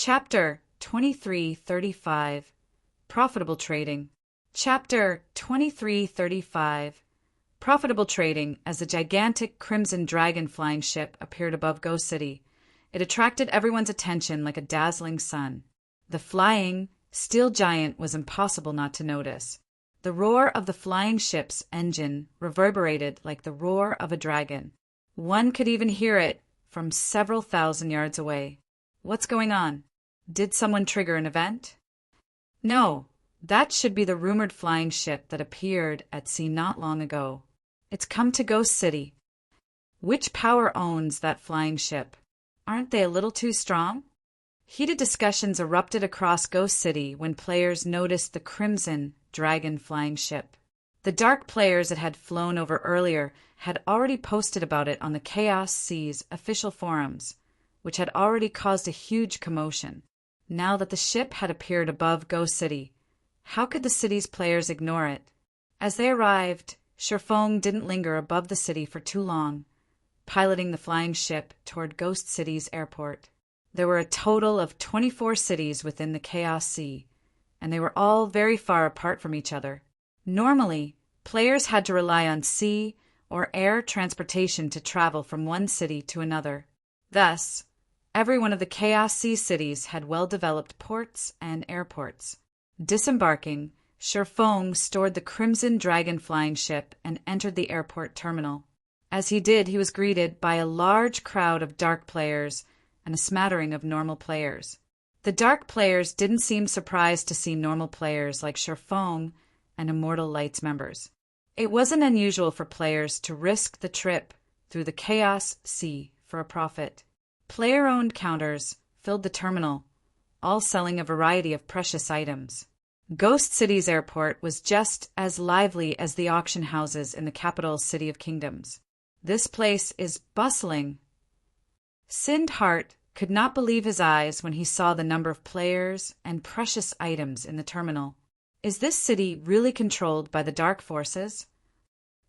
Chapter 2335 Profitable Trading. Chapter 2335 Profitable Trading. As a gigantic crimson dragon flying ship appeared above Ghost City, it attracted everyone's attention like a dazzling sun. The flying, steel giant was impossible not to notice. The roar of the flying ship's engine reverberated like the roar of a dragon. One could even hear it from several thousand yards away. What's going on? Did someone trigger an event? No, that should be the rumored flying ship that appeared at sea not long ago. It's come to Ghost City. Which power owns that flying ship? Aren't they a little too strong? Heated discussions erupted across Ghost City when players noticed the crimson dragon flying ship. The dark players that had flown over earlier had already posted about it on the Chaos Sea's official forums, which had already caused a huge commotion. Now that the ship had appeared above Ghost City, how could the city's players ignore it? As they arrived, Sherfong didn't linger above the city for too long, piloting the flying ship toward Ghost City's airport. There were a total of 24 cities within the Chaos Sea, and they were all very far apart from each other. Normally, players had to rely on sea or air transportation to travel from one city to another. Thus, every one of the Chaos Sea cities had well-developed ports and airports. Disembarking, Sherfong stored the Crimson Dragon flying ship and entered the airport terminal. As he did, he was greeted by a large crowd of dark players and a smattering of normal players. The dark players didn't seem surprised to see normal players like Sherfong and Immortal Lights members. It wasn't unusual for players to risk the trip through the Chaos Sea for a profit. Player-owned counters filled the terminal, all selling a variety of precious items. Ghost City's airport was just as lively as the auction houses in the capital city of kingdoms. This place is bustling. Sindhart could not believe his eyes when he saw the number of players and precious items in the terminal. Is this city really controlled by the Dark Forces?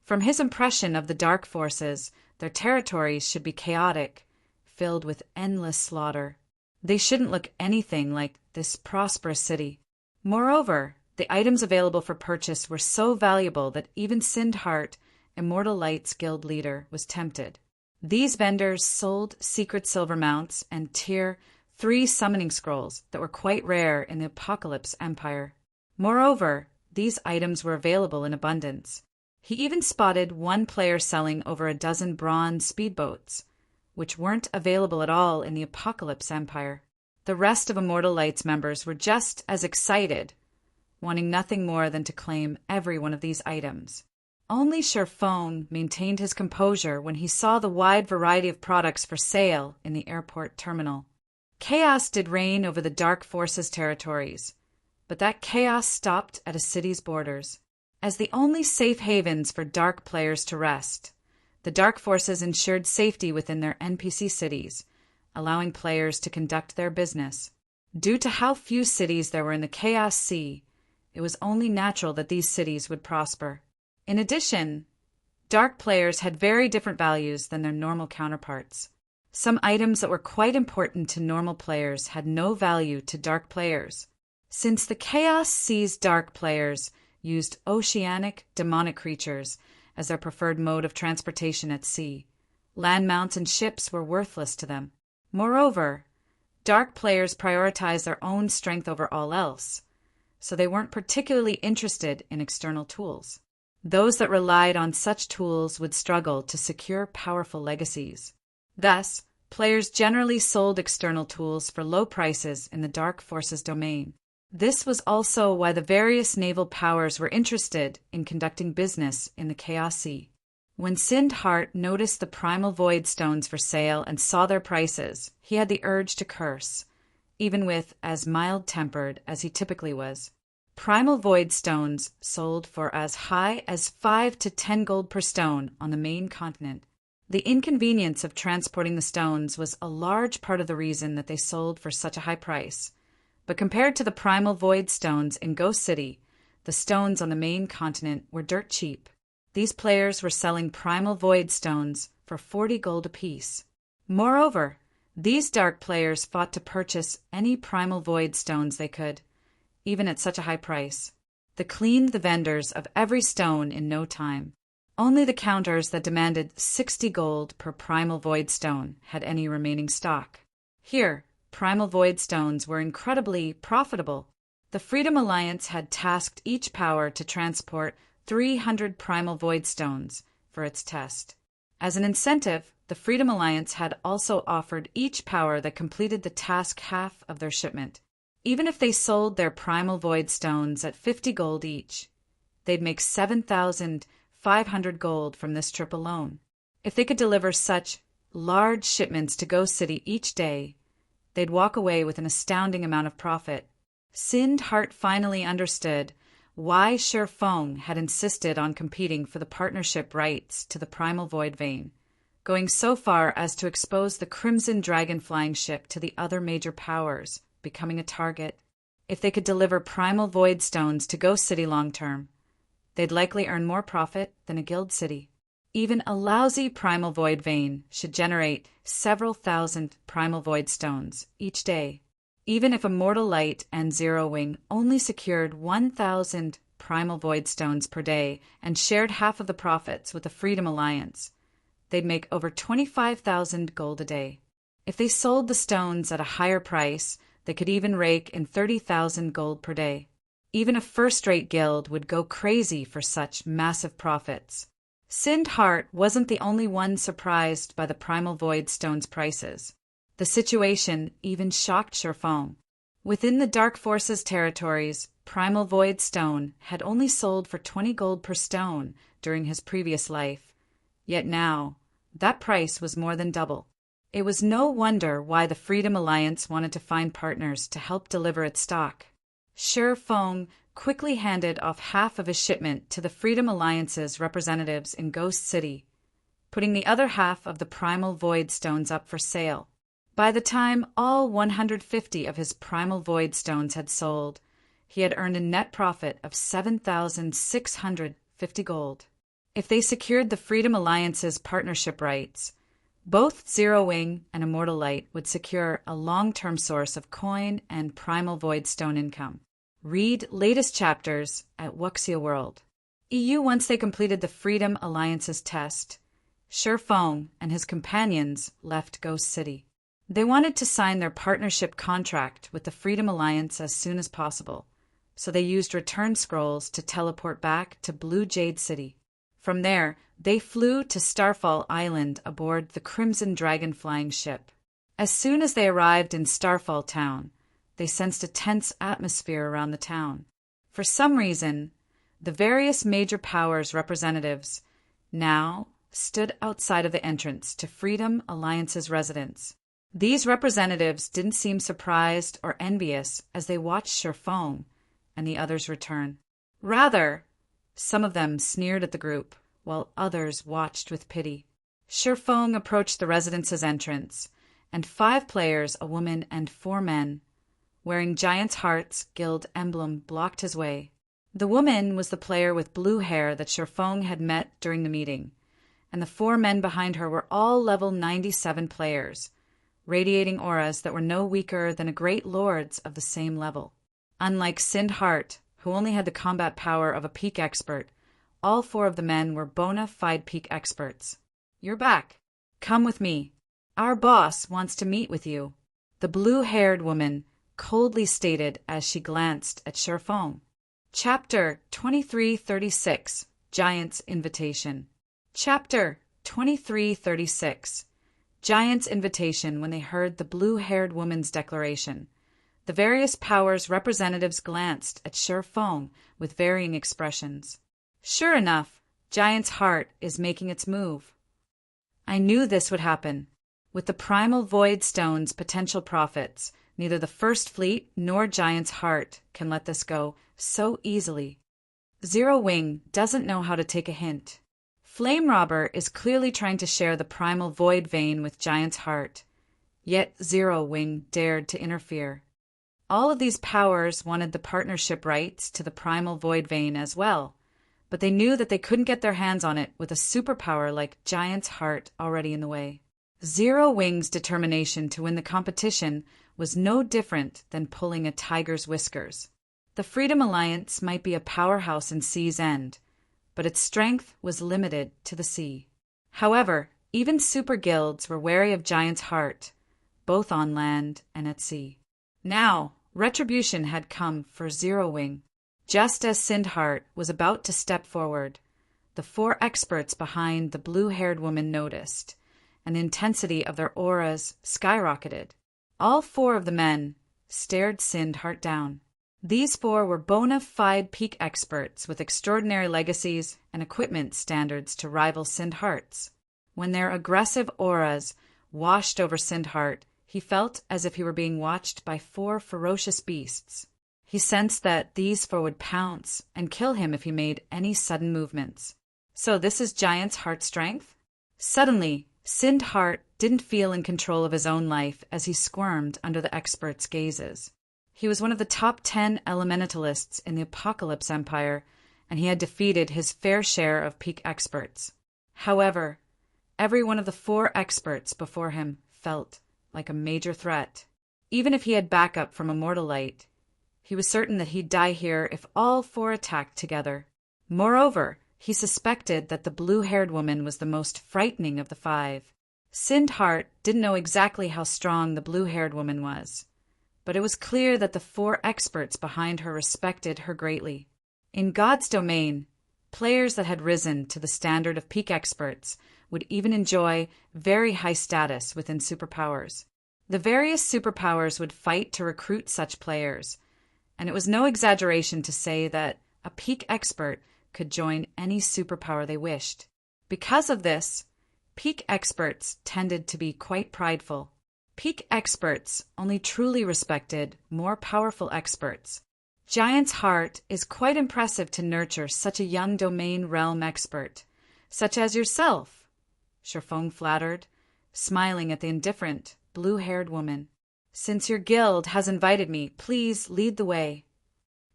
From his impression of the Dark Forces, their territories should be chaotic, filled with endless slaughter. They shouldn't look anything like this prosperous city. Moreover, the items available for purchase were so valuable that even Sindhart, Immortal Lights Guild leader, was tempted. These vendors sold secret silver mounts and Tier 3 summoning scrolls that were quite rare in the Apocalypse Empire. Moreover, these items were available in abundance. He even spotted one player selling over a dozen bronze speedboats, which weren't available at all in the Apocalypse Empire. The rest of Immortal Lights members were just as excited, wanting nothing more than to claim every one of these items. Only Sherfong maintained his composure when he saw the wide variety of products for sale in the airport terminal. Chaos did reign over the Dark Forces' territories, but that chaos stopped at a city's borders. As the only safe havens for dark players to rest, the Dark Forces ensured safety within their NPC cities, allowing players to conduct their business. Due to how few cities there were in the Chaos Sea, it was only natural that these cities would prosper. In addition, dark players had very different values than their normal counterparts. Some items that were quite important to normal players had no value to dark players. Since the Chaos Sea's dark players used oceanic demonic creatures as their preferred mode of transportation at sea, land mounts and ships were worthless to them. Moreover, dark players prioritized their own strength over all else, so they weren't particularly interested in external tools. Those that relied on such tools would struggle to secure powerful legacies. Thus, players generally sold external tools for low prices in the Dark Forces domain. This was also why the various naval powers were interested in conducting business in the Chaos Sea. When Sindhart noticed the Primal Void Stones for sale and saw their prices, he had the urge to curse, even with as mild-tempered as he typically was. Primal Void Stones sold for as high as 5 to 10 gold per stone on the main continent. The inconvenience of transporting the stones was a large part of the reason that they sold for such a high price. But compared to the Primal Void Stones in Ghost City, the stones on the main continent were dirt cheap. These players were selling Primal Void Stones for 40 gold apiece. Moreover, These dark players fought to purchase any primal void stones they could, even at such a high price. They cleaned the vendors of every stone in no time. Only the counters that demanded 60 gold per primal void stone had any remaining stock. Here, primal void stones were incredibly profitable. The Freedom Alliance had tasked each power to transport 300 primal void stones for its test. As an incentive, the Freedom Alliance had also offered each power that completed the task half of their shipment. Even if they sold their primal void stones at 50 gold each, they'd make 7,500 gold from this trip alone. If they could deliver such large shipments to Ghost City each day, they'd walk away with an astounding amount of profit. Sind Heart finally understood why Sher Fong had insisted on competing for the partnership rights to the primal void vein, going so far as to expose the Crimson Dragon flying ship to the other major powers, becoming a target. If they could deliver primal void stones to Ghost City long term, they'd likely earn more profit than a guild city. Even a lousy primal void vein should generate several thousand primal void stones each day. Even if Immortal Light and Zero Wing only secured 1,000 primal void stones per day and shared half of the profits with the Freedom Alliance, they'd make over 25,000 gold a day. If they sold the stones at a higher price, they could even rake in 30,000 gold per day. Even a first-rate guild would go crazy for such massive profits. Sind Heart wasn't the only one surprised by the primal void stones' prices. The situation even shocked Sher Fong. Within the Dark Forces territories, primal void stone had only sold for 20 gold per stone during his previous life. Yet now, that price was more than double. It was no wonder why the Freedom Alliance wanted to find partners to help deliver its stock. Sher Fong quickly handed off half of his shipment to the Freedom Alliance's representatives in Ghost City, putting the other half of the primal void stones up for sale. By the time all 150 of his primal void stones had sold, he had earned a net profit of 7,650 gold. If they secured the Freedom Alliance's partnership rights, both Zero Wing and Immortal Light would secure a long-term source of coin and primal void stone income. Read latest chapters at Wuxia World. Once they completed the Freedom Alliance's test, Sher Fong and his companions left Ghost City. They wanted to sign their partnership contract with the Freedom Alliance as soon as possible, so they used return scrolls to teleport back to Blue Jade City. From there, they flew to Starfall Island aboard the Crimson Dragon flying ship. As soon as they arrived in Starfall Town, they sensed a tense atmosphere around the town. For some reason, the various major powers' representatives now stood outside of the entrance to Freedom Alliance's residence. These representatives didn't seem surprised or envious as they watched Sher Fong and the others return. Rather, some of them sneered at the group, while others watched with pity. Sher Fong approached the residence's entrance, and 5 players, a woman and 4 men, wearing Giant's Heart's guild emblem, blocked his way. The woman was the player with blue hair that Sher Fong had met during the meeting, and the 4 men behind her were all level 97 players, radiating auras that were no weaker than a great lords of the same level. Unlike Sind Heart, who only had the combat power of a peak expert, all 4 of the men were bona fide peak experts. "You're back. Come with me. Our boss wants to meet with you," the blue-haired woman coldly stated as she glanced at Sher Fong. Chapter 2336, Giant's Invitation. Chapter 2336, Giant's Invitation. When they heard the blue-haired woman's declaration, the various powers' representatives glanced at Sher Fong with varying expressions. Sure enough, Giant's Heart is making its move. I knew this would happen. With the primal void stone's potential profits, neither the First Fleet nor Giant's Heart can let this go so easily. Zero Wing doesn't know how to take a hint. Flame Robber is clearly trying to share the primal void vein with Giant's Heart, yet Zero Wing dared to interfere. All of these powers wanted the partnership rights to the primal void vein as well, but they knew that they couldn't get their hands on it with a superpower like Giant's Heart already in the way. Zero Wing's determination to win the competition was no different than pulling a tiger's whiskers. The Freedom Alliance might be a powerhouse in Sea's End, but its strength was limited to the sea. However, even super guilds were wary of Giant's Heart, both on land and at sea. Now, retribution had come for Zero Wing. Just as Sindheart was about to step forward, the 4 experts behind the blue-haired woman noticed, and the intensity of their auras skyrocketed. All 4 of the men stared Sindheart down. These 4 were bona fide peak experts with extraordinary legacies and equipment standards to rival Sindheart's. When their aggressive auras washed over Sindheart, he felt as if he were being watched by 4 ferocious beasts. He sensed that these 4 would pounce and kill him if he made any sudden movements. So this is Giant's Heart strength? Suddenly, Sindheart didn't feel in control of his own life as he squirmed under the experts' gazes. He was one of the top 10 elementalists in the Apocalypse Empire, and he had defeated his fair share of peak experts. However, every one of the 4 experts before him felt like a major threat. Even if he had backup from Immortal Light, he was certain that he'd die here if all 4 attacked together. Moreover, he suspected that the blue-haired woman was the most frightening of the 5. Sindheart didn't know exactly how strong the blue-haired woman was, but it was clear that the 4 experts behind her respected her greatly. In God's domain, players that had risen to the standard of peak experts would even enjoy very high status within superpowers. The various superpowers would fight to recruit such players, and it was no exaggeration to say that a peak expert could join any superpower they wished. Because of this, peak experts tended to be quite prideful. Peak experts only truly respected more powerful experts. Giant's Heart is quite impressive to nurture such a young domain realm expert, such as yourself, Sherfong flattered, smiling at the indifferent, blue-haired woman. Since your guild has invited me, please lead the way.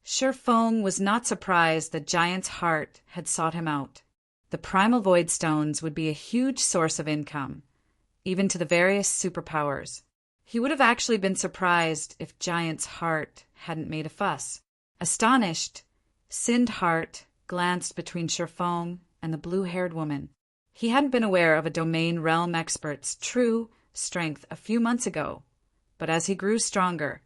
Sherfong was not surprised that Giant's Heart had sought him out. The primal void stones would be a huge source of income, even to the various superpowers. He would have actually been surprised if Giant's Heart hadn't made a fuss. Astonished, Sindheart glanced between Sherfong and the blue-haired woman. He hadn't been aware of a domain realm expert's true strength a few months ago, but as he grew stronger,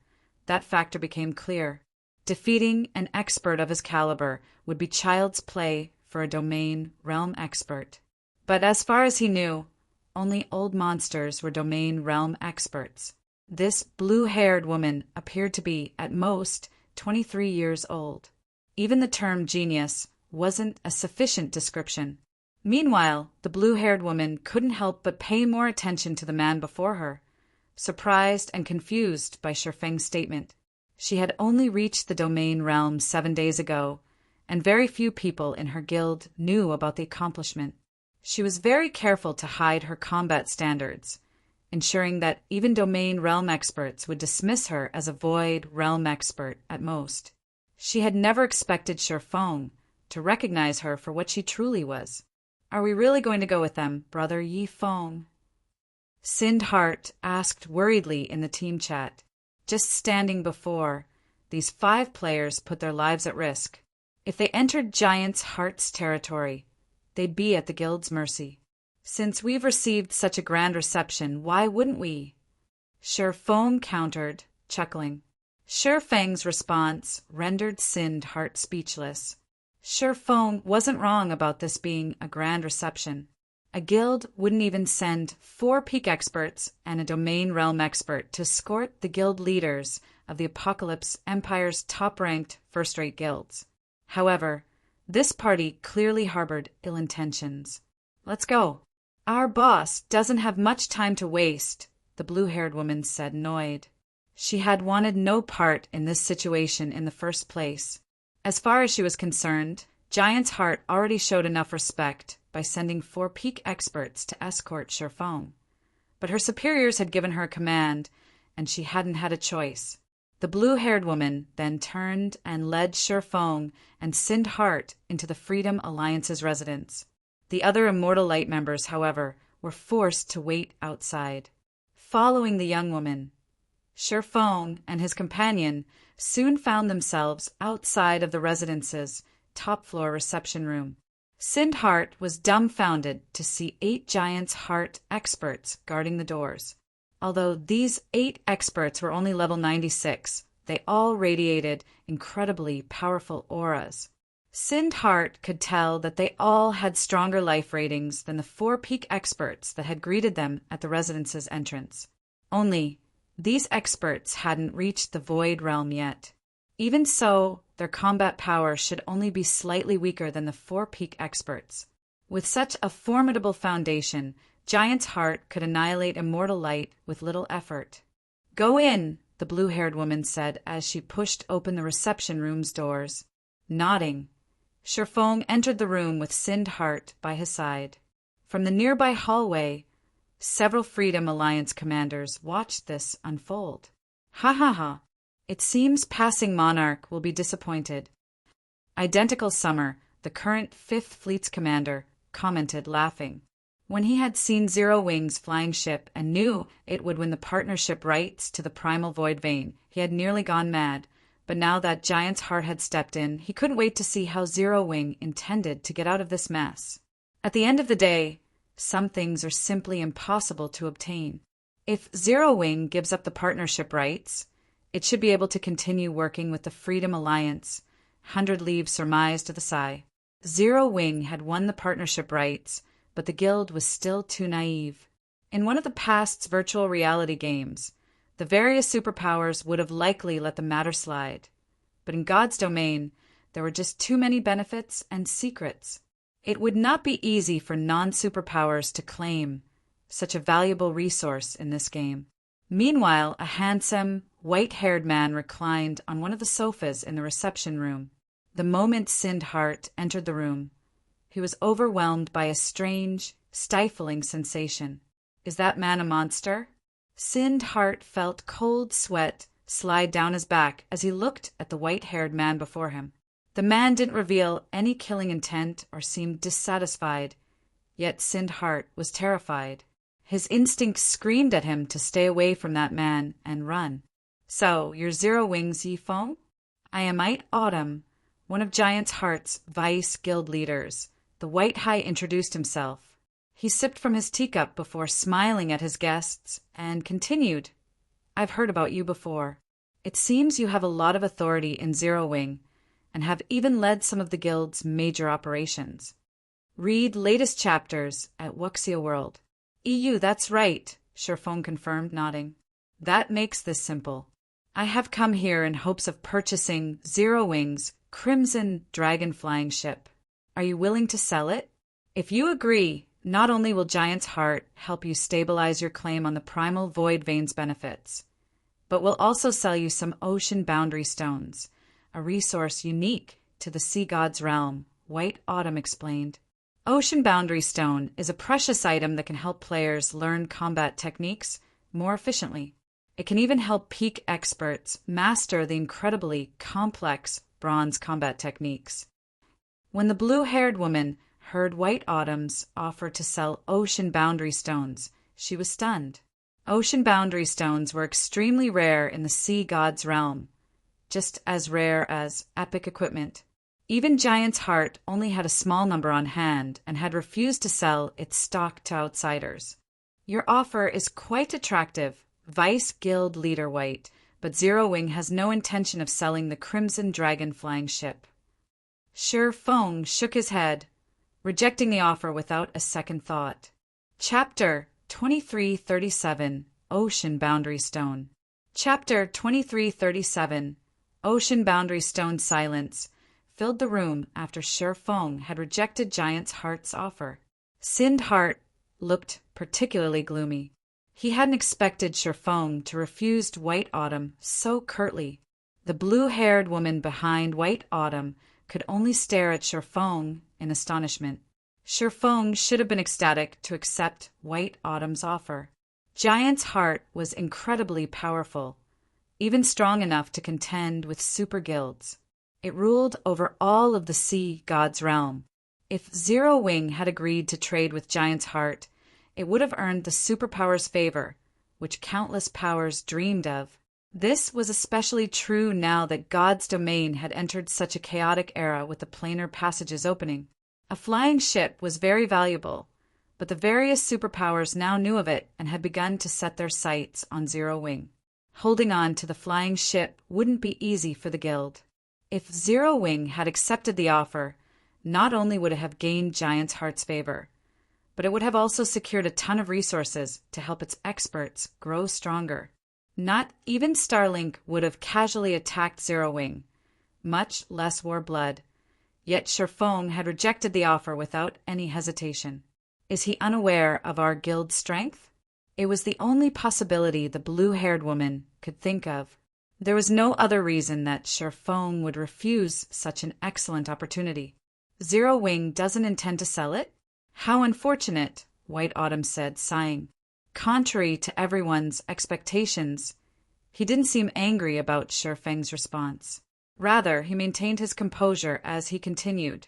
that factor became clear. Defeating an expert of his caliber would be child's play for a domain realm expert. But as far as he knew, only old monsters were domain realm experts. This blue-haired woman appeared to be, at most, 23 years old. Even the term genius wasn't a sufficient description. Meanwhile, the blue-haired woman couldn't help but pay more attention to the man before her, surprised and confused by Sherfeng's statement. She had only reached the domain realm 7 days ago, and very few people in her guild knew about the accomplishment. She was very careful to hide her combat standards, ensuring that even domain realm experts would dismiss her as a void realm expert at most. She had never expected Sherfong to recognize her for what she truly was. Are we really going to go with them, Brother Yi Fong? Sindheart asked worriedly in the team chat. Just standing before, these 5 players put their lives at risk. If they entered Giant's Heart's territory, they'd be at the guild's mercy. Since we've received such a grand reception, why wouldn't we? Sherfong countered, chuckling. Sherfeng's response rendered Sindheart speechless. Sherfong wasn't wrong about this being a grand reception. A guild wouldn't even send 4 peak experts and a domain realm expert to escort the guild leaders of the Apocalypse Empire's top-ranked first-rate guilds. However, this party clearly harbored ill intentions. Let's go. Our boss doesn't have much time to waste, the blue-haired woman said, annoyed. She had wanted no part in this situation in the first place. As far as she was concerned, Giant's Heart already showed enough respect by sending 4 peak experts to escort Sherfong. But her superiors had given her a command, and she hadn't had a choice. The blue-haired woman then turned and led Sherfong and Sindheart into the Freedom Alliance's residence. The other Immortal Light members, however, were forced to wait outside. Following the young woman, Shifeng and his companion soon found themselves outside of the residence's top-floor reception room. Sindhart was dumbfounded to see 8 Giant's Heart experts guarding the doors. Although these 8 experts were only level 96, they all radiated incredibly powerful auras. Sindhart could tell that they all had stronger life ratings than the 4 peak experts that had greeted them at the residence's entrance. Only, these experts hadn't reached the Void Realm yet. Even so, their combat power should only be slightly weaker than the 4 peak experts. With such a formidable foundation, Giant's Heart could annihilate immortal light with little effort. "Go in," the blue-haired woman said as she pushed open the reception room's doors. Nodding, Shifeng entered the room with Sindhart by his side. From the nearby hallway, several Freedom Alliance commanders watched this unfold. "Ha ha ha. It seems Passing Monarch will be disappointed." Identical Summer, the current 5th Fleet's commander, commented, laughing. When he had seen Zero Wing's flying ship and knew it would win the partnership rights to the Primal Void Vein, he had nearly gone mad. But now that Giant's Heart had stepped in, he couldn't wait to see how Zero Wing intended to get out of this mess. At the end of the day, some things are simply impossible to obtain. If Zero Wing gives up the partnership rights, it should be able to continue working with the Freedom Alliance. 100 Leaves surmised with a sigh. Zero Wing had won the partnership rights, but the guild was still too naive. In one of the past's virtual reality games, the various superpowers would have likely let the matter slide. But in God's domain, there were just too many benefits and secrets. It would not be easy for non-superpowers to claim such a valuable resource in this game. Meanwhile, a handsome, white-haired man reclined on one of the sofas in the reception room. The moment Sindhart entered the room, he was overwhelmed by a strange, stifling sensation. "Is that man a monster?" Sindhart felt cold sweat slide down his back as he looked at the white-haired man before him. The man didn't reveal any killing intent or seemed dissatisfied, yet Sindhart was terrified. His instincts screamed at him to stay away from that man and run. "So, you're Zero Wing's Yifeng? I am Autumn, one of Giant's Heart's vice guild leaders." The White High introduced himself. He sipped from his teacup before smiling at his guests and continued, "I've heard about you before. It seems you have a lot of authority in Zero Wing and have even led some of the guild's major operations. Read latest chapters at Wuxia World." "EU, that's right," Shifeng confirmed, nodding. "That makes this simple. I have come here in hopes of purchasing Zero Wing's Crimson Dragon flying ship. Are you willing to sell it? If you agree, not only will Giant's Heart help you stabilize your claim on the Primal Void Vein's benefits, but we'll also sell you some Ocean Boundary Stones, a resource unique to the Sea God's realm," White Autumn explained. Ocean Boundary Stone is a precious item that can help players learn combat techniques more efficiently. It can even help peak experts master the incredibly complex bronze combat techniques. When the blue-haired woman heard White Autumn's offer to sell Ocean Boundary Stones, she was stunned. Ocean Boundary Stones were extremely rare in the Sea God's realm, just as rare as epic equipment. Even Giant's Heart only had a small number on hand and had refused to sell its stock to outsiders. "Your offer is quite attractive, Vice Guild Leader White, but Zero Wing has no intention of selling the Crimson Dragon flying ship." Shifeng shook his head, rejecting the offer without a second thought. Chapter 2337, Ocean Boundary Stone. Chapter 2337, Ocean Boundary Stone. Silence filled the room after Shifeng had rejected Giant's Heart's offer. Sindhart looked particularly gloomy. He hadn't expected Shifeng to refuse White Autumn so curtly. The blue-haired woman behind White Autumn could only stare at Shifeng in astonishment. Shifeng should have been ecstatic to accept White Autumn's offer. Giant's Heart was incredibly powerful, even strong enough to contend with super guilds. It ruled over all of the Sea God's realm. If Zero Wing had agreed to trade with Giant's Heart, it would have earned the superpower's favor, which countless powers dreamed of. This was especially true now that God's domain had entered such a chaotic era with the planar passages opening. A flying ship was very valuable, but the various superpowers now knew of it and had begun to set their sights on Zero Wing. Holding on to the flying ship wouldn't be easy for the guild. If Zero Wing had accepted the offer, not only would it have gained Giant's Heart's favor, but it would have also secured a ton of resources to help its experts grow stronger. Not even Starlink would have casually attacked Zero Wing, much less war blood, yet Sherfong had rejected the offer without any hesitation. Is he unaware of our guild's strength? It was the only possibility the blue-haired woman could think of. There was no other reason that Sherfong would refuse such an excellent opportunity. Zero Wing doesn't intend to sell it? How unfortunate, White Autumn said, sighing. Contrary to everyone's expectations, he didn't seem angry about Sherfeng's response. Rather, he maintained his composure as he continued.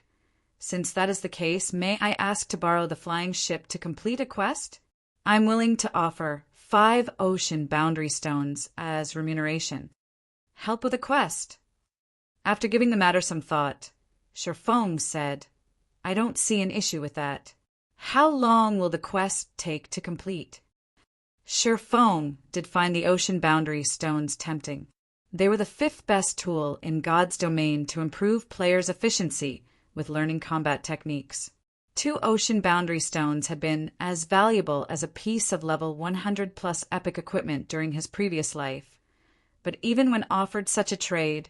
Since that is the case, may I ask to borrow the flying ship to complete a quest? I'm willing to offer 5 ocean boundary stones as remuneration. Help with a quest. After giving the matter some thought, Sherfong said, I don't see an issue with that. How long will the quest take to complete? Sherfong did find the ocean boundary stones tempting. They were the 5th best tool in God's domain to improve players' efficiency with learning combat techniques. 2 ocean boundary stones had been as valuable as a piece of level 100+ epic equipment during his previous life. But even when offered such a trade,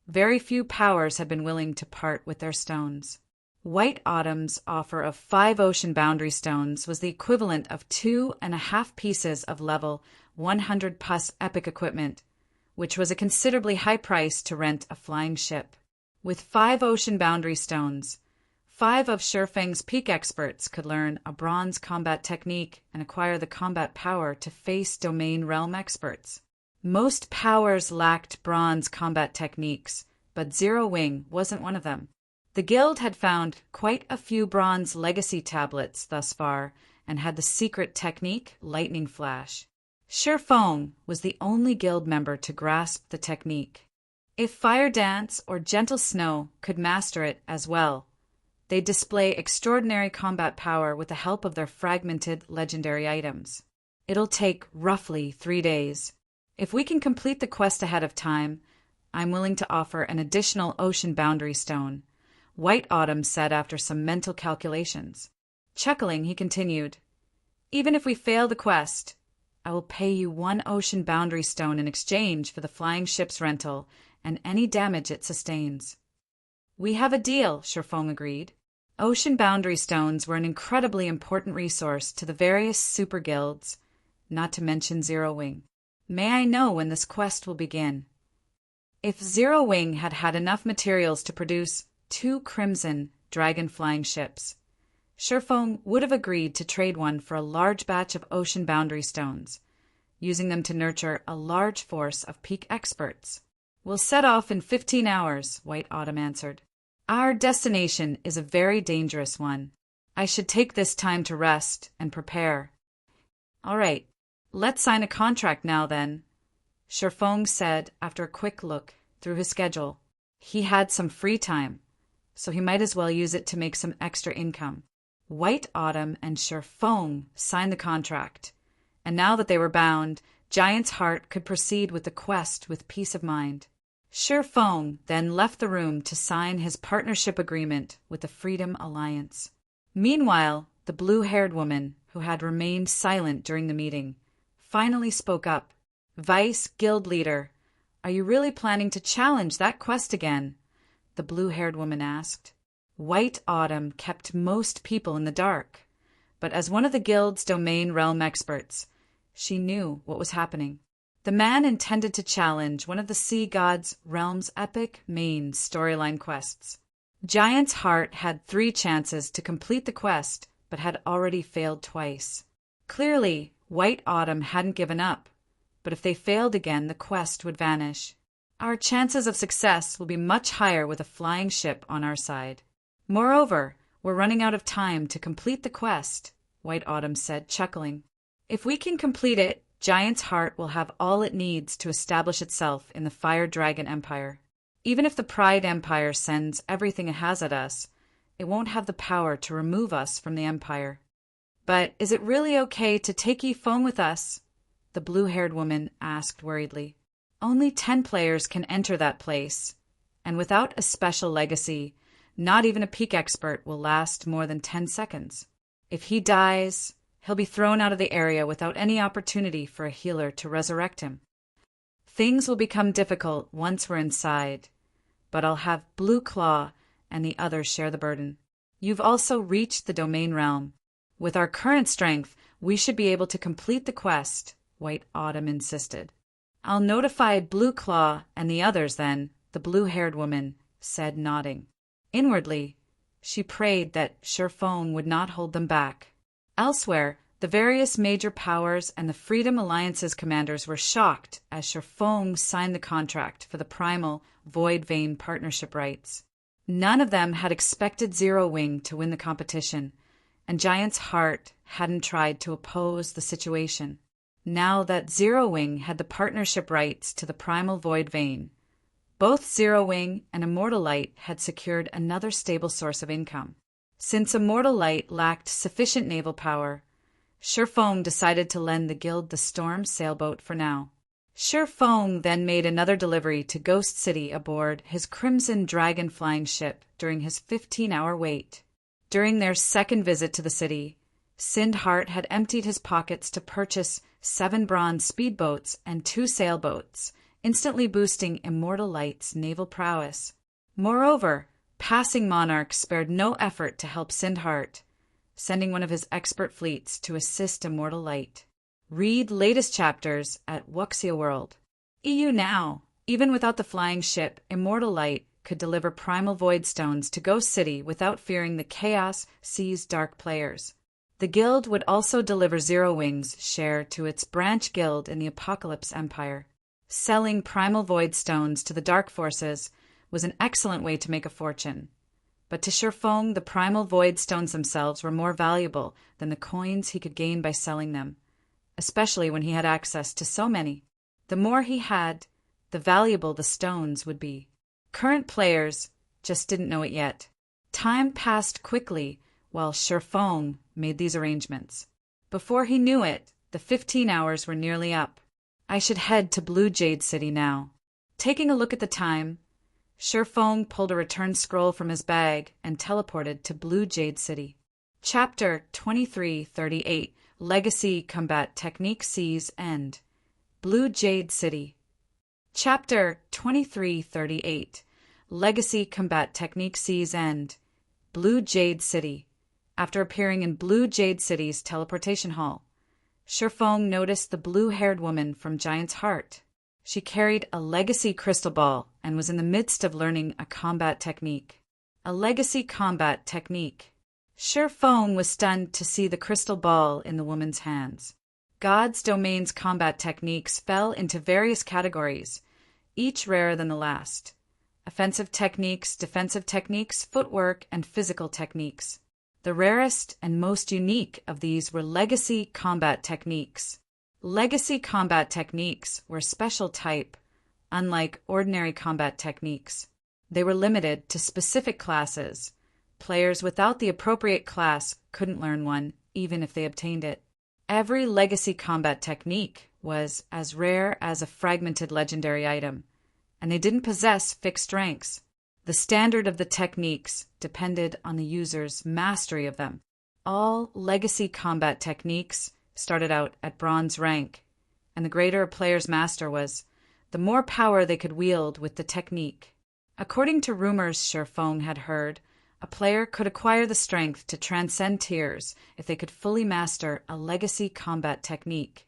very few powers had been willing to part with their stones. White Autumn's offer of 5 ocean boundary stones was the equivalent of 2.5 pieces of level 100+ epic equipment, which was a considerably high price to rent a flying ship. With 5 ocean boundary stones, 5 of Sherfeng's peak experts could learn a bronze combat technique and acquire the combat power to face domain realm experts. Most powers lacked bronze combat techniques, but Zero Wing wasn't one of them. The guild had found quite a few bronze legacy tablets thus far and had the secret technique Lightning Flash. Sherfong was the only guild member to grasp the technique. If Fire Dance or Gentle Snow could master it as well, they'd display extraordinary combat power with the help of their fragmented legendary items. It'll take roughly 3 days. If we can complete the quest ahead of time, I'm willing to offer an additional ocean boundary stone, White Autumn said after some mental calculations. Chuckling, he continued, Even if we fail the quest, I will pay you 1 ocean boundary stone in exchange for the flying ship's rental and any damage it sustains. We have a deal, Sherfong agreed. Ocean boundary stones were an incredibly important resource to the various super guilds, not to mention Zero Wing. May I know when this quest will begin? If Zero Wing had had enough materials to produce 2 crimson dragon flying ships, Sherfong would have agreed to trade one for a large batch of ocean boundary stones, using them to nurture a large force of peak experts. We'll set off in 15 hours, White Autumn answered. Our destination is a very dangerous one. I should take this time to rest and prepare. All right, let's sign a contract now then, Sherfong said after a quick look through his schedule. He had some free time, so he might as well use it to make some extra income. White Autumn and Sherfong signed the contract, and now that they were bound, Giant's Heart could proceed with the quest with peace of mind. Sherfong then left the room to sign his partnership agreement with the Freedom Alliance. Meanwhile, the blue-haired woman, who had remained silent during the meeting, finally spoke up. Vice Guild Leader, are you really planning to challenge that quest again? The blue-haired woman asked. White Autumn kept most people in the dark, but as one of the guild's domain realm experts, she knew what was happening. The man intended to challenge one of the sea god's realm's epic main storyline quests. Giant's Heart had 3 chances to complete the quest, but had already failed twice. Clearly, White Autumn hadn't given up, but if they failed again, the quest would vanish. Our chances of success will be much higher with a flying ship on our side. Moreover, we're running out of time to complete the quest, White Autumn said, chuckling. If we can complete it, Giant's Heart will have all it needs to establish itself in the Fire Dragon Empire. Even if the Pride Empire sends everything it has at us, it won't have the power to remove us from the Empire. But is it really okay to take Yifeng with us? The blue-haired woman asked worriedly. Only 10 players can enter that place, and without a special legacy, not even a peak expert will last more than 10 seconds. If he dies, he'll be thrown out of the area without any opportunity for a healer to resurrect him. Things will become difficult once we're inside, but I'll have Blue Claw and the others share the burden. You've also reached the domain realm. With our current strength, we should be able to complete the quest, White Autumn insisted. I'll notify Blue Claw and the others then, the blue-haired woman said, nodding. Inwardly, she prayed that Shifeng would not hold them back. Elsewhere, the various major powers and the Freedom Alliance's commanders were shocked as Shifeng signed the contract for the primal Void Vein partnership rights. None of them had expected Zero Wing to win the competition, and Giant's Heart hadn't tried to oppose the situation. Now that Zero Wing had the partnership rights to the primal Void Vein, both Zero Wing and Immortal Light had secured another stable source of income. Since Immortal Light lacked sufficient naval power, Shifeng decided to lend the guild the Storm sailboat for now. Shifeng then made another delivery to Ghost City aboard his Crimson Dragon flying ship during his 15-hour wait. During their second visit to the city, Sindheart had emptied his pockets to purchase 7 bronze speedboats and 2 sailboats, instantly boosting Immortal Light's naval prowess. Moreover, Passing Monarch spared no effort to help Sindheart, sending one of his expert fleets to assist Immortal Light. Read latest chapters at Wuxia World. EU now. Even without the flying ship, Immortal Light could deliver primal void stones to Ghost City without fearing the Chaos Seas Dark players. The guild would also deliver Zero Wing's share to its branch guild in the Apocalypse Empire. Selling primal void stones to the Dark Forces was an excellent way to make a fortune. But to Shifeng, the primal void stones themselves were more valuable than the coins he could gain by selling them, especially when he had access to so many. The more he had, the valuable the stones would be. Current players just didn't know it yet. Time passed quickly while Shifeng made these arrangements. Before he knew it, the 15 hours were nearly up. I should head to Blue Jade City now. Taking a look at the time, Shifeng pulled a return scroll from his bag and teleported to Blue Jade City. Chapter 2338 Legacy Combat Technique Sees End. Blue Jade City. Chapter 2338 Legacy Combat Technique Sees End. Blue Jade City. After appearing in Blue Jade City's teleportation hall, Shifeng noticed the blue-haired woman from Giant's Heart. She carried a legacy crystal ball and was in the midst of learning a combat technique. A legacy combat technique. Shifeng was stunned to see the crystal ball in the woman's hands. God's Domain's combat techniques fell into various categories, each rarer than the last. Offensive techniques, defensive techniques, footwork, and physical techniques. The rarest and most unique of these were legacy combat techniques. Legacy combat techniques were a special type, unlike ordinary combat techniques. They were limited to specific classes. Players without the appropriate class couldn't learn one, even if they obtained it. Every legacy combat technique was as rare as a fragmented legendary item, and they didn't possess fixed ranks. The standard of the techniques depended on the user's mastery of them. All legacy combat techniques started out at bronze rank, and the greater a player's master was, the more power they could wield with the technique. According to rumors Shifeng had heard, a player could acquire the strength to transcend tiers if they could fully master a legacy combat technique,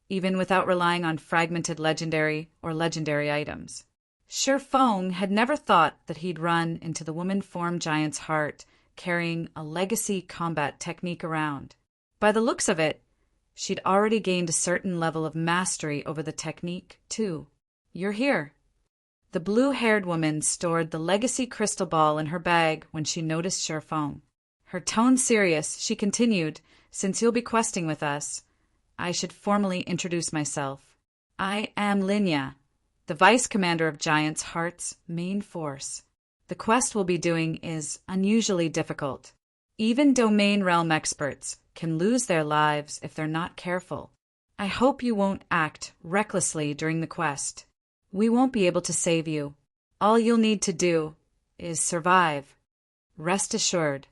even without relying on fragmented legendary or legendary items. Shifeng had never thought that he'd run into the woman-formed Giant's Heart carrying a legacy combat technique around. By the looks of it, she'd already gained a certain level of mastery over the technique, too. You're here. The blue-haired woman stored the legacy crystal ball in her bag when she noticed Shifeng. Her tone serious, she continued, Since you'll be questing with us, I should formally introduce myself. I am Linya, the Vice Commander of Giant's Heart's main force. The quest we'll be doing is unusually difficult. Even domain realm experts can lose their lives if they're not careful. I hope you won't act recklessly during the quest. We won't be able to save you. All you'll need to do is survive. Rest assured,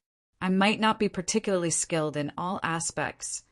I might not be particularly skilled in all aspects,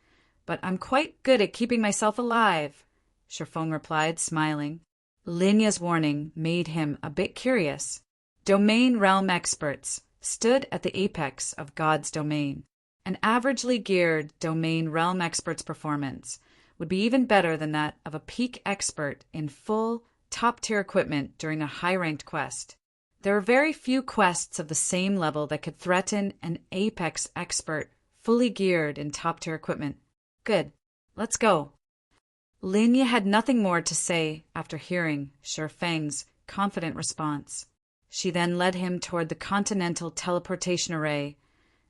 but I'm quite good at keeping myself alive, Sherfong replied, smiling. Linya's warning made him a bit curious. Domain realm experts stood at the apex of God's domain. An averagely geared domain realm expert's performance would be even better than that of a peak expert in full, top-tier equipment during a high-ranked quest. There are very few quests of the same level that could threaten an apex expert fully geared in top-tier equipment. Good. Let's go. Linya had nothing more to say after hearing Sherfeng's confident response. She then led him toward the Continental Teleportation Array,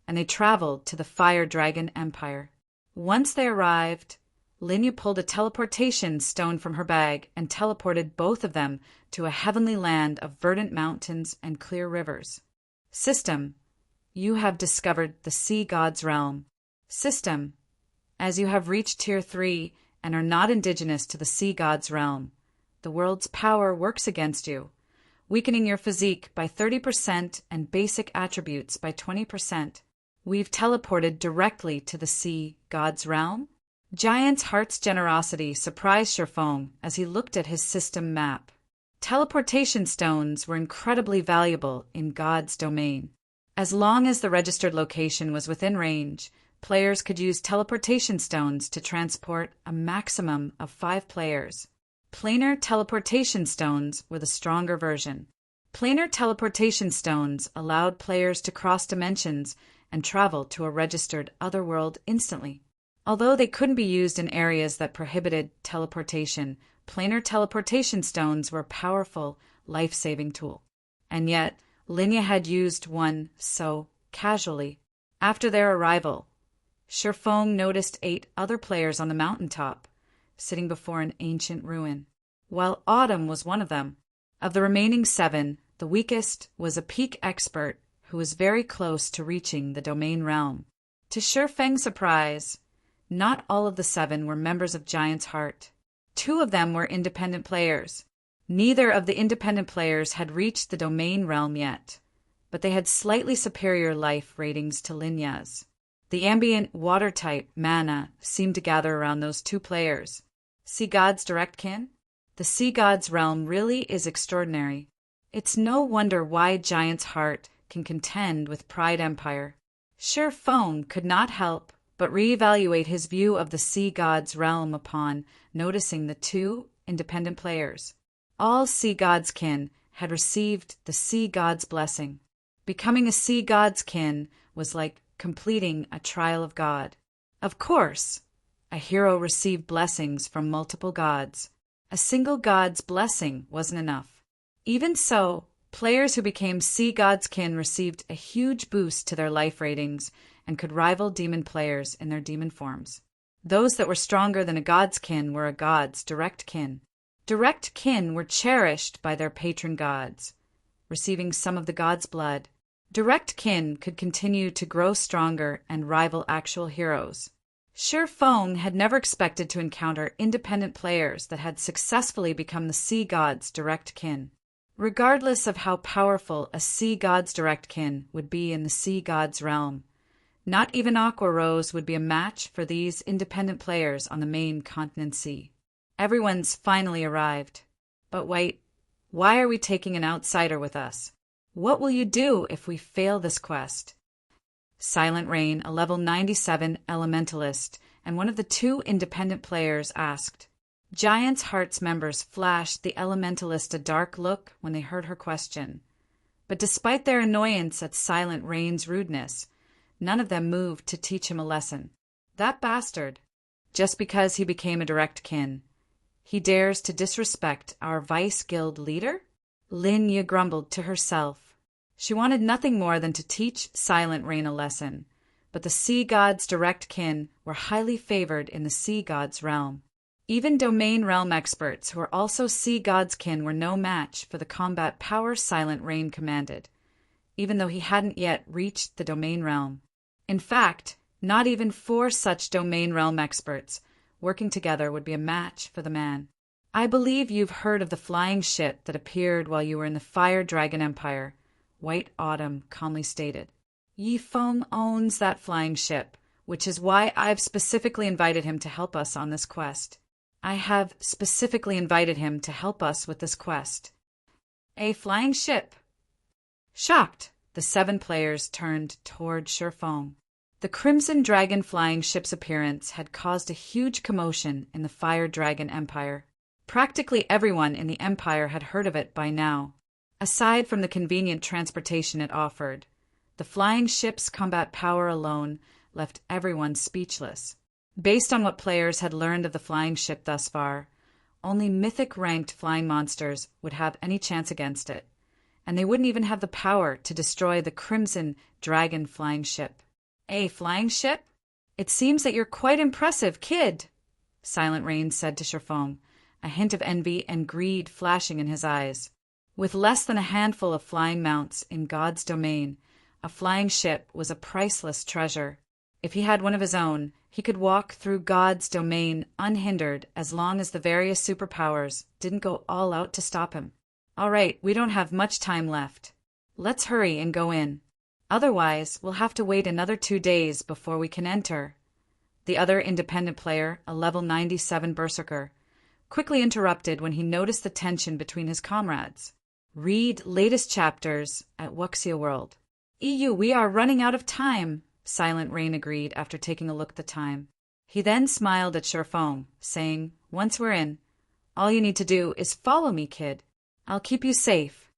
and they traveled to the Fire Dragon Empire. Once they arrived, Linya pulled a teleportation stone from her bag and teleported both of them to a heavenly land of verdant mountains and clear rivers. System, you have discovered the Sea God's realm. System, as you have reached Tier 3 and are not indigenous to the Sea God's realm, the world's power works against you, weakening your physique by 30% and basic attributes by 20%. We've teleported directly to the Sea God's realm. Giant's Heart's generosity surprised Sherfong as he looked at his system map. Teleportation stones were incredibly valuable in God's domain. As long as the registered location was within range, players could use teleportation stones to transport a maximum of 5 players. Planar teleportation stones were the stronger version. Planar teleportation stones allowed players to cross dimensions and travel to a registered otherworld instantly. Although they couldn't be used in areas that prohibited teleportation, planar teleportation stones were a powerful, life-saving tool. And yet, Linya had used one so casually. After their arrival, Sherfong noticed 8 other players on the mountaintop, sitting before an ancient ruin, while Autumn was one of them. Of the remaining 7, the weakest was a peak expert who was very close to reaching the domain realm. To Sherfeng's surprise, not all of the 7 were members of Giant's Heart. 2 of them were independent players. Neither of the independent players had reached the domain realm yet, but they had slightly superior life ratings to Linya's. The ambient water-type mana seemed to gather around those 2 players. Sea God's direct kin? The Sea God's realm really is extraordinary. It's no wonder why Giant's Heart can contend with Pride Empire. Sherfong could not help but reevaluate his view of the Sea God's realm upon noticing the 2 independent players. All Sea God's kin had received the Sea God's blessing. Becoming a Sea God's kin was like completing a trial of God. Of course, a hero received blessings from multiple gods. A single god's blessing wasn't enough. Even so, players who became Sea God's kin received a huge boost to their life ratings and could rival demon players in their demon forms. Those that were stronger than a god's kin were a god's direct kin. Direct kin were cherished by their patron gods, receiving some of the god's blood. Direct kin could continue to grow stronger and rival actual heroes. Sherfong had never expected to encounter independent players that had successfully become the Sea God's direct kin. Regardless of how powerful a Sea God's direct kin would be in the Sea God's realm, not even Aqua Rose would be a match for these independent players on the main continent sea. Everyone's finally arrived. But wait, why are we taking an outsider with us? What will you do if we fail this quest? Silent Rain, a level 97 elementalist, and one of the 2 independent players asked. Giant's Heart's members flashed the elementalist a dark look when they heard her question. But despite their annoyance at Silent Rain's rudeness, none of them moved to teach him a lesson. That bastard. Just because he became a direct kin, he dares to disrespect our Vice Guild leader? Linya grumbled to herself. She wanted nothing more than to teach Silent Rain a lesson, but the sea god's direct kin were highly favored in the sea god's realm. Even domain realm experts who were also sea god's kin were no match for the combat power Silent Rain commanded, even though he hadn't yet reached the domain realm. In fact, not even 4 such domain realm experts working together would be a match for the man. I believe you've heard of the flying ship that appeared while you were in the Fire Dragon Empire, White Autumn calmly stated. Yi Feng owns that flying ship, which is why I've specifically invited him to help us on this quest. I have specifically invited him to help us with this quest. A flying ship. Shocked, the 7 players turned toward Shifeng. The Crimson Dragon flying ship's appearance had caused a huge commotion in the Fire Dragon Empire. Practically everyone in the Empire had heard of it by now. Aside from the convenient transportation it offered, the flying ship's combat power alone left everyone speechless. Based on what players had learned of the flying ship thus far, only mythic-ranked flying monsters would have any chance against it, and they wouldn't even have the power to destroy the Crimson Dragon flying ship. A flying ship? It seems that you're quite impressive, kid, Silent Rain said to Shifeng, a hint of envy and greed flashing in his eyes. With less than a handful of flying mounts in God's domain, a flying ship was a priceless treasure. If he had one of his own, he could walk through God's domain unhindered as long as the various superpowers didn't go all out to stop him. All right, we don't have much time left. Let's hurry and go in. Otherwise, we'll have to wait another 2 days before we can enter. The other independent player, a level 97 berserker, quickly interrupted when he noticed the tension between his comrades. Read latest chapters at Wuxia World. EU, we are running out of time, Silent Rain agreed after taking a look at the time. He then smiled at Shifeng, saying, once we're in, all you need to do is follow me, kid. I'll keep you safe.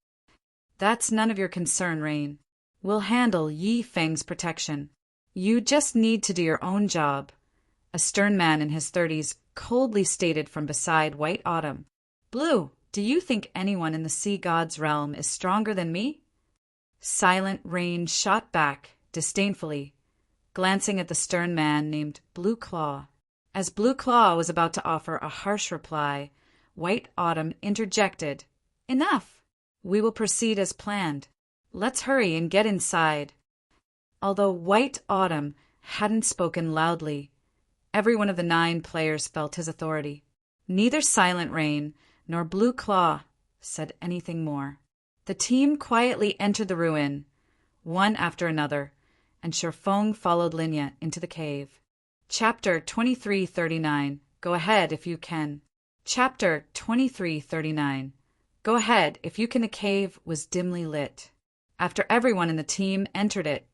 That's none of your concern, Rain. We'll handle Yi Feng's protection. You just need to do your own job, a stern man in his 30s coldly stated from beside White Autumn. Blue, do you think anyone in the sea god's realm is stronger than me? Silent Rain shot back, disdainfully, glancing at the stern man named Blue Claw. As Blue Claw was about to offer a harsh reply, White Autumn interjected, Enough! We will proceed as planned. Let's hurry and get inside. Although White Autumn hadn't spoken loudly, every one of the 9 players felt his authority. Neither Silent Rain nor Blue Claw said anything more. The team quietly entered the ruin, one after another, and Shifeng followed Linya into the cave. Chapter 2339. Go ahead if you can. Chapter 2339. Go ahead if you can. The cave was dimly lit. After everyone in the team entered it,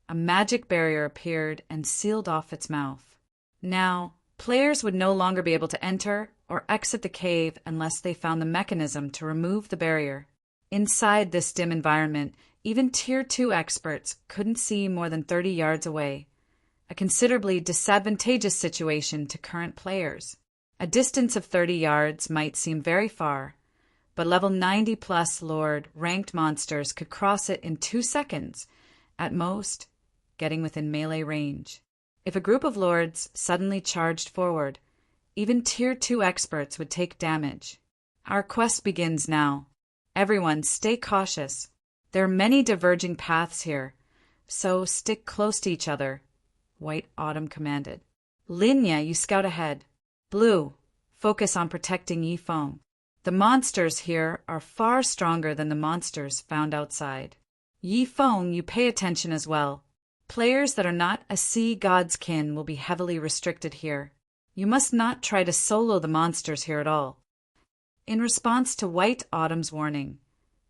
a magic barrier appeared and sealed off its mouth. Now, players would no longer be able to enter or exit the cave unless they found the mechanism to remove the barrier. Inside this dim environment, even Tier 2 experts couldn't see more than 30 yards away, a considerably disadvantageous situation to current players. A distance of 30 yards might seem very far, but level 90-plus Lord-ranked monsters could cross it in 2 seconds, at most, getting within melee range. If a group of lords suddenly charged forward, even Tier 2 experts would take damage. Our quest begins now. Everyone stay cautious. There are many diverging paths here, so stick close to each other, White Autumn commanded. Linya, you scout ahead. Blue, focus on protecting Yi Feng. The monsters here are far stronger than the monsters found outside. Yi Feng, you pay attention as well. Players that are not a sea god's kin will be heavily restricted here. You must not try to solo the monsters here at all. In response to White Autumn's warning,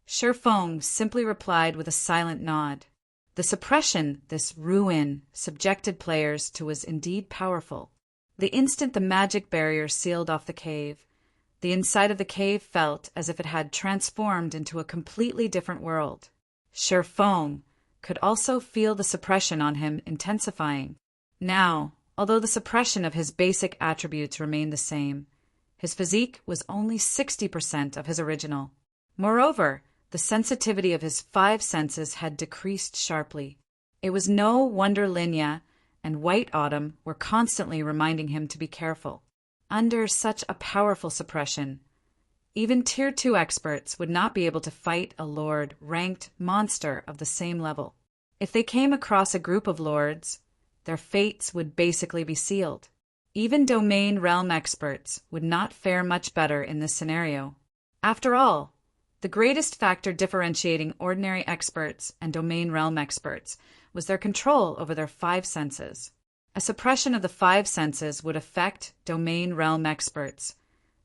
Shifeng simply replied with a silent nod. The suppression this ruin subjected players to was indeed powerful. The instant the magic barrier sealed off the cave, the inside of the cave felt as if it had transformed into a completely different world. Shifeng could also feel the suppression on him intensifying. Now, although the suppression of his basic attributes remained the same, his physique was only 60% of his original. Moreover, the sensitivity of his 5 senses had decreased sharply. It was no wonder Linya and White Autumn were constantly reminding him to be careful. Under such a powerful suppression, even Tier 2 experts would not be able to fight a Lord-ranked monster of the same level. If they came across a group of Lords, their fates would basically be sealed. Even Domain Realm experts would not fare much better in this scenario. After all, the greatest factor differentiating ordinary experts and Domain Realm experts was their control over their 5 senses. A suppression of the 5 senses would affect Domain Realm experts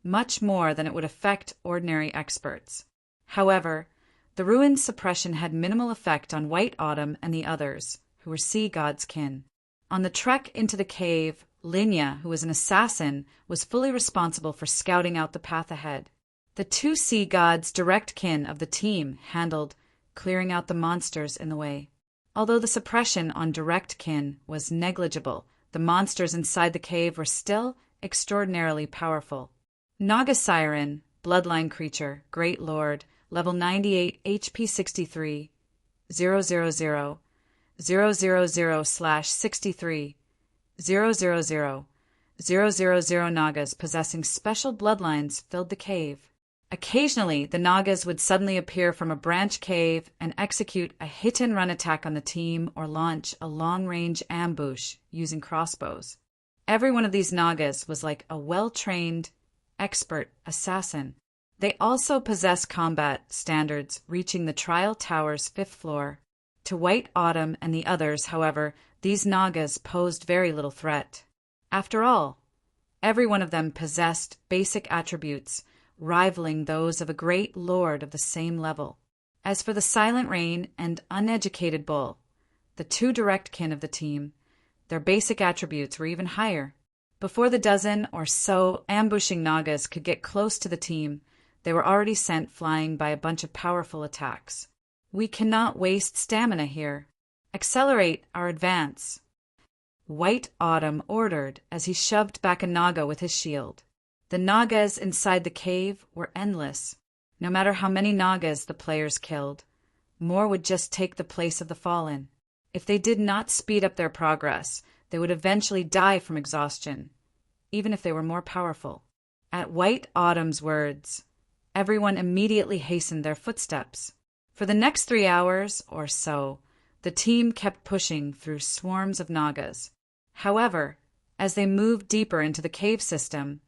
much more than it would affect ordinary experts. However, the ruin's suppression had minimal effect on White Autumn and the others, who were Sea God's kin. On the trek into the cave, Linya, who was an assassin, was fully responsible for scouting out the path ahead. The 2 Sea Gods' direct kin of the team handled clearing out the monsters in the way. Although the suppression on direct kin was negligible, the monsters inside the cave were still extraordinarily powerful. Naga Siren, Bloodline Creature, Great Lord, Level 98 HP 63, 000, 000/63, 000, 000 Nagas possessing special bloodlines filled the cave. Occasionally, the Nagas would suddenly appear from a branch cave and execute a hit-and-run attack on the team or launch a long-range ambush using crossbows. Every one of these Nagas was like a well-trained, expert assassin. They also possess combat standards reaching the Trial Tower's 5th floor. To White Autumn and the others, however, these Nagas posed very little threat. After all, every one of them possessed basic attributes rivaling those of a great lord of the same level. As for the Silent Rain and Uneducated Bull, the 2 direct kin of the team, their basic attributes were even higher. Before the dozen or so ambushing Nagas could get close to the team, they were already sent flying by a bunch of powerful attacks. We cannot waste stamina here. Accelerate our advance, White Autumn ordered as he shoved back a Naga with his shield. The Nagas inside the cave were endless. No matter how many Nagas the players killed, more would just take the place of the fallen. If they did not speed up their progress, they would eventually die from exhaustion, even if they were more powerful. At White Autumn's words, everyone immediately hastened their footsteps. For the next 3 hours or so, the team kept pushing through swarms of Nagas. However, as they moved deeper into the cave system,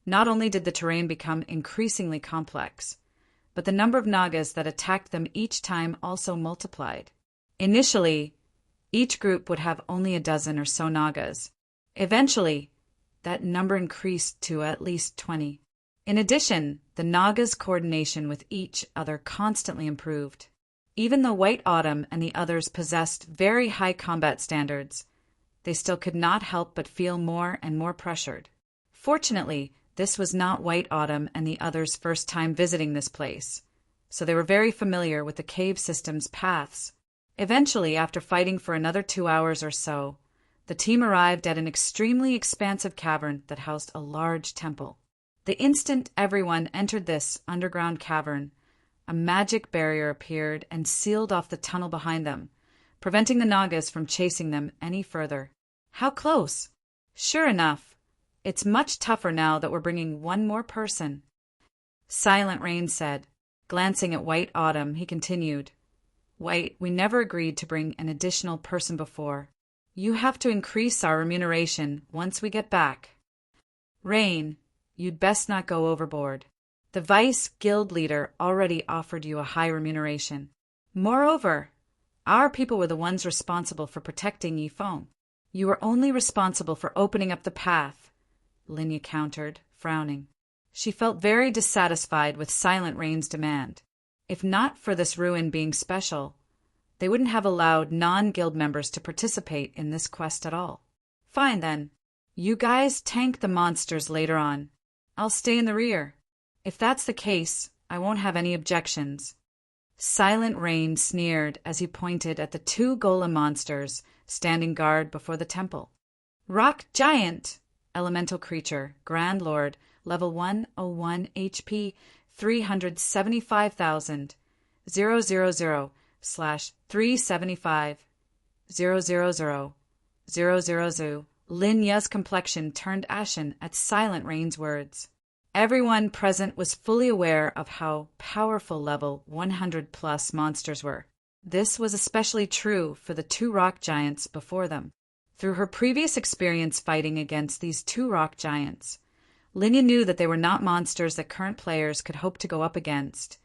not only did the terrain become increasingly complex, but the number of Nagas that attacked them each time also multiplied. Initially, each group would have only a dozen or so Nagas. Eventually, that number increased to at least 20. In addition, the Nagas' coordination with each other constantly improved. Even though White Autumn and the others possessed very high combat standards, they still could not help but feel more and more pressured. Fortunately, this was not White Autumn and the others' first time visiting this place, so they were very familiar with the cave system's paths. Eventually, after fighting for another 2 hours or so, the team arrived at an extremely expansive cavern that housed a large temple. The instant everyone entered this underground cavern, a magic barrier appeared and sealed off the tunnel behind them, preventing the Nagas from chasing them any further. How close! Sure enough, it's much tougher now that we're bringing one more person. Silent Rain said. Glancing at White Autumn, he continued, White, we never agreed to bring an additional person before. You have to increase our remuneration once we get back. Rain, you'd best not go overboard. The Vice Guild Leader already offered you a high remuneration. Moreover, our people were the ones responsible for protecting Yifeng. You were only responsible for opening up the path, Linya countered, frowning. She felt very dissatisfied with Silent Rain's demand. If not for this ruin being special, they wouldn't have allowed non-guild members to participate in this quest at all. Fine then. You guys tank the monsters later on. I'll stay in the rear. If that's the case, I won't have any objections. Silent Rain sneered as he pointed at the 2 golem monsters standing guard before the temple. Rock Giant, Elemental Creature, Grand Lord, Level 101 HP, 375,000, 000/375, 000. Lin Ya's complexion turned ashen at Silent Rain's words. Everyone present was fully aware of how powerful level 100+ monsters were. This was especially true for the two rock giants before them. Through her previous experience fighting against these two rock giants, Linya knew that they were not monsters that current players could hope to go up against,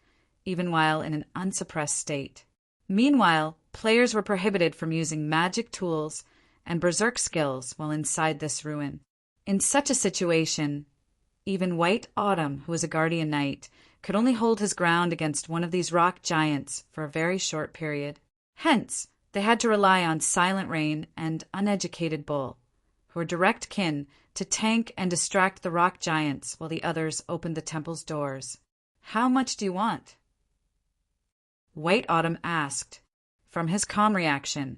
even while in an unsuppressed state. Meanwhile, players were prohibited from using magic tools and berserk skills while inside this ruin. In such a situation, even White Autumn, who was a guardian knight, could only hold his ground against one of these rock giants for a very short period. Hence, they had to rely on Silent Rain and Uneducated Bull, who were direct kin, to tank and distract the rock giants while the others opened the temple's doors. "How much do you want?" White Autumn asked. From his calm reaction,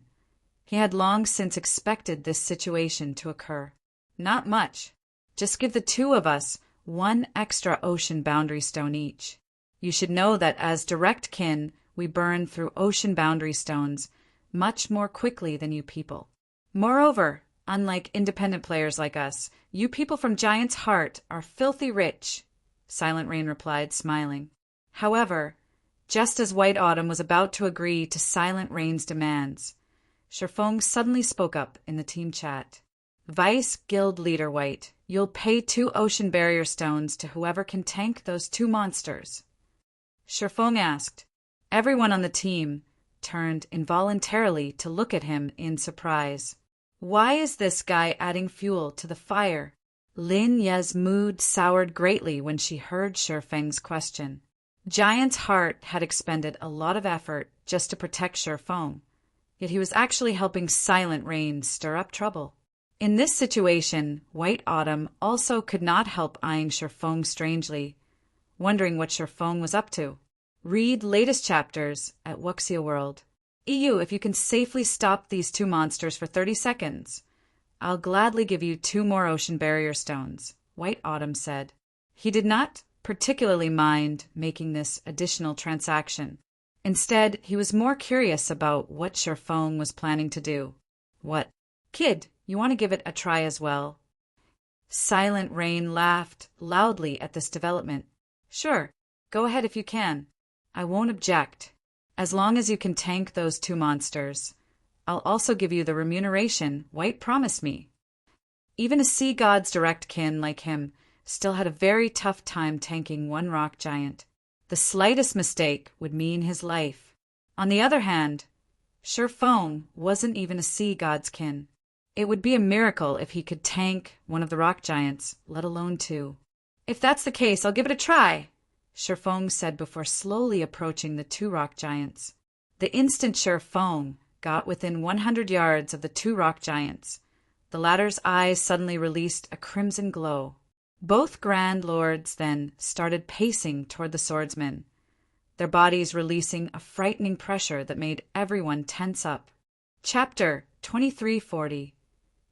he had long since expected this situation to occur. "Not much. Just give the two of us one extra ocean boundary stone each. You should know that as direct kin, we burn through ocean boundary stones much more quickly than you people. Moreover, unlike independent players like us, you people from Giant's Heart are filthy rich," Silent Rain replied, smiling. However, just as White Autumn was about to agree to Silent Rain's demands, Sherfong suddenly spoke up in the team chat. "Vice Guild Leader White, you'll pay 2 ocean barrier stones to whoever can tank those 2 monsters." Sherfong asked. Everyone on the team turned involuntarily to look at him in surprise. Why is this guy adding fuel to the fire? Lin Ye's mood soured greatly when she heard Sherfeng's question. Giant's Heart had expended a lot of effort just to protect Sherfong, yet he was actually helping Silent Rain stir up trouble. In this situation, White Autumn also could not help eyeing Sherfong strangely, wondering what Sherfong was up to. Read latest chapters at Wuxia World. EU, if you can safely stop these 2 monsters for 30 seconds, I'll gladly give you 2 more ocean barrier stones, White Autumn said. He did not particularly mind making this additional transaction. Instead, he was more curious about what Sherfong was planning to do. "What? Kid, you want to give it a try as well?" Silent Rain laughed loudly at this development. "Sure, go ahead if you can. I won't object. As long as you can tank those 2 monsters, I'll also give you the remuneration White promised me." Even a sea god's direct kin like him still had a very tough time tanking one rock giant. The slightest mistake would mean his life. On the other hand, Sherfong wasn't even a sea god's kin. It would be a miracle if he could tank one of the rock giants, let alone 2. "If that's the case, I'll give it a try," Sherfong said before slowly approaching the 2 rock giants. The instant Sherfong got within 100 yards of the 2 rock giants, the latter's eyes suddenly released a crimson glow. Both Grand Lords then started pacing toward the swordsman, their bodies releasing a frightening pressure that made everyone tense up. Chapter 2340.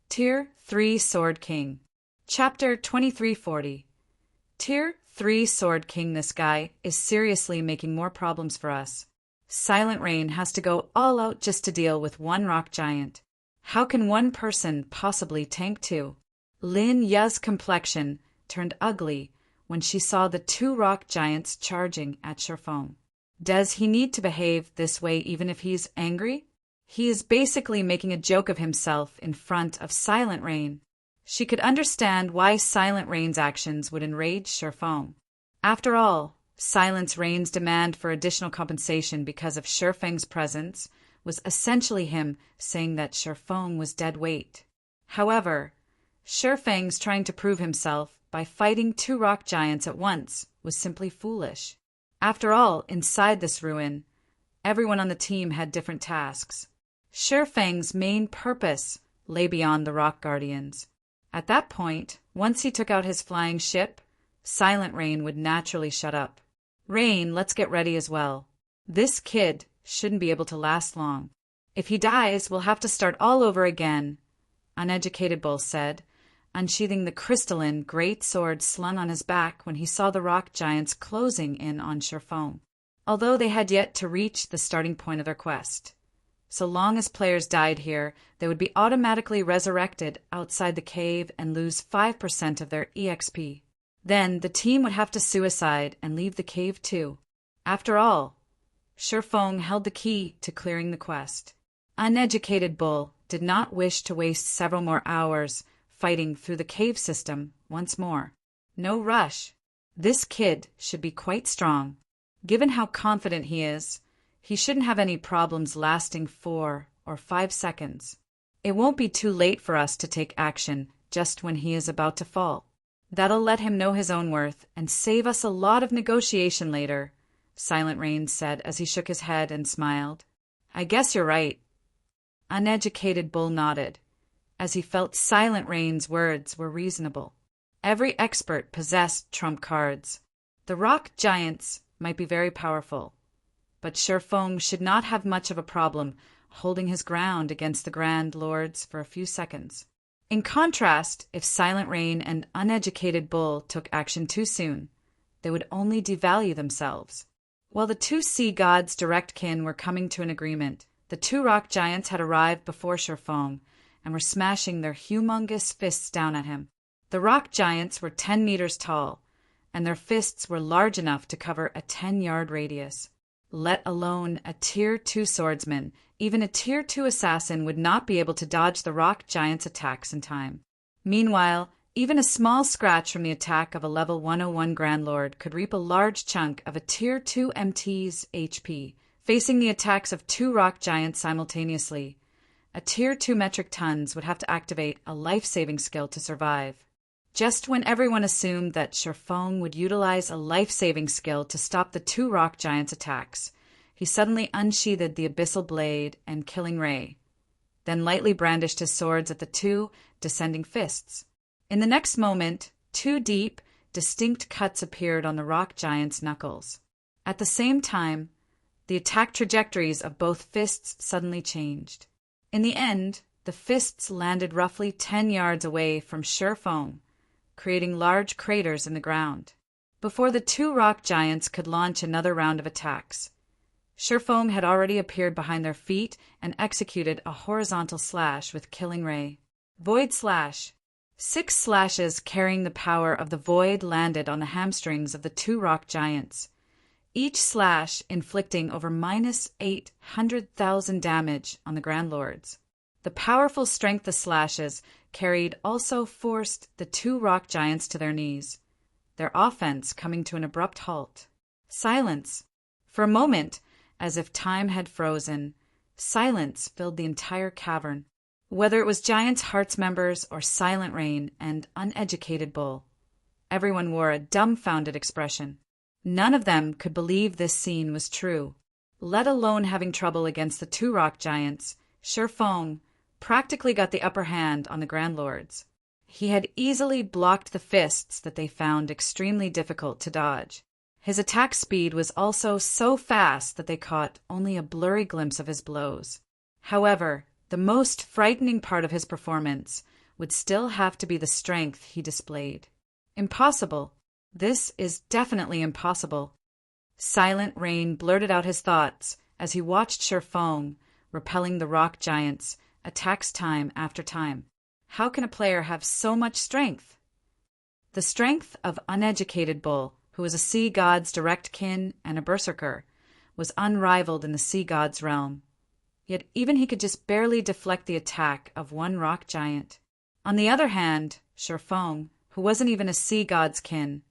Tier 3 Sword King. Chapter 2340. Tier 3 Sword King. This guy is seriously making more problems for us. Silent Rain has to go all out just to deal with 1 rock giant. How can 1 person possibly tank 2? Lin Ya's complexion turned ugly when she saw the 2 rock giants charging at Sherfong. Does he need to behave this way even if he's angry? He is basically making a joke of himself in front of Silent Rain. She could understand why Silent Rain's actions would enrage Sherfong. After all, Silent Rain's demand for additional compensation because of Sherfeng's presence was essentially him saying that Sherfong was dead weight. However, Sherfeng's trying to prove himself by fighting 2 rock giants at once was simply foolish. After all, inside this ruin, everyone on the team had different tasks. Sherfeng's main purpose lay beyond the rock guardians. At that point, once he took out his flying ship, Silent Rain would naturally shut up. "Rain, let's get ready as well. This kid shouldn't be able to last long. If he dies, we'll have to start all over again," Uneducated Bull said, unsheathing the crystalline great sword slung on his back when he saw the rock giants closing in on Sherfong. Although they had yet to reach the starting point of their quest, So long as players died here, they would be automatically resurrected outside the cave and lose 5% of their EXP. Then the team would have to suicide and leave the cave too. After all, Shifeng held the key to clearing the quest. Uneducated Bull did not wish to waste several more hours fighting through the cave system once more. No rush. This kid should be quite strong. Given how confident he is, he shouldn't have any problems lasting 4 or 5 seconds. It won't be too late for us to take action just when he is about to fall. That'll let him know his own worth and save us a lot of negotiation later, Silent Rain said as he shook his head and smiled. I guess you're right. Uneducated Bull nodded, as he felt Silent Rain's words were reasonable. Every expert possessed trump cards. The rock giants might be very powerful, but Shifeng should not have much of a problem holding his ground against the Grand Lords for a few seconds. In contrast, if Silent Rain and Uneducated Bull took action too soon, they would only devalue themselves. While the two sea gods' direct kin were coming to an agreement, the two rock giants had arrived before Shifeng and were smashing their humongous fists down at him. The rock giants were 10 meters tall, and their fists were large enough to cover a 10-yard radius. Let alone a Tier 2 swordsman, even a Tier 2 assassin would not be able to dodge the rock giant's attacks in time. Meanwhile, even a small scratch from the attack of a level 101 Grand Lord could reap a large chunk of a Tier 2 MT's HP. Facing the attacks of two rock giants simultaneously, a Tier 2 metric tons would have to activate a life-saving skill to survive. Just when everyone assumed that Shifeng would utilize a life-saving skill to stop the two rock giants' attacks, he suddenly unsheathed the abyssal blade and killing ray, then lightly brandished his swords at the two descending fists. In the next moment, 2 deep, distinct cuts appeared on the rock giant's knuckles. At the same time, the attack trajectories of both fists suddenly changed. In the end, the fists landed roughly 10 yards away from Shifeng, creating large craters in the ground. Before the two rock giants could launch another round of attacks, Shifeng had already appeared behind their feet and executed a horizontal slash with killing ray. Void slash. 6 slashes carrying the power of the void landed on the hamstrings of the two rock giants, each slash inflicting over -800,000 damage on the Grand Lords. The powerful strength the slashes carried also forced the two rock giants to their knees, their offense coming to an abrupt halt. Silence. For a moment, as if time had frozen, silence filled the entire cavern. Whether it was Giants' Hearts members or Silent Rain and Uneducated Bull, everyone wore a dumbfounded expression. None of them could believe this scene was true. Let alone having trouble against the two rock giants, Shifeng practically got the upper hand on the Grand Lords. He had easily blocked the fists that they found extremely difficult to dodge. His attack speed was also so fast that they caught only a blurry glimpse of his blows. However, the most frightening part of his performance would still have to be the strength he displayed. Impossible. This is definitely impossible. Silent Rain blurted out his thoughts as he watched Shifeng repelling the rock giants' attacks time after time. How can a player have so much strength? The strength of Uneducated Bull, who was a sea god's direct kin and a berserker, was unrivaled in the sea god's realm. Yet even he could just barely deflect the attack of one rock giant. On the other hand, Shifeng, who wasn't even a sea god's kin,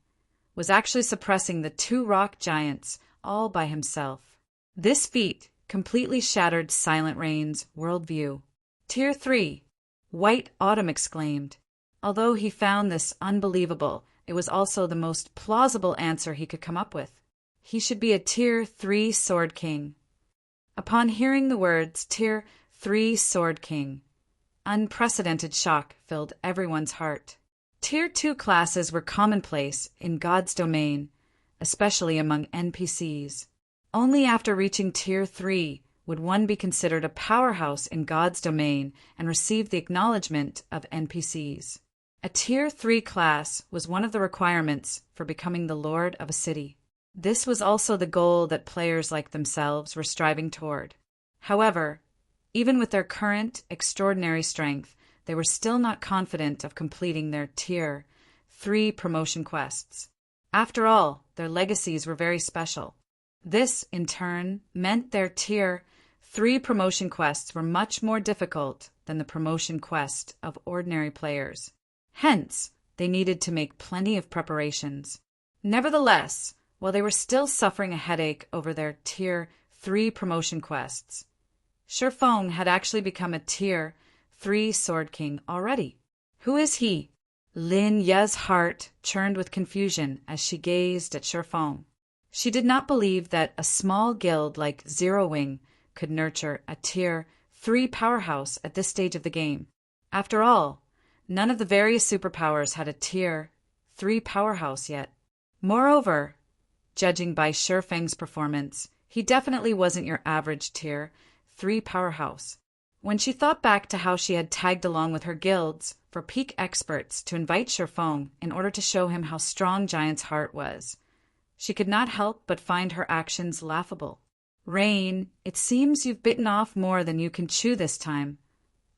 was actually suppressing the two rock giants all by himself. This feat completely shattered Silent Rain's worldview. Tier 3, White Autumn exclaimed. Although he found this unbelievable, it was also the most plausible answer he could come up with. He should be a Tier 3 Sword King. Upon hearing the words Tier 3 Sword King, unprecedented shock filled everyone's heart. Tier 2 classes were commonplace in God's domain, especially among NPCs. Only after reaching Tier 3 would one be considered a powerhouse in God's domain and receive the acknowledgement of NPCs. A Tier 3 class was one of the requirements for becoming the Lord of a city. This was also the goal that players like themselves were striving toward. However, Even with their current extraordinary strength, they were still not confident of completing their Tier 3 promotion quests. After all, their legacies were very special. This, in turn, meant their Tier 3 promotion quests were much more difficult than the promotion quest of ordinary players. Hence, they needed to make plenty of preparations. Nevertheless, while they were still suffering a headache over their Tier 3 promotion quests, Shifeng had actually become a Tier 3 Sword King already. Who is he? Lin Ye's heart churned with confusion as she gazed at Shifeng. She did not believe that a small guild like Zero Wing could nurture a Tier 3 powerhouse at this stage of the game. After all, none of the various superpowers had a Tier 3 powerhouse yet. Moreover, judging by Shifeng's performance, he definitely wasn't your average Tier 3 powerhouse. When she thought back to how she had tagged along with her guilds for peak experts to invite Shifeng in order to show him how strong Giant's heart was, she could not help but find her actions laughable. "Rain, it seems you've bitten off more than you can chew this time,"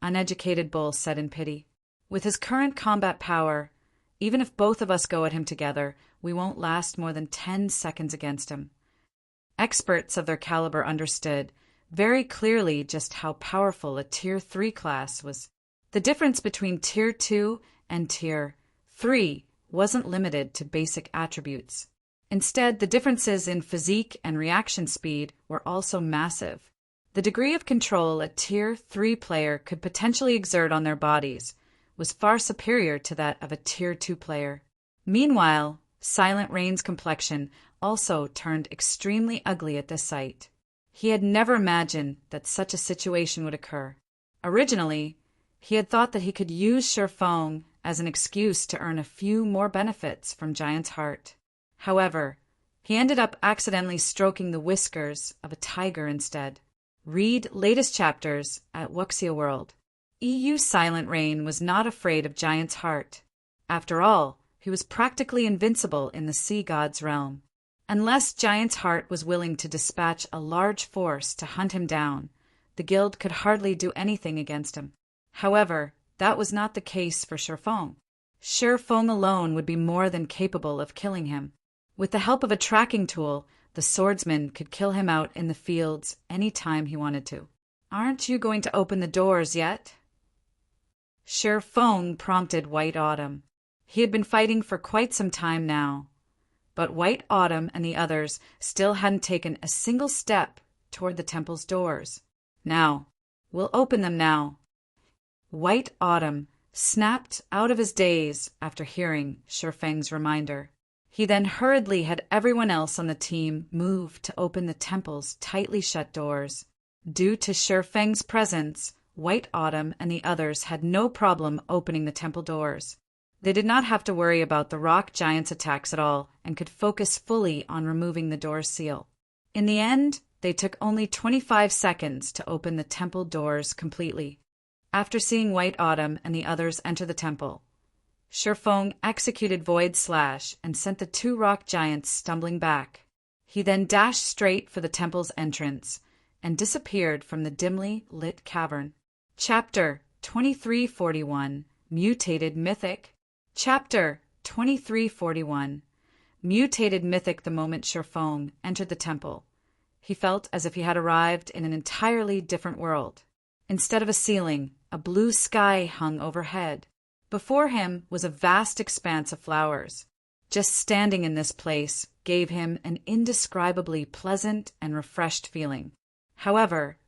Uneducated Bull said in pity. "With his current combat power, even if both of us go at him together, we won't last more than 10 seconds against him." Experts of their caliber understood very clearly just how powerful a Tier 3 class was. The difference between Tier 2 and Tier 3 wasn't limited to basic attributes. Instead, the differences in physique and reaction speed were also massive. The degree of control a Tier 3 player could potentially exert on their bodies was far superior to that of a Tier 2 player. Meanwhile, Silent Rain's complexion also turned extremely ugly at this sight. He had never imagined that such a situation would occur. Originally, he had thought that he could use Shifeng as an excuse to earn a few more benefits from Giant's heart. However, he ended up accidentally stroking the whiskers of a tiger instead. Read latest chapters at Wuxia World. EU Silent Rain was not afraid of Giant's heart. After all, he was practically invincible in the sea god's realm. Unless Giant's heart was willing to dispatch a large force to hunt him down, the guild could hardly do anything against him. However, that was not the case for Shifeng. Shifeng alone would be more than capable of killing him. With the help of a tracking tool, the swordsman could kill him out in the fields any time he wanted to. "Aren't you going to open the doors yet?" Shifeng prompted White Autumn. He had been fighting for quite some time now, but White Autumn and the others still hadn't taken a single step toward the temple's doors. "Now, we'll open them now." White Autumn snapped out of his daze after hearing Shifeng's reminder. He then hurriedly had everyone else on the team move to open the temple's tightly shut doors. Due to Shifeng's presence, White Autumn and the others had no problem opening the temple doors. They did not have to worry about the rock giant's attacks at all and could focus fully on removing the door seal. In the end, they took only 25 seconds to open the temple doors completely. After seeing White Autumn and the others enter the temple, Shifeng executed Void Slash and sent the 2 rock giants stumbling back. He then dashed straight for the temple's entrance and disappeared from the dimly lit cavern. Chapter 2341 Mutated Mythic. Chapter 2341 Mutated Mythic. The moment Shifeng entered the temple, he felt as if he had arrived in an entirely different world. Instead of a ceiling, a blue sky hung overhead. Before him was a vast expanse of flowers. Just standing in this place gave him an indescribably pleasant and refreshed feeling. However,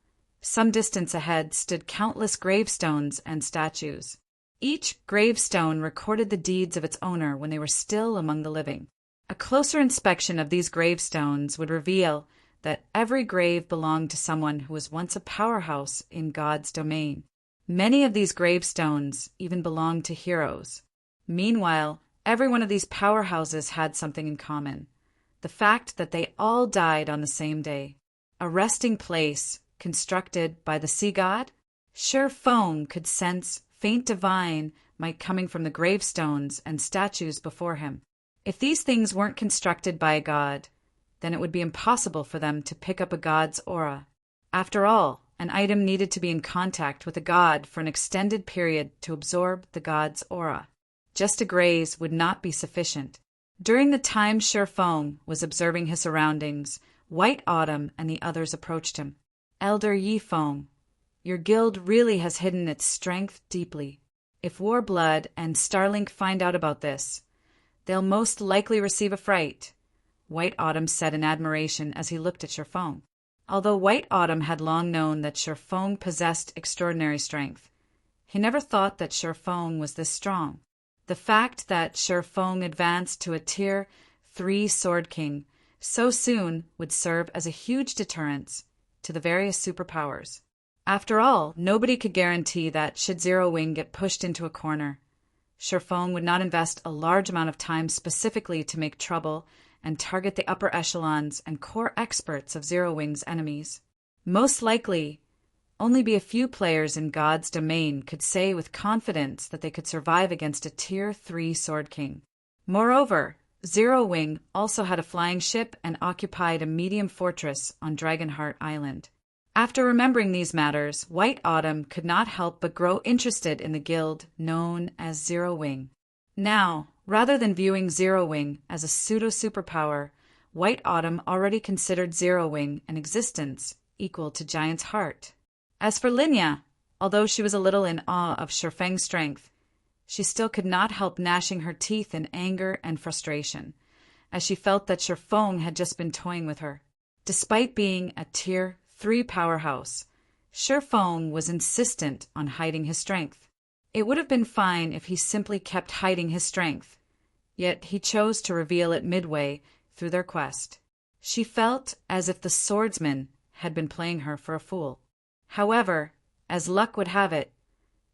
some distance ahead stood countless gravestones and statues. Each gravestone recorded the deeds of its owner when they were still among the living. A closer inspection of these gravestones would reveal that every grave belonged to someone who was once a powerhouse in God's domain. Many of these gravestones even belonged to heroes. Meanwhile, every one of these powerhouses had something in common: the fact that they all died on the same day. A resting place constructed by the sea god? Shifeng could sense faint divine might coming from the gravestones and statues before him. If these things weren't constructed by a god, then it would be impossible for them to pick up a god's aura. After all, An item needed to be in contact with a god for an extended period to absorb the god's aura. Just to graze would not be sufficient. During the time Shifeng was observing his surroundings, White Autumn and the others approached him. Elder Yifeng, your guild really has hidden its strength deeply. If Warblood and Starlink find out about this, they'll most likely receive a fright, White Autumn said in admiration as he looked at Shifeng. Although White Autumn had long known that Shifeng possessed extraordinary strength, he never thought that Shifeng was this strong. The fact that Shifeng advanced to a Tier 3 Sword King so soon would serve as a huge deterrence to the various superpowers. After all, nobody could guarantee that should Zero Wing get pushed into a corner, Shifeng would not invest a large amount of time specifically to make trouble and target the upper echelons and core experts of Zero Wing's enemies. Most likely, only be a few players in God's domain could say with confidence that they could survive against a Tier 3 Sword King. Moreover, Zero Wing also had a flying ship and occupied a medium fortress on Dragonheart Island. After remembering these matters, White Autumn could not help but grow interested in the guild known as Zero Wing. Now, rather than viewing Zero Wing as a pseudo-superpower, White Autumn already considered Zero Wing an existence equal to Giant's Heart. As for Linya, although she was a little in awe of Shifeng's strength, she still could not help gnashing her teeth in anger and frustration, as she felt that Shifeng had just been toying with her. Despite being a Tier 3 powerhouse, Shifeng was insistent on hiding his strength. It would have been fine if he simply kept hiding his strength, yet he chose to reveal it midway through their quest. She felt as if the swordsman had been playing her for a fool. However, as luck would have it,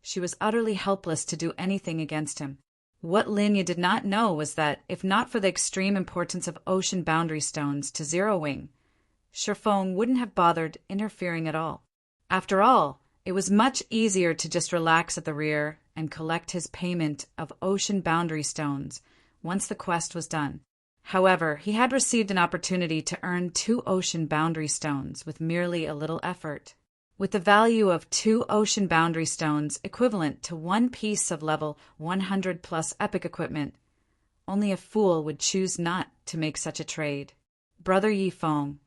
she was utterly helpless to do anything against him. What Linya did not know was that, if not for the extreme importance of ocean boundary stones to Zero Wing, Shifeng wouldn't have bothered interfering at all. After all, it was much easier to just relax at the rear and collect his payment of ocean boundary stones once the quest was done. However, he had received an opportunity to earn 2 ocean boundary stones with merely a little effort. With the value of 2 ocean boundary stones equivalent to 1 piece of level 100 plus epic equipment, only a fool would choose not to make such a trade. Brother Yifeng,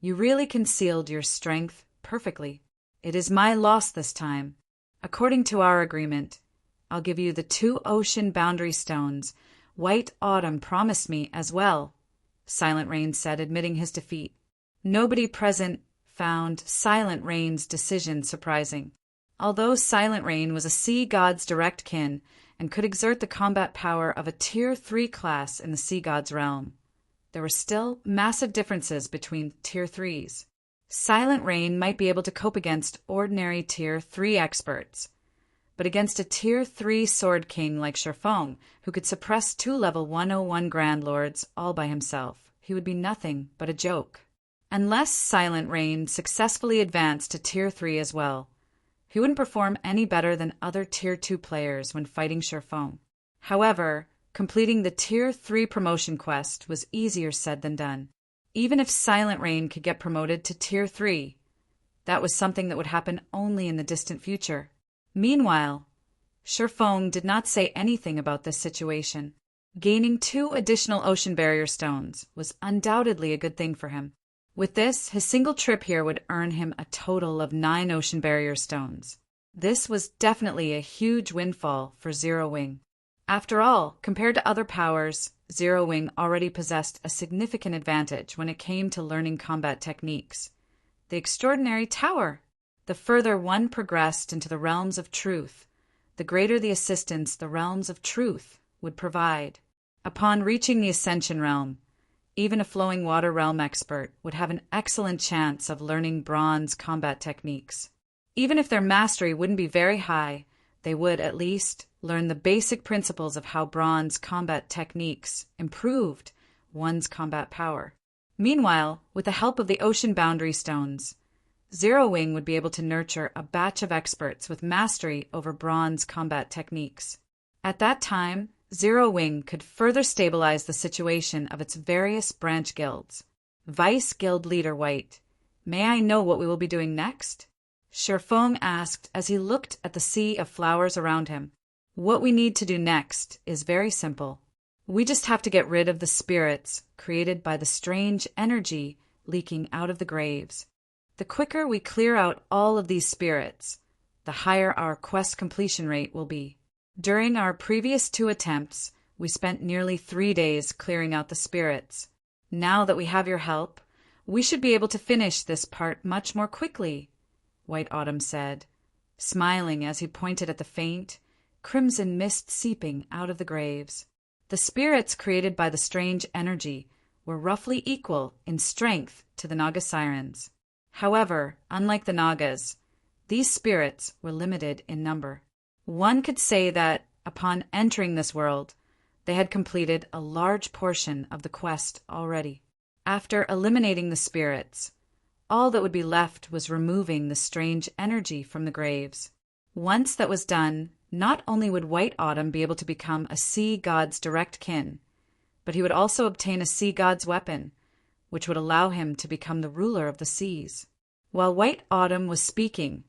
you really concealed your strength perfectly. It is my loss this time. According to our agreement, I'll give you the 2 ocean boundary stones White Autumn promised me as well, Silent Rain said, admitting his defeat. Nobody present found Silent Rain's decision surprising. Although Silent Rain was a sea god's direct kin and could exert the combat power of a Tier 3 class in the sea god's realm, there were still massive differences between Tier 3s. Silent Rain might be able to cope against ordinary Tier 3 experts, but against a Tier 3 Sword King like Shifeng, who could suppress 2 level 101 Grand Lords all by himself, he would be nothing but a joke. Unless Silent Rain successfully advanced to Tier 3 as well, he wouldn't perform any better than other Tier 2 players when fighting Shifeng. However, completing the Tier 3 promotion quest was easier said than done. Even if Silent Rain could get promoted to Tier 3, that was something that would happen only in the distant future. Meanwhile, Shifeng did not say anything about this situation. Gaining 2 additional ocean barrier stones was undoubtedly a good thing for him. With this, his single trip here would earn him a total of 9 ocean barrier stones. This was definitely a huge windfall for Zero Wing. After all, compared to other powers, Zero Wing already possessed a significant advantage when it came to learning combat techniques. The extraordinary tower. The further one progressed into the realms of truth, the greater the assistance the realms of truth would provide. Upon reaching the Ascension realm, even a flowing water realm expert would have an excellent chance of learning bronze combat techniques. Even if their mastery wouldn't be very high, they would at least learn the basic principles of how bronze combat techniques improved one's combat power. Meanwhile, with the help of the ocean boundary stones, Zero Wing would be able to nurture a batch of experts with mastery over bronze combat techniques. At that time, Zero Wing could further stabilize the situation of its various branch guilds. Vice Guild Leader White, may I know what we will be doing next? Shifeng asked as he looked at the sea of flowers around him. What we need to do next is very simple. We just have to get rid of the spirits created by the strange energy leaking out of the graves. The quicker we clear out all of these spirits, the higher our quest completion rate will be. During our previous 2 attempts, we spent nearly 3 days clearing out the spirits. Now that we have your help, we should be able to finish this part much more quickly, White Autumn said, smiling as he pointed at the faint, crimson mist seeping out of the graves. The spirits created by the strange energy were roughly equal in strength to the Naga sirens. However, unlike the Nagas, these spirits were limited in number. One could say that, upon entering this world, they had completed a large portion of the quest already. After eliminating the spirits, all that would be left was removing the strange energy from the graves. Once that was done, not only would White Autumn be able to become a sea god's direct kin, but he would also obtain a sea god's weapon, which would allow him to become the ruler of the seas. While White Autumn was speaking,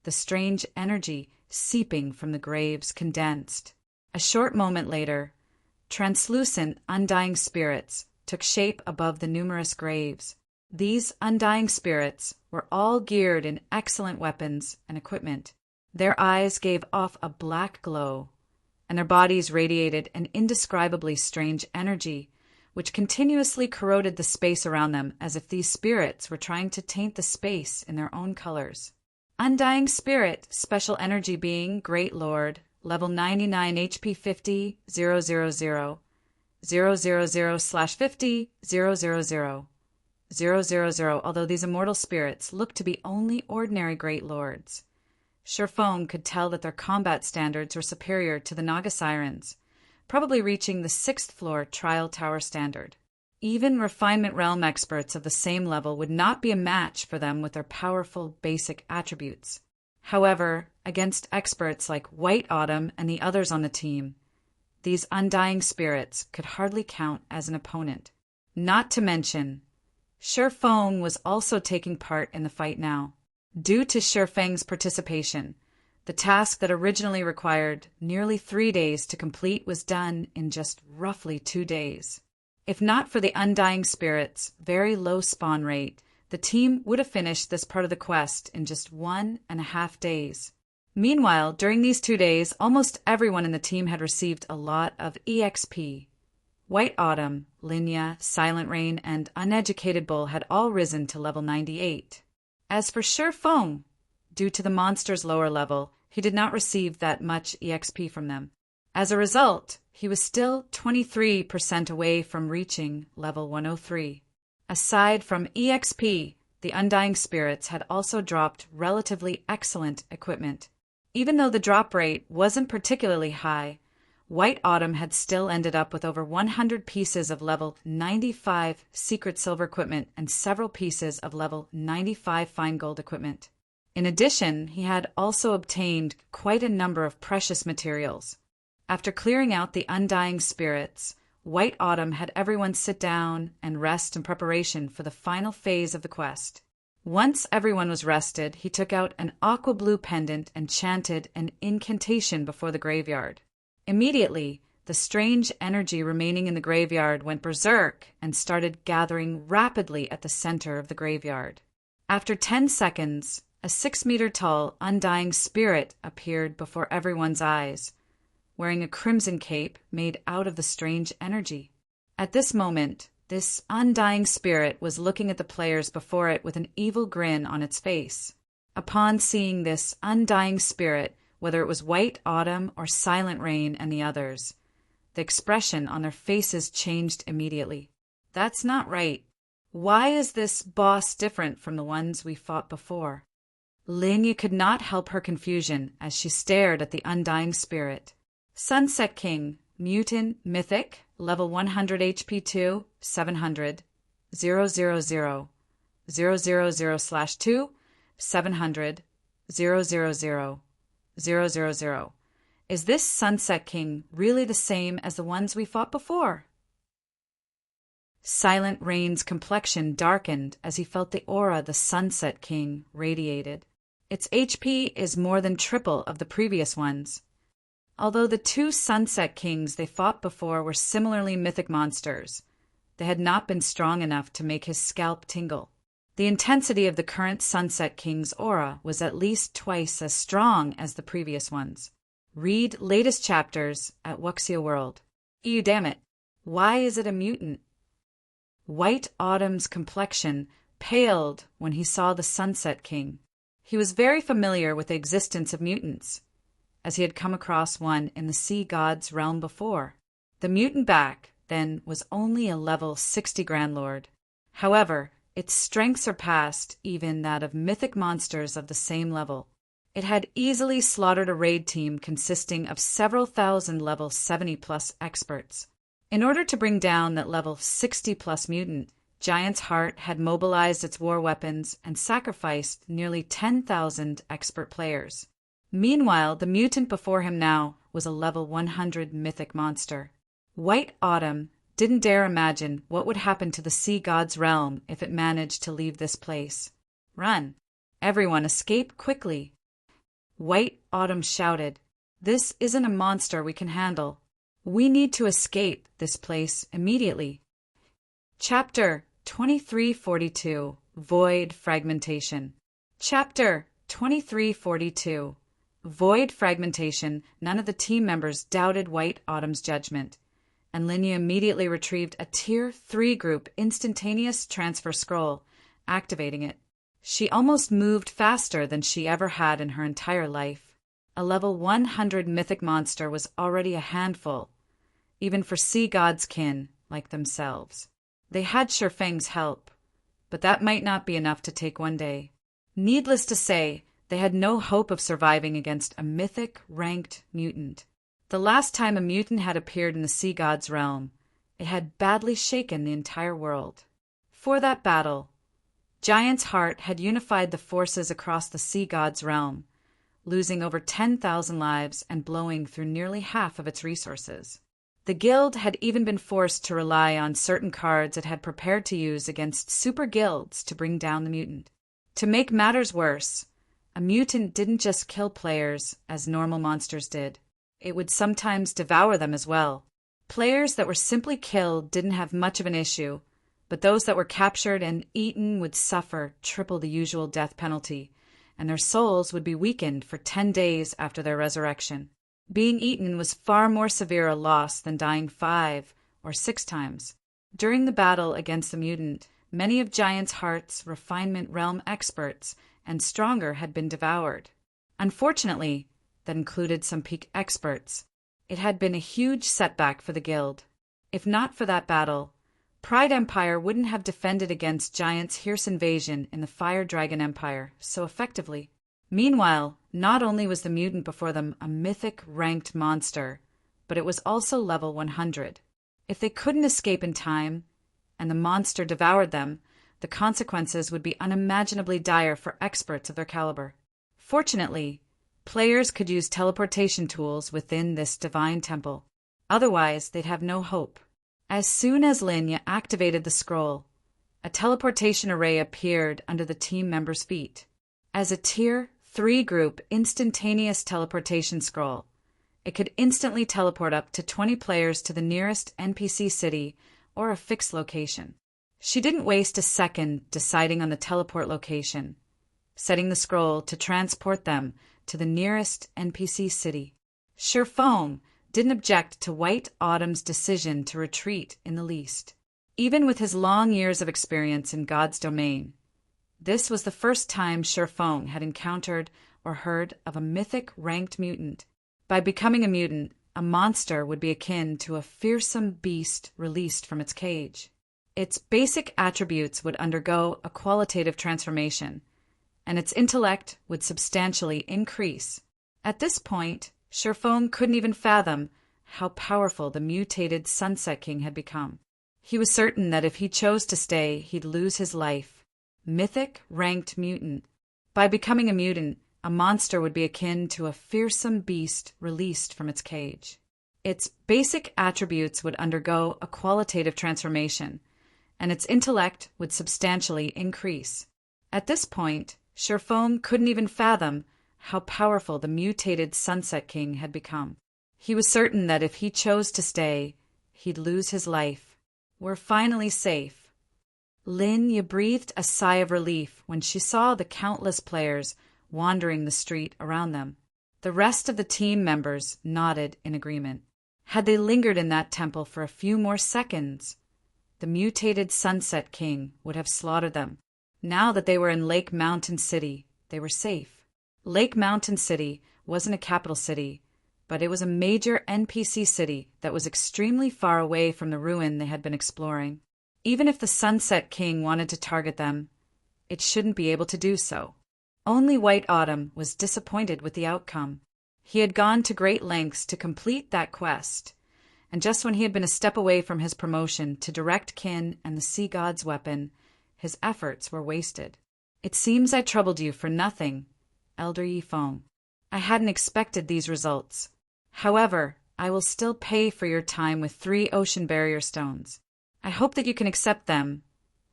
the strange energy seeping from the graves condensed. A short moment later, translucent, undying spirits took shape above the numerous graves. These undying spirits were all geared in excellent weapons and equipment. Their eyes gave off a black glow, and their bodies radiated an indescribably strange energy, which continuously corroded the space around them as if these spirits were trying to taint the space in their own colors. Undying Spirit, Special Energy Being, Great Lord, Level 99 HP 50, 000, 000/50, 000, although these immortal spirits looked to be only ordinary Great Lords. Shifeng could tell that their combat standards were superior to the Naga Sirens, probably reaching the 6th floor Trial Tower standard. Even Refinement Realm experts of the same level would not be a match for them with their powerful basic attributes. However, against experts like White Autumn and the others on the team, these undying spirits could hardly count as an opponent. Not to mention, Shifeng was also taking part in the fight now. Due to Shifeng's participation, the task that originally required nearly 3 days to complete was done in just roughly 2 days. If not for the undying spirit's very low spawn rate, the team would have finished this part of the quest in just 1.5 days. Meanwhile, during these 2 days, almost everyone in the team had received a lot of EXP. White Autumn, Linya, Silent Rain, and Uneducated Bull had all risen to level 98. As for Shifeng, due to the monster's lower level, he did not receive that much EXP from them. As a result, he was still 23% away from reaching level 103. Aside from EXP, the Undying Spirits had also dropped relatively excellent equipment. Even though the drop rate wasn't particularly high, White Autumn had still ended up with over 100 pieces of level 95 secret silver equipment and several pieces of level 95 fine gold equipment. In addition, he had also obtained quite a number of precious materials. After clearing out the Undying Spirits, White Autumn had everyone sit down and rest in preparation for the final phase of the quest. Once everyone was rested, he took out an aqua blue pendant and chanted an incantation before the graveyard. Immediately, the strange energy remaining in the graveyard went berserk and started gathering rapidly at the center of the graveyard. After 10 seconds, a 6-meter-tall undying spirit appeared before everyone's eyes, wearing a crimson cape made out of the strange energy. At this moment, this undying spirit was looking at the players before it with an evil grin on its face. Upon seeing this undying spirit, whether it was White Autumn or Silent Rain and the others, the expression on their faces changed immediately. That's not right. Why is this boss different from the ones we fought before? Linya could not help her confusion as she stared at the undying spirit. Sunset King, Mutant, Mythic, level 100 HP 2, 700, 000, 000/2, 700, 000, 000. Is this Sunset King really the same as the ones we fought before? Silent Rain's complexion darkened as he felt the aura the Sunset King radiated. Its HP is more than triple of the previous ones. Although the two Sunset Kings they fought before were similarly mythic monsters, they had not been strong enough to make his scalp tingle. The intensity of the current Sunset King's aura was at least twice as strong as the previous ones. Read latest chapters at Wuxia World. Ew, damn it. Why is it a mutant? White Autumn's complexion paled when he saw the Sunset King. He was very familiar with the existence of mutants, as he had come across one in the Sea God's realm before. The mutant back, then, was only a level 60 Grand Lord. However, its strength surpassed even that of mythic monsters of the same level. It had easily slaughtered a raid team consisting of several thousand level 70-plus experts. In order to bring down that level 60-plus mutant, Giant's Heart had mobilized its war weapons and sacrificed nearly 10,000 expert players. Meanwhile, the mutant before him now was a level 100 mythic monster. White Autumn didn't dare imagine what would happen to the Sea God's realm if it managed to leave this place. Run! Everyone escape quickly! White Autumn shouted, "This isn't a monster we can handle. We need to escape this place immediately." Chapter 2342 Void Fragmentation. Chapter 2342 Void Fragmentation. None of the team members doubted White Autumn's judgment, and Linya immediately retrieved a Tier 3 group instantaneous transfer scroll, activating it. She almost moved faster than she ever had in her entire life. A level 100 mythic monster was already a handful, even for Sea God's kin like themselves. They had Shifeng's help, but that might not be enough to take one day. Needless to say, they had no hope of surviving against a mythic ranked mutant. The last time a mutant had appeared in the Sea God's realm, it had badly shaken the entire world. For that battle, Giant's Heart had unified the forces across the Sea God's realm, losing over 10,000 lives and blowing through nearly half of its resources. The guild had even been forced to rely on certain cards it had prepared to use against super guilds to bring down the mutant. To make matters worse, a mutant didn't just kill players as normal monsters did. It would sometimes devour them as well. Players that were simply killed didn't have much of an issue, but those that were captured and eaten would suffer triple the usual death penalty, and their souls would be weakened for 10 days after their resurrection. Being eaten was far more severe a loss than dying 5 or 6 times. During the battle against the mutant, many of Giant's Heart's refinement realm experts and stronger had been devoured. Unfortunately, that included some peak experts. It had been a huge setback for the guild. If not for that battle, Pride Empire wouldn't have defended against Giant's fierce invasion in the Fire Dragon Empire so effectively. Meanwhile, not only was the mutant before them a mythic ranked monster, but it was also level 100. If they couldn't escape in time, and the monster devoured them, the consequences would be unimaginably dire for experts of their caliber. Fortunately, players could use teleportation tools within this divine temple. Otherwise, they'd have no hope. As soon as Linya activated the scroll, a teleportation array appeared under the team members' feet. As a Tier 3 group instantaneous teleportation scroll, it could instantly teleport up to 20 players to the nearest NPC city or a fixed location. She didn't waste a second deciding on the teleport location, setting the scroll to transport them to the nearest NPC city. Shifeng didn't object to White Autumn's decision to retreat in the least. Even with his long years of experience in God's domain, this was the first time Shifeng had encountered or heard of a mythic ranked mutant. By becoming a mutant, a monster would be akin to a fearsome beast released from its cage. Its basic attributes would undergo a qualitative transformation, and its intellect would substantially increase. At this point, Shifeng couldn't even fathom how powerful the mutated Sunset King had become. He was certain that if he chose to stay, he'd lose his life. Mythic ranked mutant. By becoming a mutant, a monster would be akin to a fearsome beast released from its cage. Its basic attributes would undergo a qualitative transformation, and its intellect would substantially increase. At this point, Sherfong couldn't even fathom how powerful the mutated Sunset King had become. He was certain that if he chose to stay, he'd lose his life. "We're finally safe." Linya breathed a sigh of relief when she saw the countless players wandering the street around them. The rest of the team members nodded in agreement. Had they lingered in that temple for a few more seconds, the mutated Sunset King would have slaughtered them. Now that they were in Lake Mountain City, they were safe. Lake Mountain City wasn't a capital city, but it was a major NPC city that was extremely far away from the ruin they had been exploring. Even if the Sunset King wanted to target them, it shouldn't be able to do so. Only White Autumn was disappointed with the outcome. He had gone to great lengths to complete that quest, and just when he had been a step away from his promotion to direct kin and the sea god's weapon, his efforts were wasted. "It seems I troubled you for nothing, Elder Yifeng. I hadn't expected these results. However, I will still pay for your time with 3 ocean barrier stones. I hope that you can accept them."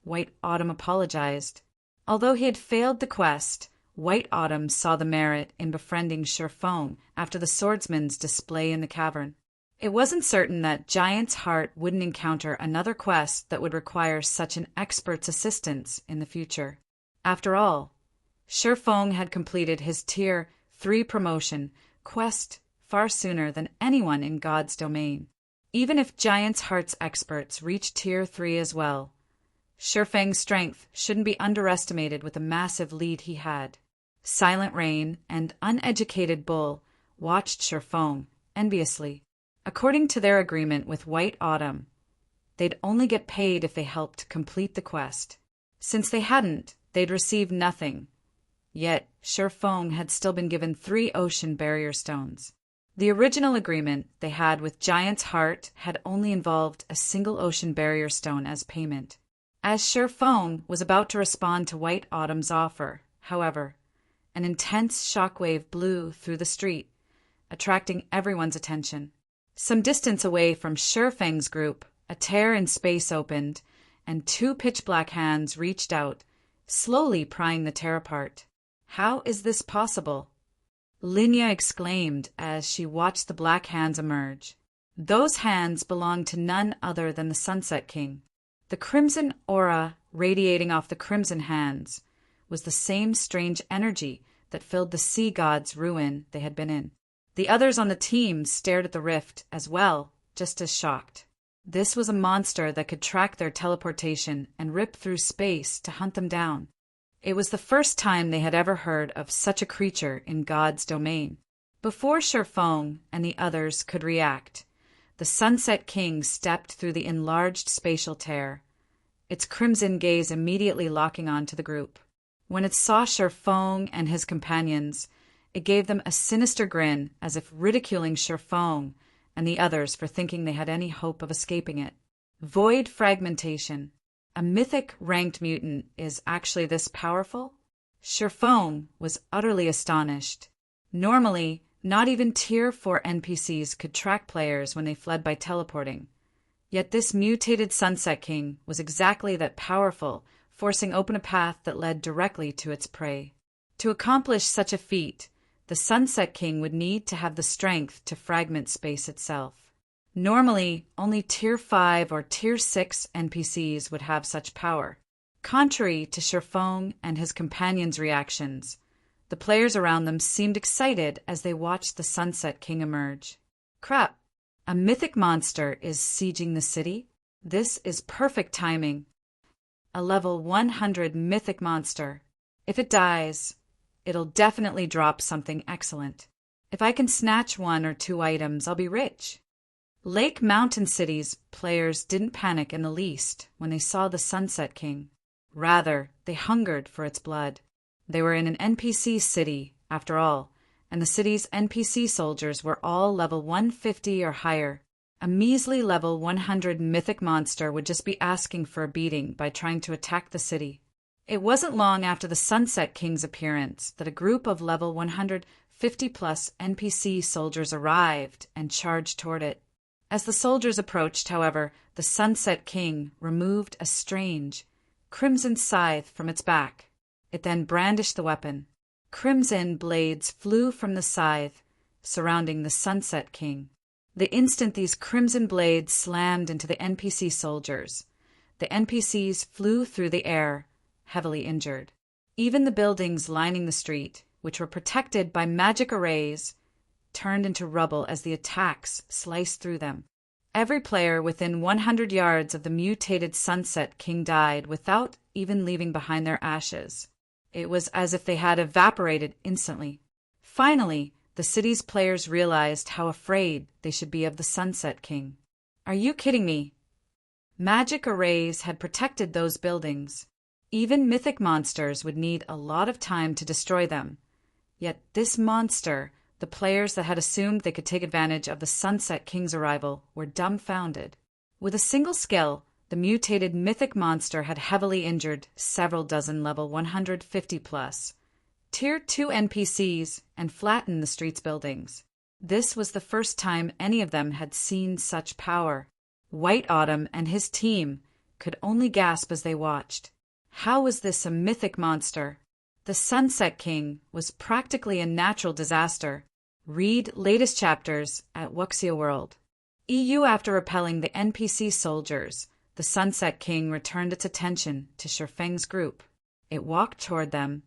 White Autumn apologized. Although he had failed the quest, White Autumn saw the merit in befriending Sherfong after the swordsman's display in the cavern. It wasn't certain that Giant's Heart wouldn't encounter another quest that would require such an expert's assistance in the future. After all, Sherfong had completed his Tier 3 promotion quest far sooner than anyone in God's domain. Even if Giant's Heart's experts reached Tier 3 as well, Sherfang's strength shouldn't be underestimated with the massive lead he had. Silent Rain and Uneducated Bull watched Sherfong enviously. According to their agreement with White Autumn, they'd only get paid if they helped complete the quest. Since they hadn't, they'd receive nothing. Yet, Sherfong had still been given 3 ocean barrier stones. The original agreement they had with Giant's Heart had only involved a single ocean barrier stone as payment. As Sherfong was about to respond to White Autumn's offer, however, an intense shockwave blew through the street, attracting everyone's attention. Some distance away from Sherfang's group, a tear in space opened, and 2 pitch-black hands reached out, slowly prying the tear apart. "How is this possible?" Linya exclaimed as she watched the black hands emerge. Those hands belonged to none other than the Sunset King. The crimson aura radiating off the crimson hands was the same strange energy that filled the sea god's ruin they had been in. The others on the team stared at the rift as well, just as shocked. This was a monster that could track their teleportation and rip through space to hunt them down. It was the first time they had ever heard of such a creature in God's domain. Before Sherfong and the others could react, the Sunset King stepped through the enlarged spatial tear, its crimson gaze immediately locking on to the group. When it saw Sherfong and his companions, it gave them a sinister grin as if ridiculing Sherfong and the others for thinking they had any hope of escaping it. Void fragmentation. A mythic ranked mutant is actually this powerful? Sherfong was utterly astonished. Normally, not even Tier 4 NPCs could track players when they fled by teleporting. Yet this mutated Sunset King was exactly that powerful, forcing open a path that led directly to its prey. To accomplish such a feat, the Sunset King would need to have the strength to fragment space itself. Normally, only Tier 5 or Tier 6 NPCs would have such power. Contrary to Sherfong and his companions' reactions, the players around them seemed excited as they watched the Sunset King emerge. Crap! A mythic monster is sieging the city? This is perfect timing. A level 100 mythic monster. If it dies, it'll definitely drop something excellent. If I can snatch 1 or 2 items, I'll be rich. Lake Mountain City's players didn't panic in the least when they saw the Sunset King. Rather, they hungered for its blood. They were in an NPC city, after all, and the city's NPC soldiers were all level 150 or higher. A measly level 100 mythic monster would just be asking for a beating by trying to attack the city. It wasn't long after the Sunset King's appearance that a group of level 150-plus NPC soldiers arrived and charged toward it. As the soldiers approached, however, the Sunset King removed a strange, crimson scythe from its back. It then brandished the weapon. Crimson blades flew from the scythe, surrounding the Sunset King. The instant these crimson blades slammed into the NPC soldiers, the NPCs flew through the air, heavily injured. Even the buildings lining the street, which were protected by magic arrays, turned into rubble as the attacks sliced through them. Every player within 100 yards of the mutated Sunset King died without even leaving behind their ashes. It was as if they had evaporated instantly. Finally, the city's players realized how afraid they should be of the Sunset King. Are you kidding me? Magic arrays had protected those buildings. Even mythic monsters would need a lot of time to destroy them. Yet this monster, the players that had assumed they could take advantage of the Sunset King's arrival, were dumbfounded. With a single skill, the mutated mythic monster had heavily injured several dozen level 150+ Tier 2 NPCs and flattened the street's buildings. This was the first time any of them had seen such power. White Autumn and his team could only gasp as they watched. How was this a mythic monster? The Sunset King was practically a natural disaster. Read latest chapters at Wuxia World. After repelling the NPC soldiers, the Sunset King returned its attention to Shifeng's group. It walked toward them,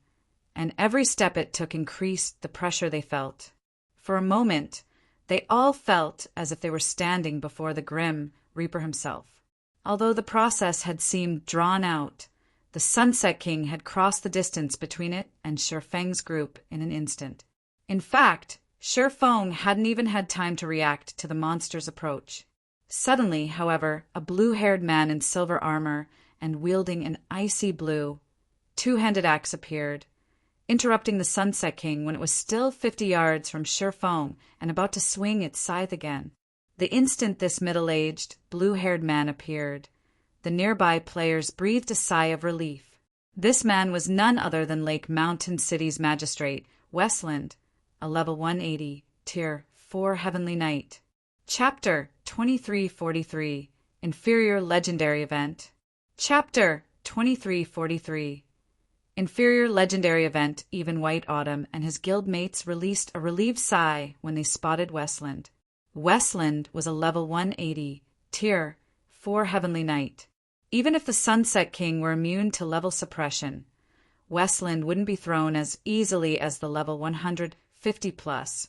and every step it took increased the pressure they felt. For a moment, they all felt as if they were standing before the grim Reaper himself. Although the process had seemed drawn out, the Sunset King had crossed the distance between it and Shifeng's group in an instant. In fact, Shifeng hadn't even had time to react to the monster's approach. Suddenly, however, a blue-haired man in silver armor and wielding an icy blue, two-handed axe appeared, interrupting the Sunset King when it was still 50 yards from Shifeng and about to swing its scythe again. The instant this middle-aged, blue-haired man appeared, the nearby players breathed a sigh of relief. This man was none other than Lake Mountain City's magistrate, Westland, a level 180, Tier 4 Heavenly Knight. Chapter 2343, Inferior Legendary Event. Chapter 2343. Inferior Legendary Event. Even White Autumn and his guildmates released a relieved sigh when they spotted Westland. Westland was a level 180, Tier 4 Heavenly Knight. Even if the Sunset King were immune to level suppression, Westland wouldn't be thrown as easily as the level 150+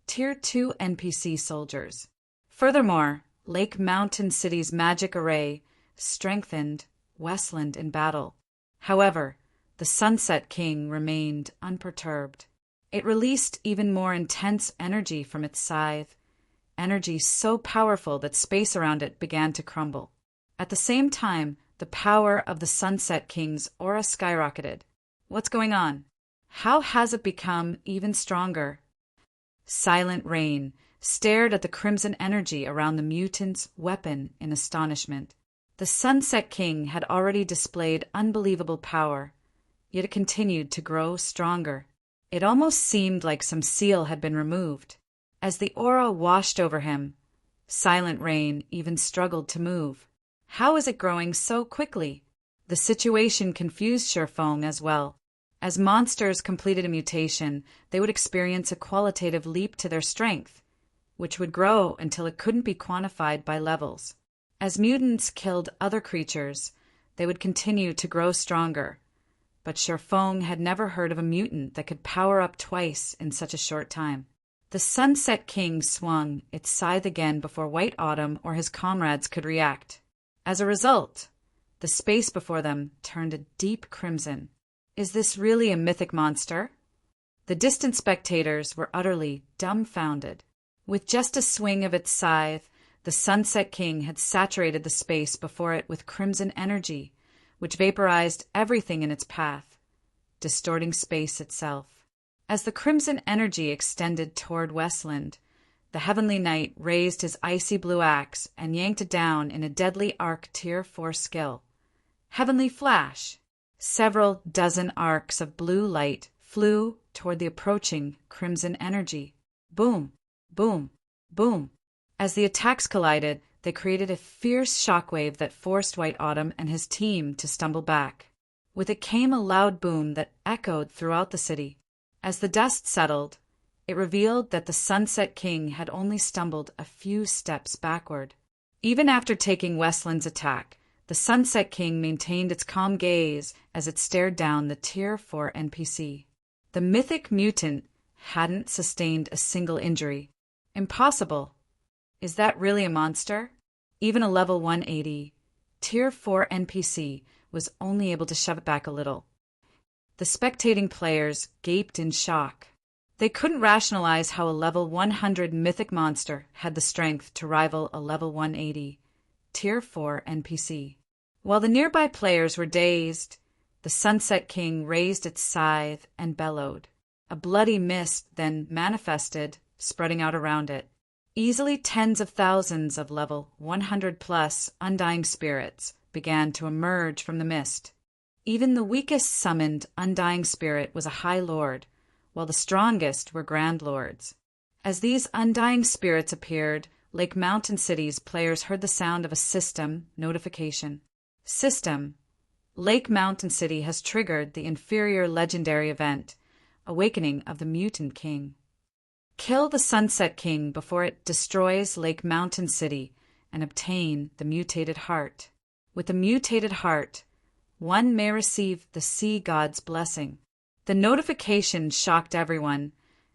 Tier 2 NPC soldiers. Furthermore, Lake Mountain City's magic array strengthened Westland in battle. However, the Sunset King remained unperturbed. It released even more intense energy from its scythe, energy so powerful that space around it began to crumble. At the same time, the power of the Sunset King's aura skyrocketed. What's going on? How has it become even stronger? Silent Rain stared at the crimson energy around the mutant's weapon in astonishment. The Sunset King had already displayed unbelievable power, yet it continued to grow stronger. It almost seemed like some seal had been removed. As the aura washed over him, Silent Rain even struggled to move. How is it growing so quickly? The situation confused Shifeng as well. As monsters completed a mutation, they would experience a qualitative leap to their strength, which would grow until it couldn't be quantified by levels. As mutants killed other creatures, they would continue to grow stronger. But Shifeng had never heard of a mutant that could power up twice in such a short time. The Sunset King swung its scythe again before White Autumn or his comrades could react. As a result, the space before them turned a deep crimson. Is this really a mythic monster? The distant spectators were utterly dumbfounded. With just a swing of its scythe, the Sunset King had saturated the space before it with crimson energy, which vaporized everything in its path, distorting space itself. As the crimson energy extended toward Westland, the Heavenly Knight raised his icy blue axe and yanked it down in a deadly arc Tier 4 skill. Heavenly Flash! Several dozen arcs of blue light flew toward the approaching crimson energy. Boom! Boom! Boom! As the attacks collided, they created a fierce shockwave that forced White Autumn and his team to stumble back. With it came a loud boom that echoed throughout the city. As the dust settled, it revealed that the Sunset King had only stumbled a few steps backward. Even after taking Westland's attack, the Sunset King maintained its calm gaze as it stared down the Tier 4 NPC. The mythic mutant hadn't sustained a single injury. Impossible. Is that really a monster? Even a level 180, Tier 4 NPC was only able to shove it back a little. The spectating players gaped in shock. They couldn't rationalize how a level 100 mythic monster had the strength to rival a level 180, Tier 4 NPC. While the nearby players were dazed, the Sunset King raised its scythe and bellowed. A bloody mist then manifested, spreading out around it. Easily tens of thousands of level 100+ undying spirits began to emerge from the mist. Even the weakest summoned undying spirit was a High Lord, while the strongest were Grand Lords. As these undying spirits appeared, Lake Mountain City's players heard the sound of a system notification. System. Lake Mountain City has triggered the inferior legendary event, Awakening of the Mutant King. Kill the Sunset King before it destroys Lake Mountain City and obtain the mutated heart. With the mutated heart, one may receive the Sea God's blessing. The notification shocked everyone,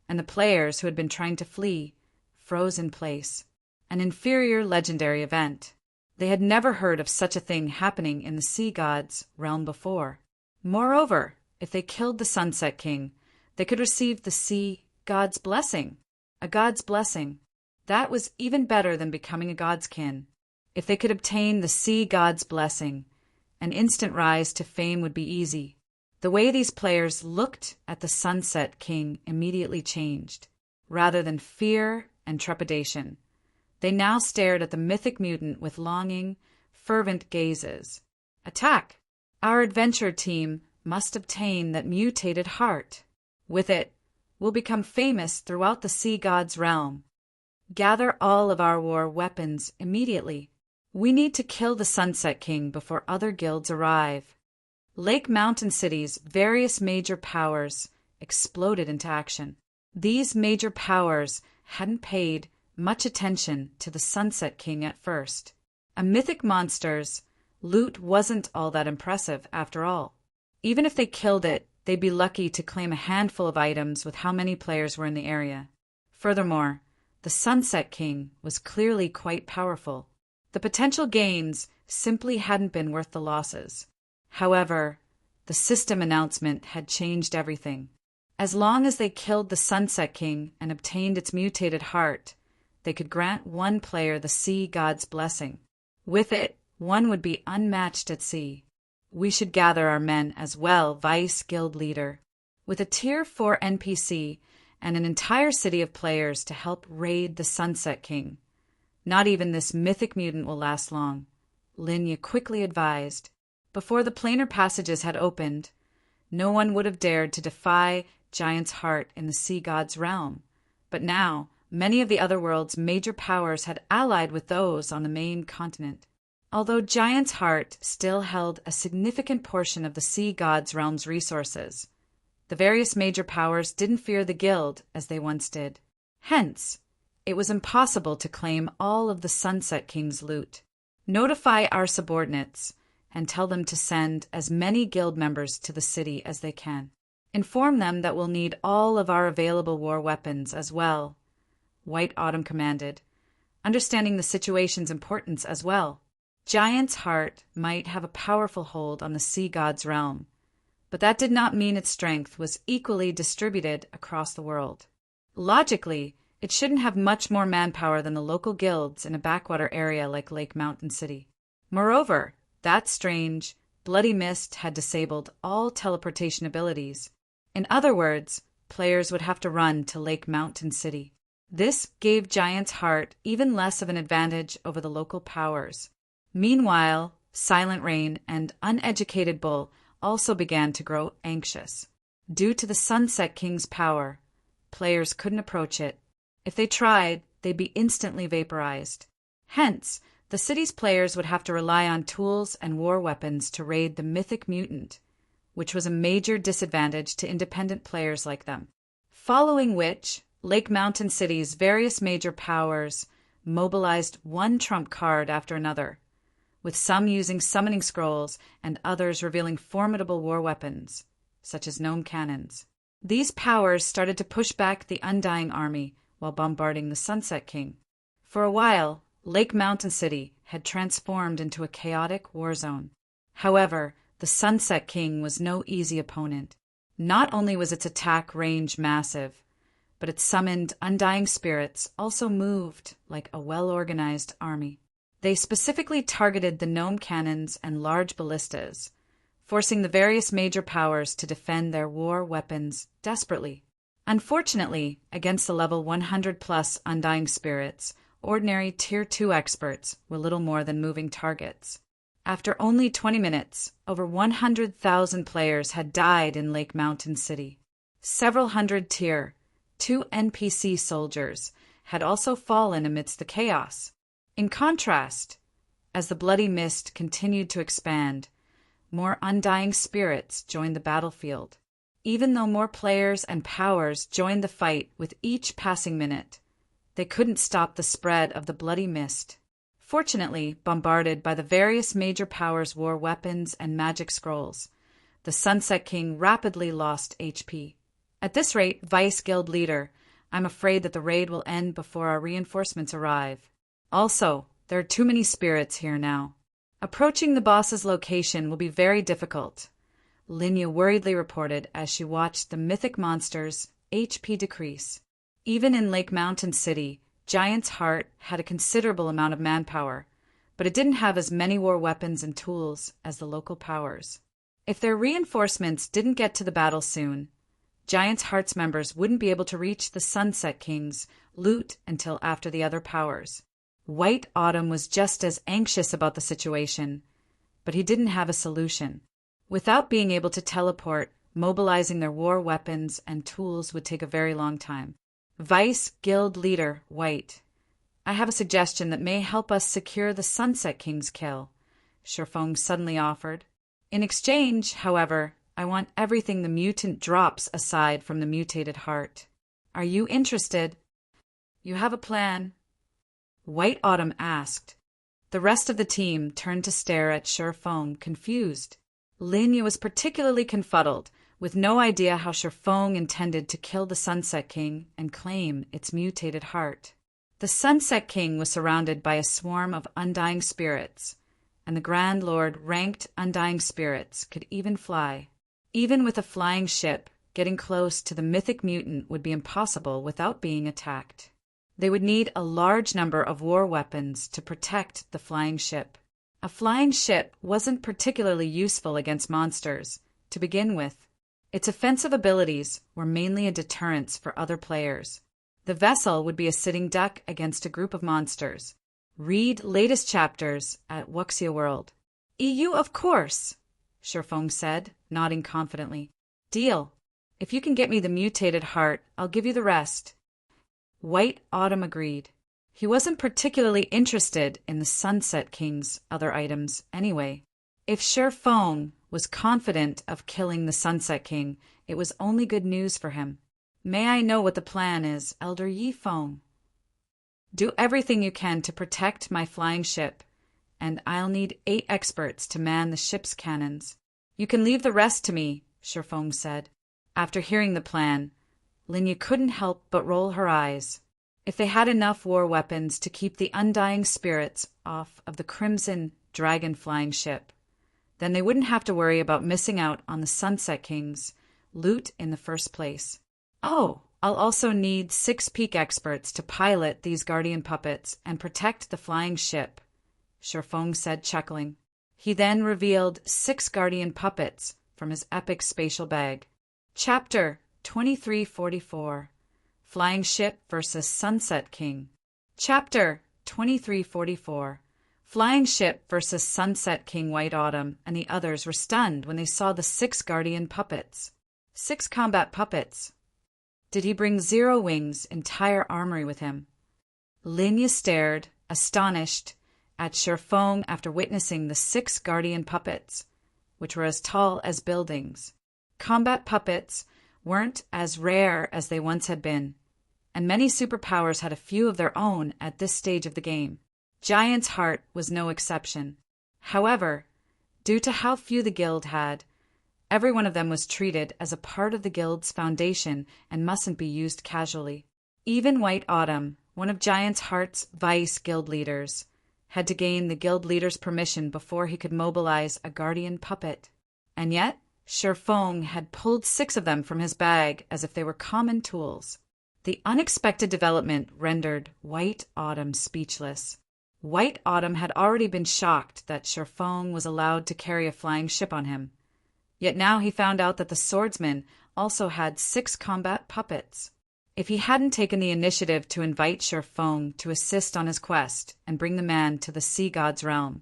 and the players who had been trying to flee froze in place. An inferior legendary event. They had never heard of such a thing happening in the Sea God's realm before. Moreover, if they killed the Sunset King, they could receive the Sea God's blessing. A God's blessing. That was even better than becoming a God's kin. If they could obtain the Sea God's blessing, an instant rise to fame would be easy. The way these players looked at the Sunset King immediately changed. Rather than fear and trepidation, they now stared at the mythic mutant with longing, fervent gazes. Attack! Our adventure team must obtain that mutated heart. With it, we'll become famous throughout the Sea God's realm. Gather all of our war weapons immediately. We need to kill the Sunset King before other guilds arrive. Lake Mountain City's various major powers exploded into action. These major powers hadn't paid much attention to the Sunset King at first. A mythic monster's loot wasn't all that impressive after all. Even if they killed it, they'd be lucky to claim a handful of items with how many players were in the area. Furthermore, the Sunset King was clearly quite powerful. The potential gains simply hadn't been worth the losses. However, the system announcement had changed everything. As long as they killed the Sunset King and obtained its mutated heart, they could grant one player the Sea God's blessing. With it, one would be unmatched at sea. We should gather our men as well, Vice Guild Leader, with a Tier 4 NPC and an entire city of players to help raid the Sunset King. Not even this mythic mutant will last long, Linya quickly advised. Before the planar passages had opened, no one would have dared to defy Giant's Heart in the Sea God's realm. But now, many of the other world's major powers had allied with those on the main continent. Although Giant's Heart still held a significant portion of the Sea God's realm's resources, the various major powers didn't fear the guild as they once did. Hence, it was impossible to claim all of the Sunset King's loot. Notify our subordinates and tell them to send as many guild members to the city as they can. Inform them that we'll need all of our available war weapons as well, White Autumn commanded, understanding the situation's importance as well. Giant's Heart might have a powerful hold on the Sea God's realm, but that did not mean its strength was equally distributed across the world. Logically, it shouldn't have much more manpower than the local guilds in a backwater area like Lake Mountain City. Moreover, that strange, bloody mist had disabled all teleportation abilities. In other words, players would have to run to Lake Mountain City. This gave Giant's Heart even less of an advantage over the local powers. Meanwhile, Silent Rain and Uneducated Bull also began to grow anxious. Due to the Sunset King's power, players couldn't approach it. If they tried, they'd be instantly vaporized. Hence, the city's players would have to rely on tools and war weapons to raid the mythic mutant, which was a major disadvantage to independent players like them. Following which, Lake Mountain City's various major powers mobilized one trump card after another, with some using summoning scrolls and others revealing formidable war weapons, such as gnome cannons. These powers started to push back the Undying Army while bombarding the Sunset King. For a while, Lake Mountain City had transformed into a chaotic war zone. However, the Sunset King was no easy opponent. Not only was its attack range massive, but its summoned undying spirits also moved like a well-organized army. They specifically targeted the gnome cannons and large ballistas, forcing the various major powers to defend their war weapons desperately. Unfortunately, against the level 100+ undying spirits, ordinary Tier 2 experts were little more than moving targets. After only 20 minutes, over 100,000 players had died in Lake Mountain City. Several hundred Tier 2 NPC soldiers had also fallen amidst the chaos. In contrast, as the bloody mist continued to expand, more undying spirits joined the battlefield. Even though more players and powers joined the fight with each passing minute, they couldn't stop the spread of the bloody mist. Fortunately, bombarded by the various major powers' war weapons and magic scrolls, the Sunset King rapidly lost HP. At this rate, Vice Guild Leader, I'm afraid that the raid will end before our reinforcements arrive. Also, there are too many spirits here now. Approaching the boss's location will be very difficult, Linya worriedly reported as she watched the mythic monster's HP decrease. Even in Lake Mountain City, Giant's Heart had a considerable amount of manpower, but it didn't have as many war weapons and tools as the local powers. If their reinforcements didn't get to the battle soon, Giant's Heart's members wouldn't be able to reach the Sunset King's loot until after the other powers. White Autumn was just as anxious about the situation, but he didn't have a solution. Without being able to teleport, mobilizing their war weapons and tools would take a very long time. Vice Guild Leader White, I have a suggestion that may help us secure the Sunset King's kill, Sherfong suddenly offered. In exchange, however, I want everything the mutant drops aside from the mutated heart. Are you interested? You have a plan? White Autumn asked. The rest of the team turned to stare at Sherfong, confused. Linya was particularly confuddled, with no idea how Sherfong intended to kill the Sunset King and claim its mutated heart. The Sunset King was surrounded by a swarm of undying spirits, and the Grand Lord ranked undying spirits could even fly. Even with a flying ship, getting close to the mythic mutant would be impossible without being attacked. They would need a large number of war weapons to protect the flying ship. A flying ship wasn't particularly useful against monsters, to begin with. Its offensive abilities were mainly a deterrence for other players. The vessel would be a sitting duck against a group of monsters. Read latest chapters at Wuxia World. EU, of course, Sherfong said, nodding confidently. Deal. If you can get me the mutated heart, I'll give you the rest. White Autumn agreed. He wasn't particularly interested in the Sunset King's other items anyway. If Sherfong was confident of killing the Sunset King, it was only good news for him. May I know what the plan is, Elder Yifeng? Do everything you can to protect my flying ship, and I'll need 8 experts to man the ship's cannons. You can leave the rest to me, Sherfong said. After hearing the plan, Linya couldn't help but roll her eyes. If they had enough war weapons to keep the undying spirits off of the Crimson Dragon flying ship, then they wouldn't have to worry about missing out on the Sunset King's loot in the first place. Oh, I'll also need 6 peak experts to pilot these guardian puppets and protect the flying ship, Sherfong said, chuckling. He then revealed 6 guardian puppets from his epic spatial bag. Chapter 2344, Flying Ship vs. Sunset King. Chapter 2344, Flying Ship vs. Sunset King. White Autumn and the others were stunned when they saw the 6 guardian puppets. 6 combat puppets. Did he bring Zero Wing's entire armory with him? Linya stared, astonished, at Sherfong after witnessing the 6 guardian puppets. which were as tall as buildings. Combat puppets weren't as rare as they once had been, and many superpowers had a few of their own at this stage of the game. Giant's Heart was no exception. However, due to how few the guild had, every one of them was treated as a part of the guild's foundation and mustn't be used casually. Even White Autumn, one of Giant's Heart's vice guild leaders, had to gain the guild leader's permission before he could mobilize a guardian puppet. And yet, Sherfong had pulled 6 of them from his bag as if they were common tools. The unexpected development rendered White Autumn speechless. White Autumn had already been shocked that Sherfong was allowed to carry a flying ship on him. Yet now he found out that the swordsman also had 6 combat puppets. If he hadn't taken the initiative to invite Sherfong to assist on his quest and bring the man to the sea god's realm,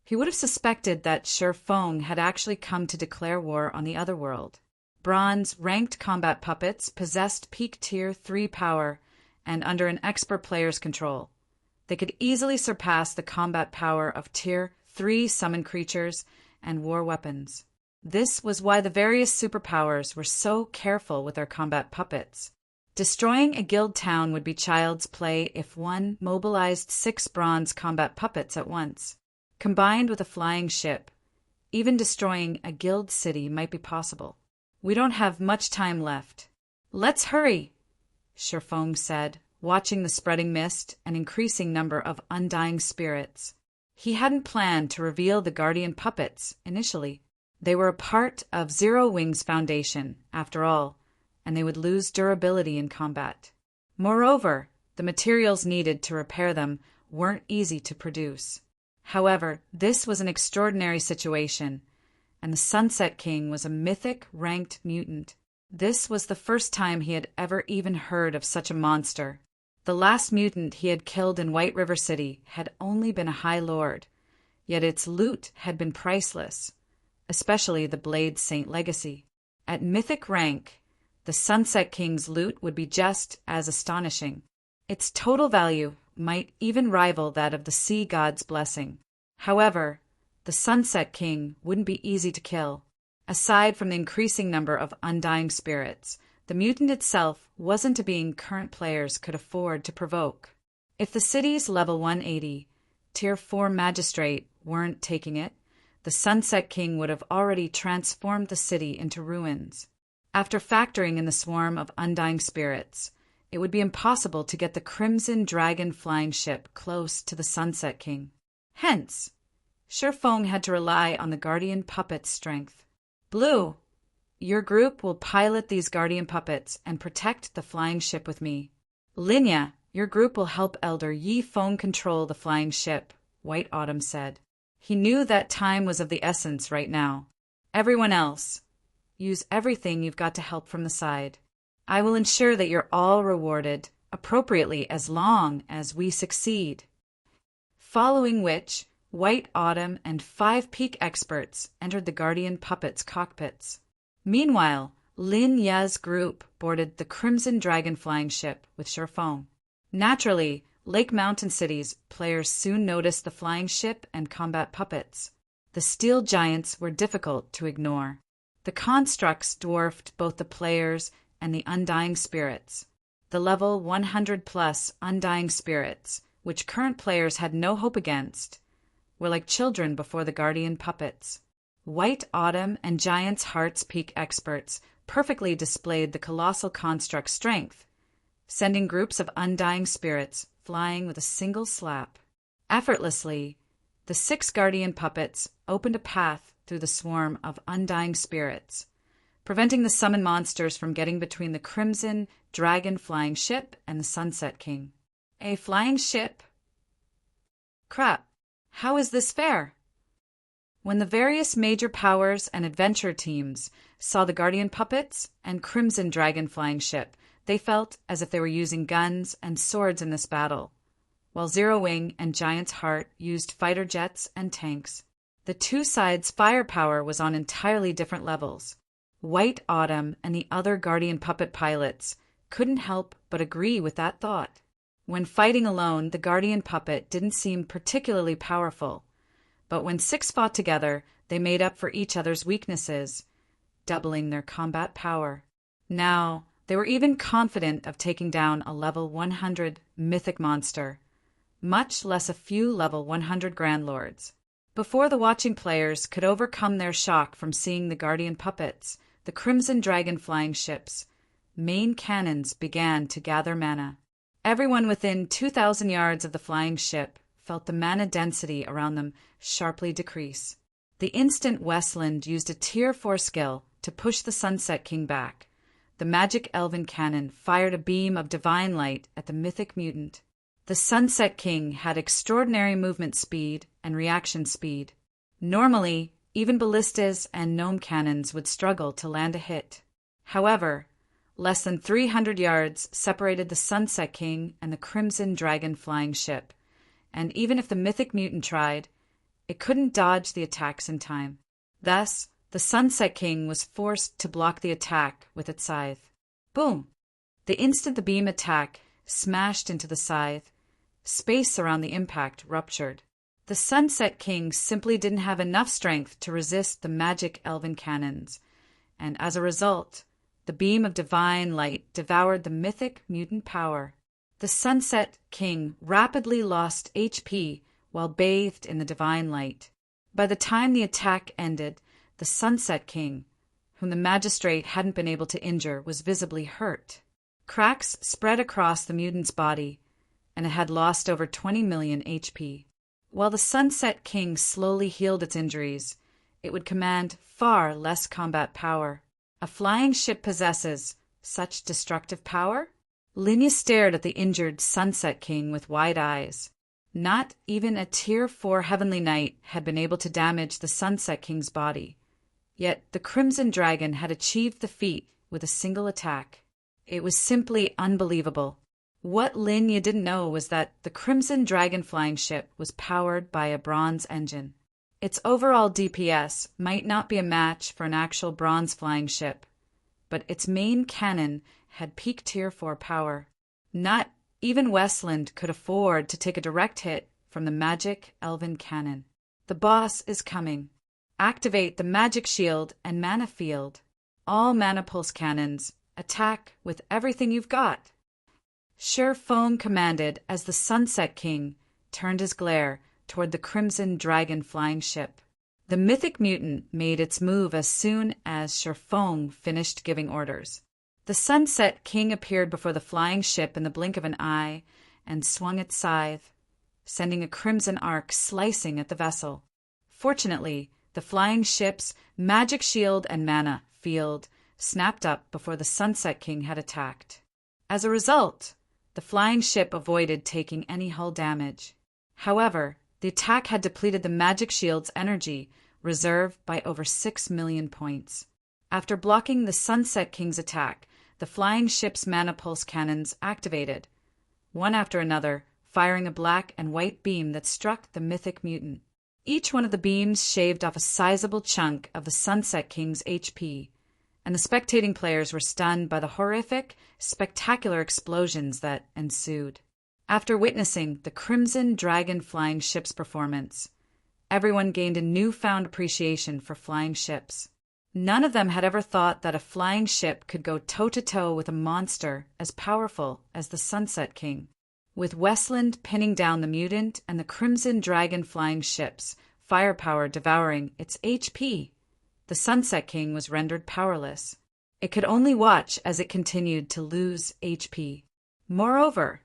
he would have suspected that Sherfong had actually come to declare war on the other world. Bronze ranked combat puppets possessed peak tier 3 power and under an expert player's control. They could easily surpass the combat power of tier 3 summon creatures and war weapons. This was why the various superpowers were so careful with their combat puppets. Destroying a guild town would be child's play if one mobilized 6 bronze combat puppets at once. Combined with a flying ship, even destroying a guild city might be possible. We don't have much time left. Let's hurry, Sherfong said, watching the spreading mist and increasing number of undying spirits. He hadn't planned to reveal the guardian puppets initially. They were a part of Zero Wing's foundation, after all, and they would lose durability in combat. Moreover, the materials needed to repair them weren't easy to produce. However, this was an extraordinary situation, and the Sunset King was a mythic ranked mutant. This was the first time he had ever even heard of such a monster. The last mutant he had killed in White River City had only been a High Lord, yet its loot had been priceless, especially the Blade Saint Legacy. At mythic rank, the Sunset King's loot would be just as astonishing. Its total value might even rival that of the Sea God's Blessing. However, the Sunset King wouldn't be easy to kill. Aside from the increasing number of undying spirits, the mutant itself wasn't a being current players could afford to provoke. If the city's level 180, tier 4 magistrate weren't taking it, the Sunset King would have already transformed the city into ruins. After factoring in the swarm of undying spirits, it would be impossible to get the Crimson Dragon flying ship close to the Sunset King. Hence, Sherfong had to rely on the guardian puppet's strength. Blue, your group will pilot these guardian puppets and protect the flying ship with me. Linya, your group will help Elder Yi Feng control the flying ship, White Autumn said. He knew that time was of the essence right now. Everyone else, use everything you've got to help from the side. I will ensure that you're all rewarded appropriately as long as we succeed. Following which, White Autumn and 5 peak experts entered the guardian puppets' cockpits. Meanwhile, Lin Ya's group boarded the Crimson Dragon flying ship with Sherfong. Naturally, Lake Mountain City's players soon noticed the flying ship and combat puppets. The steel giants were difficult to ignore. The constructs dwarfed both the players and the undying spirits. The level 100+ undying spirits, which current players had no hope against, were like children before the guardian puppets. White Autumn and Giant's Heart's peak experts perfectly displayed the colossal construct's strength, sending groups of undying spirits flying with a single slap. Effortlessly, the 6 guardian puppets opened a path through the swarm of undying spirits, preventing the summon monsters from getting between the Crimson Dragon flying ship and the Sunset King. A flying ship? Crap, how is this fair? When the various major powers and adventure teams saw the guardian puppets and Crimson Dragon flying ship, they felt as if they were using guns and swords in this battle, while Zero Wing and Giant's Heart used fighter jets and tanks. The two sides' firepower was on entirely different levels. White Autumn and the other guardian puppet pilots couldn't help but agree with that thought. When fighting alone, the guardian puppet didn't seem particularly powerful, but when 6 fought together, They made up for each other's weaknesses, doubling their combat power. Now, they were even confident of taking down a level 100 mythic monster, much less a few level 100 Grand Lords. Before the watching players could overcome their shock from seeing the Guardian puppets, the Crimson Dragon flying ships' main cannons began to gather mana. Everyone within 2,000 yards of the flying ship felt the mana density around them sharply decrease. The instant Westland used a Tier 4 skill to push the Sunset King back, the magic elven cannon fired a beam of divine light at the mythic mutant. The Sunset King had extraordinary movement speed and reaction speed. Normally, even ballistas and gnome cannons would struggle to land a hit. However, less than 300 yards separated the Sunset King and the Crimson Dragon flying ship, and even if the mythic mutant tried, it couldn't dodge the attacks in time. Thus, the Sunset King was forced to block the attack with its scythe. Boom! The instant the beam attack smashed into the scythe, space around the impact ruptured. The Sunset King simply didn't have enough strength to resist the magic elven cannons, and as a result, the beam of divine light devoured the mythic mutant power. The Sunset King rapidly lost HP while bathed in the divine light. By the time the attack ended, the Sunset King, whom the magistrate hadn't been able to injure, was visibly hurt. Cracks spread across the mutant's body, and it had lost over 20 million HP. While the Sunset King slowly healed its injuries, it would command far less combat power. A flying ship possesses such destructive power? Linya stared at the injured Sunset King with wide eyes. Not even a Tier 4 Heavenly Knight had been able to damage the Sunset King's body. Yet the Crimson Dragon had achieved the feat with a single attack. It was simply unbelievable. What Linya didn't know was that the Crimson Dragon flying ship was powered by a bronze engine. Its overall DPS might not be a match for an actual bronze flying ship, but its main cannon had peak Tier 4 power. Not even Westland could afford to take a direct hit from the magic elven cannon. The boss is coming. Activate the magic shield and mana field. All mana pulse cannons, attack with everything you've got. Sure Foam commanded as the Sunset King turned his glare toward the Crimson Dragon flying ship. The mythic mutant made its move as soon as Sure Foam finished giving orders. The Sunset King appeared before the flying ship in the blink of an eye and swung its scythe, sending a crimson arc slicing at the vessel. Fortunately, the flying ship's magic shield and mana field snapped up before the Sunset King had attacked. As a result, the flying ship avoided taking any hull damage. However, the attack had depleted the magic shield's energy reserve by over 6 million points. After blocking the Sunset King's attack, the flying ship's mana pulse cannons activated, one after another, firing a black and white beam that struck the mythic mutant. Each one of the beams shaved off a sizable chunk of the Sunset King's HP, and the spectating players were stunned by the horrific, spectacular explosions that ensued. After witnessing the Crimson Dragon flying ship's performance, everyone gained a newfound appreciation for flying ships. None of them had ever thought that a flying ship could go toe-to-toe with a monster as powerful as the Sunset King. With Westland pinning down the mutant and the Crimson Dragon flying ship's firepower devouring its HP, the Sunset King was rendered powerless. It could only watch as it continued to lose HP. Moreover,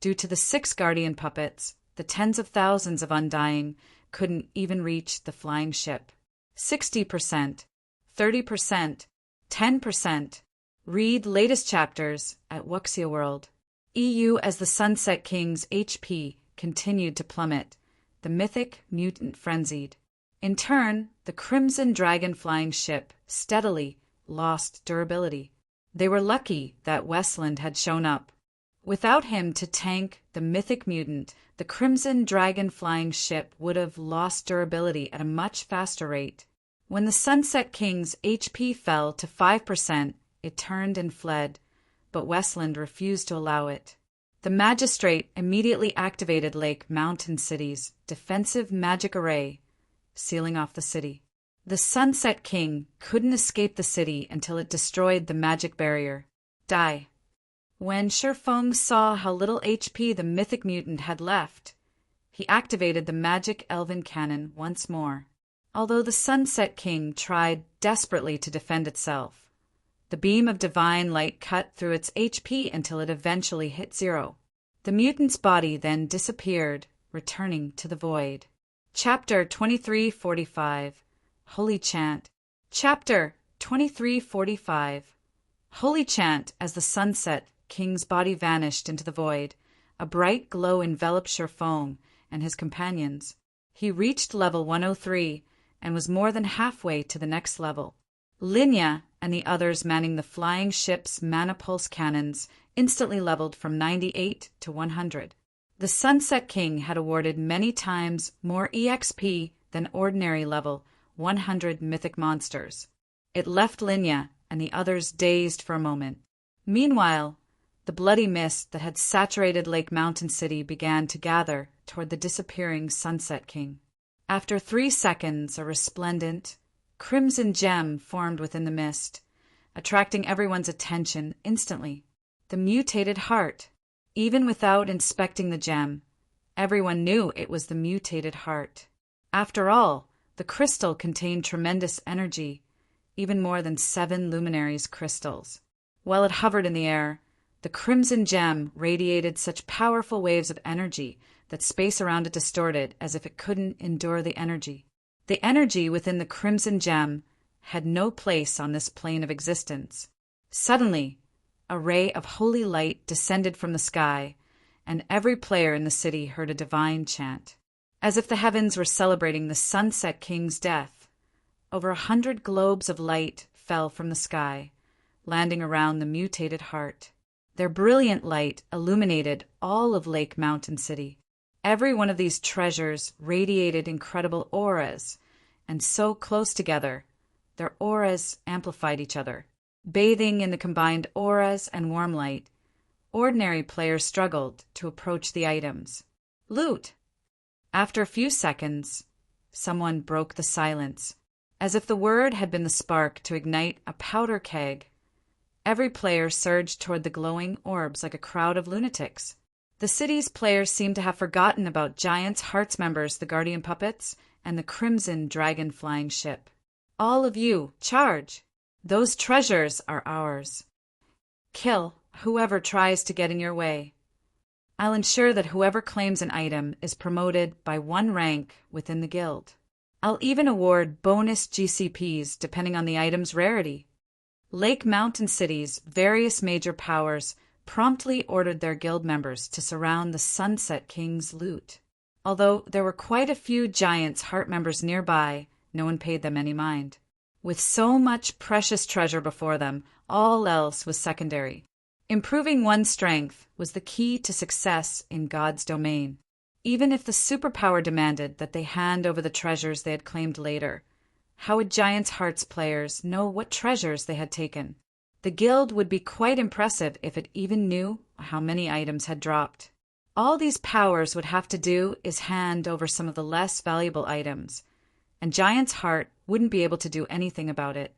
due to the 6 Guardian puppets, the tens of thousands of Undying couldn't even reach the flying ship. 60%, 30%, 10%. Read latest chapters at Wuxia World. EU as the Sunset King's HP continued to plummet, the mythic mutant frenzied. In turn, the Crimson Dragon flying ship steadily lost durability. They were lucky that Westland had shown up. Without him to tank the mythic mutant, the Crimson Dragon flying ship would have lost durability at a much faster rate. When the Sunset King's HP fell to 5%, it turned and fled, but Westland refused to allow it. The magistrate immediately activated Lake Mountain City's defensive magic array, sealing off the city. The Sunset King couldn't escape the city until it destroyed the magic barrier. Die. When Shifeng saw how little HP the mythic mutant had left, he activated the magic elven cannon once more. Although the Sunset King tried desperately to defend itself, the beam of divine light cut through its HP until it eventually hit zero. The mutant's body then disappeared, returning to the void. Chapter 2345. Holy Chant. Chapter 2345. Holy Chant. As the Sunset King's body vanished into the void, a bright glow enveloped Shifeng and his companions. He reached level 103 and was more than halfway to the next level. Linya and the others manning the flying ship's mana pulse cannons instantly leveled from 98 to 100. The Sunset King had awarded many times more EXP than ordinary level 100 mythic monsters. It left Linya and the others dazed for a moment. Meanwhile, the bloody mist that had saturated Lake Mountain City began to gather toward the disappearing Sunset King. After 3 seconds, a resplendent, crimson gem formed within the mist, attracting everyone's attention instantly. The mutated heart. Even without inspecting the gem, everyone knew it was the mutated heart. After all, the crystal contained tremendous energy, even more than 7 luminaries' crystals. While it hovered in the air, the crimson gem radiated such powerful waves of energy that space around it distorted as if it couldn't endure the energy. The energy within the crimson gem had no place on this plane of existence. Suddenly, a ray of holy light descended from the sky, and every player in the city heard a divine chant. As if the heavens were celebrating the Sunset King's death, over 100 globes of light fell from the sky, landing around the mutated heart. Their brilliant light illuminated all of Lake Mountain City. Every one of these treasures radiated incredible auras, and so close together, their auras amplified each other. Bathing in the combined auras and warm light, ordinary players struggled to approach the items. Loot! After a few seconds, someone broke the silence. As if the word had been the spark to ignite a powder keg, every player surged toward the glowing orbs like a crowd of lunatics. The city's players seemed to have forgotten about Giant's Hearts members, the Guardian Puppets, and the Crimson Dragon flying ship. All of you, charge! Those treasures are ours. Kill whoever tries to get in your way. I'll ensure that whoever claims an item is promoted by 1 rank within the guild. I'll even award bonus GCPs depending on the item's rarity. Lake Mountain City's various major powers promptly ordered their guild members to surround the Sunset King's loot. Although there were quite a few Giants' Heart members nearby, no one paid them any mind. With so much precious treasure before them, all else was secondary. Improving one's strength was the key to success in God's domain. Even if the superpower demanded that they hand over the treasures they had claimed later, how would Giants' Hearts players know what treasures they had taken? The guild would be quite impressive if it even knew how many items had dropped. All these powers would have to do is hand over some of the less valuable items, and Giant's Heart wouldn't be able to do anything about it.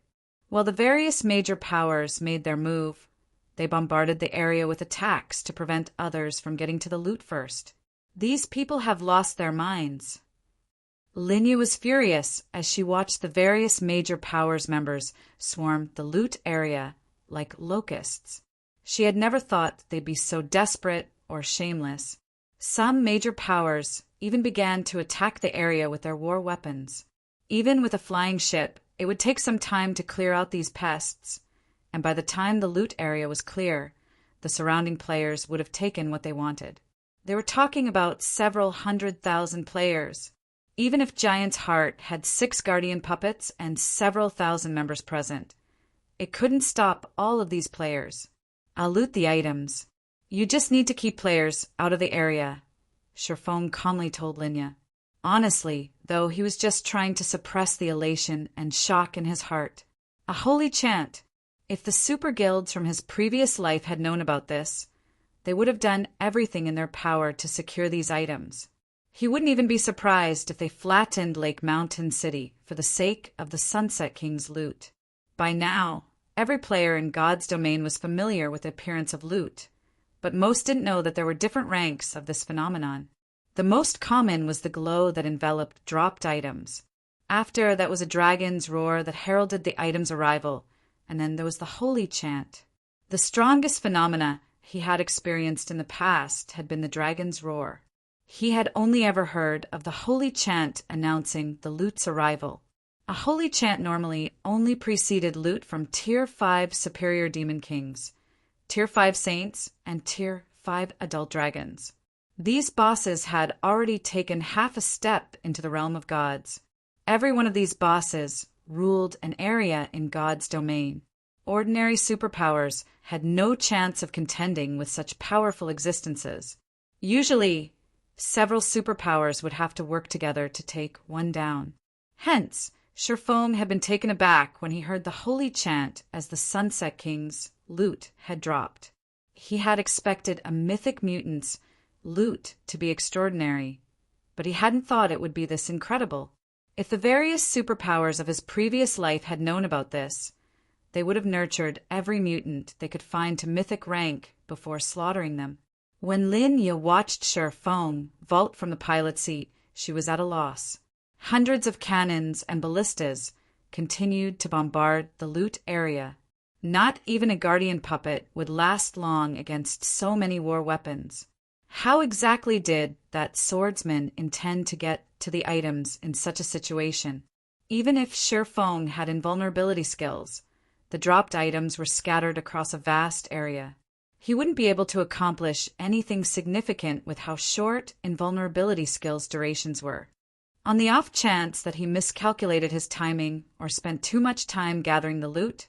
While the various major powers made their move, they bombarded the area with attacks to prevent others from getting to the loot first. These people have lost their minds. Linya was furious as she watched the various major powers members swarm the loot area like locusts. She had never thought they'd be so desperate or shameless. Some major powers even began to attack the area with their war weapons. Even with a flying ship, it would take some time to clear out these pests, and by the time the loot area was clear, the surrounding players would have taken what they wanted. They were talking about several 100,000 players. Even if Giant's Heart had 6 Guardian Puppets and several thousand members present, it couldn't stop all of these players. I'll loot the items. You just need to keep players out of the area, Shifeng calmly told Linya. Honestly, though, he was just trying to suppress the elation and shock in his heart. A holy chant. If the super guilds from his previous life had known about this, they would have done everything in their power to secure these items. He wouldn't even be surprised if they flattened Lake Mountain City for the sake of the Sunset King's loot. By now, every player in God's domain was familiar with the appearance of loot, but most didn't know that there were different ranks of this phenomenon. The most common was the glow that enveloped dropped items. After that was a dragon's roar that heralded the item's arrival, and then there was the holy chant. The strongest phenomena he had experienced in the past had been the dragon's roar. He had only ever heard of the holy chant announcing the loot's arrival. A holy chant normally only preceded loot from Tier 5 superior demon kings, Tier 5 saints, and Tier 5 adult dragons. These bosses had already taken half a step into the realm of gods. Every one of these bosses ruled an area in God's domain. Ordinary superpowers had no chance of contending with such powerful existences. Usually, several superpowers would have to work together to take one down. Hence, Sherfong had been taken aback when he heard the holy chant as the Sunset King's loot had dropped. He had expected a mythic mutant's loot to be extraordinary, but he hadn't thought it would be this incredible. If the various superpowers of his previous life had known about this, they would have nurtured every mutant they could find to mythic rank before slaughtering them. When Lin Ye watched Sherfong vault from the pilot seat, she was at a loss. Hundreds of cannons and ballistas continued to bombard the loot area. Not even a guardian puppet would last long against so many war weapons. How exactly did that swordsman intend to get to the items in such a situation? Even if Sherfong had invulnerability skills, the dropped items were scattered across a vast area. He wouldn't be able to accomplish anything significant with how short invulnerability skills' durations were. On the off chance that he miscalculated his timing or spent too much time gathering the loot,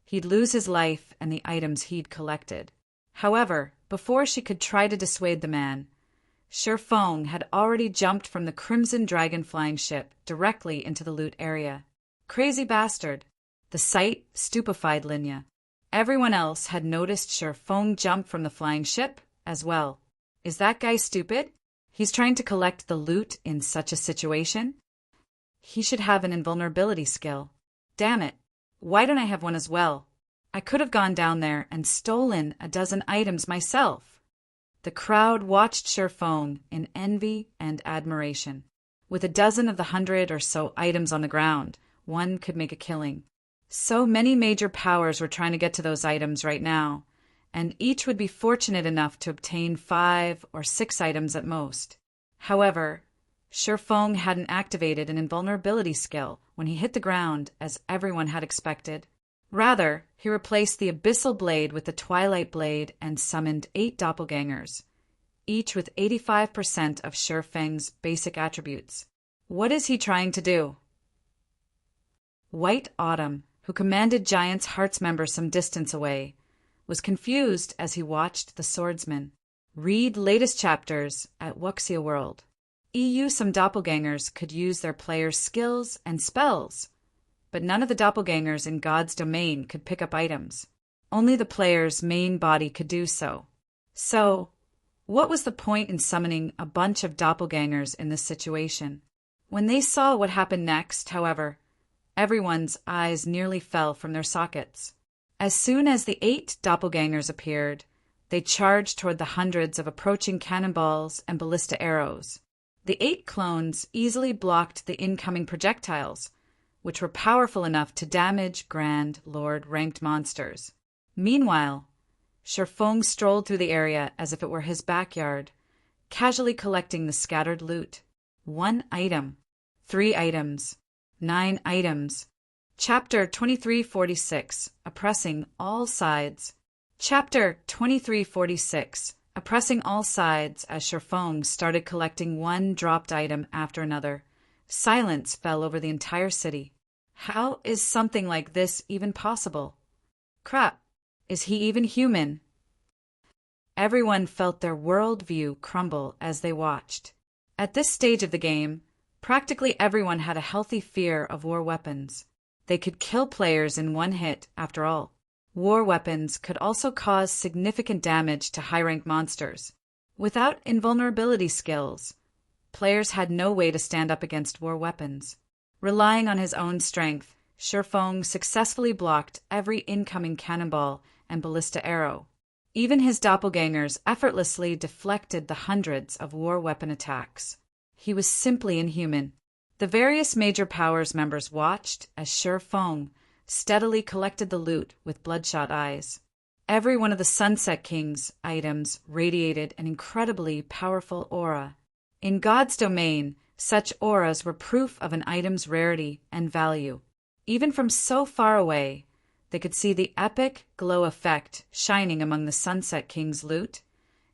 he'd lose his life and the items he'd collected. However, before she could try to dissuade the man, Sherfong had already jumped from the Crimson Dragon flying ship directly into the loot area. Crazy bastard! The sight stupefied Lin Ye. Everyone else had noticed Sherfong jump from the flying ship as well. Is that guy stupid? He's trying to collect the loot in such a situation? He should have an invulnerability skill. Damn it! Why don't I have one as well? I could have gone down there and stolen a dozen items myself. The crowd watched Sherfong in envy and admiration. With a dozen of the 100 or so items on the ground, one could make a killing. So many major powers were trying to get to those items right now, and each would be fortunate enough to obtain 5 or 6 items at most. However, Sherfong hadn't activated an invulnerability skill when he hit the ground as everyone had expected. Rather, he replaced the Abyssal Blade with the Twilight Blade and summoned 8 doppelgangers, each with 85% of Sherfeng's basic attributes. What is he trying to do? White Autumn, who commanded Giant's Heart's member some distance away, was confused as he watched the swordsman. Read latest chapters at Wuxia World. Some doppelgangers could use their players' skills and spells, but none of the doppelgangers in God's domain could pick up items. Only the player's main body could do so. So, what was the point in summoning a bunch of doppelgangers in this situation? When they saw what happened next, however, everyone's eyes nearly fell from their sockets. As soon as the 8 doppelgangers appeared, they charged toward the hundreds of approaching cannonballs and ballista arrows. The 8 clones easily blocked the incoming projectiles, which were powerful enough to damage Grand Lord ranked monsters. Meanwhile, Sherfong strolled through the area as if it were his backyard, casually collecting the scattered loot. 1 item, 3 items, 9 items. Chapter 2346, Oppressing All Sides. Chapter 2346, Oppressing All Sides as Sherfong started collecting one dropped item after another. Silence fell over the entire city. How is something like this even possible? Crap, is he even human? Everyone felt their worldview crumble as they watched. At this stage of the game, practically everyone had a healthy fear of war weapons. They could kill players in one hit, after all. War weapons could also cause significant damage to high-rank monsters. Without invulnerability skills, players had no way to stand up against war weapons. Relying on his own strength, Shifeng successfully blocked every incoming cannonball and ballista arrow. Even his doppelgangers effortlessly deflected the hundreds of war weapon attacks. He was simply inhuman. The various major powers members watched as Shifeng steadily collected the loot with bloodshot eyes. Every one of the Sunset King's items radiated an incredibly powerful aura. In God's domain, such auras were proof of an item's rarity and value. Even from so far away, they could see the epic glow effect shining among the Sunset King's loot,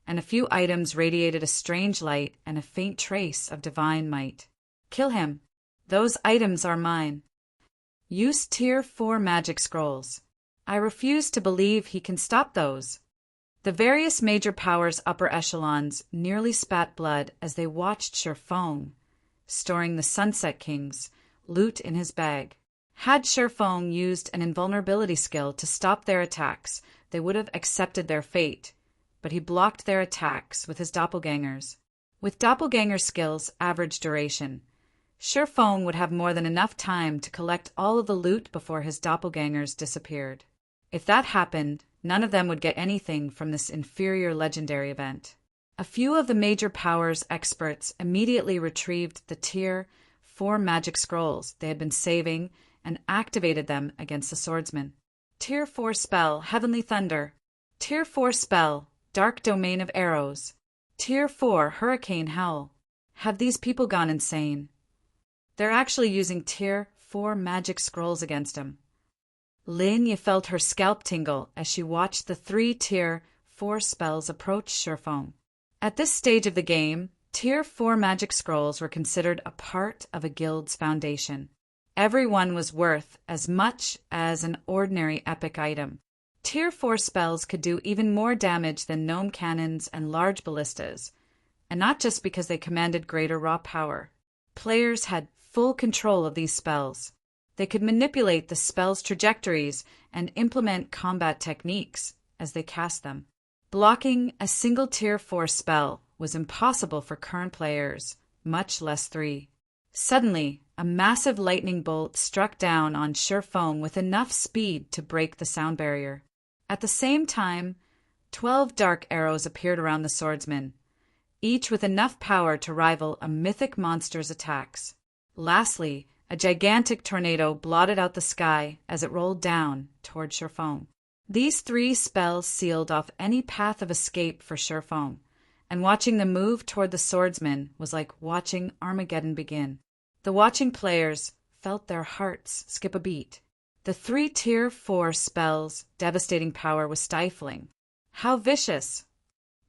and a few items radiated a strange light and a faint trace of divine might. Kill him. Those items are mine. Use Tier 4 magic scrolls. I refuse to believe he can stop those. The various major powers' upper echelons nearly spat blood as they watched Shifeng storing the Sunset King's loot in his bag. Had Shifeng used an invulnerability skill to stop their attacks, they would have accepted their fate, but he blocked their attacks with his doppelgangers. With doppelganger skills' average duration, Shifeng would have more than enough time to collect all of the loot before his doppelgangers disappeared. If that happened, none of them would get anything from this inferior legendary event. A few of the major powers experts immediately retrieved the Tier 4 magic scrolls they had been saving and activated them against the swordsman. Tier 4 spell, Heavenly Thunder. Tier 4 spell, Dark Domain of Arrows. Tier 4 Hurricane Howl. Have these people gone insane? They're actually using Tier 4 magic scrolls against him. Lin felt her scalp tingle as she watched the 3 Tier 4 spells approach Shifeng. At this stage of the game, Tier 4 magic scrolls were considered a part of a guild's foundation. Every one was worth as much as an ordinary epic item. Tier 4 spells could do even more damage than gnome cannons and large ballistas, and not just because they commanded greater raw power. Players had full control of these spells. They could manipulate the spell's trajectories and implement combat techniques as they cast them. Blocking a single Tier 4 spell was impossible for current players, much less 3. Suddenly, a massive lightning bolt struck down on Shifeng with enough speed to break the sound barrier. At the same time, 12 dark arrows appeared around the swordsman, each with enough power to rival a mythic monster's attacks. Lastly, a gigantic tornado blotted out the sky as it rolled down toward Shifeng. These 3 spells sealed off any path of escape for Shifeng, and watching them move toward the swordsman was like watching Armageddon begin. The watching players felt their hearts skip a beat. The 3 Tier 4 spells' devastating power was stifling. How vicious!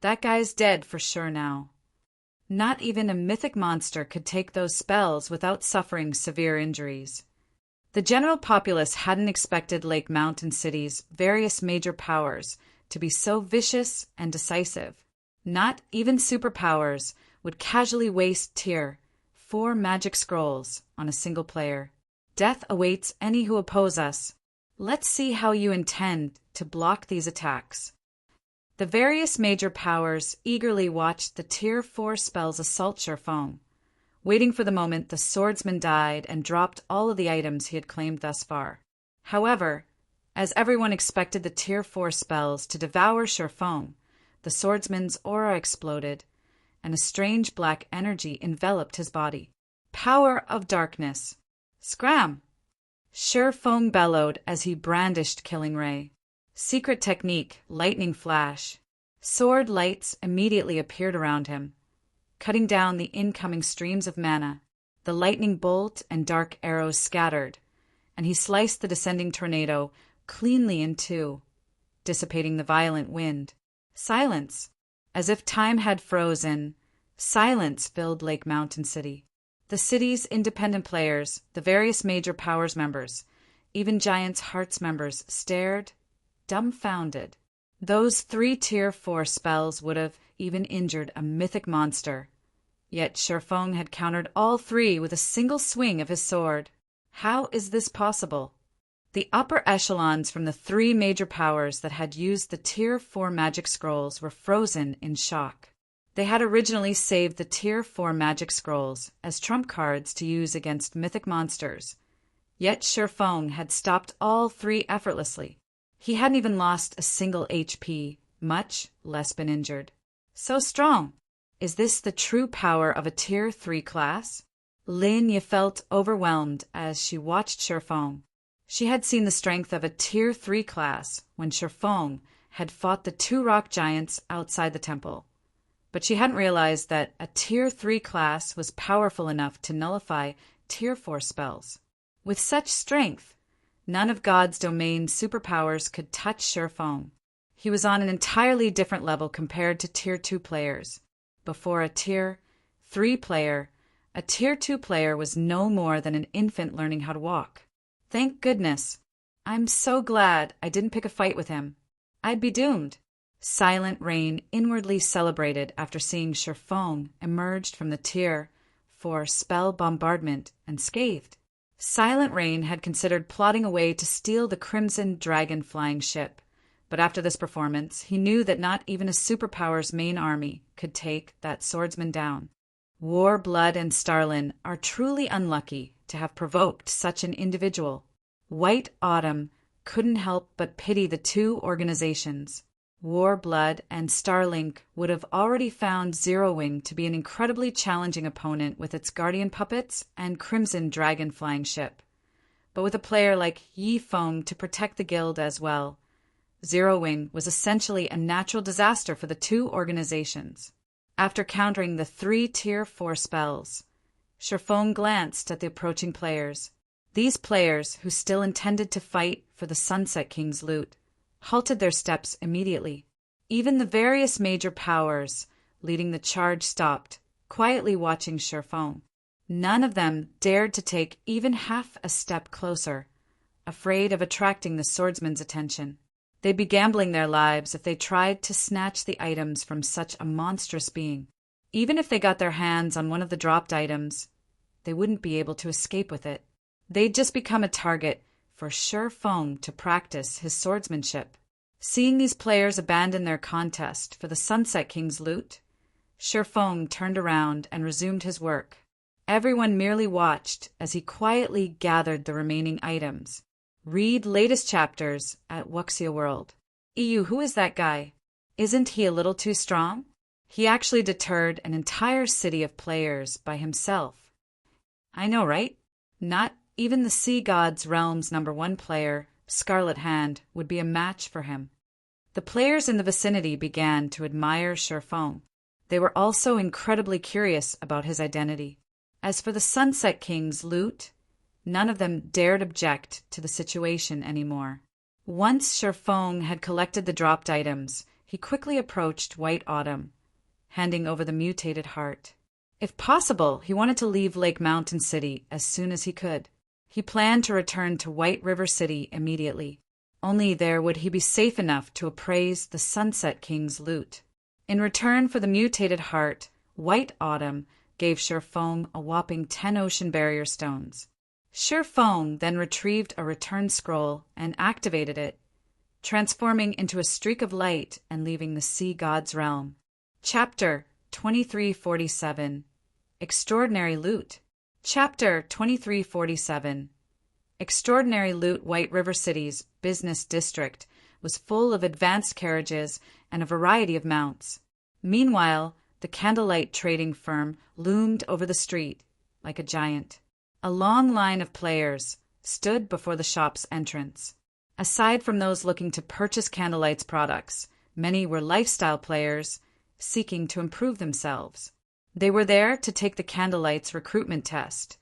That guy's dead for sure now. Not even a mythic monster could take those spells without suffering severe injuries. The general populace hadn't expected Lake Mountain City's various major powers to be so vicious and decisive. Not even superpowers would casually waste Tier 4 magic scrolls on a single player. Death awaits any who oppose us. Let's see how you intend to block these attacks. The various major powers eagerly watched the Tier 4 spells assault Shifeng, waiting for the moment the swordsman died and dropped all of the items he had claimed thus far. However, as everyone expected the Tier 4 spells to devour Shifeng, the swordsman's aura exploded, and a strange black energy enveloped his body. Power of darkness. Scram! Shifeng bellowed as he brandished Killing Ray. Secret technique, lightning flash. Sword lights immediately appeared around him, cutting down the incoming streams of mana. The lightning bolt and dark arrows scattered, and he sliced the descending tornado cleanly in two, dissipating the violent wind. Silence. As if time had frozen, silence filled Lake Mountain City. The city's independent players, the various major powers members, even Giant's Hearts members stared, dumbfounded. Those 3 Tier 4 spells would have even injured a mythic monster. Yet Shifeng had countered all 3 with a single swing of his sword. How is this possible? The upper echelons from the 3 major powers that had used the Tier 4 magic scrolls were frozen in shock. They had originally saved the Tier 4 magic scrolls as trump cards to use against mythic monsters, yet Shifeng had stopped all three effortlessly. He hadn't even lost a single HP, much less been injured. So strong! Is this the true power of a Tier 3 class? Lin Yi felt overwhelmed as she watched Shifeng. She had seen the strength of a Tier 3 class when Shifeng had fought the two rock giants outside the temple. But she hadn't realized that a Tier 3 class was powerful enough to nullify Tier 4 spells. With such strength, none of God's domain superpowers could touch Shifeng. He was on an entirely different level compared to Tier 2 players. Before a Tier 3 player, a Tier 2 player was no more than an infant learning how to walk. Thank goodness. I'm so glad I didn't pick a fight with him. I'd be doomed. Silent Rain inwardly celebrated after seeing Shifeng emerged from the Tier 4 spell bombardment unscathed. Silent Rain had considered plotting a way to steal the Crimson Dragon flying ship, but after this performance, he knew that not even a superpower's main army could take that swordsman down. Warblood and Starlin are truly unlucky to have provoked such an individual. White Autumn couldn't help but pity the two organizations. Warblood and Starlink would have already found Zero Wing to be an incredibly challenging opponent with its guardian puppets and Crimson Dragon flying ship. But with a player like Yifeng to protect the guild as well, Zero Wing was essentially a natural disaster for the two organizations. After countering the three Tier 4 spells, Shifeng glanced at the approaching players. These players, who still intended to fight for the Sunset King's loot, halted their steps immediately. Even the various major powers leading the charge stopped, quietly watching Shifeng. None of them dared to take even half a step closer, afraid of attracting the swordsman's attention. They'd be gambling their lives if they tried to snatch the items from such a monstrous being. Even if they got their hands on one of the dropped items, they wouldn't be able to escape with it. They'd just become a target for Shifeng to practice his swordsmanship. Seeing these players abandon their contest for the Sunset King's loot, Shifeng turned around and resumed his work. Everyone merely watched as he quietly gathered the remaining items. Read latest chapters at Wuxia World. EU, who is that guy? Isn't he a little too strong? He actually deterred an entire city of players by himself. I know, right? Not even the Sea God's Realm's #1 player, Scarlet Hand, would be a match for him. The players in the vicinity began to admire Shifeng. They were also incredibly curious about his identity. As for the Sunset King's loot, none of them dared object to the situation anymore. Once Shifeng had collected the dropped items, he quickly approached White Autumn, handing over the mutated heart. If possible, he wanted to leave Lake Mountain City as soon as he could. He planned to return to White River City immediately. Only there would he be safe enough to appraise the Sunset King's loot. In return for the mutated heart, White Autumn gave Shifeng a whopping 10 ocean barrier stones. Shifeng then retrieved a return scroll and activated it, transforming into a streak of light and leaving the Sea God's Realm. Chapter 2347. Extraordinary Loot. Chapter 2347. Extraordinary Loot. White River City's business district was full of advanced carriages and a variety of mounts. Meanwhile, the candlelight trading firm loomed over the street like a giant. A long line of players stood before the shop's entrance. Aside from those looking to purchase Candlelight's products, many were lifestyle players seeking to improve themselves. They were there to take the Candlelight's recruitment test,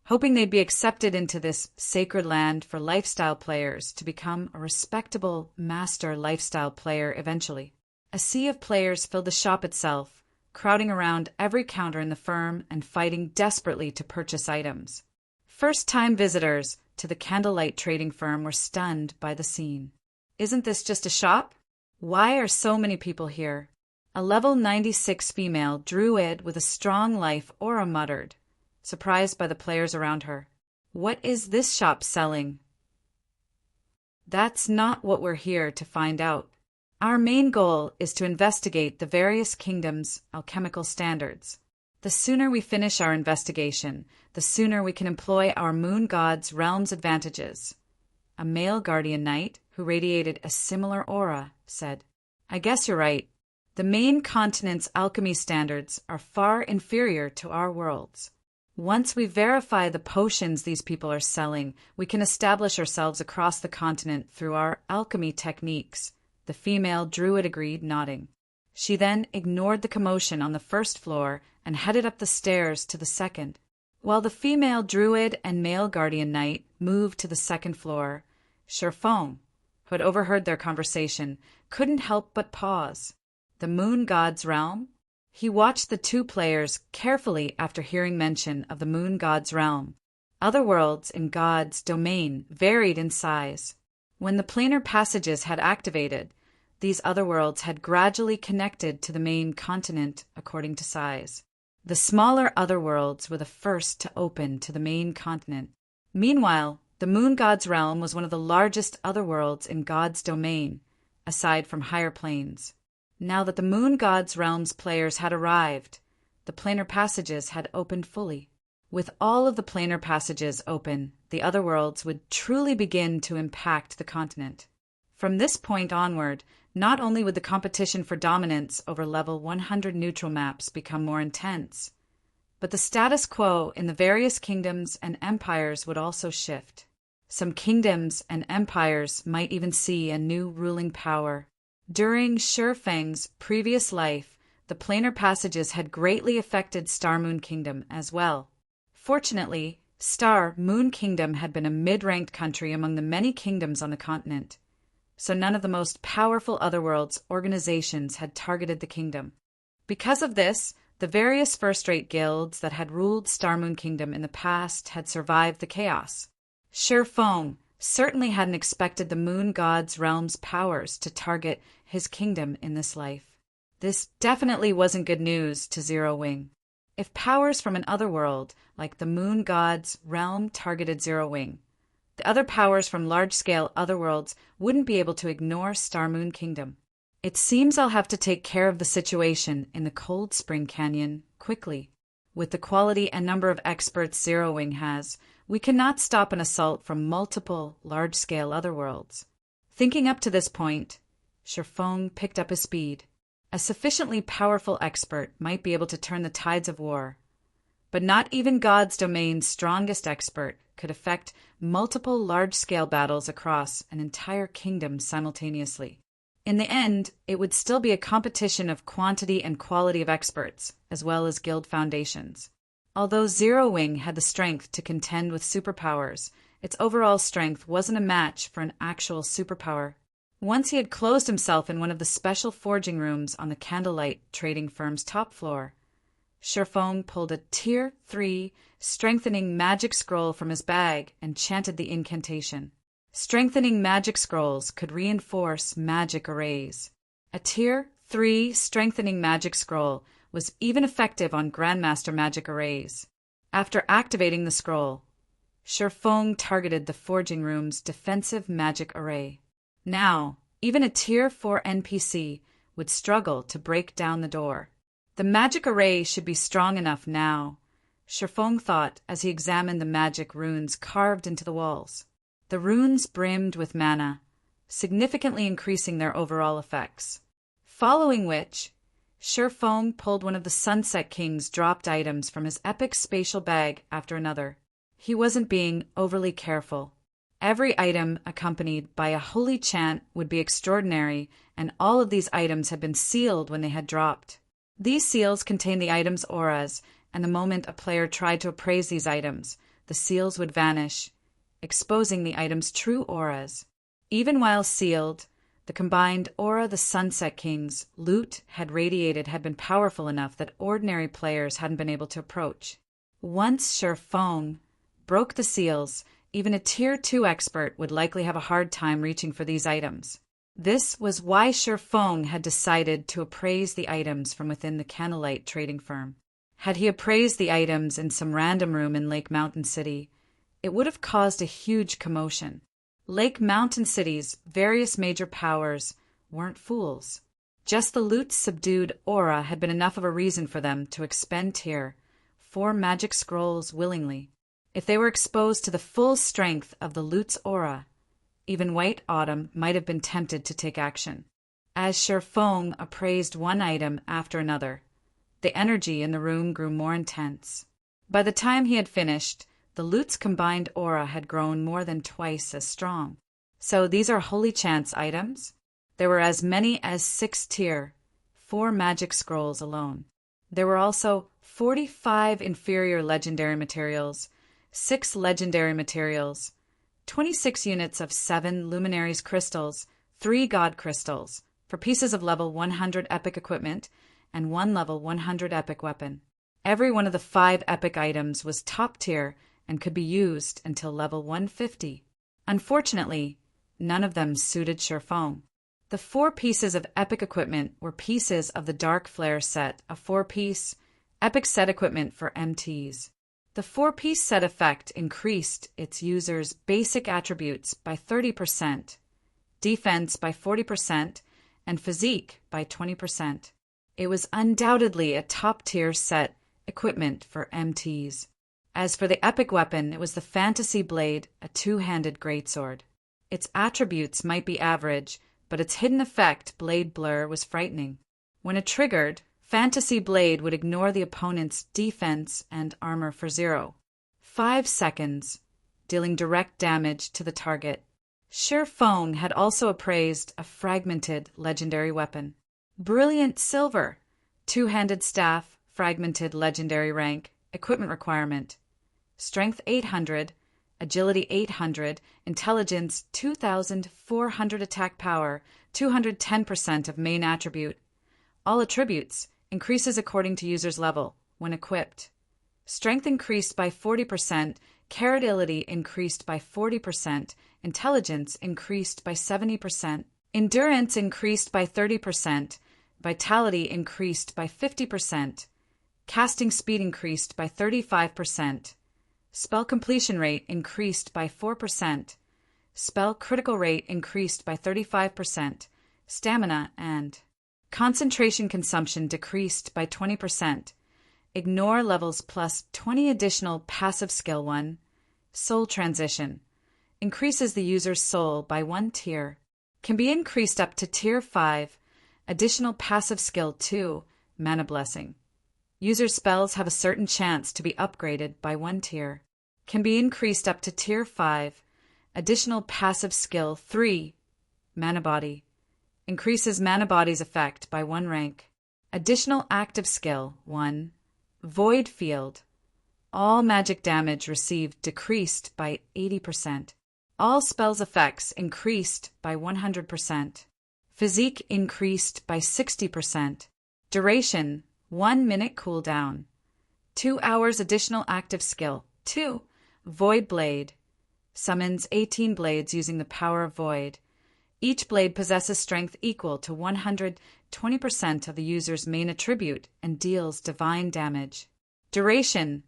hoping they'd be accepted into this sacred land for lifestyle players to become a respectable master lifestyle player eventually. A sea of players filled the shop itself, crowding around every counter in the firm and fighting desperately to purchase items. First-time visitors to the Candlelight trading firm were stunned by the scene. Isn't this just a shop? Why are so many people here? A level 96 female druid with a strong life aura muttered, surprised by the players around her. What is this shop selling? That's not what we're here to find out. Our main goal is to investigate the various kingdoms' alchemical standards. The sooner we finish our investigation, the sooner we can employ our moon god's realm's advantages. A male guardian knight, who radiated a similar aura, said, I guess you're right. The main continent's alchemy standards are far inferior to our world's. Once we verify the potions these people are selling, we can establish ourselves across the continent through our alchemy techniques, the female druid agreed, nodding. She then ignored the commotion on the first floor and headed up the stairs to the second. While the female druid and male guardian knight moved to the second floor, Sherfong, who had overheard their conversation, couldn't help but pause. The moon god's realm? He watched the two players carefully after hearing mention of the moon god's realm. Other worlds in God's domain varied in size. When the planar passages had activated, these other worlds had gradually connected to the main continent according to size. The smaller other worlds were the first to open to the main continent. Meanwhile, the moon god's realm was one of the largest other worlds in God's domain, aside from higher planes. Now that the moon god's realm's players had arrived, the planar passages had opened fully. With all of the planar passages open, the other worlds would truly begin to impact the continent. From this point onward, not only would the competition for dominance over level 100 neutral maps become more intense, but the status quo in the various kingdoms and empires would also shift. Some kingdoms and empires might even see a new ruling power. During Shifeng's previous life, the planar passages had greatly affected Star Moon Kingdom as well. Fortunately, Star Moon Kingdom had been a mid-ranked country among the many kingdoms on the continent, so none of the most powerful Otherworlds organizations had targeted the kingdom. Because of this, the various first-rate guilds that had ruled Star Moon Kingdom in the past had survived the chaos. Shifeng certainly hadn't expected the moon god's realm's powers to target his kingdom in this life. This definitely wasn't good news to Zero Wing. If powers from an otherworld, like the moon god's realm, targeted Zero Wing, the other powers from large-scale otherworlds wouldn't be able to ignore Star Moon Kingdom. It seems I'll have to take care of the situation in the Cold Spring Canyon quickly. With the quality and number of experts Zero Wing has, we cannot stop an assault from multiple large-scale otherworlds. Thinking up to this point, Shifeng picked up his speed. A sufficiently powerful expert might be able to turn the tides of war, but not even God's domain's strongest expert could affect multiple large-scale battles across an entire kingdom simultaneously. In the end, it would still be a competition of quantity and quality of experts, as well as guild foundations. Although Zero Wing had the strength to contend with superpowers, its overall strength wasn't a match for an actual superpower. Once he had closed himself in one of the special forging rooms on the Candlelight trading firm's top floor, Shifeng pulled a Tier 3 strengthening magic scroll from his bag and chanted the incantation. Strengthening magic scrolls could reinforce magic arrays. A Tier 3 strengthening magic scroll was even effective on Grandmaster magic arrays. After activating the scroll, Shifeng targeted the forging room's defensive magic array. Now, even a Tier 4 NPC would struggle to break down the door. The magic array should be strong enough now, Shifeng thought as he examined the magic runes carved into the walls. The runes brimmed with mana, significantly increasing their overall effects. Following which, Shifeng pulled one of the Sunset King's dropped items from his epic spatial bag after another. He wasn't being overly careful. Every item accompanied by a holy chant would be extraordinary, and all of these items had been sealed when they had dropped. These seals contained the item's auras, and the moment a player tried to appraise these items, the seals would vanish, exposing the item's true auras. Even while sealed, the combined aura the Sunset King's loot had radiated had been powerful enough that ordinary players hadn't been able to approach. Once Shifeng broke the seals, even a Tier 2 expert would likely have a hard time reaching for these items. This was why Shifeng had decided to appraise the items from within the Candlelight trading firm. Had he appraised the items in some random room in Lake Mountain City, it would have caused a huge commotion. Lake Mountain City's various major powers weren't fools. Just the loot's subdued aura had been enough of a reason for them to expend Tier 4 magic scrolls willingly. If they were exposed to the full strength of the loot's aura, even White Autumn might have been tempted to take action. As Sherfong appraised one item after another, the energy in the room grew more intense. By the time he had finished, the loot's combined aura had grown more than twice as strong. So these are holy chance items? There were as many as 6 Tier 4 magic scrolls alone. There were also 45 inferior legendary materials, 6 legendary materials, 26 units of 7 luminaries crystals, 3 god crystals, for pieces of level 100 epic equipment, and 1 level 100 epic weapon. Every one of the 5 epic items was top tier and could be used until level 150. Unfortunately, none of them suited Sherfong. The 4 pieces of epic equipment were pieces of the Dark Flare set, a 4-piece epic set equipment for MTs. The 4-piece set effect increased its user's basic attributes by 30%, defense by 40%, and physique by 20%. It was undoubtedly a top-tier set equipment for MTs. As for the epic weapon, it was the Fantasy Blade, a 2-handed greatsword. Its attributes might be average, but its hidden effect, Blade Blur, was frightening. When it triggered, Fantasy Blade would ignore the opponent's defense and armor for 5 seconds, dealing direct damage to the target. Sherfong had also appraised a fragmented legendary weapon. Brilliant Silver, 2-handed staff, fragmented legendary rank, equipment requirement. Strength 800, Agility 800, Intelligence 2,400 attack power, 210% of main attribute. All attributes increases according to user's level when equipped. Strength increased by 40%, Carability increased by 40%, Intelligence increased by 70%, Endurance increased by 30%, Vitality increased by 50%, Casting speed increased by 35%, Spell completion rate increased by 4%, Spell critical rate increased by 35%, Stamina and concentration consumption decreased by 20%. Ignore levels plus 20 additional passive skill 1. Soul transition. Increases the user's soul by 1 tier. Can be increased up to tier 5. Additional passive skill 2. Mana blessing. User spells have a certain chance to be upgraded by 1 tier. Can be increased up to tier 5. Additional passive skill 3. Mana body. Increases mana body's effect by 1 rank. Additional active skill 1. Void field. All magic damage received decreased by 80%. All spells effects increased by 100%. Physique increased by 60%. Duration 1 minute cooldown. 2 hours additional active skill. 2. Void blade. Summons 18 blades using the power of void. Each blade possesses strength equal to 120% of the user's main attribute and deals divine damage. Duration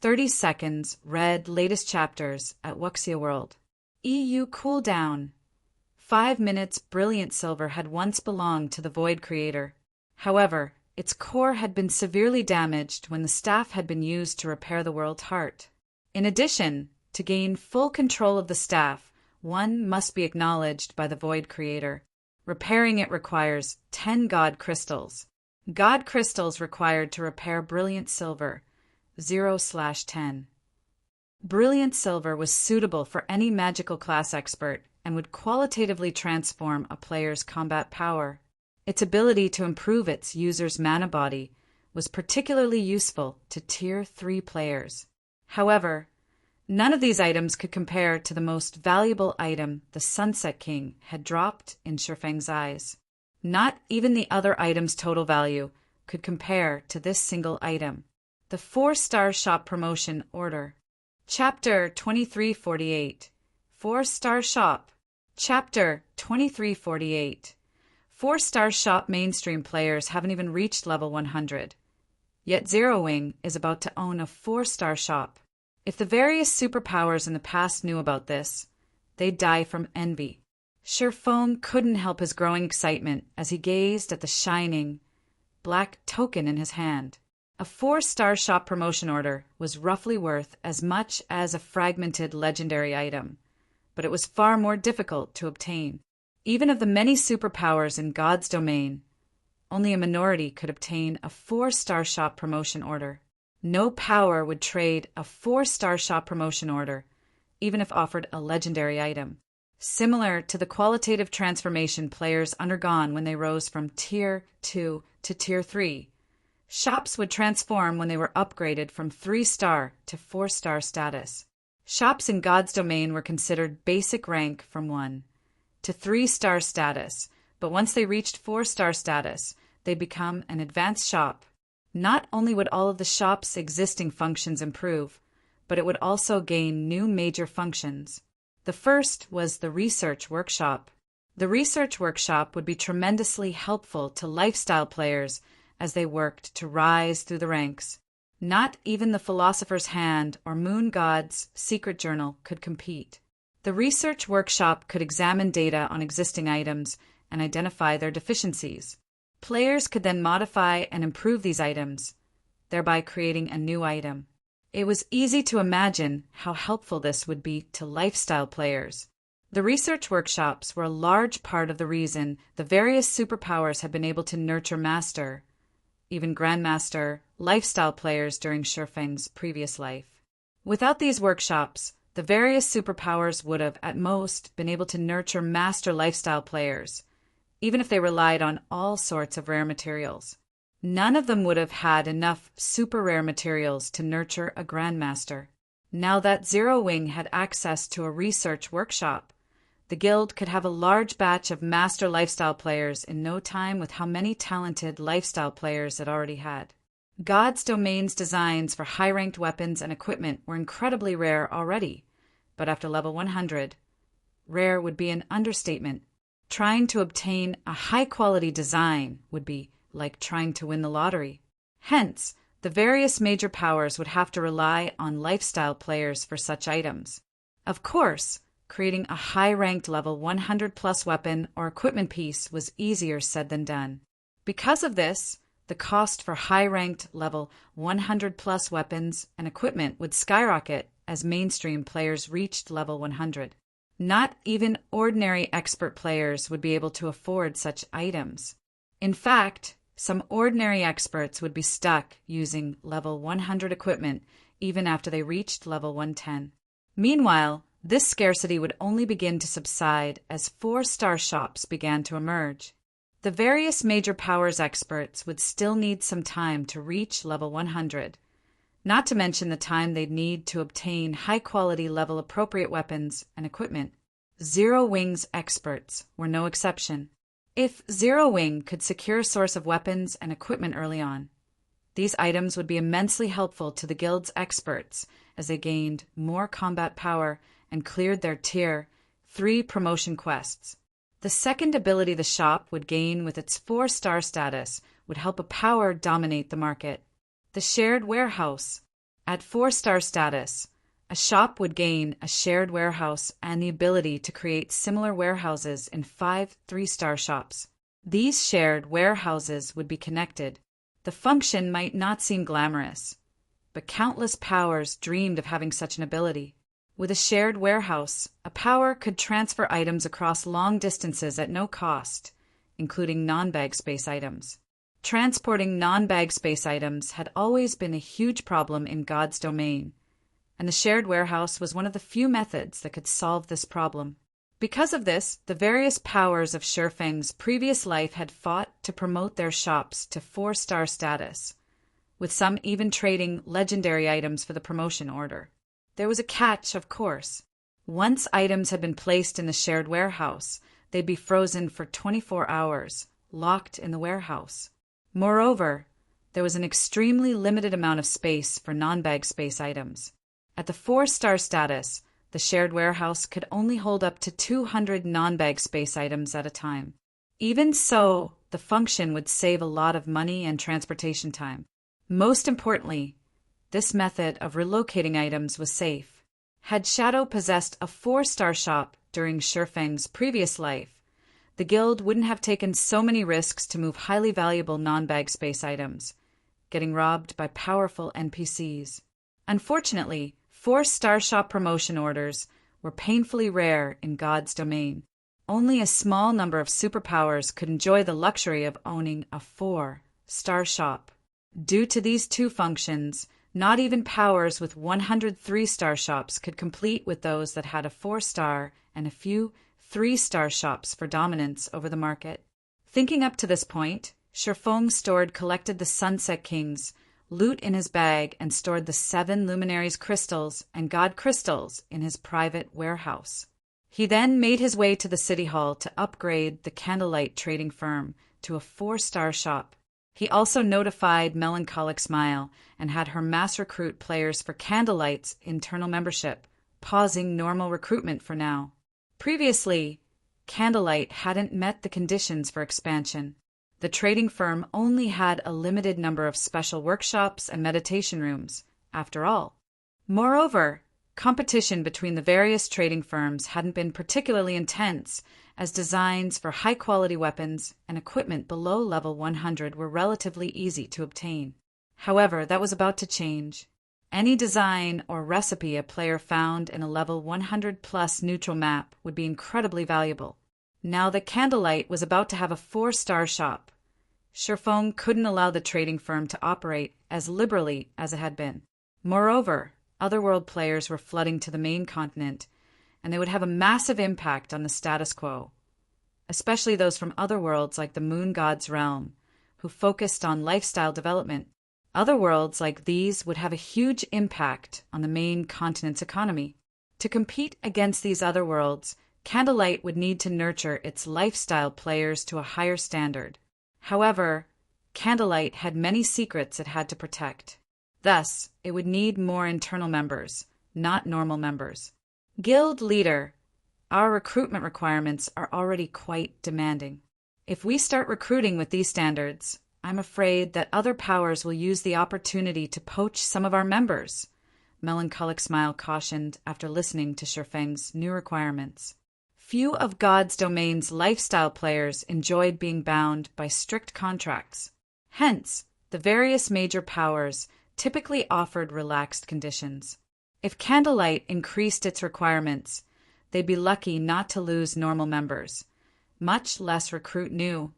30 seconds. Read latest chapters at Wuxia World. EU cooldown 5 minutes. Brilliant Silver had once belonged to the Void Creator. However, its core had been severely damaged when the staff had been used to repair the world's heart. In addition, to gain full control of the staff, one must be acknowledged by the Void Creator. Repairing it requires 10 God Crystals. God Crystals required to repair Brilliant Silver, 0/10. Brilliant Silver was suitable for any magical class expert and would qualitatively transform a player's combat power. Its ability to improve its user's mana body was particularly useful to Tier 3 players. However, none of these items could compare to the most valuable item the Sunset King had dropped in Sherfang's eyes. Not even the other items' total value could compare to this single item. The 4-star shop promotion order. Chapter 2348. 4-star shop. Chapter 2348. 4-star shop mainstream players haven't even reached level 100. Yet Zero Wing is about to own a 4-star shop. If the various superpowers in the past knew about this, they'd die from envy. Sherfone couldn't help his growing excitement as he gazed at the shining, black token in his hand. A 4-star shop promotion order was roughly worth as much as a fragmented legendary item, but it was far more difficult to obtain. Even of the many superpowers in God's domain, only a minority could obtain a 4-star shop promotion order. No power would trade a 4-star shop promotion order, even if offered a legendary item. Similar to the qualitative transformation players undergone when they rose from Tier 2 to Tier 3, shops would transform when they were upgraded from 3-star to 4-star status. Shops in God's domain were considered basic rank from 1 to 3-star status, but once they reached 4-star status, they'd become an advanced shop. Not only would all of the shop's existing functions improve, but it would also gain new major functions. The first was the research workshop. The research workshop would be tremendously helpful to lifestyle players as they worked to rise through the ranks. Not even the Philosopher's Hand or Moon God's secret journal could compete. The research workshop could examine data on existing items and identify their deficiencies. Players could then modify and improve these items, thereby creating a new item. It was easy to imagine how helpful this would be to lifestyle players. The research workshops were a large part of the reason the various superpowers had been able to nurture master, even grandmaster, lifestyle players during Sherfang's previous life. Without these workshops, the various superpowers would have, at most, been able to nurture master lifestyle players, even if they relied on all sorts of rare materials. None of them would have had enough super rare materials to nurture a grandmaster. Now that Zero Wing had access to a research workshop, the guild could have a large batch of master lifestyle players in no time with how many talented lifestyle players it already had. God's domain's designs for high-ranked weapons and equipment were incredibly rare already, but after level 100, rare would be an understatement. Trying to obtain a high-quality design would be like trying to win the lottery. Hence, the various major powers would have to rely on lifestyle players for such items. Of course, creating a high-ranked level 100-plus weapon or equipment piece was easier said than done. Because of this, the cost for high-ranked level 100-plus weapons and equipment would skyrocket as mainstream players reached level 100. Not even ordinary expert players would be able to afford such items. In fact, some ordinary experts would be stuck using level 100 equipment even after they reached level 110. Meanwhile, this scarcity would only begin to subside as 4-star shops began to emerge. The various major powers experts would still need some time to reach level 100, not to mention the time they'd need to obtain high-quality level-appropriate weapons and equipment. Zero Wing's experts were no exception. If Zero Wing could secure a source of weapons and equipment early on, these items would be immensely helpful to the guild's experts as they gained more combat power and cleared their Tier 3 promotion quests. The second ability the shop would gain with its 4-star status would help a power dominate the market. The shared warehouse. At 4-star status, a shop would gain a shared warehouse and the ability to create similar warehouses in 5 3-star shops. These shared warehouses would be connected. The function might not seem glamorous, but countless powers dreamed of having such an ability. With a shared warehouse, a power could transfer items across long distances at no cost, including non-bag space items. Transporting non-bag space items had always been a huge problem in God's domain, and the shared warehouse was one of the few methods that could solve this problem. Because of this, the various powers of Sherfang's previous life had fought to promote their shops to 4-star status, with some even trading legendary items for the promotion order. There was a catch, of course. Once items had been placed in the shared warehouse, they'd be frozen for 24 hours, locked in the warehouse. Moreover, there was an extremely limited amount of space for non-bag space items. At the 4-star status, the shared warehouse could only hold up to 200 non-bag space items at a time. Even so, the function would save a lot of money and transportation time. Most importantly, this method of relocating items was safe. Had Shadow possessed a 4-star shop during Shifeng's previous life, the guild wouldn't have taken so many risks to move highly valuable non-bag space items, getting robbed by powerful NPCs. Unfortunately, 4-star shop promotion orders were painfully rare in God's domain. Only a small number of superpowers could enjoy the luxury of owning a 4-star shop. Due to these two functions, not even powers with 103-star shops could compete with those that had a 4-star and a few 3-star shops for dominance over the market. Thinking up to this point, Shifeng collected the Sunset King's loot in his bag and stored the 7 Luminaries crystals and God crystals in his private warehouse. He then made his way to the city hall to upgrade the Candlelight trading firm to a 4-star shop. He also notified Melancholic Smile and had her mass recruit players for Candlelight's internal membership, pausing normal recruitment for now. Previously, Candlelight hadn't met the conditions for expansion. The trading firm only had a limited number of special workshops and meditation rooms, after all. Moreover, competition between the various trading firms hadn't been particularly intense, as designs for high-quality weapons and equipment below level 100 were relatively easy to obtain. However, that was about to change. Any design or recipe a player found in a level 100-plus neutral map would be incredibly valuable. Now that Candlelight was about to have a 4-star shop, Shifeng couldn't allow the trading firm to operate as liberally as it had been. Moreover, otherworld players were flooding to the main continent, and they would have a massive impact on the status quo, especially those from other worlds like the Moon God's Realm, who focused on lifestyle development. Other worlds like these would have a huge impact on the main continent's economy. To compete against these other worlds, Candlelight would need to nurture its lifestyle players to a higher standard. However, Candlelight had many secrets it had to protect. Thus, it would need more internal members, not normal members. Guild leader, our recruitment requirements are already quite demanding. If we start recruiting with these standards, I'm afraid that other powers will use the opportunity to poach some of our members, Melancholic Smile cautioned after listening to Shifeng's new requirements. Few of God's domain's lifestyle players enjoyed being bound by strict contracts. Hence, the various major powers typically offered relaxed conditions. If Candlelight increased its requirements, they'd be lucky not to lose normal members, much less recruit new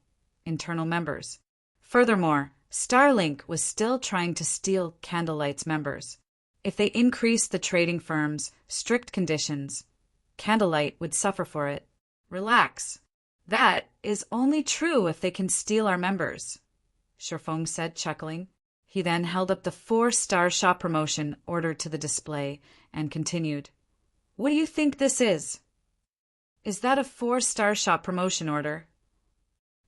internal members. Furthermore, Starlink was still trying to steal Candlelight's members. If they increased the trading firm's strict conditions, Candlelight would suffer for it. Relax. That is only true if they can steal our members, Shifeng said, chuckling. He then held up the 4-star shop promotion order to the display and continued. What do you think this is? Is that a 4-star shop promotion order?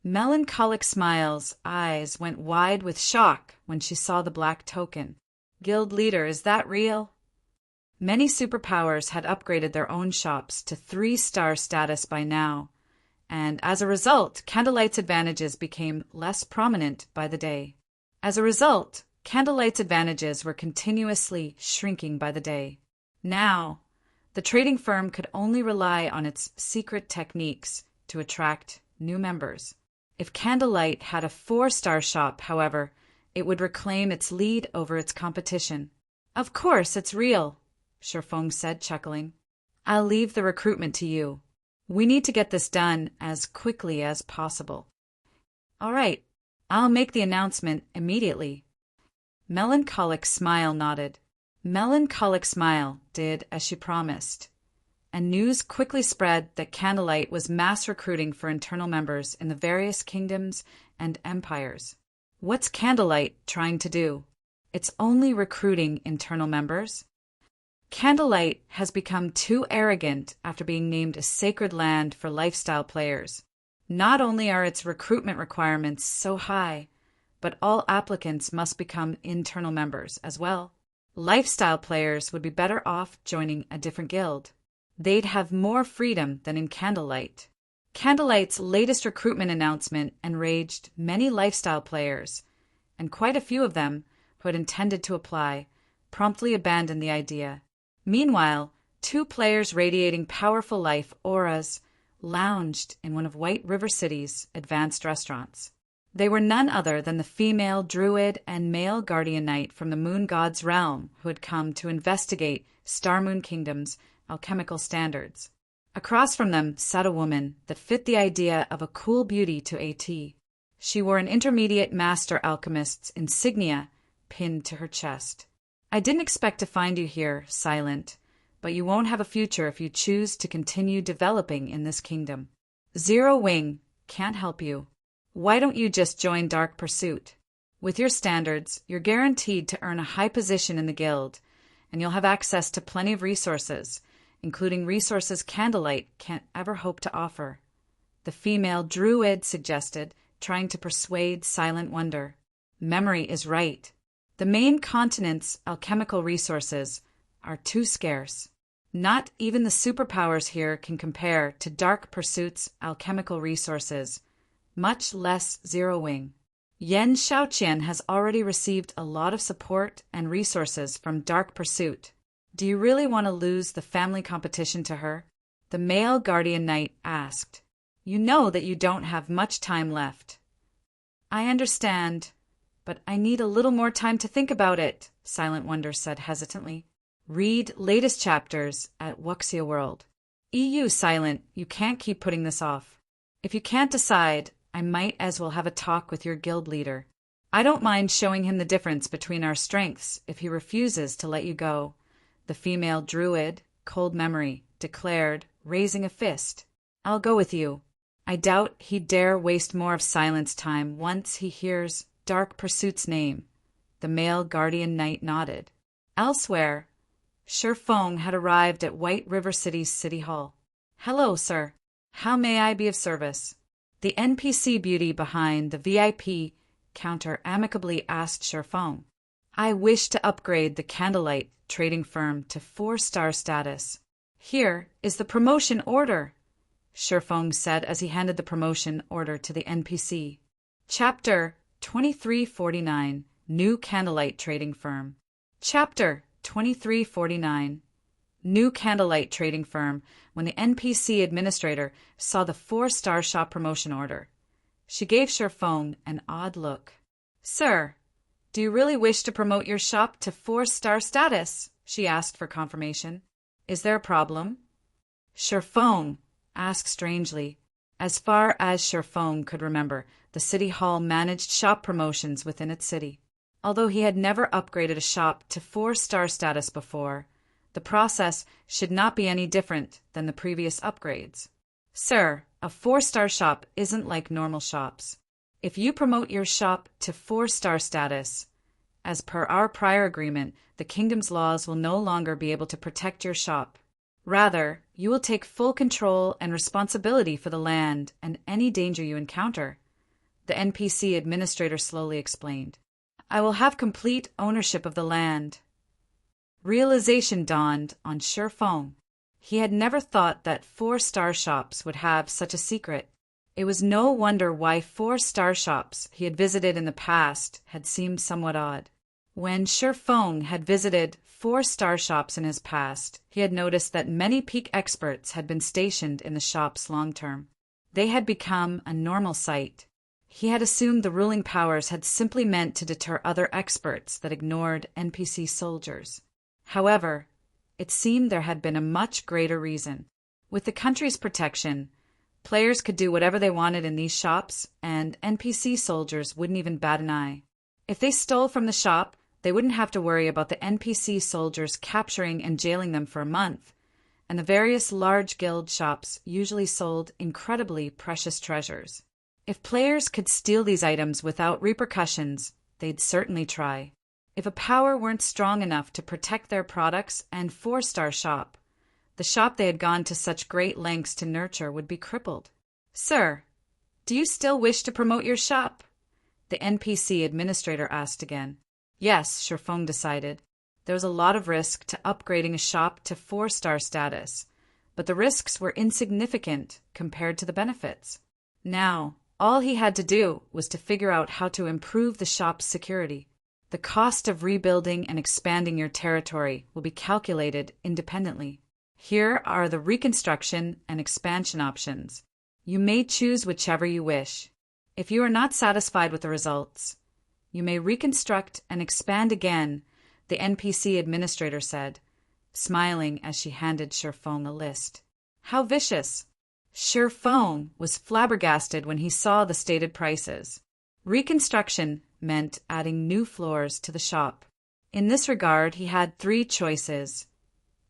Melancholic Smile's eyes went wide with shock when she saw the black token. Guild leader, is that real? Many superpowers had upgraded their own shops to 3-star status by now, and as a result, Candlelight's advantages became less prominent by the day. As a result, Candlelight's advantages were continuously shrinking by the day. Now, the trading firm could only rely on its secret techniques to attract new members. If Candlelight had a 4-star shop, however, it would reclaim its lead over its competition. Of course, it's real, Shifeng said, chuckling. I'll leave the recruitment to you. We need to get this done as quickly as possible. All right. I'll make the announcement immediately. Melancholic Smile nodded. Melancholic Smile did as she promised, and news quickly spread that Candlelight was mass recruiting for internal members in the various kingdoms and empires. What's Candlelight trying to do? It's only recruiting internal members. Candlelight has become too arrogant after being named a sacred land for lifestyle players. Not only are its recruitment requirements so high, but all applicants must become internal members as well. Lifestyle players would be better off joining a different guild. They'd have more freedom than in Candlelight. Candlelight's latest recruitment announcement enraged many lifestyle players, and quite a few of them who had intended to apply promptly abandoned the idea. Meanwhile, Two players radiating powerful life auras lounged in one of White River City's advanced restaurants. They were none other than the female druid and male guardian knight from the moon god's realm who had come to investigate Star Moon Kingdom's alchemical standards. Across from them sat a woman that fit the idea of a cool beauty to a T. She wore an intermediate master alchemist's insignia pinned to her chest. I didn't expect to find you here, Silent, but you won't have a future if you choose to continue developing in this kingdom. Zero Wing can't help you. Why don't you just join Dark Pursuit? With your standards, you're guaranteed to earn a high position in the guild, and you'll have access to plenty of resources, including resources Candlelight can't ever hope to offer. The female druid suggested, trying to persuade Silent Wonder. Memory is right. The main continent's alchemical resources are too scarce. Not even the superpowers here can compare to Dark Pursuit's alchemical resources, much less Zero Wing. Yen Xiaoqian has already received a lot of support and resources from Dark Pursuit. Do you really want to lose the family competition to her? The male guardian knight asked. You know that you don't have much time left. I understand, but I need a little more time to think about it, Silent Wonder said hesitantly. Read latest chapters at Wuxia World. EU Silent, you can't keep putting this off. If you can't decide, I might as well have a talk with your guild leader. I don't mind showing him the difference between our strengths if he refuses to let you go, the female druid, Cold Memory, declared, raising a fist. I'll go with you. I doubt he'd dare waste more of Silent's time once he hears Dark Pursuit's name. The male guardian knight nodded. Elsewhere, Shifeng had arrived at White River City's City Hall. Hello, sir. How may I be of service? The NPC beauty behind the VIP counter amicably asked Shifeng. I wish to upgrade the Candlelight trading firm to 4-star status. Here is the promotion order, Shifeng said as he handed the promotion order to the NPC. Chapter 2349, New Candlelight Trading Firm. Chapter 2349, New Candlelight Trading Firm. When the NPC administrator saw the 4-star shop promotion order, she gave Shifeng an odd look. Sir, do you really wish to promote your shop to 4-star status? She asked for confirmation. Is there a problem? Shifeng asked strangely. As far as Shifeng could remember, the City Hall managed shop promotions within its city. Although he had never upgraded a shop to 4-star status before, the process should not be any different than the previous upgrades. Sir, a 4-star shop isn't like normal shops. If you promote your shop to 4-star status, as per our prior agreement, the kingdom's laws will no longer be able to protect your shop. Rather, you will take full control and responsibility for the land and any danger you encounter, the NPC administrator slowly explained. I will have complete ownership of the land. Realization dawned on Shifeng. He had never thought that 4-star shops would have such a secret. It was no wonder why 4-star shops he had visited in the past had seemed somewhat odd. When Shifeng had visited 4-star shops in his past, he had noticed that many peak experts had been stationed in the shops long-term. They had become a normal sight. He had assumed the ruling powers had simply meant to deter other experts that ignored NPC soldiers. However, it seemed there had been a much greater reason. With the country's protection, players could do whatever they wanted in these shops, and NPC soldiers wouldn't even bat an eye. If they stole from the shop, they wouldn't have to worry about the NPC soldiers capturing and jailing them for a month, and the various large guild shops usually sold incredibly precious treasures. If players could steal these items without repercussions, they'd certainly try. If a power weren't strong enough to protect their products and 4-star shop, the shop they had gone to such great lengths to nurture would be crippled. Sir, do you still wish to promote your shop? The NPC administrator asked again. Yes, Shifeng decided. There was a lot of risk to upgrading a shop to 4-star status, but the risks were insignificant compared to the benefits. Now, all he had to do was to figure out how to improve the shop's security. The cost of rebuilding and expanding your territory will be calculated independently. Here are the reconstruction and expansion options. You may choose whichever you wish. If you are not satisfied with the results, you may reconstruct and expand again, the NPC administrator said, smiling as she handed Sherfong a list. How vicious! Sherfong was flabbergasted when he saw the stated prices. Reconstruction meant adding new floors to the shop. In this regard, he had 3 choices: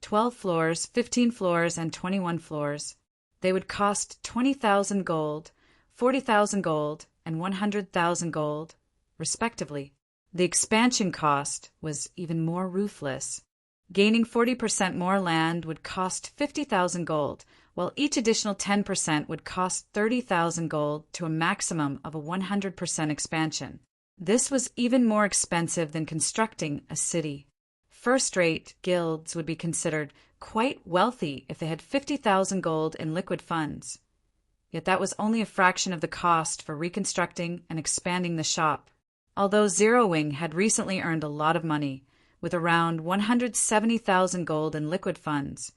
12 floors, 15 floors, and 21 floors. They would cost 20,000 gold, 40,000 gold, and 100,000 gold, respectively. The expansion cost was even more ruthless. Gaining 40% more land would cost 50,000 gold, while each additional 10% would cost 30,000 gold to a maximum of a 100% expansion. This was even more expensive than constructing a city. First-rate guilds would be considered quite wealthy if they had 50,000 gold in liquid funds. Yet that was only a fraction of the cost for reconstructing and expanding the shop. Although Zero Wing had recently earned a lot of money, with around 170,000 gold in liquid funds,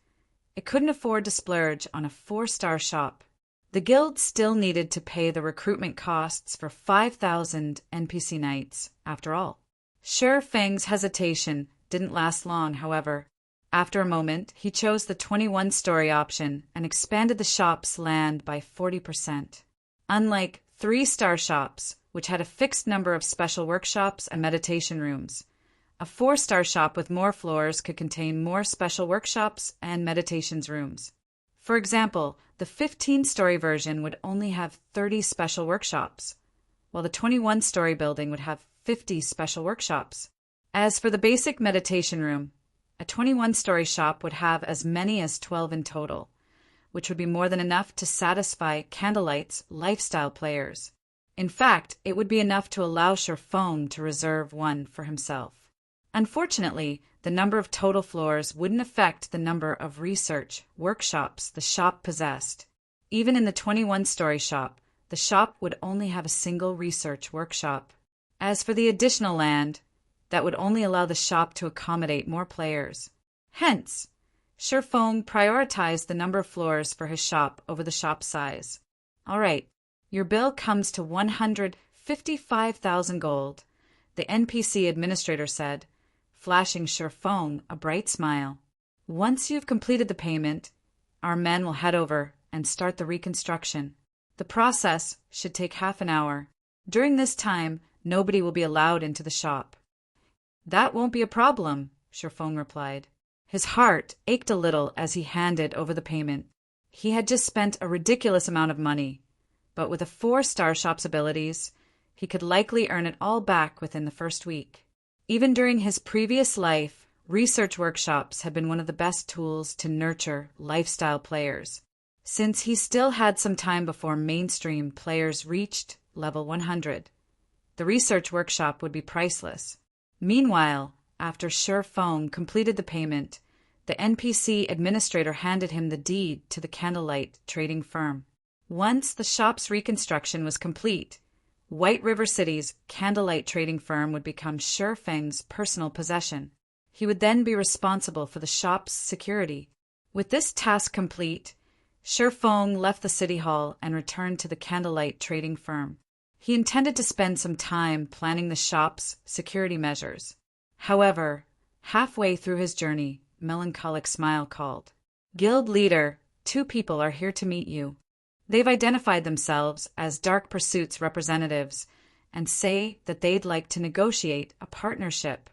it couldn't afford to splurge on a 4-star shop. The guild still needed to pay the recruitment costs for 5,000 NPC knights, after all. Sherfeng's hesitation didn't last long, however. After a moment, he chose the 21-story option and expanded the shop's land by 40%. Unlike 3-star shops, which had a fixed number of special workshops and meditation rooms, a 4-star shop with more floors could contain more special workshops and meditations rooms. For example, the 15-story version would only have 30 special workshops, while the 21-story building would have 50 special workshops. As for the basic meditation room, a 21-story shop would have as many as 12 in total, which would be more than enough to satisfy Candlelight's lifestyle players. In fact, it would be enough to allow Sherfong to reserve one for himself. Unfortunately, the number of total floors wouldn't affect the number of research workshops the shop possessed. Even in the 21-story shop, the shop would only have a single research workshop. As for the additional land, that would only allow the shop to accommodate more players. Hence, Sherfong prioritized the number of floors for his shop over the shop size. All right, your bill comes to 155,000 gold, the NPC administrator said, flashing Sherfong a bright smile. Once you've completed the payment, our men will head over and start the reconstruction. The process should take half an hour. During this time, nobody will be allowed into the shop. That won't be a problem, Sherfong replied. His heart ached a little as he handed over the payment. He had just spent a ridiculous amount of money, but with a 4-star shop's abilities, he could likely earn it all back within the first week. Even during his previous life, research workshops had been one of the best tools to nurture lifestyle players. Since he still had some time before mainstream players reached level 100, the research workshop would be priceless. Meanwhile, after Sherfong completed the payment, the NPC administrator handed him the deed to the Candlelight trading firm. Once the shop's reconstruction was complete, White River City's Candlelight trading firm would become Sherfeng's personal possession. He would then be responsible for the shop's security. With this task complete, Sherfong left the city hall and returned to the Candlelight trading firm. He intended to spend some time planning the shop's security measures. However, halfway through his journey, Melancholic Smile called. Guild leader, 2 people are here to meet you. They've identified themselves as Dark Pursuit's representatives and say that they'd like to negotiate a partnership,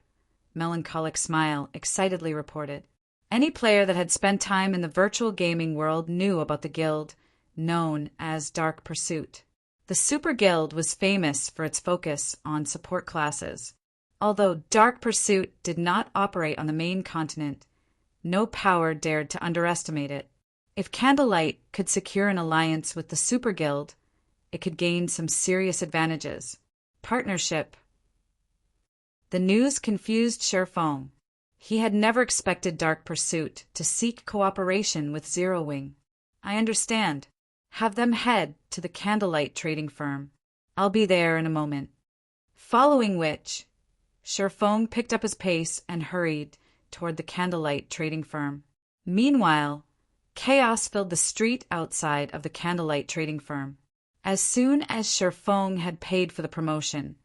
Melancholic Smile excitedly reported. Any player that had spent time in the virtual gaming world knew about the guild, known as Dark Pursuit. The Super Guild was famous for its focus on support classes. Although Dark Pursuit did not operate on the main continent, no power dared to underestimate it. If Candlelight could secure an alliance with the Super Guild, it could gain some serious advantages. Partnership. The news confused Sherfong. He had never expected Dark Pursuit to seek cooperation with Zero Wing. I understand. Have them head to the Candlelight trading firm. I'll be there in a moment. Following which, Sherfong picked up his pace and hurried toward the Candlelight trading firm. Meanwhile, chaos filled the street outside of the candlelight trading firm. As soon as Sherfong had paid for the promotion,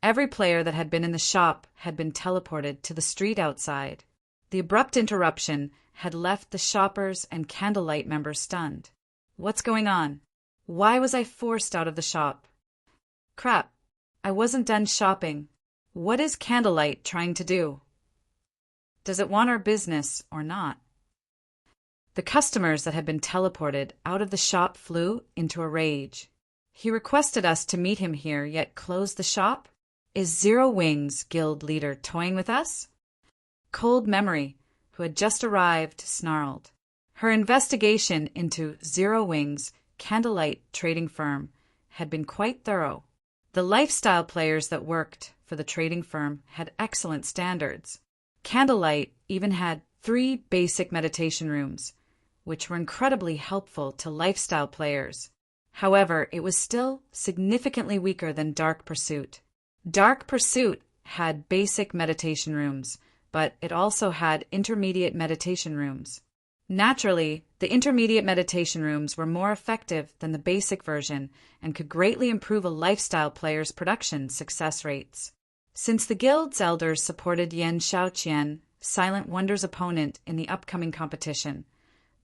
every player that had been in the shop had been teleported to the street outside. The abrupt interruption had left the shoppers and candlelight members stunned. What's going on? Why was I forced out of the shop? Crap, I wasn't done shopping. What is candlelight trying to do? Does it want our business or not? The customers that had been teleported out of the shop flew into a rage. He requested us to meet him here, yet closed the shop? Is Zero Wings guild leader toying with us? Cold Memory, who had just arrived, snarled. Her investigation into Zero Wings' candlelight trading firm had been quite thorough. The lifestyle players that worked for the trading firm had excellent standards. Candlelight even had 3 basic meditation rooms, which were incredibly helpful to lifestyle players. However, it was still significantly weaker than Dark Pursuit. Dark Pursuit had basic meditation rooms, but it also had intermediate meditation rooms. Naturally, the intermediate meditation rooms were more effective than the basic version and could greatly improve a lifestyle player's production success rates. Since the guild's elders supported Yan Xiaoqian, Silent Wonder's opponent, in the upcoming competition,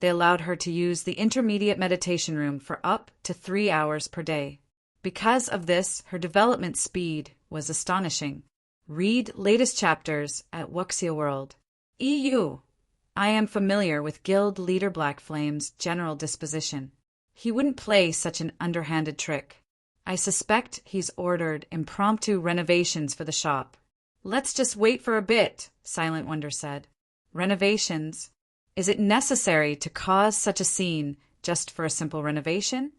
they allowed her to use the intermediate meditation room for up to 3 hours per day. Because of this, her development speed was astonishing. Read latest chapters at Wuxia World. EU. I am familiar with Guild Leader Blackflame's general disposition. He wouldn't play such an underhanded trick. I suspect he's ordered impromptu renovations for the shop. Let's just wait for a bit, Silent Wonder said. Renovations? Is it necessary to cause such a scene just for a simple renovation?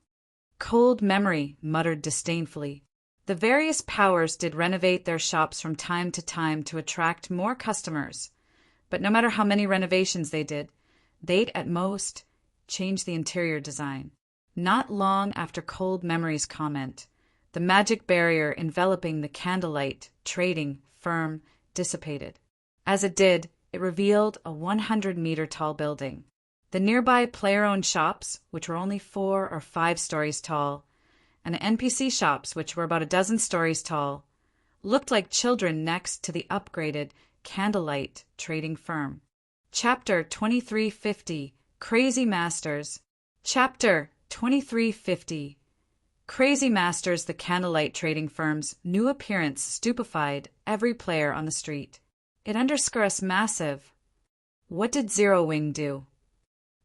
Cold Memory muttered disdainfully. The various powers did renovate their shops from time to time to attract more customers. But no matter how many renovations they did, they'd at most change the interior design. Not long after Cold Memory's comment, the magic barrier enveloping the candlelight trading firm dissipated. As it did, it revealed a 100-meter tall building. The nearby player-owned shops, which were only 4 or 5 stories tall, and the NPC shops, which were about a dozen stories tall, looked like children next to the upgraded candlelight trading firm. Chapter 2350, Crazy Masters. Chapter 2350. Crazy Masters, the candlelight trading firm's new appearance stupefied every player on the street. It underscores massive. What did Zero Wing do?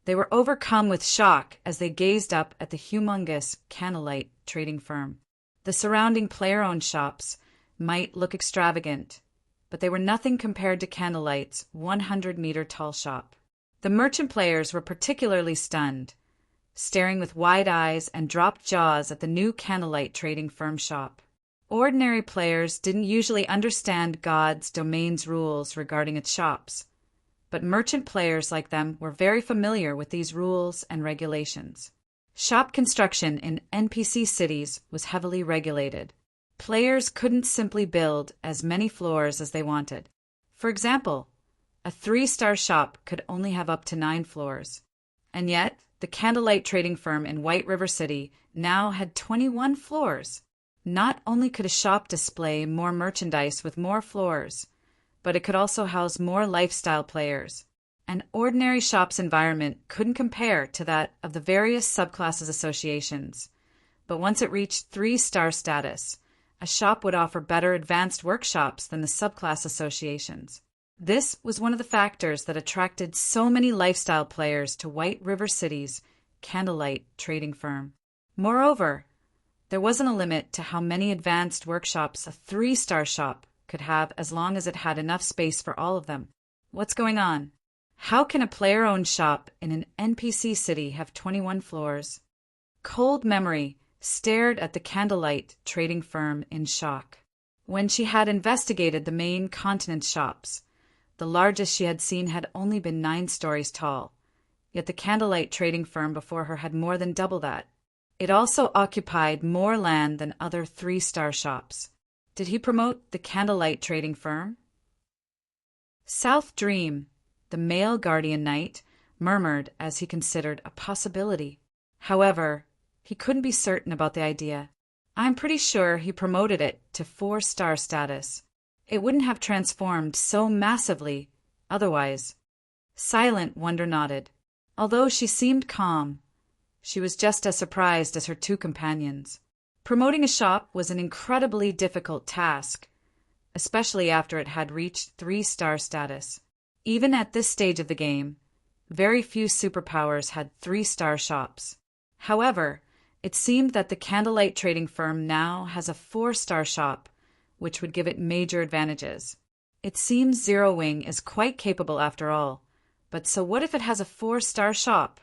They were overcome with shock as they gazed up at the humongous candlelight trading firm. The surrounding player-owned shops might look extravagant, but they were nothing compared to Candlelight's 100-meter tall shop. The merchant players were particularly stunned, staring with wide eyes and dropped jaws at the new Candlelight trading firm shop. Ordinary players didn't usually understand God's domain's rules regarding its shops, but merchant players like them were very familiar with these rules and regulations. Shop construction in NPC cities was heavily regulated. Players couldn't simply build as many floors as they wanted. For example, a 3-star shop could only have up to 9 floors. And yet, the Candlelight trading firm in White River City now had 21 floors. Not only could a shop display more merchandise with more floors, but it could also house more lifestyle players. An ordinary shop's environment couldn't compare to that of the various subclasses associations. But once it reached 3-star status, a shop would offer better advanced workshops than the subclass associations. This was one of the factors that attracted so many lifestyle players to White River City's Candlelight trading firm. Moreover, there wasn't a limit to how many advanced workshops a 3-star shop could have as long as it had enough space for all of them. What's going on? How can a player-owned shop in an NPC city have 21 floors? Cold Memory stared at the Candlelight trading firm in shock. When she had investigated the main continent shops, the largest she had seen had only been 9 stories tall, yet the Candlelight trading firm before her had more than double that. It also occupied more land than other 3-star shops. Did he promote the Candlelight trading firm? South Dream, the male guardian knight, murmured as he considered a possibility. However, he couldn't be certain about the idea. I'm pretty sure he promoted it to 4-star status. It wouldn't have transformed so massively otherwise. Silent Wonder nodded. Although she seemed calm, she was just as surprised as her two companions. Promoting a shop was an incredibly difficult task, especially after it had reached 3-star status. Even at this stage of the game, very few superpowers had 3-star shops. However, it seemed that the Candlelight trading firm now has a 4-star shop, which would give it major advantages. It seems Zero Wing is quite capable after all, but so what if it has a 4-star shop?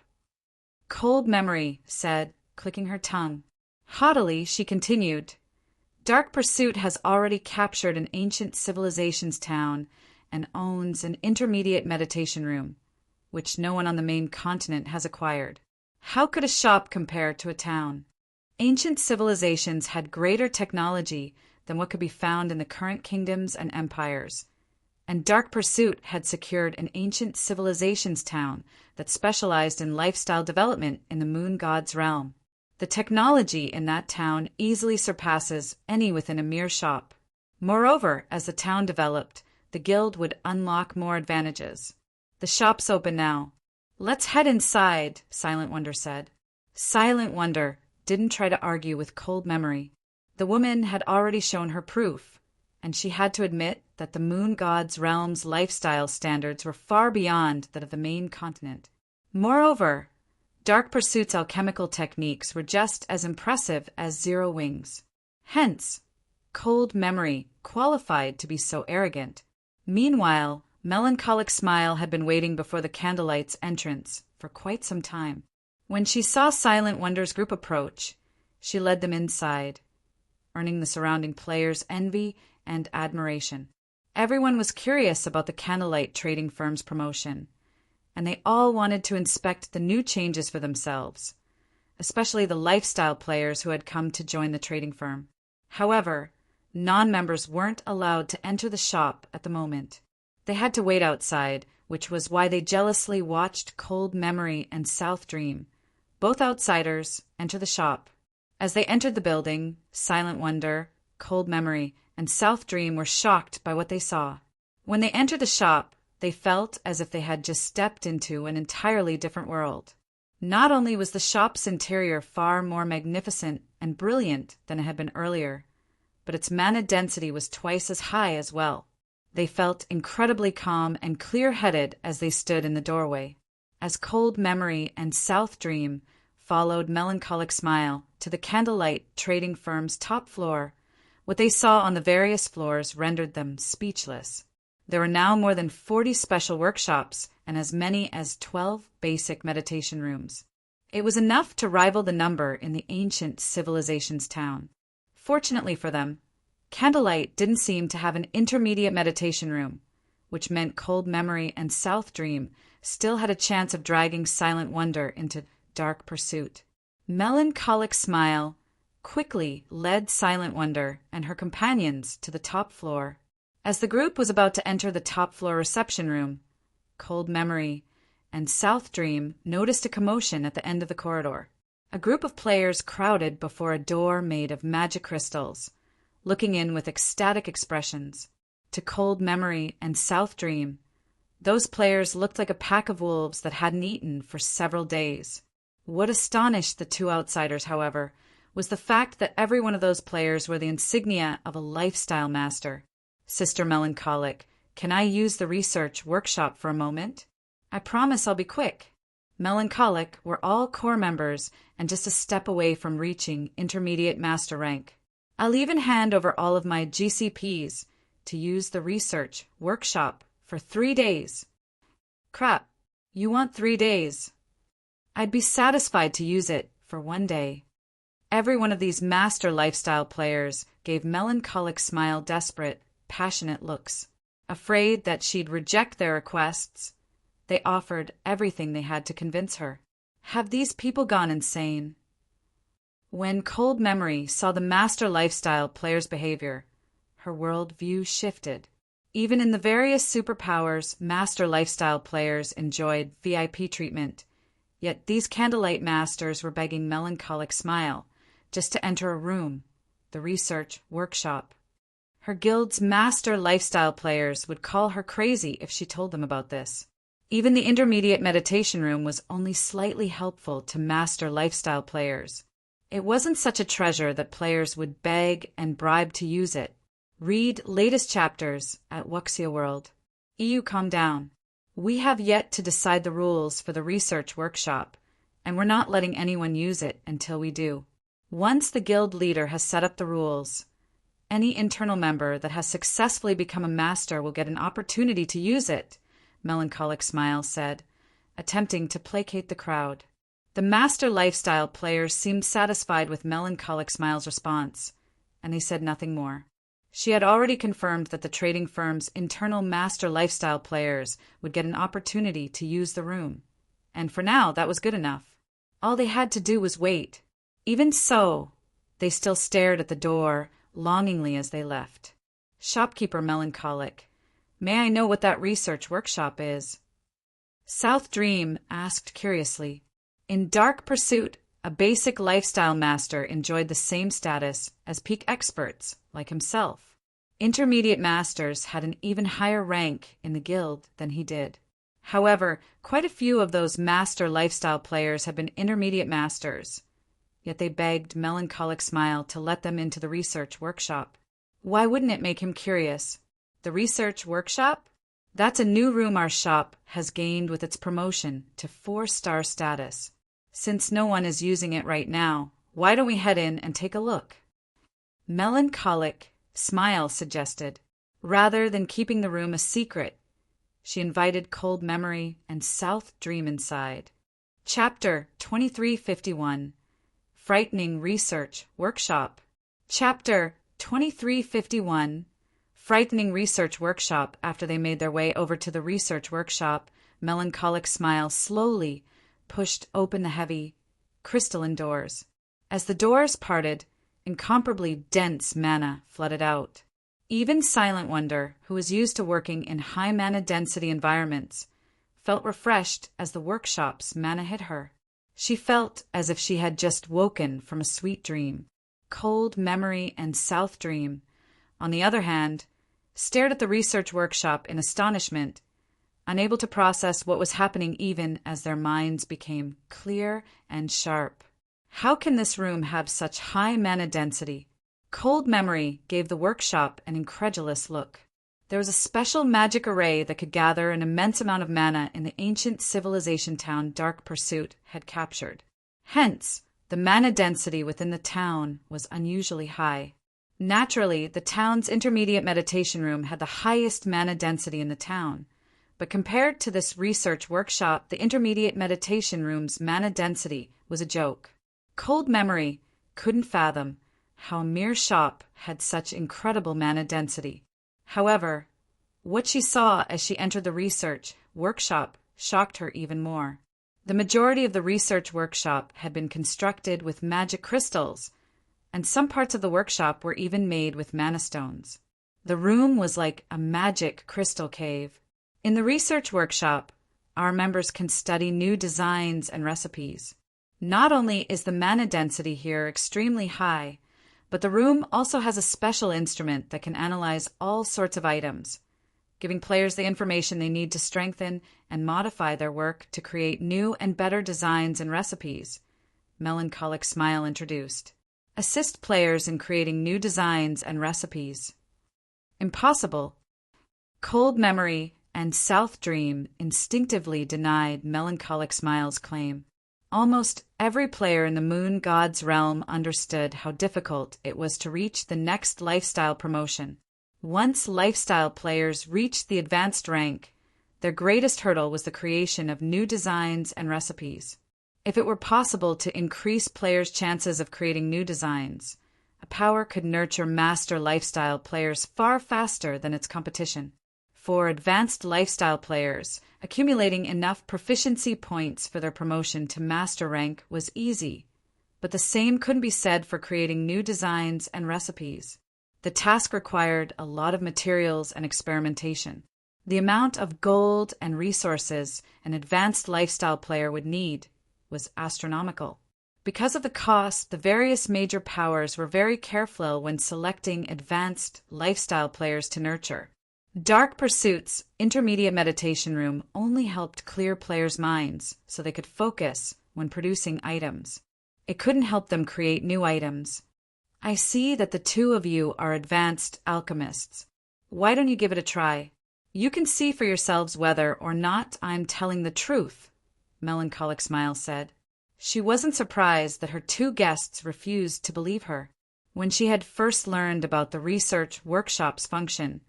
Cold Memory said, clicking her tongue. Haughtily, she continued, Dark Pursuit has already captured an ancient civilization's town and owns an intermediate meditation room, which no one on the main continent has acquired. How could a shop compare to a town? Ancient civilizations had greater technology than what could be found in the current kingdoms and empires, and Dark Pursuit had secured an ancient civilization's town that specialized in lifestyle development in the moon god's realm. The technology in that town easily surpasses any within a mere shop. Moreover, as the town developed, the guild would unlock more advantages. The shop's open now. Let's head inside, Silent Wonder said. Silent Wonder didn't try to argue with Cold Memory. The woman had already shown her proof, and she had to admit that the moon god's realm's lifestyle standards were far beyond that of the main continent. Moreover, Dark Pursuit's alchemical techniques were just as impressive as Zero Wing's. Hence, Cold Memory qualified to be so arrogant. Meanwhile, Melancholic Smile had been waiting before the Candlelight's entrance for quite some time. When she saw Silent Wonder's group approach, she led them inside, earning the surrounding players' envy and admiration. Everyone was curious about the Candlelight trading firm's promotion, and they all wanted to inspect the new changes for themselves, especially the lifestyle players who had come to join the trading firm. However, non-members weren't allowed to enter the shop at the moment. They had to wait outside, which was why they jealously watched Cold Memory and South Dream, both outsiders, enter the shop. As they entered the building, Silent Wonder, Cold Memory, and South Dream were shocked by what they saw. When they entered the shop, they felt as if they had just stepped into an entirely different world. Not only was the shop's interior far more magnificent and brilliant than it had been earlier, but its mana density was twice as high as well. They felt incredibly calm and clear-headed as they stood in the doorway. As Cold Memory and South Dream followed Melancholic Smile to the Candlelight trading firm's top floor, what they saw on the various floors rendered them speechless. There were now more than 40 special workshops and as many as 12 basic meditation rooms. It was enough to rival the number in the ancient civilization's town. Fortunately for them, Candlelight didn't seem to have an intermediate meditation room, which meant Cold Memory and South Dream still had a chance of dragging Silent Wonder into Dark Pursuit. Melancholic Smile quickly led Silent Wonder and her companions to the top floor. As the group was about to enter the top floor reception room, Cold Memory and South Dream noticed a commotion at the end of the corridor. A group of players crowded before a door made of magic crystals, looking in with ecstatic expressions. To Cold Memory and South Dream, those players looked like a pack of wolves that hadn't eaten for several days. What astonished the two outsiders, however, was the fact that every one of those players wore the insignia of a lifestyle master. Sister Melancholic, can I use the research workshop for a moment? I promise I'll be quick. Melancholic were all core members and just a step away from reaching intermediate master rank. I'll even hand over all of my GCPs to use the research workshop for 3 days. Crap, you want 3 days? I'd be satisfied to use it for 1 day. Every one of these master lifestyle players gave Melancholic Smile desperate, passionate looks. Afraid that she'd reject their requests, they offered everything they had to convince her. Have these people gone insane? When Cold Memory saw the master lifestyle player's behavior, her world view shifted. Even in the various superpowers, master lifestyle players enjoyed VIP treatment. Yet these candlelight masters were begging Melancholic Smile just to enter a room, the research workshop. Her guild's master lifestyle players would call her crazy if she told them about this. Even the intermediate meditation room was only slightly helpful to master lifestyle players. It wasn't such a treasure that players would beg and bribe to use it. Read latest chapters at Wuxia World. EU, calm down. We have yet to decide the rules for the research workshop, and we're not letting anyone use it until we do. Once the guild leader has set up the rules, any internal member that has successfully become a master will get an opportunity to use it, Melancholic Smile said, attempting to placate the crowd. The master lifestyle players seemed satisfied with Melancholic Smile's response, and they said nothing more. She had already confirmed that the trading firm's internal master lifestyle players would get an opportunity to use the room, and for now that was good enough. All they had to do was wait. Even so, they still stared at the door longingly as they left. Shopkeeper Melancholic, may I know what that research workshop is? South Dream asked curiously. In Dark Pursuit, a basic lifestyle master enjoyed the same status as peak experts like himself. Intermediate masters had an even higher rank in the guild than he did. However, quite a few of those master lifestyle players had been intermediate masters, yet they begged Melancholic Smile to let them into the research workshop. Why wouldn't it make him curious? The research workshop? That's a new room our shop has gained with its promotion to 4-star status. Since no one is using it right now, why don't we head in and take a look? Melancholic Smile suggested. Rather than keeping the room a secret, she invited Cold Memory and South Dream inside. Chapter 2351. Frightening Research Workshop. Chapter 2351. Frightening Research Workshop. After they made their way over to the research workshop, Melancholic Smile slowly pushed open the heavy crystalline doors. As the doors parted, incomparably dense mana flooded out. Even Silent Wonder, who was used to working in high mana density environments, felt refreshed as the workshop's mana hit her. She felt as if she had just woken from a sweet dream. Cold Memory and South Dream, on the other hand, stared at the research workshop in astonishment, unable to process what was happening even as their minds became clear and sharp. How can this room have such high mana density? Cold Memory gave the workshop an incredulous look. There was a special magic array that could gather an immense amount of mana in the ancient civilization town Dark Pursuit had captured. Hence, the mana density within the town was unusually high. Naturally, the town's intermediate meditation room had the highest mana density in the town, but compared to this research workshop, the intermediate meditation room's mana density was a joke. Cold Memory couldn't fathom how a mere shop had such incredible mana density. However, what she saw as she entered the research workshop shocked her even more. The majority of the research workshop had been constructed with magic crystals, and some parts of the workshop were even made with mana stones. The room was like a magic crystal cave. In the research workshop, our members can study new designs and recipes. Not only is the mana density here extremely high, but the room also has a special instrument that can analyze all sorts of items, giving players the information they need to strengthen and modify their work to create new and better designs and recipes, Melancholic Smile introduced. Assist players in creating new designs and recipes. Impossible. Cold Memory and South Dream instinctively denied Melancholic Smile's claim. Almost every player in the Moon God's realm understood how difficult it was to reach the next lifestyle promotion. Once lifestyle players reached the advanced rank, their greatest hurdle was the creation of new designs and recipes. If it were possible to increase players' chances of creating new designs, a power could nurture master lifestyle players far faster than its competition. For advanced lifestyle players, accumulating enough proficiency points for their promotion to master rank was easy, but the same couldn't be said for creating new designs and recipes. The task required a lot of materials and experimentation. The amount of gold and resources an advanced lifestyle player would need was astronomical. Because of the cost, the various major powers were very careful when selecting advanced lifestyle players to nurture. Dark Pursuit's intermediate meditation room only helped clear players' minds so they could focus when producing items. It couldn't help them create new items. I see that the two of you are advanced alchemists. Why don't you give it a try? You can see for yourselves whether or not I'm telling the truth, Melancholic Smile said. She wasn't surprised that her two guests refused to believe her. When she had first learned about the research workshop's function,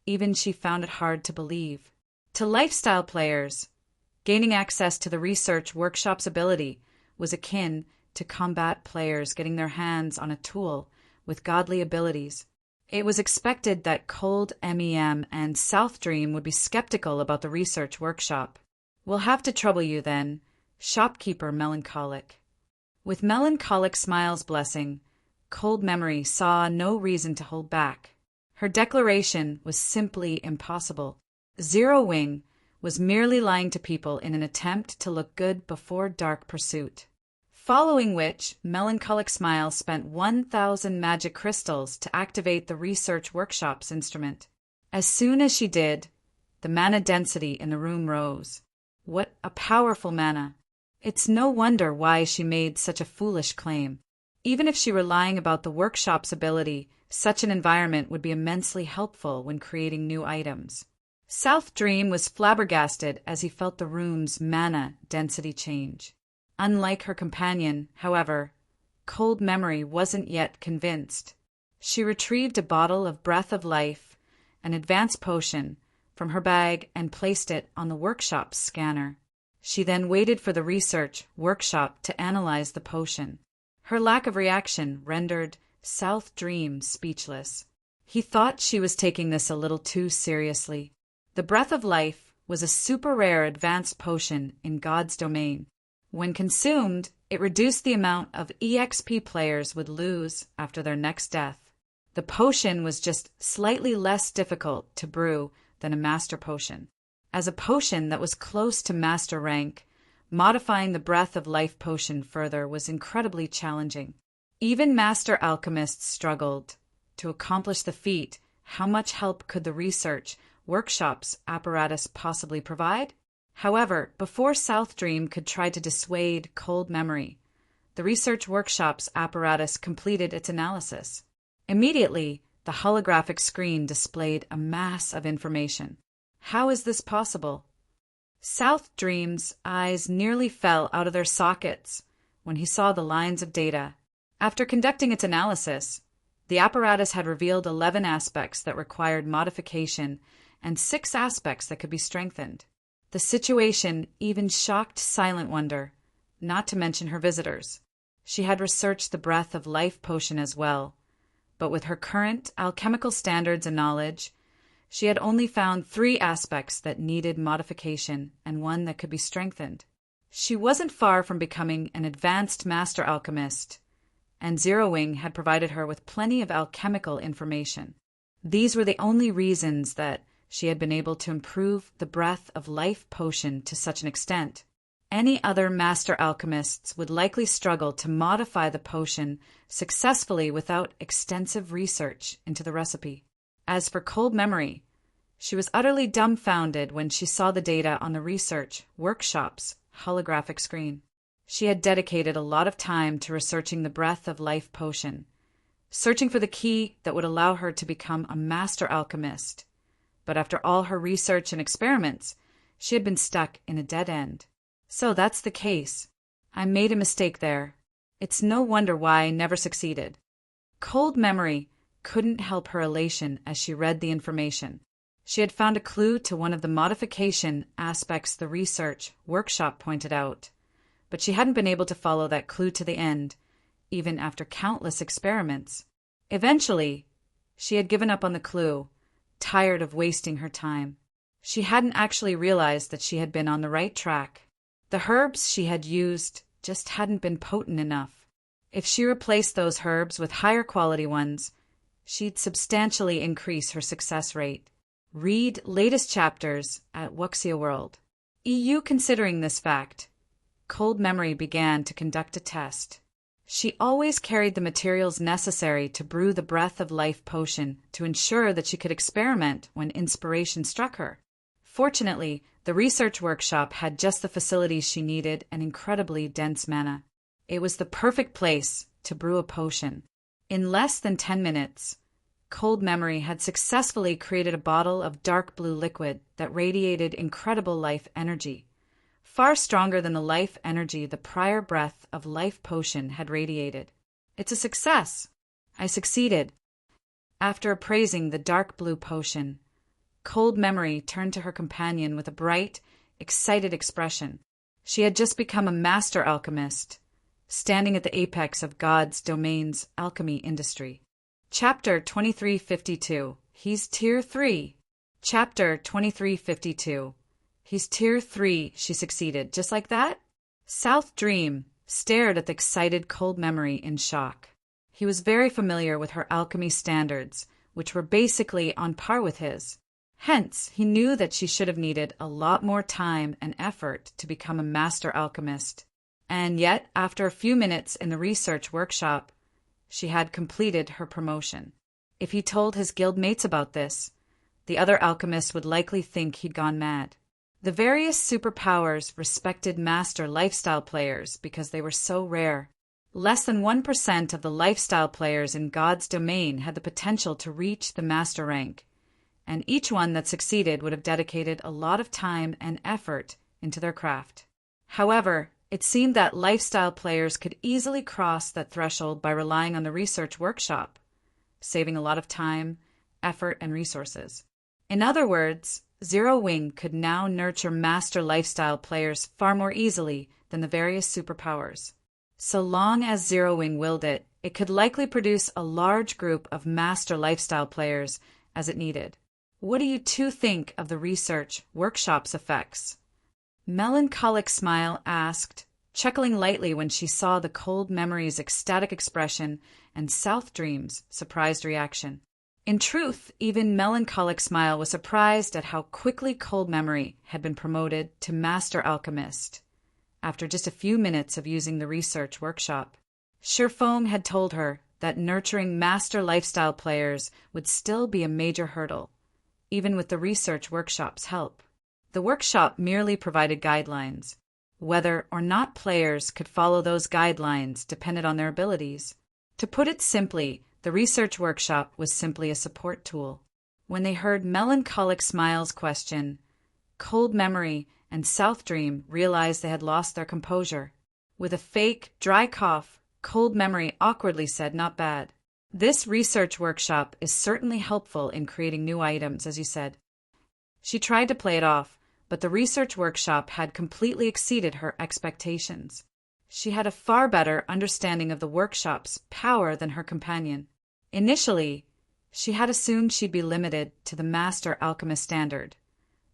even she found it hard to believe. To lifestyle players, gaining access to the research workshop's ability was akin to combat players getting their hands on a tool with godly abilities. It was expected that Cold MEM and South Dream would be skeptical about the research workshop. We'll have to trouble you then, Shopkeeper Melancholic. With Melancholic Smile's blessing, Cold Memory saw no reason to hold back. Her declaration was simply impossible. Zero Wing was merely lying to people in an attempt to look good before Dark Pursuit. Following which, Melancholic Smile spent 1,000 magic crystals to activate the research workshop's instrument. As soon as she did, the mana density in the room rose. What a powerful mana! It's no wonder why she made such a foolish claim. Even if she were lying about the workshop's ability, such an environment would be immensely helpful when creating new items. South Dream was flabbergasted as he felt the room's mana density change. Unlike her companion, however, Cold Memory wasn't yet convinced. She retrieved a bottle of Breath of Life, an advanced potion, from her bag and placed it on the workshop's scanner. She then waited for the research workshop to analyze the potion. Her lack of reaction rendered South Dream speechless. He thought she was taking this a little too seriously. The Breath of Life was a super rare advanced potion in God's domain. When consumed, it reduced the amount of EXP players would lose after their next death. The potion was just slightly less difficult to brew than a master potion. As a potion that was close to master rank, modifying the Breath of Life potion further was incredibly challenging. Even master alchemists struggled. To accomplish the feat, how much help could the research workshop's apparatus possibly provide? However, before South Dream could try to dissuade Cold Memory, the research workshop's apparatus completed its analysis. Immediately, the holographic screen displayed a mass of information. How is this possible? South Dream's eyes nearly fell out of their sockets when he saw the lines of data. After conducting its analysis, the apparatus had revealed 11 aspects that required modification and 6 aspects that could be strengthened. The situation even shocked Silent Wonder, not to mention her visitors. She had researched the Breath of Life potion as well, but with her current alchemical standards and knowledge, she had only found 3 aspects that needed modification and 1 that could be strengthened. She wasn't far from becoming an advanced master alchemist, and Zero Wing had provided her with plenty of alchemical information. These were the only reasons that she had been able to improve the Breath of Life potion to such an extent. Any other master alchemists would likely struggle to modify the potion successfully without extensive research into the recipe. As for Cold Memory, she was utterly dumbfounded when she saw the data on the research workshop's holographic screen. She had dedicated a lot of time to researching the Breath of Life potion, searching for the key that would allow her to become a master alchemist. But after all her research and experiments, she had been stuck in a dead end. So that's the case. I made a mistake there. It's no wonder why I never succeeded. Cold Memory couldn't help her elation as she read the information. She had found a clue to one of the modification aspects the research workshop pointed out, but she hadn't been able to follow that clue to the end, even after countless experiments. Eventually, she had given up on the clue, tired of wasting her time. She hadn't actually realized that she had been on the right track. The herbs she had used just hadn't been potent enough. If she replaced those herbs with higher quality ones, she'd substantially increase her success rate. Read latest chapters at Wuxia World. EU considering this fact, Cold Memory began to conduct a test. She always carried the materials necessary to brew the Breath of Life potion to ensure that she could experiment when inspiration struck her. Fortunately, the research workshop had just the facilities she needed and incredibly dense mana. It was the perfect place to brew a potion. In less than 10 minutes, Cold Memory had successfully created a bottle of dark blue liquid that radiated incredible life energy, far stronger than the life energy the prior Breath of Life potion had radiated. It's a success. I succeeded. After appraising the dark blue potion, Cold Memory turned to her companion with a bright, excited expression. She had just become a master alchemist, standing at the apex of God's domain's alchemy industry. Chapter 2352. He's Tier 3. Chapter 2352. He's Tier 3, she succeeded. Just like that? South Dream stared at the excited Cold Memory in shock. He was very familiar with her alchemy standards, which were basically on par with his. Hence, he knew that she should have needed a lot more time and effort to become a master alchemist. And yet, after a few minutes in the research workshop, she had completed her promotion. If he told his guild mates about this, the other alchemists would likely think he'd gone mad. The various superpowers respected master lifestyle players because they were so rare. Less than 1% of the lifestyle players in God's domain had the potential to reach the master rank, and each one that succeeded would have dedicated a lot of time and effort into their craft. However, it seemed that lifestyle players could easily cross that threshold by relying on the research workshop, saving a lot of time, effort, and resources. In other words, Zero Wing could now nurture master lifestyle players far more easily than the various superpowers. So long as Zero Wing willed it, it could likely produce a large group of master lifestyle players as it needed. What do you two think of the research workshop's effects? Melancholic Smile asked, chuckling lightly when she saw the Cold Memory's ecstatic expression and South Dream's surprised reaction. In truth, even Melancholic Smile was surprised at how quickly Cold Memory had been promoted to Master Alchemist after just a few minutes of using the research workshop. Sherfong had told her that nurturing master lifestyle players would still be a major hurdle, even with the research workshop's help. The workshop merely provided guidelines. Whether or not players could follow those guidelines depended on their abilities. To put it simply, the research workshop was simply a support tool. When they heard Melancholic Smile's question, Cold Memory and South Dream realized they had lost their composure. With a fake, dry cough, Cold Memory awkwardly said, "Not bad. This research workshop is certainly helpful in creating new items, as you said." She tried to play it off, but the research workshop had completely exceeded her expectations. She had a far better understanding of the workshop's power than her companion. Initially, she had assumed she'd be limited to the Master Alchemist standard,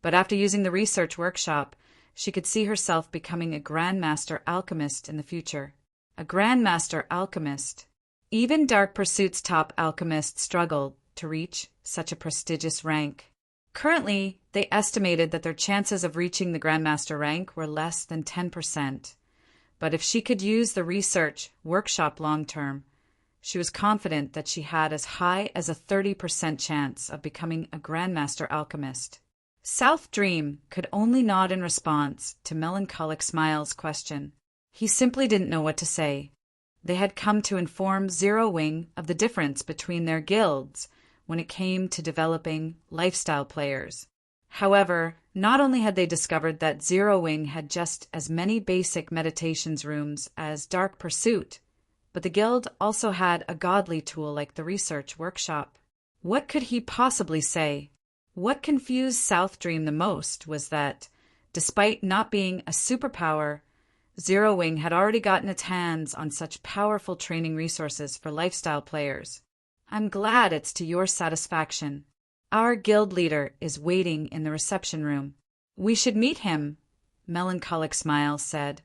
but after using the research workshop, she could see herself becoming a Grandmaster Alchemist in the future. A Grandmaster Alchemist. Even Dark Pursuit's top alchemists struggled to reach such a prestigious rank. Currently, they estimated that their chances of reaching the Grandmaster rank were less than 10%. But if she could use the research workshop long-term, she was confident that she had as high as a 30% chance of becoming a Grandmaster Alchemist. South Dream could only nod in response to Melancholic Smile's question. He simply didn't know what to say. They had come to inform Zero Wing of the difference between their guilds when it came to developing lifestyle players. However, not only had they discovered that Zero Wing had just as many basic meditations rooms as Dark Pursuit, but the guild also had a godly tool like the research workshop. What could he possibly say? What confused South Dream the most was that, despite not being a superpower, Zero Wing had already gotten its hands on such powerful training resources for lifestyle players. "I'm glad it's to your satisfaction. Our guild leader is waiting in the reception room. We should meet him," Melancholic Smile said,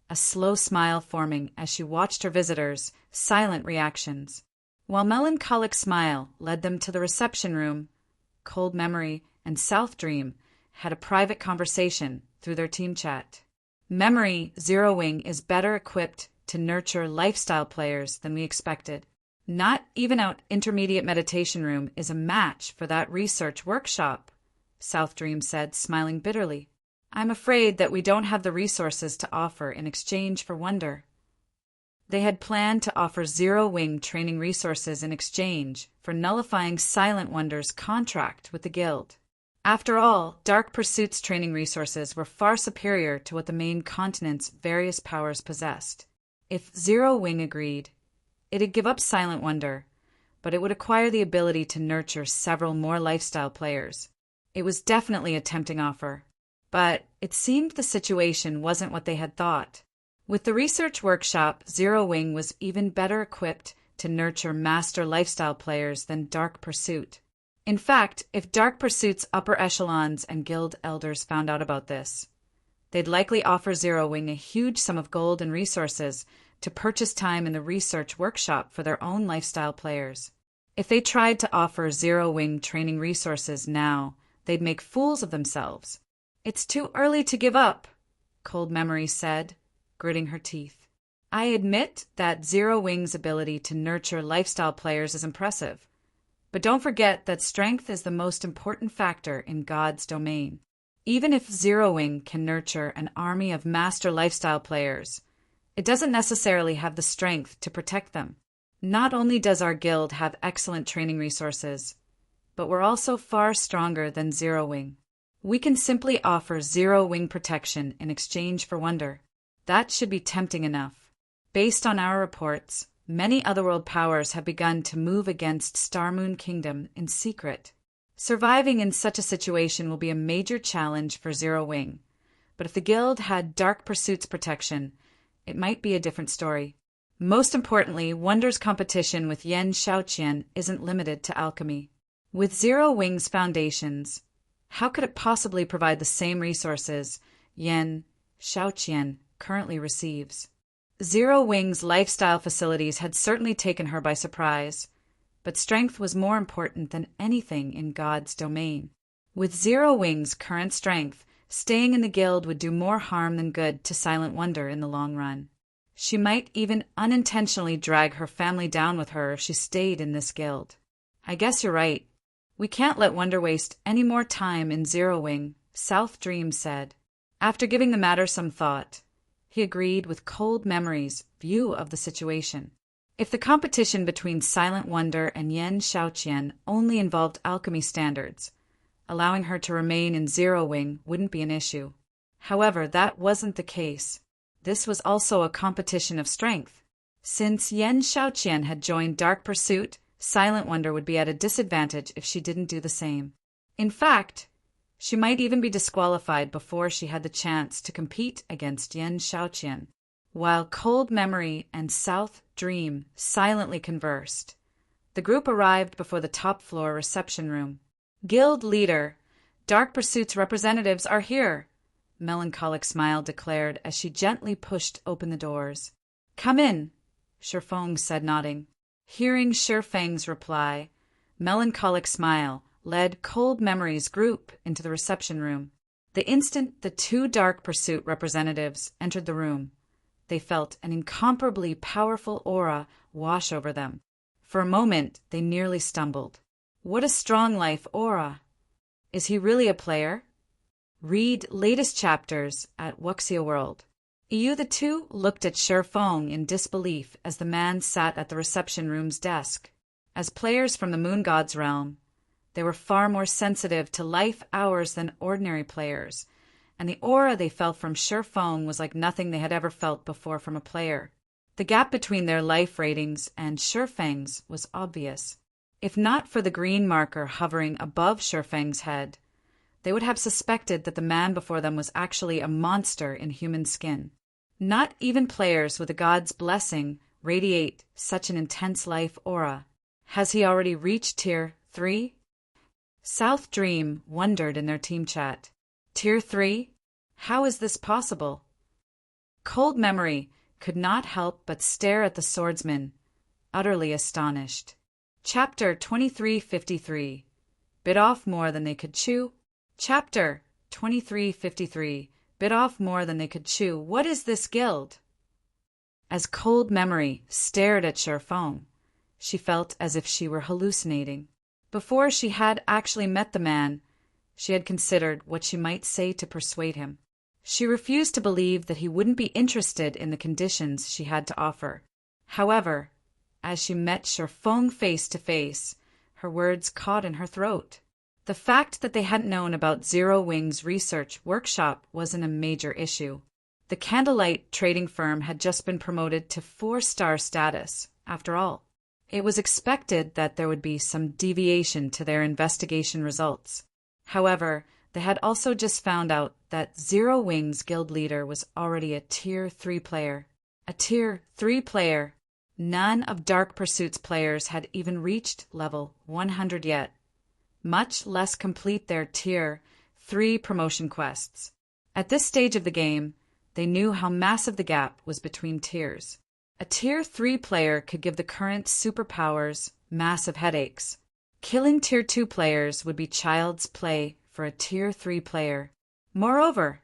a slow smile forming as she watched her visitors' silent reactions. While Melancholic Smile led them to the reception room, Cold Memory and South Dream had a private conversation through their team chat. Memory Zero Wing is better equipped to nurture lifestyle players than we expected. Not even our intermediate meditation room is a match for that research workshop, South Dream said, smiling bitterly. I'm afraid that we don't have the resources to offer in exchange for wonder. They had planned to offer Zero Wing training resources in exchange for nullifying Silent Wonder's contract with the guild. After all, Dark Pursuit's training resources were far superior to what the main continent's various powers possessed. If Zero Wing agreed, it'd give up Silent Wonder, but it would acquire the ability to nurture several more lifestyle players. It was definitely a tempting offer, but it seemed the situation wasn't what they had thought. With the research workshop, Zero Wing was even better equipped to nurture master lifestyle players than Dark Pursuit. In fact, if Dark Pursuit's upper echelons and guild elders found out about this, they'd likely offer Zero Wing a huge sum of gold and resources to purchase time in the research workshop for their own lifestyle players. If they tried to offer Zero Wing training resources now, they'd make fools of themselves. It's too early to give up, Cold Memory said, gritting her teeth. I admit that Zero Wing's ability to nurture lifestyle players is impressive, but don't forget that strength is the most important factor in God's domain. Even if Zero Wing can nurture an army of master lifestyle players, it doesn't necessarily have the strength to protect them. Not only does our guild have excellent training resources, but we're also far stronger than Zero Wing. We can simply offer Zero Wing protection in exchange for wonder. That should be tempting enough. Based on our reports, many otherworld powers have begun to move against Star Moon Kingdom in secret. Surviving in such a situation will be a major challenge for Zero Wing, but if the guild had Dark Pursuit's protection, it might be a different story. Most importantly, Wonder's competition with Yen Xiaoqian isn't limited to alchemy. With Zero Wing's foundations, how could it possibly provide the same resources Yen Xiaoqian currently receives? Zero Wing's lifestyle facilities had certainly taken her by surprise, but strength was more important than anything in God's domain. With Zero Wing's current strength, staying in the guild would do more harm than good to Silent Wonder in the long run. She might even unintentionally drag her family down with her if she stayed in this guild. I guess you're right. We can't let Wonder waste any more time in Zero Wing, South Dream said. After giving the matter some thought, he agreed with Cold Memory's view of the situation. If the competition between Silent Wonder and Yen Xiaoqian only involved alchemy standards, allowing her to remain in Zero Wing wouldn't be an issue. However, that wasn't the case. This was also a competition of strength. Since Yen Xiaoqian had joined Dark Pursuit, Silent Wonder would be at a disadvantage if she didn't do the same. In fact, she might even be disqualified before she had the chance to compete against Yen Xiaoqian. While Cold Memory and South Dream silently conversed, the group arrived before the top-floor reception room. Guild leader, Dark Pursuit's representatives are here, Melancholic Smile declared as she gently pushed open the doors. Come in, Shifeng said, nodding. Hearing Shifeng's reply, Melancholic Smile led Cold Memory's group into the reception room. The instant the two Dark Pursuit representatives entered the room, they felt an incomparably powerful aura wash over them. For a moment, they nearly stumbled. What a strong life aura! Is he really a player? Read latest chapters at Wuxia World. Yu the two looked at Shifeng in disbelief as the man sat at the reception room's desk. As players from the Moon God's realm, they were far more sensitive to life hours than ordinary players, and the aura they felt from Shifeng was like nothing they had ever felt before from a player. The gap between their life ratings and Shifeng's was obvious. If not for the green marker hovering above Shifeng's head, they would have suspected that the man before them was actually a monster in human skin. Not even players with a god's blessing radiate such an intense life aura. Has he already reached Tier 3? South Dream wondered in their team chat. Tier 3? How is this possible? Cold Memory could not help but stare at the swordsman, utterly astonished. Chapter 2353. Bit off more than they could chew. Chapter 2353. Bit off more than they could chew. What is this guild? As Cold Memory stared at Sherfong, she felt as if she were hallucinating. Before she had actually met the man, she had considered what she might say to persuade him. She refused to believe that he wouldn't be interested in the conditions she had to offer. However, as she met Sherfong face to face, her words caught in her throat. The fact that they hadn't known about Zero Wing's research workshop wasn't a major issue. The Candlelight trading firm had just been promoted to 4-star status, after all. It was expected that there would be some deviation to their investigation results. However, they had also just found out that Zero Wing's guild leader was already a Tier 3 player. A Tier 3 player. None of Dark Pursuit's players had even reached level 100 yet, much less complete their Tier 3 promotion quests. At this stage of the game, they knew how massive the gap was between tiers. A Tier 3 player could give the current superpowers massive headaches. Killing Tier 2 players would be child's play for a Tier 3 player. Moreover,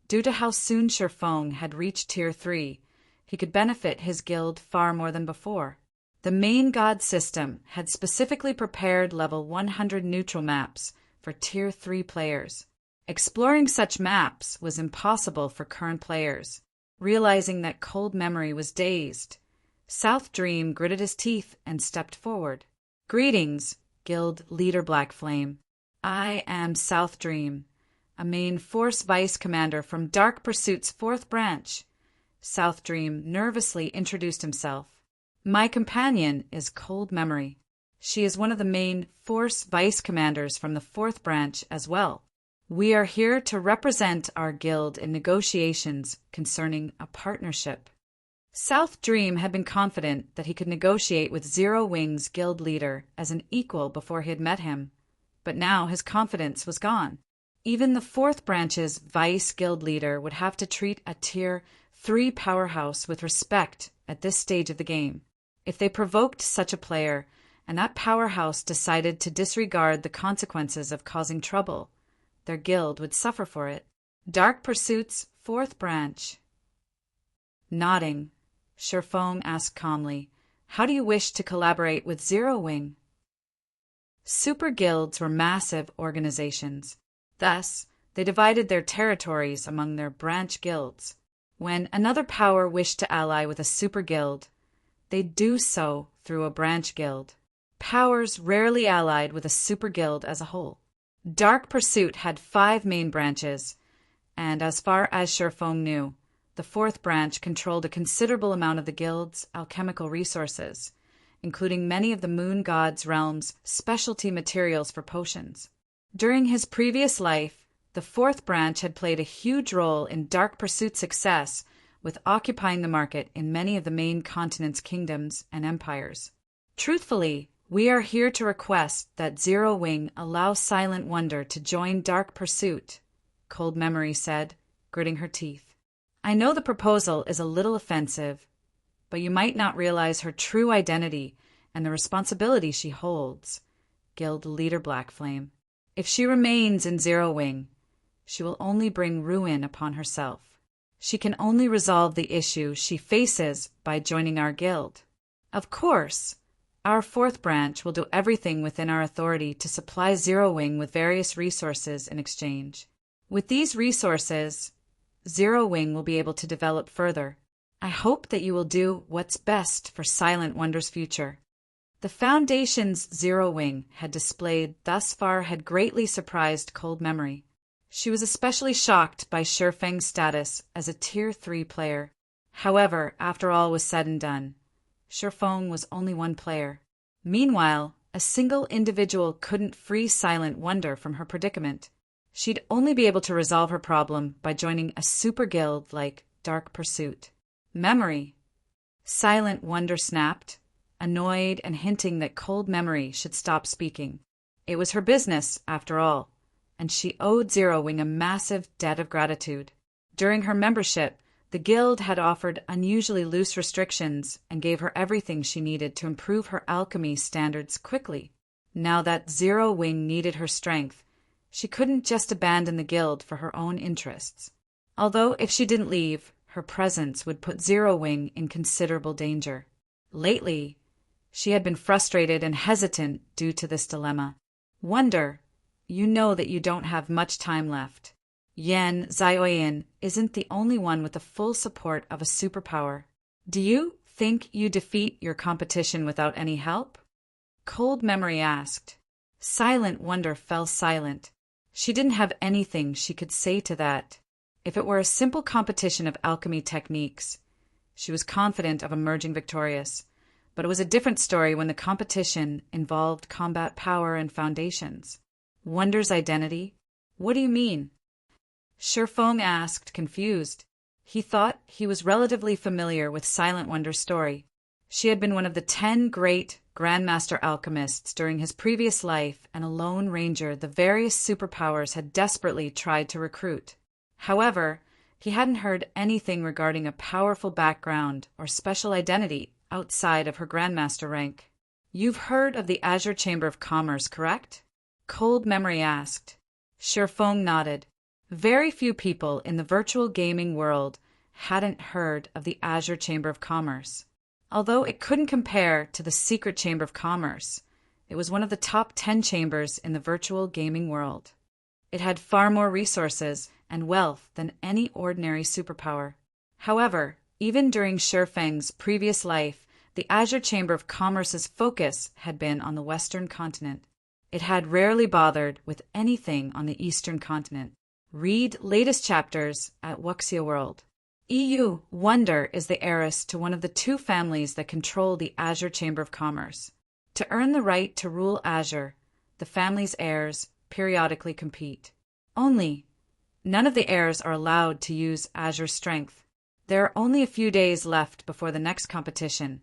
due to how soon Sherfong had reached Tier 3, he could benefit his guild far more than before. The main god system had specifically prepared level 100 neutral maps for Tier 3 players. Exploring such maps was impossible for current players. Realizing that Cold Memory was dazed, South Dream gritted his teeth and stepped forward. Greetings, Guild Leader Black Flame. I am South Dream, a main force vice commander from Dark Pursuit's 4th branch. South Dream nervously introduced himself. My companion is Cold Memory. She is one of the main force vice commanders from the 4th branch as well. We are here to represent our guild in negotiations concerning a partnership. South Dream had been confident that he could negotiate with Zero Wing's guild leader as an equal before he had met him, but now his confidence was gone. Even the 4th branch's vice guild leader would have to treat a Tier 3 powerhouse with respect at this stage of the game. If they provoked such a player, and that powerhouse decided to disregard the consequences of causing trouble, their guild would suffer for it. Dark Pursuit's 4th branch. Nodding, Sherfong asked calmly, "How do you wish to collaborate with Zero Wing?" Super guilds were massive organizations. Thus, they divided their territories among their branch guilds. When another power wished to ally with a super guild, they'd do so through a branch guild. Powers rarely allied with a super guild as a whole. Dark Pursuit had 5 main branches, and as far as Sherfong knew, the 4th branch controlled a considerable amount of the guild's alchemical resources, including many of the Moon God's realm's specialty materials for potions. During his previous life, the 4th branch had played a huge role in Dark Pursuit's success with occupying the market in many of the main continent's kingdoms and empires. Truthfully, we are here to request that Zero Wing allow Silent Wonder to join Dark Pursuit, Cold Memory said, gritting her teeth. I know the proposal is a little offensive, but you might not realize her true identity and the responsibility she holds, Guild Leader Black Flame. If she remains in Zero Wing, she will only bring ruin upon herself. She can only resolve the issue she faces by joining our guild. Of course, our 4th branch will do everything within our authority to supply Zero Wing with various resources in exchange. With these resources, Zero Wing will be able to develop further. I hope that you will do what's best for Silent Wonder's future. The Foundation's Zero Wing had displayed thus far had greatly surprised Cold Memory. She was especially shocked by Sherfeng's status as a Tier 3 player. However, after all was said and done, Sherfong was only one player. Meanwhile, a single individual couldn't free Silent Wonder from her predicament. She'd only be able to resolve her problem by joining a super guild like Dark Pursuit. Memory. Silent Wonder snapped, annoyed and hinting that Cold Memory should stop speaking. It was her business, after all, and she owed Zero Wing a massive debt of gratitude. During her membership, The guild had offered unusually loose restrictions and gave her everything she needed to improve her alchemy standards quickly. Now that Zero Wing needed her strength, she couldn't just abandon the guild for her own interests. Although if she didn't leave, her presence would put Zero Wing in considerable danger. Lately, she had been frustrated and hesitant due to this dilemma. Wonder, you know that you don't have much time left. Yan Zioyin isn't the only one with the full support of a superpower. Do you think you defeat your competition without any help? Cold Memory asked. Silent Wonder fell silent. She didn't have anything she could say to that. If it were a simple competition of alchemy techniques, she was confident of emerging victorious. But it was a different story when the competition involved combat power and foundations. Wonder's identity? What do you mean? Shifeng asked, confused. He thought he was relatively familiar with Silent Wonder's story. She had been one of the 10 great Grandmaster alchemists during his previous life and a lone ranger the various superpowers had desperately tried to recruit. However, he hadn't heard anything regarding a powerful background or special identity outside of her Grandmaster rank. You've heard of the Azure Chamber of Commerce, correct? Cold Memory asked. Shifeng nodded. Very few people in the virtual gaming world hadn't heard of the Azure Chamber of Commerce. Although it couldn't compare to the Secret Chamber of Commerce, it was one of the top 10 chambers in the virtual gaming world. It had far more resources and wealth than any ordinary superpower. However, even during Shifeng's previous life, the Azure Chamber of Commerce's focus had been on the Western continent. It had rarely bothered with anything on the Eastern continent. Read latest chapters at Wuxia World. EU Wonder is the heiress to one of the 2 families that control the Azure Chamber of Commerce. To earn the right to rule Azure, the family's heirs periodically compete. Only, none of the heirs are allowed to use Azure strength. There are only a few days left before the next competition,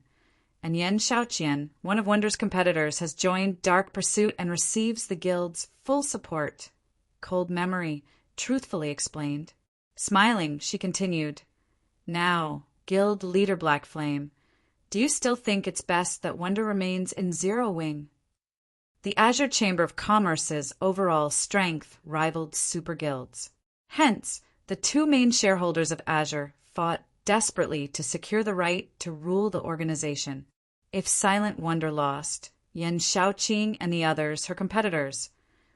and Yan Shaoqian, one of Wonder's competitors, has joined Dark Pursuit and receives the guild's full support. Cold Memory truthfully explained. Smiling, she continued, Now, Guild Leader Black Flame, do you still think it's best that Wonder remains in Zero Wing? The Azure Chamber of Commerce's overall strength rivaled super guilds. Hence, the 2 main shareholders of Azure fought desperately to secure the right to rule the organization. If Silent Wonder lost, Yan Shaoqing and the others, her competitors,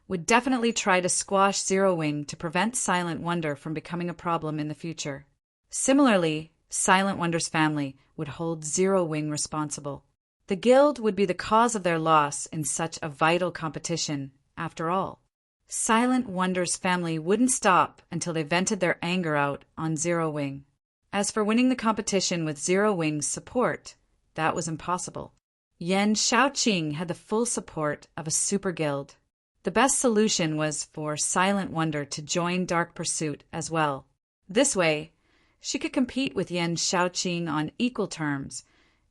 would definitely try to squash Zero Wing to prevent Silent Wonder from becoming a problem in the future. Similarly, Silent Wonder's family would hold Zero Wing responsible. The guild would be the cause of their loss in such a vital competition, after all. Silent Wonder's family wouldn't stop until they vented their anger out on Zero Wing. As for winning the competition with Zero Wing's support, that was impossible. Yan Shaoqing had the full support of a super guild. The best solution was for Silent Wonder to join Dark Pursuit as well. This way, she could compete with Yan Shaoqing on equal terms,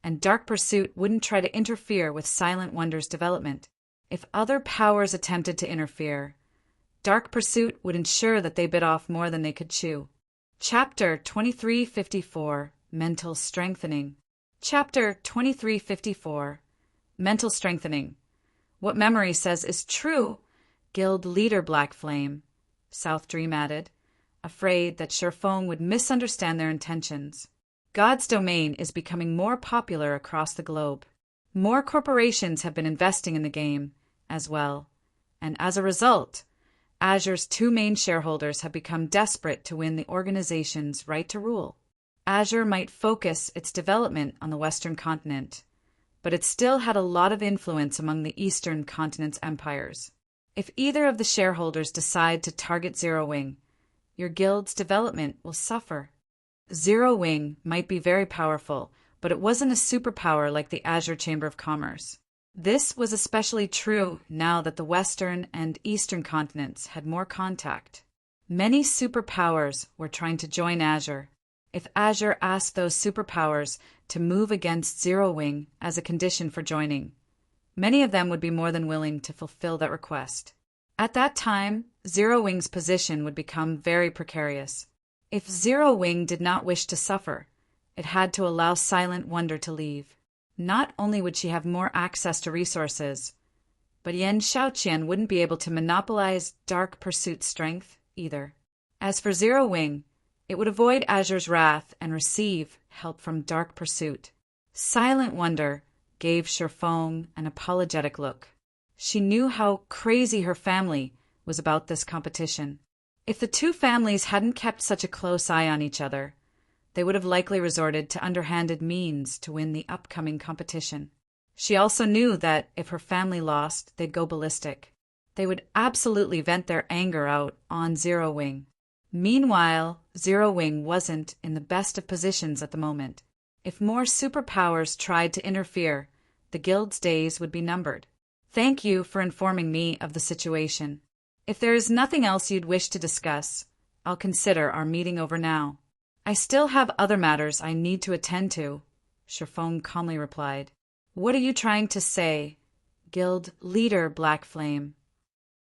and Dark Pursuit wouldn't try to interfere with Silent Wonder's development. If other powers attempted to interfere, Dark Pursuit would ensure that they bit off more than they could chew. Chapter 2354, Mental Strengthening. Chapter 2354, Mental Strengthening. What Memory says is true, Guild Leader Black Flame, South Dream added, afraid that Shifeng would misunderstand their intentions. God's Domain is becoming more popular across the globe. More corporations have been investing in the game, as well, and as a result, Azure's 2 main shareholders have become desperate to win the organization's right to rule. Azure might focus its development on the Western continent, but it still had a lot of influence among the Eastern continent's empires. If either of the shareholders decide to target Zero Wing, your guild's development will suffer. Zero Wing might be very powerful, but it wasn't a superpower like the Azure Chamber of Commerce. This was especially true now that the Western and Eastern continents had more contact. Many superpowers were trying to join Azure. If Azure asked those superpowers to move against Zero Wing as a condition for joining, many of them would be more than willing to fulfill that request. At that time, Zero Wing's position would become very precarious. If Zero Wing did not wish to suffer, it had to allow Silent Wonder to leave. Not only would she have more access to resources, but Yan Xiaoqian wouldn't be able to monopolize Dark Pursuit's strength either. As for Zero Wing, it would avoid Azure's wrath and receive help from Dark Pursuit. Silent Wonder gave Shifeng an apologetic look. She knew how crazy her family was about this competition. If the two families hadn't kept such a close eye on each other, they would have likely resorted to underhanded means to win the upcoming competition. She also knew that if her family lost, they'd go ballistic. They would absolutely vent their anger out on Zero Wing. Meanwhile, Zero Wing wasn't in the best of positions at the moment. If more superpowers tried to interfere, the guild's days would be numbered. Thank you for informing me of the situation. If there is nothing else you'd wish to discuss, I'll consider our meeting over now. I still have other matters I need to attend to, Shifeng calmly replied. What are you trying to say, Guild Leader Black Flame?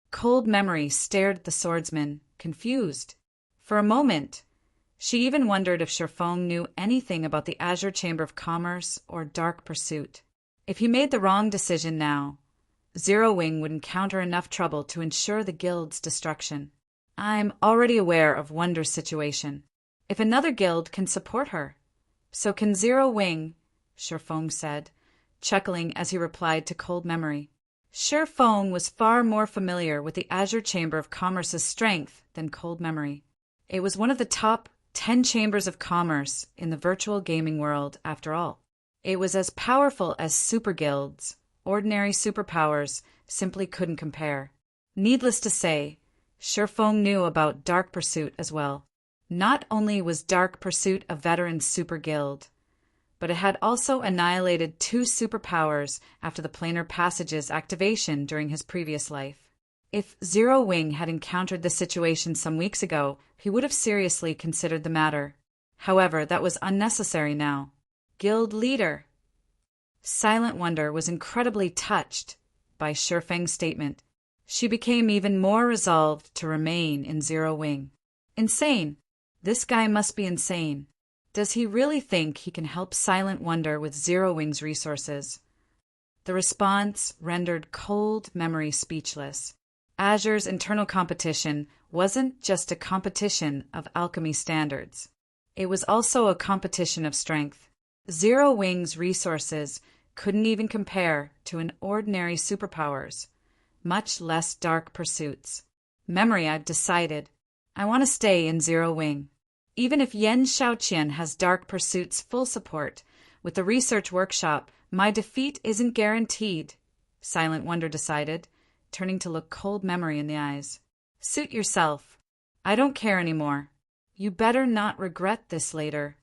Cold Memory stared at the swordsman, confused. For a moment, she even wondered if Shifeng knew anything about the Azure Chamber of Commerce or Dark Pursuit. If he made the wrong decision now, Zero Wing would encounter enough trouble to ensure the guild's destruction. I'm already aware of Wonder's situation. If another guild can support her, so can Zero Wing, Shifeng said, chuckling as he replied to Cold Memory. Shifeng was far more familiar with the Azure Chamber of Commerce's strength than Cold Memory. It was one of the top 10 chambers of commerce in the virtual gaming world, after all. It was as powerful as super guilds. Ordinary superpowers simply couldn't compare. Needless to say, Shifeng knew about Dark Pursuit as well. Not only was Dark Pursuit a veteran super guild, but it had also annihilated 2 superpowers after the Planar Passage's activation during his previous life. If Zero Wing had encountered this situation some weeks ago, he would have seriously considered the matter. However, that was unnecessary now. Guild Leader. Silent Wonder was incredibly touched by Shifeng's statement. She became even more resolved to remain in Zero Wing. Insane. This guy must be insane. Does he really think he can help Silent Wonder with Zero Wing's resources? The response rendered Cold Memory speechless. Azure's internal competition wasn't just a competition of alchemy standards. It was also a competition of strength. Zero Wing's resources couldn't even compare to an ordinary superpowers, much less Dark Pursuits. Memory, I've decided. I want to stay in Zero Wing. Even if Yan Xiaoqian has Dark Pursuit's full support, with the research workshop, my defeat isn't guaranteed, Silent Wonder decided, turning to look Cold Memory in the eyes. Suit yourself. I don't care anymore. You better not regret this later.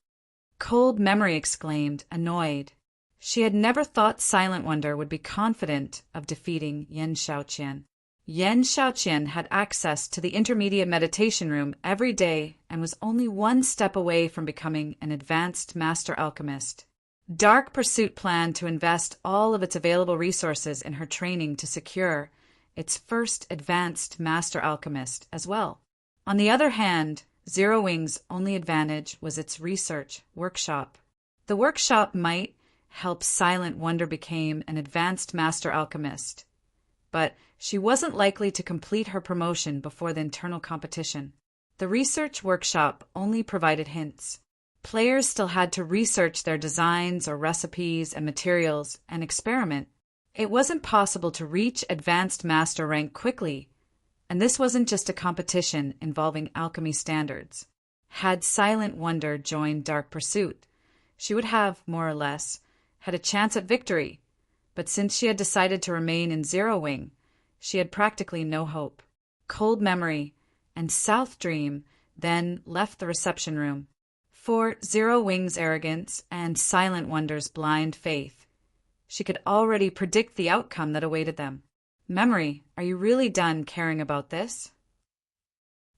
Cold Memory exclaimed, annoyed. She had never thought Silent Wonder would be confident of defeating Yan Xiaoqian. Yan Xiaoqian had access to the intermediate meditation room every day and was only one step away from becoming an advanced master alchemist. Dark Pursuit planned to invest all of its available resources in her training to secure its first advanced master alchemist as well. On the other hand, Zero Wing's only advantage was its research workshop. The workshop might help Silent Wonder become an advanced master alchemist, but she wasn't likely to complete her promotion before the internal competition. The research workshop only provided hints. Players still had to research their designs or recipes and materials and experiment. It wasn't possible to reach advanced master rank quickly, and this wasn't just a competition involving alchemy standards. Had Silent Wonder joined Dark Pursuit, she would have, more or less, had a chance at victory, but since she had decided to remain in Zero Wing, she had practically no hope. Cold Memory and South Dream then left the reception room. For Zero Wing's arrogance and Silent Wonder's blind faith, she could already predict the outcome that awaited them. Memory, are you really done caring about this?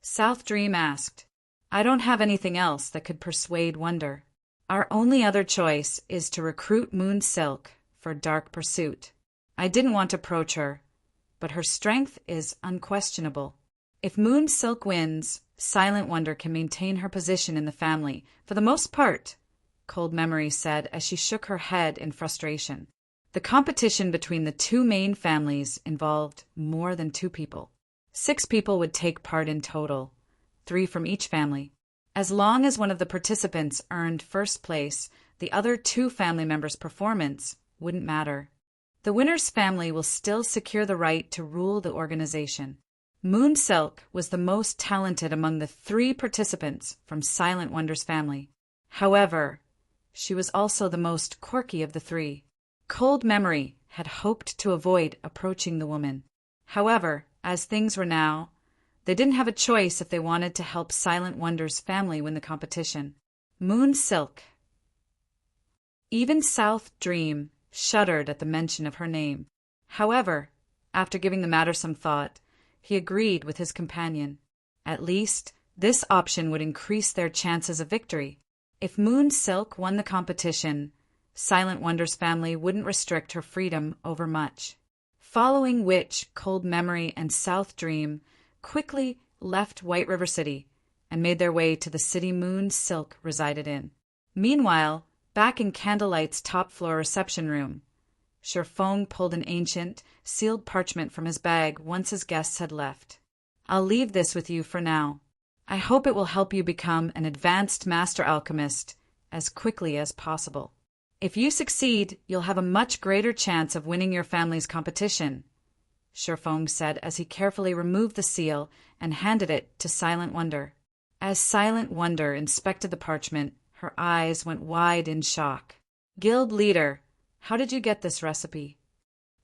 South Dream asked. I don't have anything else that could persuade Wonder. Our only other choice is to recruit Moon Silk for Dark Pursuit. I didn't want to approach her, but her strength is unquestionable. If Moon Silk wins, Silent Wonder can maintain her position in the family, for the most part, Cold Memory said as she shook her head in frustration. The competition between the two main families involved more than 2 people. 6 people would take part in total, 3 from each family. As long as one of the participants earned first place, the other 2 family members' performance wouldn't matter. The winner's family will still secure the right to rule the organization. Moon Silk was the most talented among the 3 participants from Silent Wonder's family. However, she was also the most quirky of the 3. Cold Memory had hoped to avoid approaching the woman. However, as things were now, they didn't have a choice if they wanted to help Silent Wonder's family win the competition. Moon Silk. Even South Dream shuddered at the mention of her name. However, after giving the matter some thought, he agreed with his companion. At least, this option would increase their chances of victory. If Moon Silk won the competition, Silent Wonder's family wouldn't restrict her freedom overmuch. Following which, Cold Memory and South Dream quickly left White River City and made their way to the city Moon Silk resided in. Meanwhile, back in Candlelight's top-floor reception room, Sherfong pulled an ancient, sealed parchment from his bag once his guests had left. "I'll leave this with you for now. I hope it will help you become an advanced master alchemist as quickly as possible. If you succeed, you'll have a much greater chance of winning your family's competition," Sherfong said as he carefully removed the seal and handed it to Silent Wonder. As Silent Wonder inspected the parchment, her eyes went wide in shock. "Guild leader, how did you get this recipe?"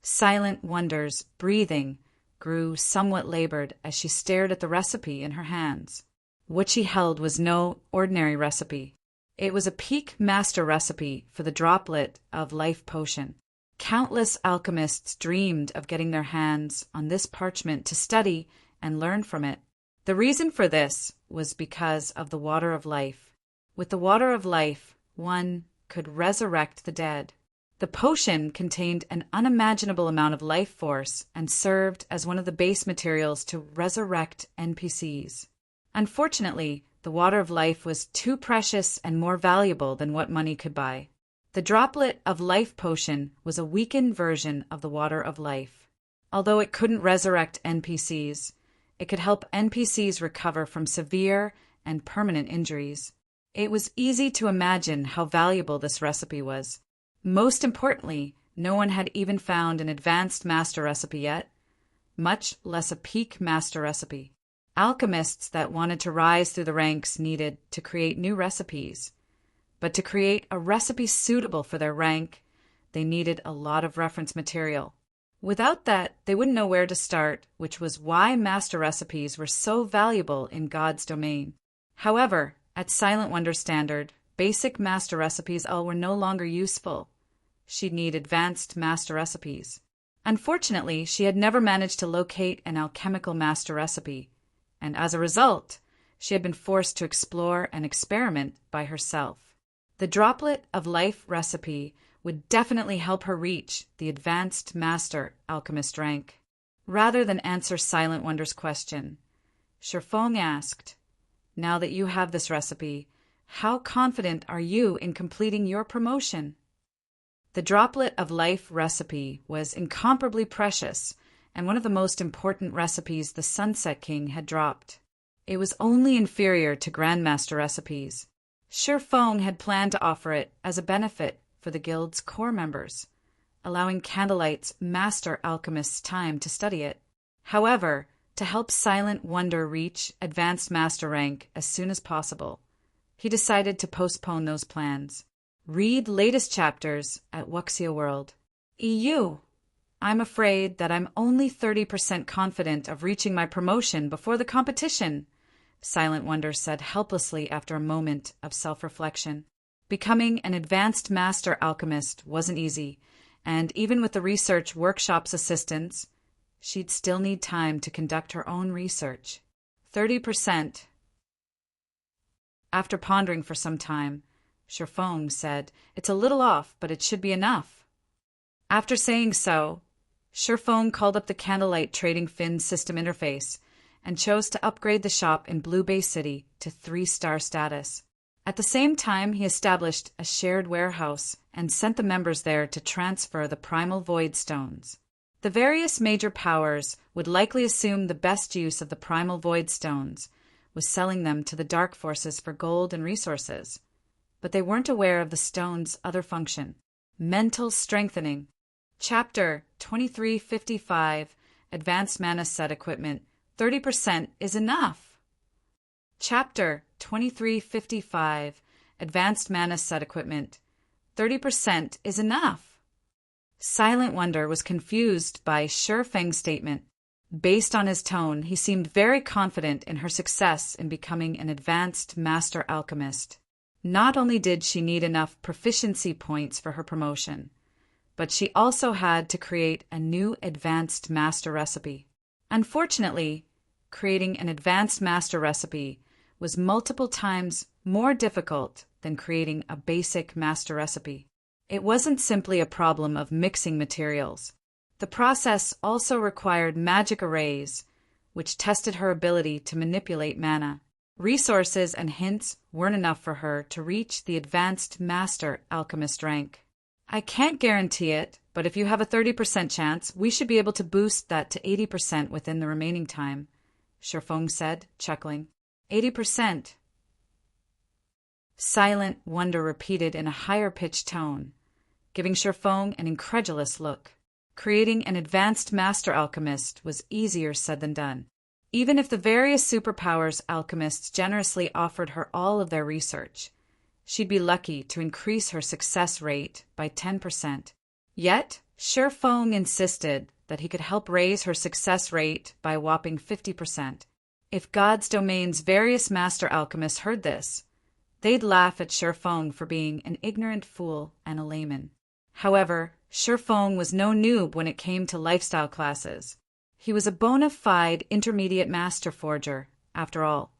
Silent Wonder's breathing grew somewhat labored as she stared at the recipe in her hands. What she held was no ordinary recipe. It was a peak master recipe for the droplet of life potion. Countless alchemists dreamed of getting their hands on this parchment to study and learn from it. The reason for this was because of the water of life. With the water of life, one could resurrect the dead. The potion contained an unimaginable amount of life force and served as one of the base materials to resurrect NPCs. Unfortunately, the water of life was too precious and more valuable than what money could buy. The droplet of life potion was a weakened version of the water of life. Although it couldn't resurrect NPCs, it could help NPCs recover from severe and permanent injuries. It was easy to imagine how valuable this recipe was. Most importantly, no one had even found an advanced master recipe yet, much less a peak master recipe. Alchemists that wanted to rise through the ranks needed to create new recipes. But to create a recipe suitable for their rank, they needed a lot of reference material. Without that, they wouldn't know where to start, which was why master recipes were so valuable in God's domain. However, at Silent Wonder's standard, basic master recipes were no longer useful. She'd need advanced master recipes. Unfortunately, she had never managed to locate an alchemical master recipe, and as a result, she had been forced to explore and experiment by herself. The droplet of life recipe would definitely help her reach the advanced master alchemist rank. Rather than answer Silent Wonder's question, Sherfong asked, "Now that you have this recipe, how confident are you in completing your promotion?" The droplet of life recipe was incomparably precious and one of the most important recipes the Sunset King had dropped. It was only inferior to Grandmaster recipes. Sherfong had planned to offer it as a benefit for the guild's core members, allowing Candlelight's master alchemists time to study it. However, to help Silent Wonder reach advanced master rank as soon as possible, he decided to postpone those plans. Read latest chapters at Wuxia World. EU. I'm afraid that I'm only 30% confident of reaching my promotion before the competition, Silent Wonder said helplessly after a moment of self-reflection. Becoming an advanced master alchemist wasn't easy, and even with the research workshop's assistance, she'd still need time to conduct her own research. 30%. After pondering for some time, Sherfong said, "It's a little off, but it should be enough." After saying so, Sherfong called up the Candlelight Trading Fin system interface and chose to upgrade the shop in Blue Bay City to 3-star status. At the same time, he established a shared warehouse and sent the members there to transfer the primal void stones. The various major powers would likely assume the best use of the primal void stones was selling them to the dark forces for gold and resources. But they weren't aware of the stone's other function: mental strengthening. Chapter 2355, Advanced Mana Set Equipment. 30% is enough. Chapter 2355, Advanced Mana Set Equipment. 30% is enough. Silent Wonder was confused by Shi Feng's statement. Based on his tone, he seemed very confident in her success in becoming an advanced master alchemist. Not only did she need enough proficiency points for her promotion, but she also had to create a new advanced master recipe. Unfortunately, creating an advanced master recipe was multiple times more difficult than creating a basic master recipe. It wasn't simply a problem of mixing materials. The process also required magic arrays, which tested her ability to manipulate mana. Resources and hints weren't enough for her to reach the advanced master alchemist rank. I can't guarantee it, but if you have a 30% chance, we should be able to boost that to 80% within the remaining time, Shi Feng said, chuckling. 80%. Silent Wonder repeated in a higher-pitched tone, giving Shi Feng an incredulous look. Creating an advanced master alchemist was easier said than done. Even if the various superpowers alchemists generously offered her all of their research, she'd be lucky to increase her success rate by 10%. Yet, Shi Feng insisted that he could help raise her success rate by a whopping 50%. If God's Domain's various master alchemists heard this, they'd laugh at Shi Feng for being an ignorant fool and a layman. However, Shi Feng was no noob when it came to lifestyle classes. He was a bona fide intermediate master forger, after all,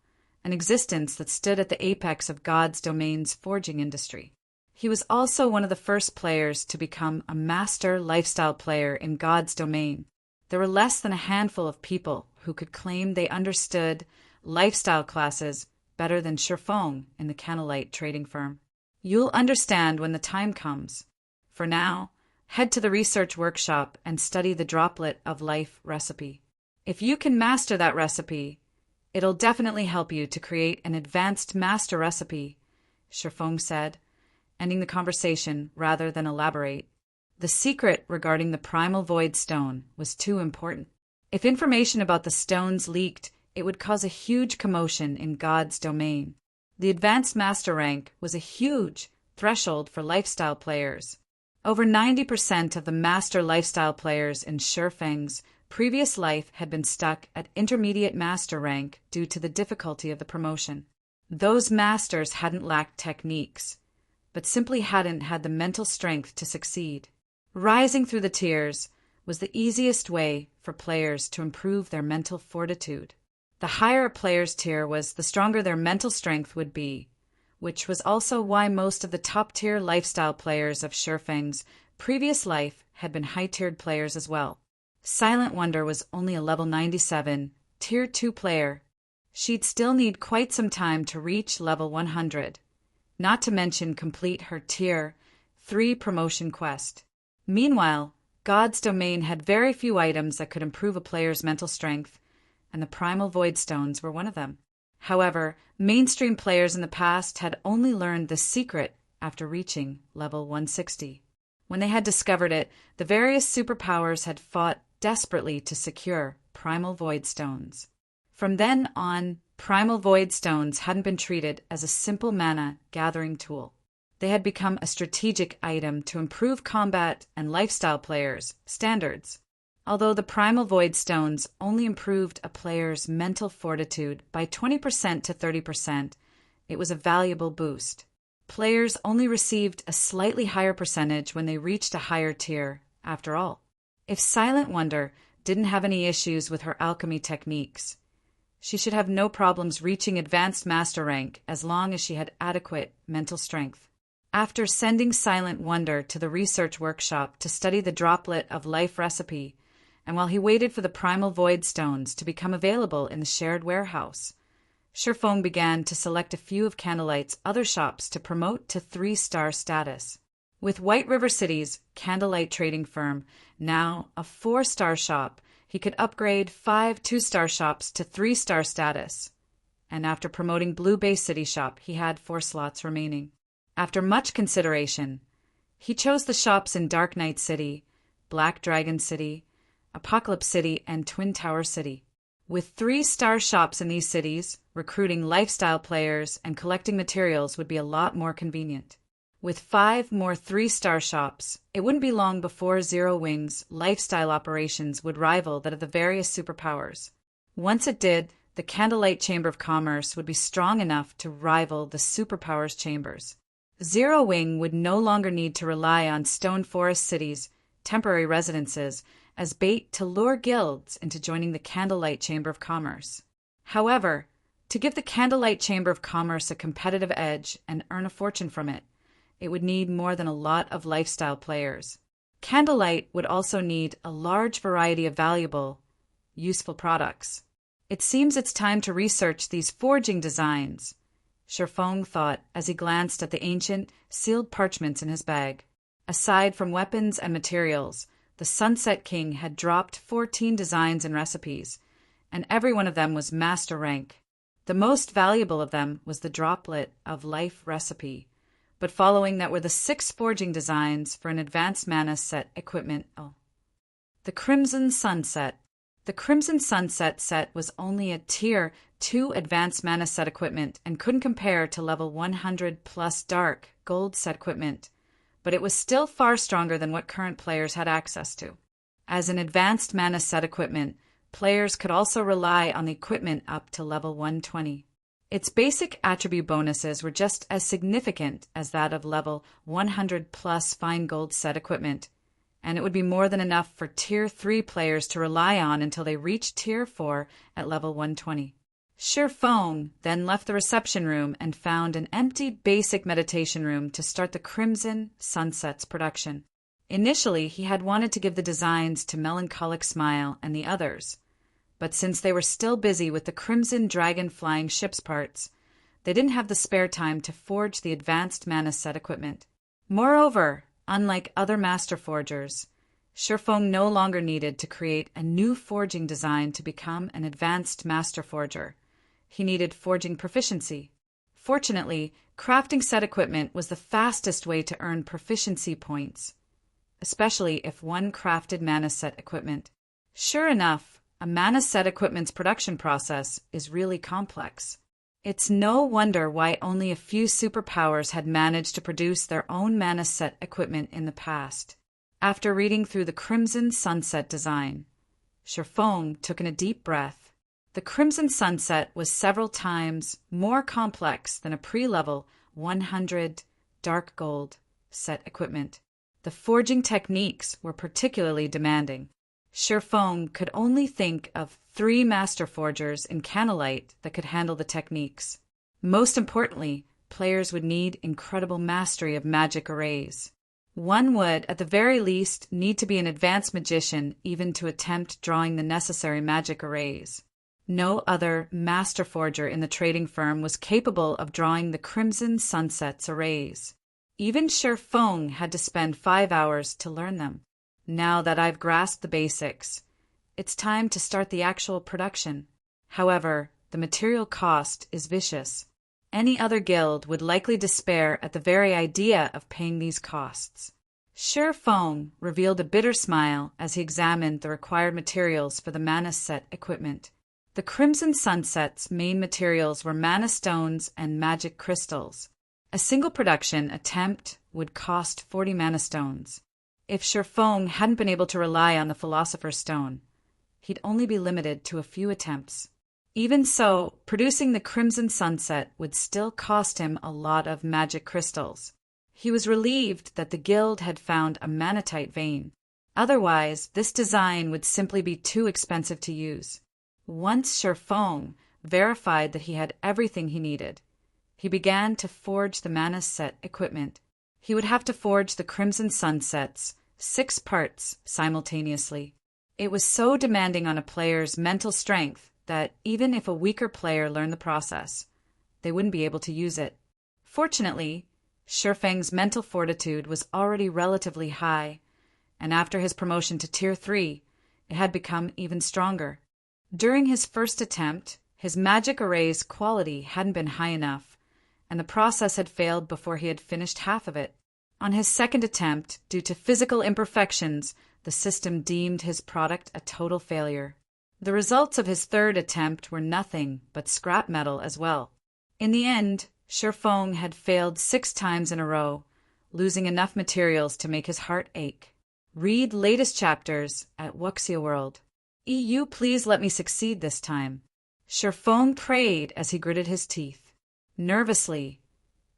an existence that stood at the apex of God's Domain's forging industry. He was also one of the first players to become a master lifestyle player in God's Domain. There were less than a handful of people who could claim they understood lifestyle classes better than Shi Feng in the Candlelight trading firm. You'll understand when the time comes. For now, head to the research workshop and study the Droplet of Life recipe. If you can master that recipe, it'll definitely help you to create an advanced master recipe, Shi Feng said, ending the conversation rather than elaborate. The secret regarding the primal void stone was too important. If information about the stones leaked, it would cause a huge commotion in God's Domain. The advanced master rank was a huge threshold for lifestyle players. Over 90% of the master lifestyle players in Shi Feng's previous life had been stuck at intermediate master rank due to the difficulty of the promotion. Those masters hadn't lacked techniques, but simply hadn't had the mental strength to succeed. Rising through the tiers was the easiest way for players to improve their mental fortitude. The higher a player's tier was, the stronger their mental strength would be, which was also why most of the top-tier lifestyle players of Shi Feng's previous life had been high-tiered players as well. Silent Wonder was only a level 97, Tier 2 player. She'd still need quite some time to reach level 100, not to mention complete her Tier 3 promotion quest. Meanwhile, God's Domain had very few items that could improve a player's mental strength, and the Primal Void Stones were one of them. However, mainstream players in the past had only learned the secret after reaching level 160. When they had discovered it, the various superpowers had fought desperately to secure Primal Void Stones. From then on, Primal Void Stones hadn't been treated as a simple mana gathering tool. They had become a strategic item to improve combat and lifestyle players' standards. Although the Primal Void Stones only improved a player's mental fortitude by 20% to 30%, it was a valuable boost. Players only received a slightly higher percentage when they reached a higher tier, after all. If Silent Wonder didn't have any issues with her alchemy techniques, she should have no problems reaching advanced master rank as long as she had adequate mental strength. After sending Silent Wonder to the research workshop to study the Droplet of Life recipe and while he waited for the primal void stones to become available in the shared warehouse, Shifeng began to select a few of Candlelight's other shops to promote to 3-star status. With White River City's Candlelight trading firm now a 4-star shop, he could upgrade 5 2-star shops to 3-star status. And after promoting Blue Bay City shop, he had 4 slots remaining. After much consideration, he chose the shops in Dark Knight City, Black Dragon City, Apocalypse City, and Twin Tower City. With 3-star shops in these cities, recruiting lifestyle players and collecting materials would be a lot more convenient. With 5 more 3-star shops, it wouldn't be long before Zero Wing's lifestyle operations would rival that of the various superpowers. Once it did, the Candlelight Chamber of Commerce would be strong enough to rival the superpowers chambers. Zero Wing would no longer need to rely on Stone Forest City's temporary residences as bait to lure guilds into joining the Candlelight Chamber of Commerce. However, to give the Candlelight Chamber of Commerce a competitive edge and earn a fortune from it, it would need more than a lot of lifestyle players. Candlelight would also need a large variety of valuable, useful products. It seems it's time to research these forging designs, Shifeng thought as he glanced at the ancient, sealed parchments in his bag. Aside from weapons and materials, the Sunset King had dropped 14 designs and recipes, and every one of them was master rank. The most valuable of them was the Droplet of Life recipe, but following that were the 6 forging designs for an advanced mana set equipment. The Crimson Sunset. The Crimson Sunset set was only a Tier 2 advanced mana set equipment and couldn't compare to level 100 plus Dark Gold set equipment, but it was still far stronger than what current players had access to. As an advanced mana set equipment, players could also rely on the equipment up to level 120. Its basic attribute bonuses were just as significant as that of level 100 plus Fine Gold set equipment, and it would be more than enough for Tier 3 players to rely on until they reached Tier 4 at level 120. Shifeng then left the reception room and found an empty basic meditation room to start the Crimson Sunset's production. Initially, he had wanted to give the designs to Melancholic Smile and the others, but since they were still busy with the Crimson Dragon flying ship's parts, they didn't have the spare time to forge the advanced mana set equipment. Moreover, unlike other master forgers, Shifeng no longer needed to create a new forging design to become an advanced master forger. He needed forging proficiency. Fortunately, crafting set equipment was the fastest way to earn proficiency points, especially if one crafted mana set equipment. Sure enough, a mana set equipment's production process is really complex. It's no wonder why only a few superpowers had managed to produce their own mana set equipment in the past. After reading through the Crimson Sunset design, Shifeng took in a deep breath. The Crimson Sunset was several times more complex than a pre-level 100 Dark Gold set equipment. The forging techniques were particularly demanding. Shifeng could only think of 3 master forgers in Candlelight that could handle the techniques. Most importantly, players would need incredible mastery of magic arrays. One would, at the very least, need to be an advanced magician even to attempt drawing the necessary magic arrays. No other master forger in the trading firm was capable of drawing the Crimson Sunset's arrays. Even Shifeng had to spend 5 hours to learn them. Now that I've grasped the basics, it's time to start the actual production. However, the material cost is vicious. Any other guild would likely despair at the very idea of paying these costs. Shifeng revealed a bitter smile as he examined the required materials for the mana set equipment. The Crimson Sunset's main materials were mana stones and magic crystals. A single production attempt would cost 40 mana stones. If Shifeng hadn't been able to rely on the Philosopher's Stone, he'd only be limited to a few attempts. Even so, producing the Crimson Sunset would still cost him a lot of magic crystals. He was relieved that the guild had found a manatite vein. Otherwise, this design would simply be too expensive to use. Once Shifeng verified that he had everything he needed, he began to forge the mana set equipment. He would have to forge the Crimson Sunset's 6 parts simultaneously. It was so demanding on a player's mental strength that even if a weaker player learned the process, they wouldn't be able to use it. Fortunately, Shifeng's mental fortitude was already relatively high, and after his promotion to Tier 3, it had become even stronger. During his first attempt, his magic array's quality hadn't been high enough, and the process had failed before he had finished half of it. On his second attempt, due to physical imperfections, the system deemed his product a total failure. The results of his third attempt were nothing but scrap metal as well. In the end, Shifeng had failed 6 times in a row, losing enough materials to make his heart ache. Read latest chapters at Wuxia World. EU, please let me succeed this time. Shifeng prayed as he gritted his teeth. Nervously,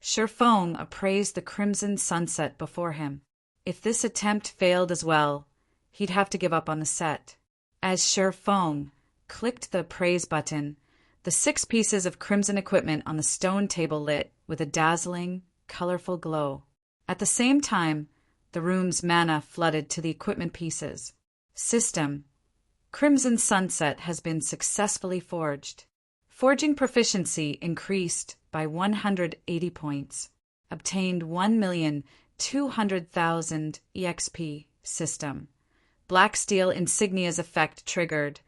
Shifeng appraised the crimson sunset before him. If this attempt failed as well, he'd have to give up on the set. As Shifeng clicked the appraise button, the 6 pieces of crimson equipment on the stone table lit with a dazzling, colorful glow. At the same time, the room's mana flooded to the equipment pieces. System: Crimson Sunset has been successfully forged. Forging proficiency increased by 180 points. Obtained 1,200,000 EXP. System: Black Steel Insignia's effect triggered.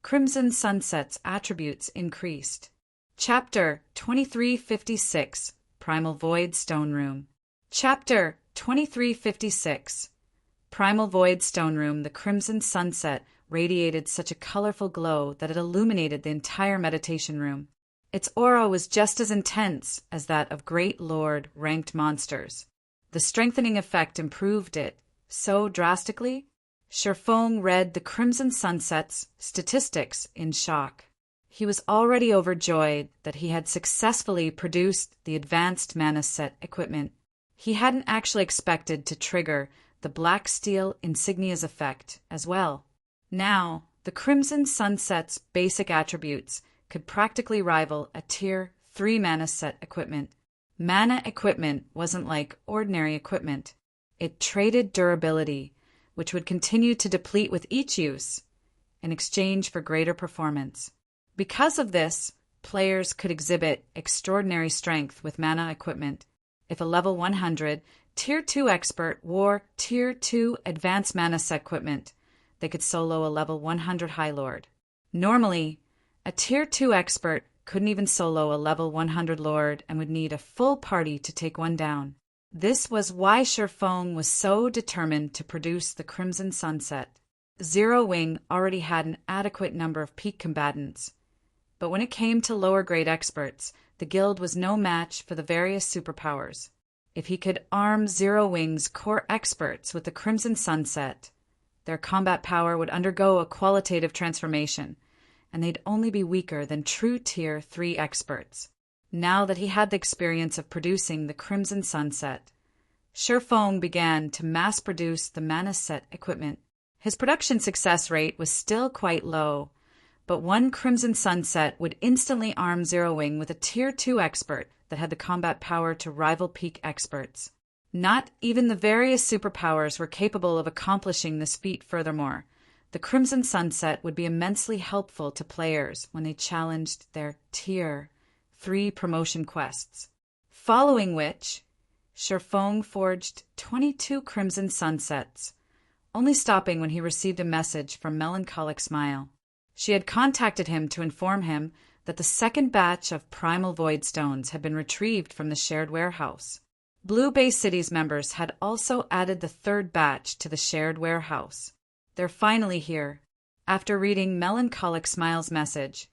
Crimson Sunset's attributes increased. Chapter 2356, Primal Void Stone Room. Chapter 2356, Primal Void Stone Room. The crimson sunset radiated such a colorful glow that it illuminated the entire meditation room. Its aura was just as intense as that of Great Lord ranked monsters. The strengthening effect improved it so drastically, Shifeng read the Crimson Sunset's statistics in shock. He was already overjoyed that he had successfully produced the advanced mana set equipment. He hadn't actually expected to trigger the Black Steel Insignia's effect as well. Now, the Crimson Sunset's basic attributes could practically rival a Tier 3 mana set equipment. Mana equipment wasn't like ordinary equipment. It traded durability, which would continue to deplete with each use, in exchange for greater performance. Because of this, players could exhibit extraordinary strength with mana equipment. If a level 100 Tier 2 expert wore Tier 2 advanced mana set equipment, they could solo a level 100 High Lord. Normally, a Tier 2 expert couldn't even solo a level 100 Lord and would need a full party to take one down. This was why Shifeng was so determined to produce the Crimson Sunset. Zero Wing already had an adequate number of peak combatants, but when it came to lower-grade experts, the guild was no match for the various superpowers. If he could arm Zero Wing's core experts with the Crimson Sunset, their combat power would undergo a qualitative transformation, and they'd only be weaker than true Tier 3 experts. Now that he had the experience of producing the Crimson Sunset, Shifeng began to mass-produce the mana set equipment. His production success rate was still quite low, but one Crimson Sunset would instantly arm Zero Wing with a Tier 2 expert that had the combat power to rival peak experts. Not even the various superpowers were capable of accomplishing this feat. Furthermore, the Crimson Sunset would be immensely helpful to players when they challenged their Tier 3 promotion quests. Following which, Shifeng forged 22 Crimson Sunsets, only stopping when he received a message from Melancholic Smile. She had contacted him to inform him that the second batch of Primal Void Stones had been retrieved from the shared warehouse. Blue Bay City's members had also added the third batch to the shared warehouse. They're finally here. After reading Melancholic Smile's message,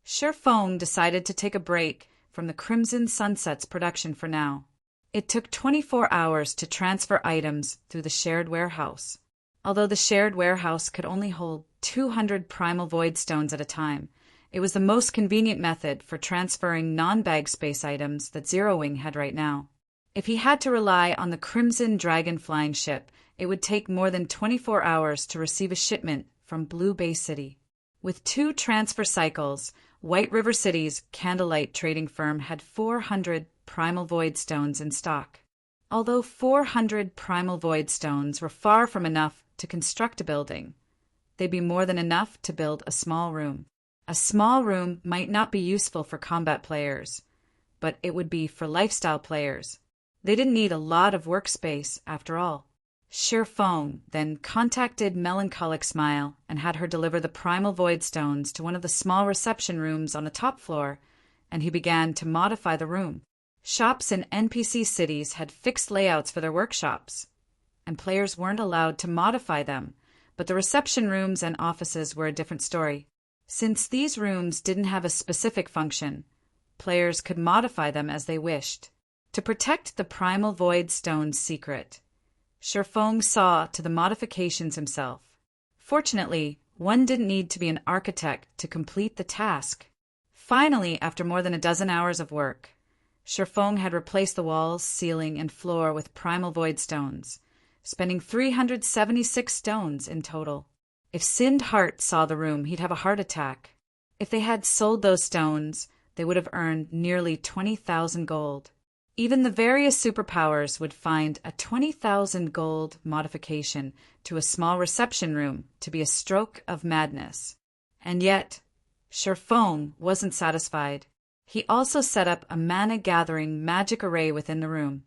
Shifeng decided to take a break from the Crimson Sunset's production for now. It took 24 hours to transfer items through the shared warehouse. Although the shared warehouse could only hold 200 Primal Void Stones at a time, it was the most convenient method for transferring non-bag space items that Zero Wing had right now. If he had to rely on the Crimson Dragon flying ship, it would take more than 24 hours to receive a shipment from Blue Bay City. With 2 transfer cycles, White River City's Candlelight trading firm had 400 Primal Void Stones in stock. Although 400 Primal Void Stones were far from enough to construct a building, they'd be more than enough to build a small room. A small room might not be useful for combat players, but it would be for lifestyle players. They didn't need a lot of workspace, after all. Shifeng then contacted Melancholic Smile and had her deliver the primal void stones to one of the small reception rooms on the top floor, and he began to modify the room. Shops in NPC cities had fixed layouts for their workshops, and players weren't allowed to modify them, but the reception rooms and offices were a different story. Since these rooms didn't have a specific function, players could modify them as they wished. To protect the primal void stone's secret, Shifeng saw to the modifications himself. Fortunately, one didn't need to be an architect to complete the task. Finally, after more than a dozen hours of work, Shifeng had replaced the walls, ceiling, and floor with primal void stones, spending 376 stones in total. If Sind Heart saw the room, he'd have a heart attack. If they had sold those stones, they would have earned nearly 20,000 gold. Even the various superpowers would find a 20,000 gold modification to a small reception room to be a stroke of madness. And yet, Shifeng wasn't satisfied. He also set up a mana-gathering magic array within the room,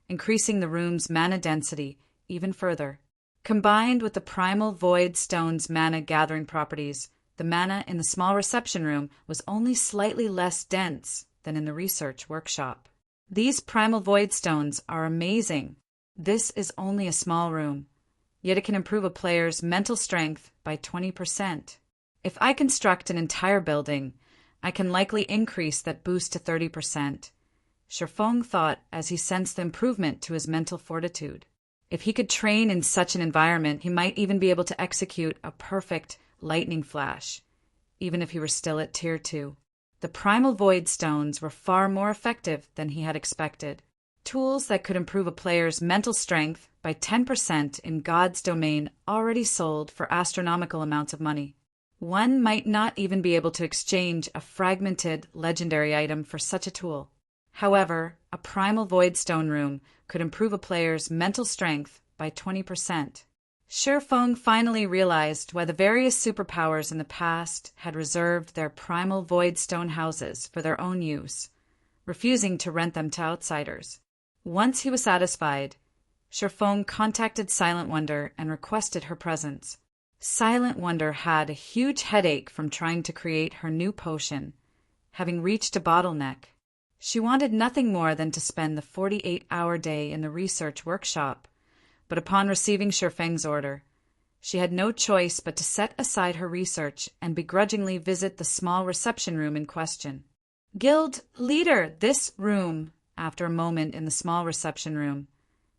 increasing the room's mana density even further. Combined with the primal void stone's mana-gathering properties, the mana in the small reception room was only slightly less dense than in the research workshop. These primal void stones are amazing. This is only a small room, yet it can improve a player's mental strength by 20%. If I construct an entire building, I can likely increase that boost to 30%. Shifeng thought as he sensed the improvement to his mental fortitude. If he could train in such an environment, he might even be able to execute a perfect lightning flash, even if he were still at Tier 2. The primal void stones were far more effective than he had expected. Tools that could improve a player's mental strength by 10% in God's domain already sold for astronomical amounts of money. One might not even be able to exchange a fragmented legendary item for such a tool. However, a primal void stone room could improve a player's mental strength by 20%. Shifeng finally realized why the various superpowers in the past had reserved their primal void stone houses for their own use, refusing to rent them to outsiders. Once he was satisfied, Shifeng contacted Silent Wonder and requested her presence. Silent Wonder had a huge headache from trying to create her new potion, having reached a bottleneck. She wanted nothing more than to spend the 48-hour day in the research workshop, but upon receiving Shifeng's order, she had no choice but to set aside her research and begrudgingly visit the small reception room in question. "Guild leader, this room," after a moment in the small reception room.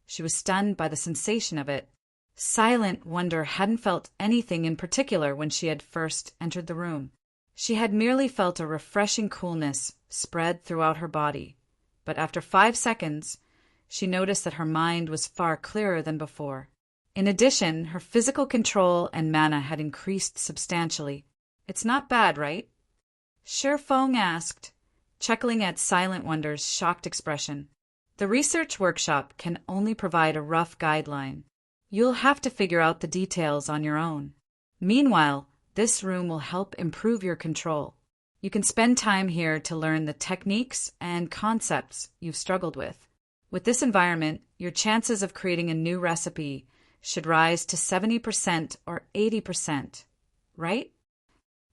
She was stunned by the sensation of it. Silent Wonder hadn't felt anything in particular when she had first entered the room. She had merely felt a refreshing coolness spread throughout her body, but after 5 seconds, she noticed that her mind was far clearer than before. In addition, her physical control and mana had increased substantially. "It's not bad, right?" Shifeng asked, chuckling at Silent Wonder's shocked expression. "The research workshop can only provide a rough guideline. You'll have to figure out the details on your own. Meanwhile, this room will help improve your control. You can spend time here to learn the techniques and concepts you've struggled with. With this environment, your chances of creating a new recipe should rise to 70% or 80%, right?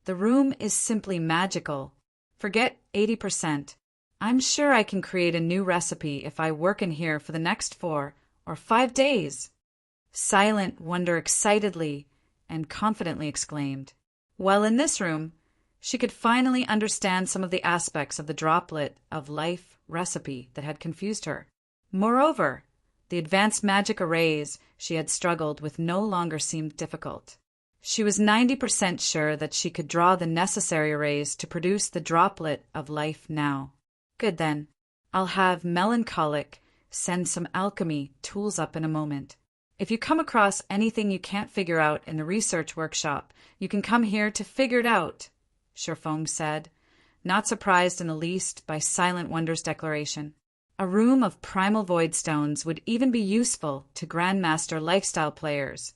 The room is simply magical. Forget 80%. I'm sure I can create a new recipe if I work in here for the next 4 or 5 days." Silent Wonder excitedly and confidently exclaimed. While in this room, she could finally understand some of the aspects of the droplet of life recipe that had confused her. Moreover, the advanced magic arrays she had struggled with no longer seemed difficult. She was 90% sure that she could draw the necessary arrays to produce the droplet of life now. Good then. I'll have Melancholic send some alchemy tools up in a moment. If you come across anything you can't figure out in the research workshop, you can come here to figure it out, Shifeng said, not surprised in the least by Silent Wonder's declaration. A room of primal void stones would even be useful to Grandmaster lifestyle players.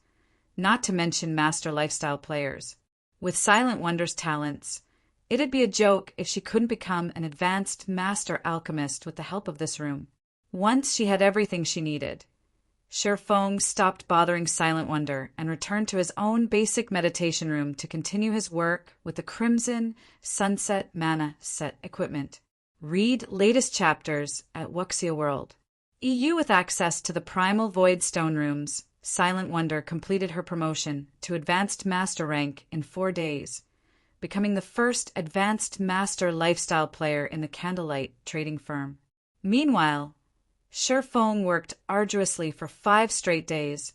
not to mention master lifestyle players. With Silent Wonder's talents, it'd be a joke if she couldn't become an advanced master alchemist with the help of this room. Once she had everything she needed, Sherfong stopped bothering Silent Wonder and returned to his own basic meditation room to continue his work with the Crimson Sunset Mana set equipment. Read latest chapters at Wuxia World. EU with access to the Primal Void Stone rooms, Silent Wonder completed her promotion to Advanced Master rank in 4 days, becoming the first Advanced Master lifestyle player in the Candlelight trading firm. Meanwhile, Sherfong worked arduously for 5 straight days,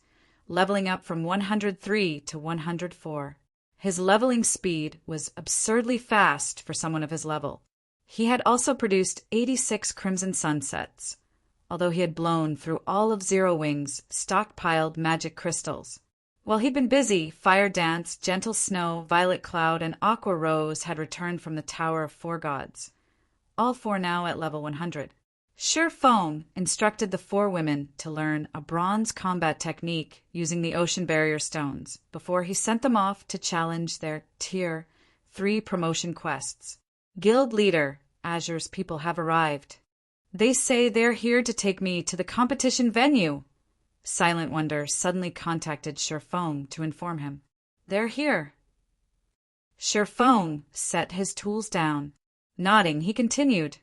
leveling up from 103 to 104. His leveling speed was absurdly fast for someone of his level. He had also produced 86 Crimson Sunsets, although he had blown through all of Zero Wing's stockpiled magic crystals. While he'd been busy, Fire Dance, Gentle Snow, Violet Cloud, and Aqua Rose had returned from the Tower of Four Gods, all 4 now at level 100. Sherfong instructed the 4 women to learn a bronze combat technique using the Ocean Barrier Stones before he sent them off to challenge their Tier 3 promotion quests. Guild leader, Azure's people have arrived. They say they're here to take me to the competition venue. Silent Wonder suddenly contacted Sherfong to inform him. They're here. Sherfong set his tools down. Nodding, he continued,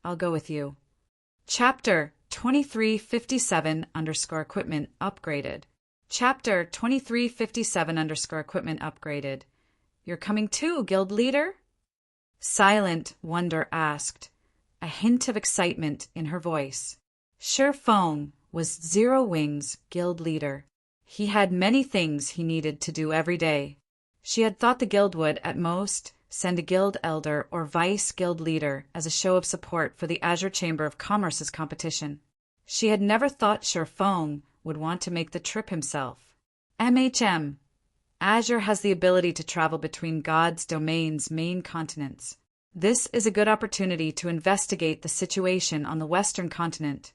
I'll go with you. Chapter 2357_equipment upgraded. Chapter 2357_equipment upgraded. You're coming too, guild leader? Silent Wonder asked, a hint of excitement in her voice. Sherfong was Zero Wing's guild leader. He had many things he needed to do every day. She had thought the guild would, at most, send a guild elder or vice guild leader as a show of support for the Azure Chamber of Commerce's competition. She had never thought Sherfong would want to make the trip himself. MHM. Azure has the ability to travel between God's domain's main continents. This is a good opportunity to investigate the situation on the western continent,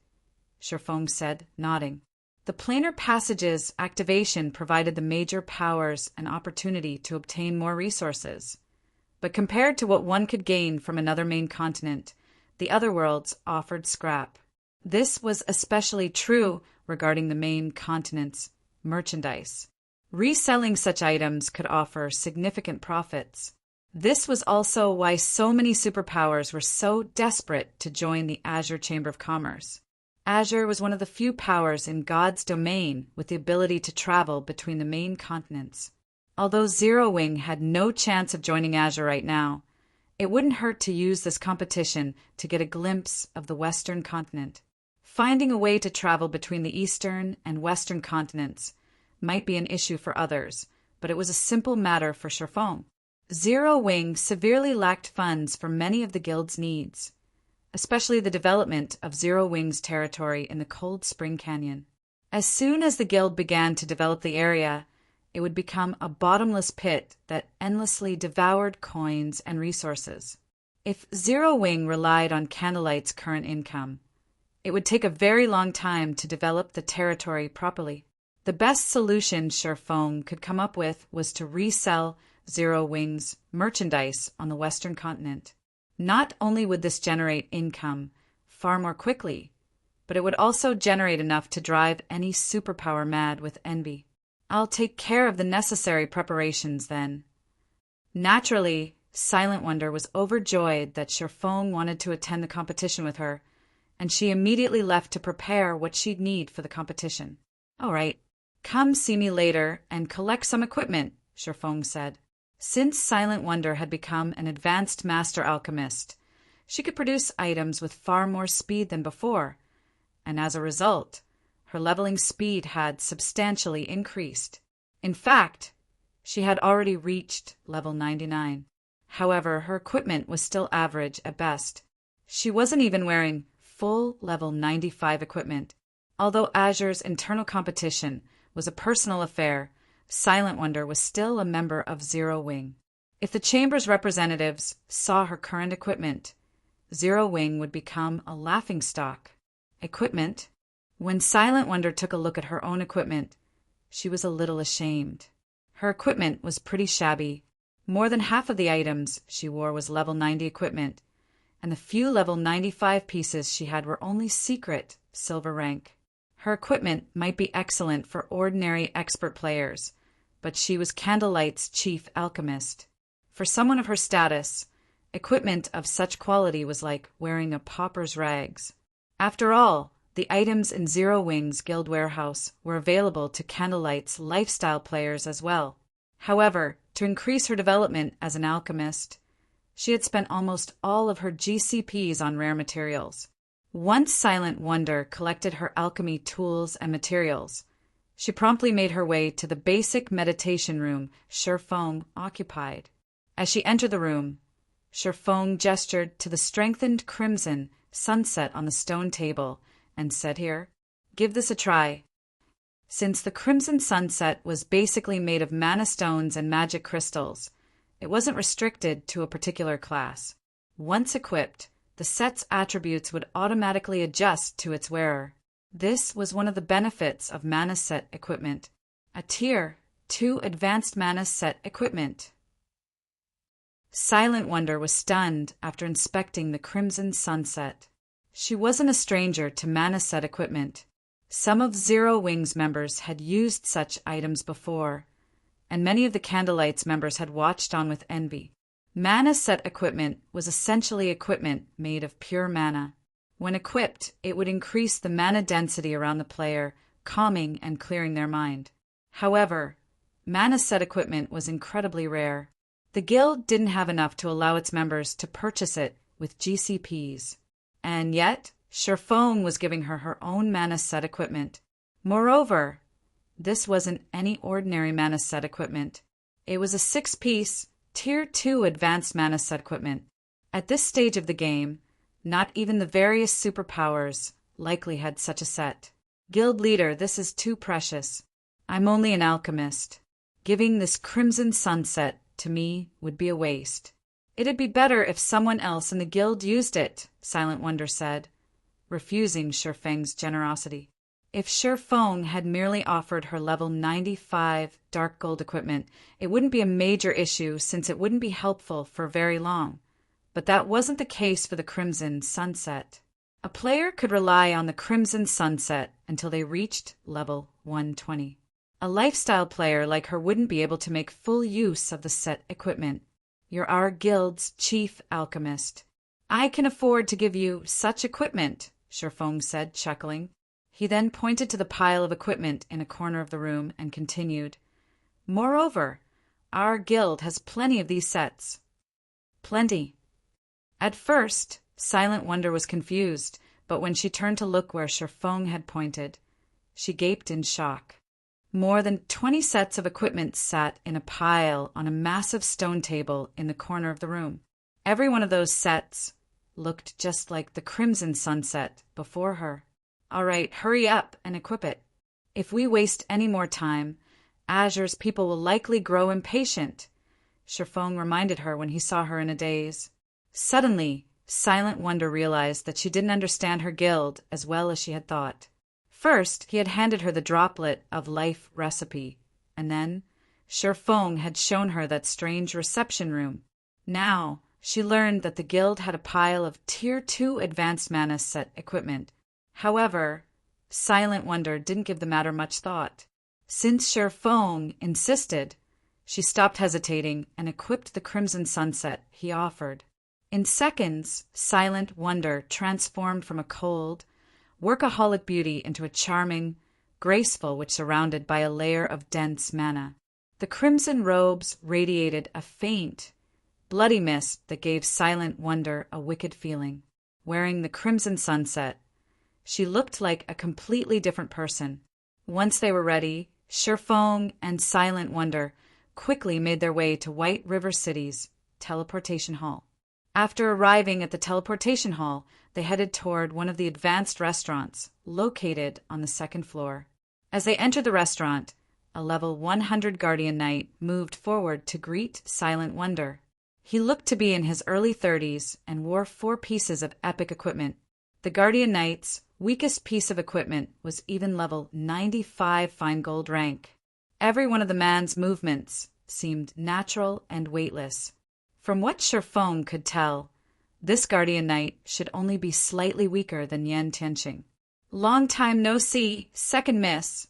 Sherfong said, nodding. The planar passage's activation provided the major powers an opportunity to obtain more resources. But compared to what one could gain from another main continent, the other worlds offered scrap. This was especially true regarding the main continent's merchandise. Reselling such items could offer significant profits. This was also why so many superpowers were so desperate to join the Azure Chamber of Commerce. Azure was one of the few powers in God's domain with the ability to travel between the main continents. Although Zero Wing had no chance of joining Azure right now, it wouldn't hurt to use this competition to get a glimpse of the Western continent. Finding a way to travel between the Eastern and Western continents might be an issue for others, but it was a simple matter for Sherfong. Zero Wing severely lacked funds for many of the guild's needs, especially the development of Zero Wing's territory in the Cold Spring Canyon. As soon as the guild began to develop the area, it would become a bottomless pit that endlessly devoured coins and resources. If Zero Wing relied on Candlelight's current income, it would take a very long time to develop the territory properly. The best solution Sherfong could come up with was to resell Zero Wing's merchandise on the western continent. Not only would this generate income far more quickly, but it would also generate enough to drive any superpower mad with envy. I'll take care of the necessary preparations then. Naturally, Silent Wonder was overjoyed that Sherfong wanted to attend the competition with her, and she immediately left to prepare what she'd need for the competition. All right, come see me later and collect some equipment, Sherfong said. Since Silent Wonder had become an advanced master alchemist, she could produce items with far more speed than before, and as a result, her leveling speed had substantially increased. In fact, she had already reached level 99. However, her equipment was still average at best. She wasn't even wearing full level 95 equipment. Although Azure's internal competition was a personal affair, Silent Wonder was still a member of Zero Wing. If the Chamber's representatives saw her current equipment, Zero Wing would become a laughingstock. Equipment? When Silent Wonder took a look at her own equipment, she was a little ashamed. Her equipment was pretty shabby. More than half of the items she wore was level 90 equipment, and the few level 95 pieces she had were only secret silver rank. Her equipment might be excellent for ordinary expert players, but she was Candlelight's chief alchemist. For someone of her status, equipment of such quality was like wearing a pauper's rags. After all, the items in Zero Wing's guild warehouse were available to Candlelight's lifestyle players as well. However, to increase her development as an alchemist, she had spent almost all of her GCPs on rare materials. Once Silent Wonder collected her alchemy tools and materials, she promptly made her way to the basic meditation room Shifeng occupied. As she entered the room, Shifeng gestured to the strengthened crimson sunset on the stone table and said, "Here, give this a try." Since the crimson sunset was basically made of mana stones and magic crystals, it wasn't restricted to a particular class. Once equipped, the set's attributes would automatically adjust to its wearer. This was one of the benefits of mana set equipment. A Tier 2 advanced mana set equipment. Silent Wonder was stunned after inspecting the crimson sunset. She wasn't a stranger to mana set equipment. Some of Zero Wing's members had used such items before, and many of the Candlelight's members had watched on with envy. Mana set equipment was essentially equipment made of pure mana. When equipped, it would increase the mana density around the player, calming and clearing their mind. However, mana set equipment was incredibly rare. The guild didn't have enough to allow its members to purchase it with GCPs. And yet, Shifeng was giving her her own mana set equipment. Moreover, this wasn't any ordinary mana set equipment. It was a 6-piece, Tier 2 advanced mana set equipment. At this stage of the game, not even the various superpowers likely had such a set. Guild leader, this is too precious. I'm only an alchemist. Giving this crimson sunset to me would be a waste. It'd be better if someone else in the guild used it, Silent Wonder said, refusing Shifeng's generosity. If Shifeng had merely offered her level 95 dark gold equipment, it wouldn't be a major issue since it wouldn't be helpful for very long. But that wasn't the case for the Crimson Sunset. A player could rely on the Crimson Sunset until they reached level 120. A lifestyle player like her wouldn't be able to make full use of the set equipment. You're our guild's chief alchemist. I can afford to give you such equipment, Shifeng said, chuckling. He then pointed to the pile of equipment in a corner of the room and continued, "Moreover, our guild has plenty of these sets." Plenty. At first, Silent Wonder was confused, but when she turned to look where Shifeng had pointed, she gaped in shock. More than 20 sets of equipment sat in a pile on a massive stone table in the corner of the room. Every one of those sets looked just like the Crimson Sunset before her. "All right, hurry up and equip it. If we waste any more time, Azure's people will likely grow impatient," Shifeng reminded her when he saw her in a daze. Suddenly, Silent Wonder realized that she didn't understand her guild as well as she had thought. First, he had handed her the droplet of life recipe, and then Shifeng had shown her that strange reception room. Now, she learned that the guild had a pile of Tier 2 advanced mana set equipment. However, Silent Wonder didn't give the matter much thought. Since Shifeng insisted, she stopped hesitating and equipped the Crimson Sunset he offered. In seconds, Silent Wonder transformed from a cold, workaholic beauty into a charming, graceful which surrounded by a layer of dense mana. The crimson robes radiated a faint, bloody mist that gave Silent Wonder a wicked feeling. Wearing the Crimson Sunset, she looked like a completely different person. Once they were ready, Shifeng and Silent Wonder quickly made their way to White River City's teleportation hall. After arriving at the teleportation hall, they headed toward one of the advanced restaurants located on the second floor. As they entered the restaurant, a level 100 Guardian Knight moved forward to greet Silent Wonder. He looked to be in his early 30s and wore 4 pieces of epic equipment. The Guardian Knight's weakest piece of equipment was even level 95 fine gold rank. Every one of the man's movements seemed natural and weightless. From what Shifeng could tell, this guardian knight should only be slightly weaker than Yan Tianqing. "Long time no see, second miss,"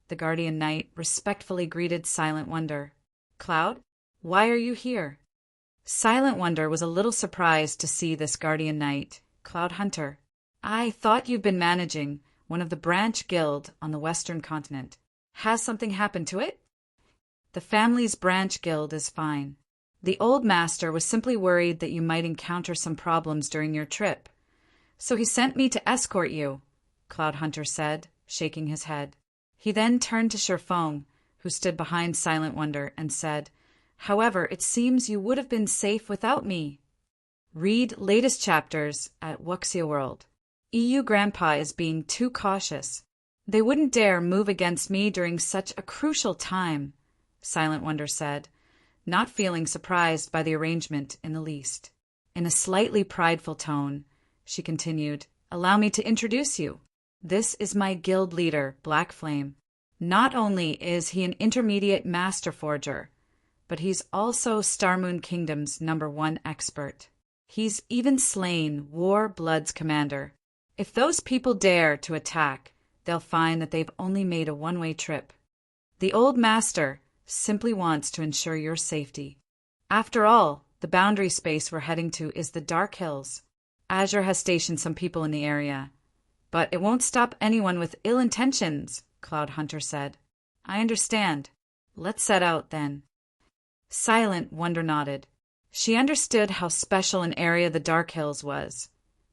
the guardian knight respectfully greeted Silent Wonder. "Cloud, why are you here?" Silent Wonder was a little surprised to see this guardian knight, Cloud Hunter. "I thought you've been managing one of the branch guild on the western continent. Has something happened to it?" "The family's branch guild is fine. The old master was simply worried that you might encounter some problems during your trip, so he sent me to escort you," Cloud Hunter said, shaking his head. He then turned to Shifeng, who stood behind Silent Wonder, and said, "However, it seems you would have been safe without me." Read latest chapters at Wuxia World. EU Grandpa is being too cautious. They wouldn't dare move against me during such a crucial time, Silent Wonder said, not feeling surprised by the arrangement in the least. In a slightly prideful tone, she continued, "Allow me to introduce you. This is my guild leader, Black Flame. Not only is he an intermediate master forger, but he's also Starmoon Kingdom's #1 expert. He's even slain War Blood's commander. If those people dare to attack, they'll find that they've only made a one-way trip. The old master simply wants to ensure your safety. After all, the boundary space we're heading to is the Dark Hills. Azure has stationed some people in the area, but it won't stop anyone with ill intentions," Cloud Hunter said. "I understand. Let's set out, then." Silent Wonder nodded. She understood how special an area the Dark Hills was,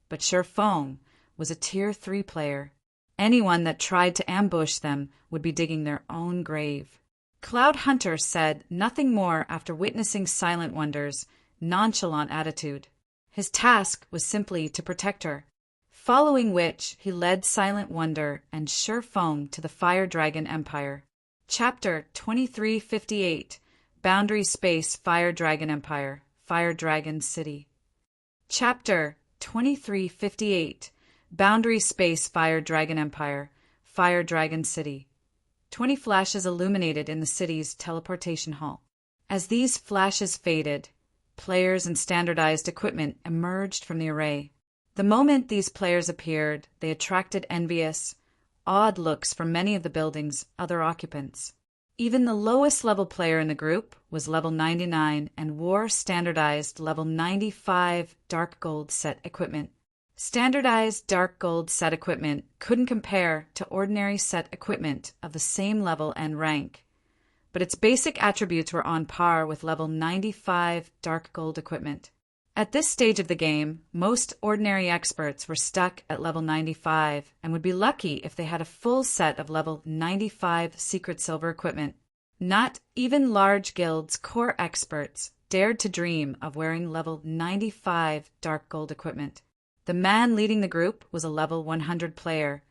but Shifeng was a Tier 3 player. Anyone that tried to ambush them would be digging their own grave. Cloud Hunter said nothing more after witnessing Silent Wonder's nonchalant attitude. His task was simply to protect her, following which he led Silent Wonder and Shifeng to the Fire Dragon Empire. Chapter 2358, Boundary Space Fire Dragon Empire, Fire Dragon City. Chapter 2358, Boundary Space Fire Dragon Empire, Fire Dragon City. 20 flashes illuminated in the city's teleportation hall. As these flashes faded, players and standardized equipment emerged from the array. The moment these players appeared, they attracted envious, awed looks from many of the building's other occupants. Even the lowest level player in the group was level 99 and wore standardized level 95 dark gold set equipment. Standardized dark gold set equipment couldn't compare to ordinary set equipment of the same level and rank, but its basic attributes were on par with level 95 dark gold equipment. At this stage of the game, most ordinary experts were stuck at level 95 and would be lucky if they had a full set of level 95 secret silver equipment. Not even large guilds' core experts dared to dream of wearing level 95 dark gold equipment. The man leading the group was a level 100 player,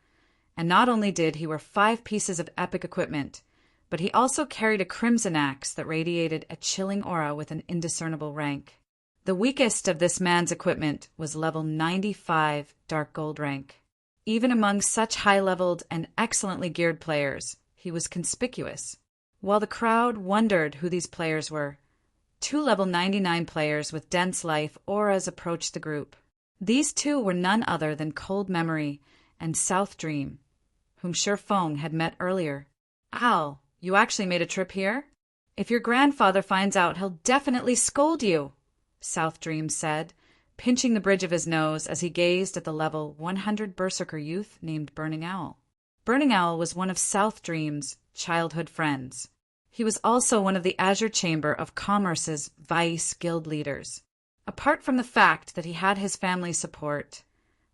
and not only did he wear 5 pieces of epic equipment, but he also carried a crimson axe that radiated a chilling aura with an indiscernible rank. The weakest of this man's equipment was level 95 dark gold rank. Even among such high-leveled and excellently geared players, he was conspicuous. While the crowd wondered who these players were, 2 level 99 players with dense life auras approached the group. These 2 were none other than Cold Memory and South Dream, whom Shifeng had met earlier. "Al, you actually made a trip here? If your grandfather finds out, he'll definitely scold you," South Dream said, pinching the bridge of his nose as he gazed at the level 100 berserker youth named Burning Owl. Burning Owl was one of South Dream's childhood friends. He was also one of the Azure Chamber of Commerce's vice guild leaders. Apart from the fact that he had his family's support,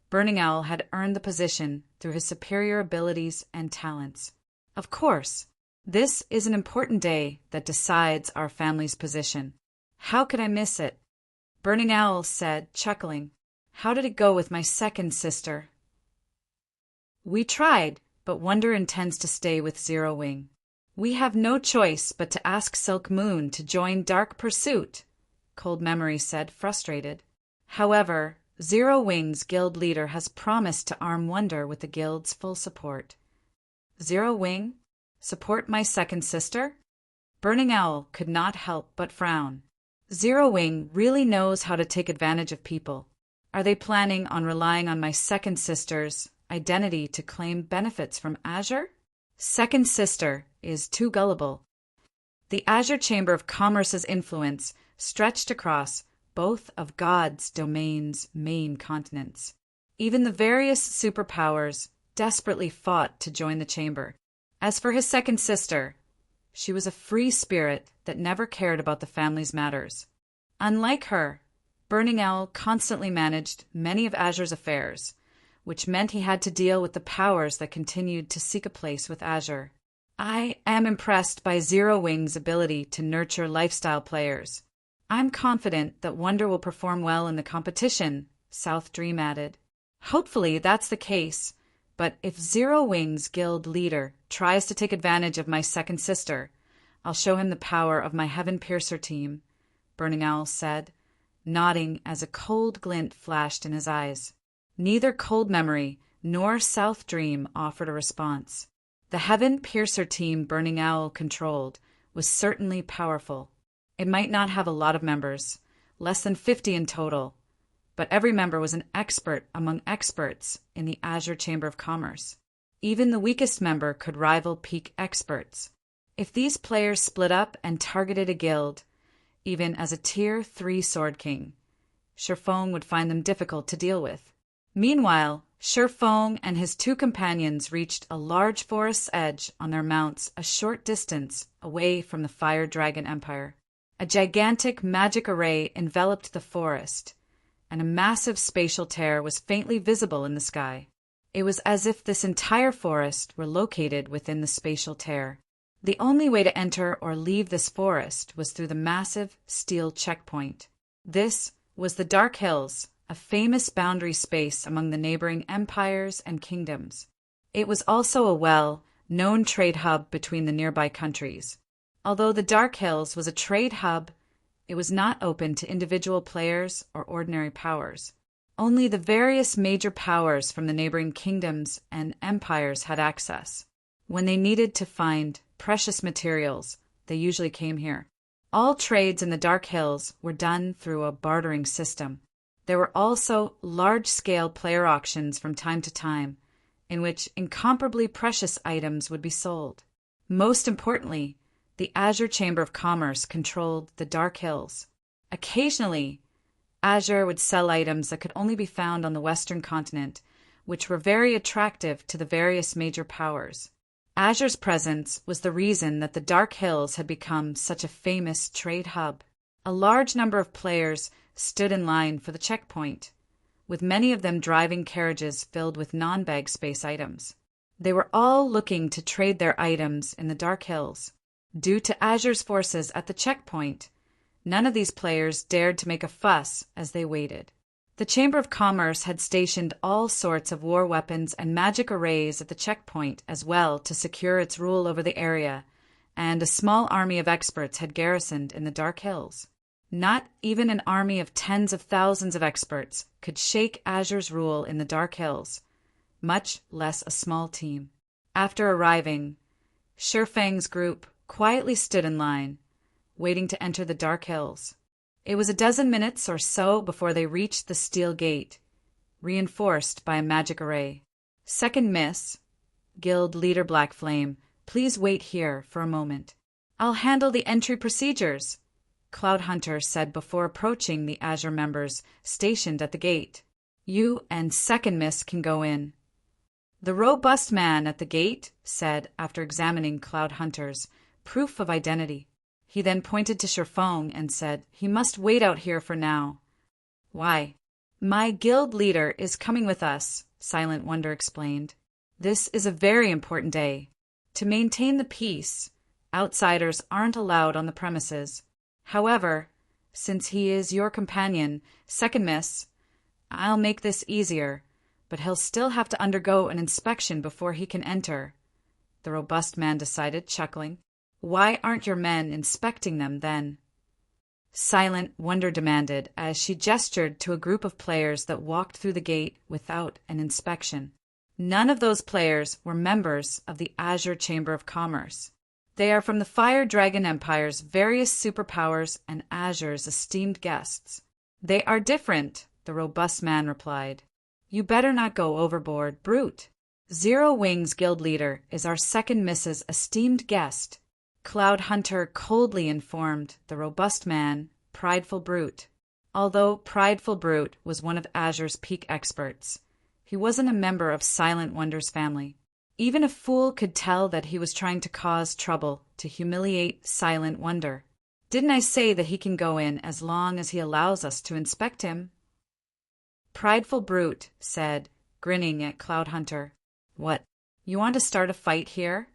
Burning Owl had earned the position through his superior abilities and talents. Of course, this is an important day that decides our family's position. How could I miss it? Burning Owl said, chuckling. "How did it go with my second sister?" "We tried, but Wonder intends to stay with Zero Wing. We have no choice but to ask Silk Moon to join Dark Pursuit," Cold Memory said, frustrated. "However, Zero Wing's guild leader has promised to arm Wonder with the guild's full support." "Zero Wing?" Support my second sister? Burning Owl could not help but frown. Zero Wing really knows how to take advantage of people. Are they planning on relying on my second sister's identity to claim benefits from Azure? Second sister is too gullible. The Azure Chamber of Commerce's influence stretched across both of God's domain's main continents. Even the various superpowers desperately fought to join the chamber. As for his second sister, she was a free spirit that never cared about the family's matters. Unlike her, Burning Owl constantly managed many of Azure's affairs, which meant he had to deal with the powers that continued to seek a place with Azure. I am impressed by Zero Wing's ability to nurture lifestyle players. I'm confident that Wonder will perform well in the competition, South Dream added. Hopefully that's the case, but if Zero Wing's guild leader tries to take advantage of my second sister, I'll show him the power of my Heaven Piercer team, Burning Owl said, nodding as a cold glint flashed in his eyes. Neither Cold Memory nor South Dream offered a response. The Heaven Piercer team Burning Owl controlled was certainly powerful. It might not have a lot of members, less than 50 in total, but every member was an expert among experts in the Azure Chamber of Commerce. Even the weakest member could rival peak experts. If these players split up and targeted a guild, even as a Tier 3 Sword King, Shifeng would find them difficult to deal with. Meanwhile, Shifeng and his two companions reached a large forest's edge on their mounts a short distance away from the Fire Dragon Empire. A gigantic magic array enveloped the forest, and a massive spatial tear was faintly visible in the sky. It was as if this entire forest were located within the spatial tear. The only way to enter or leave this forest was through the massive steel checkpoint. This was the Dark Hills, a famous boundary space among the neighboring empires and kingdoms. It was also a well-known trade hub between the nearby countries. Although the Dark Hills was a trade hub, it was not open to individual players or ordinary powers. Only the various major powers from the neighboring kingdoms and empires had access. When they needed to find precious materials, they usually came here. All trades in the Dark Hills were done through a bartering system. There were also large-scale player auctions from time to time, in which incomparably precious items would be sold. Most importantly, the Azure Chamber of Commerce controlled the Dark Hills. Occasionally, Azure would sell items that could only be found on the Western continent, which were very attractive to the various major powers. Azure's presence was the reason that the Dark Hills had become such a famous trade hub. A large number of players stood in line for the checkpoint, with many of them driving carriages filled with non-bag space items. They were all looking to trade their items in the Dark Hills. Due to Azure's forces at the checkpoint, none of these players dared to make a fuss as they waited. The Chamber of Commerce had stationed all sorts of war weapons and magic arrays at the checkpoint as well to secure its rule over the area, and a small army of experts had garrisoned in the Dark Hills. Not even an army of tens of thousands of experts could shake Azure's rule in the Dark Hills, much less a small team. After arriving, Shifeng's group quietly stood in line, waiting to enter the Dark Hills. It was a dozen minutes or so before they reached the steel gate, reinforced by a magic array. Second Miss, Guild Leader Black Flame, please wait here for a moment. I'll handle the entry procedures, Cloud Hunter said before approaching the Azure members stationed at the gate. You and Second Miss can go in. The robust man at the gate said after examining Cloud Hunter's proof of identity. He then pointed to Shifeng and said he must wait out here for now. Why? My guild leader is coming with us, Silent Wonder explained. This is a very important day. To maintain the peace, outsiders aren't allowed on the premises. However, since he is your companion, Second Miss, I'll make this easier, but he'll still have to undergo an inspection before he can enter, the robust man decided, chuckling. Why aren't your men inspecting them, then? Silent Wonder demanded as she gestured to a group of players that walked through the gate without an inspection. None of those players were members of the Azure Chamber of Commerce. They are from the Fire Dragon Empire's various superpowers and Azure's esteemed guests. They are different, the robust man replied. You better not go overboard, brute. Zero Wings guild leader is our second Mrs. esteemed guest, Cloud Hunter coldly informed the robust man, Prideful Brute. Although Prideful Brute was one of Azure's peak experts, he wasn't a member of Silent Wonder's family. Even a fool could tell that he was trying to cause trouble to humiliate Silent Wonder. Didn't I say that he can go in as long as he allows us to inspect him? Prideful Brute said, grinning at Cloud Hunter. What, you want to start a fight here?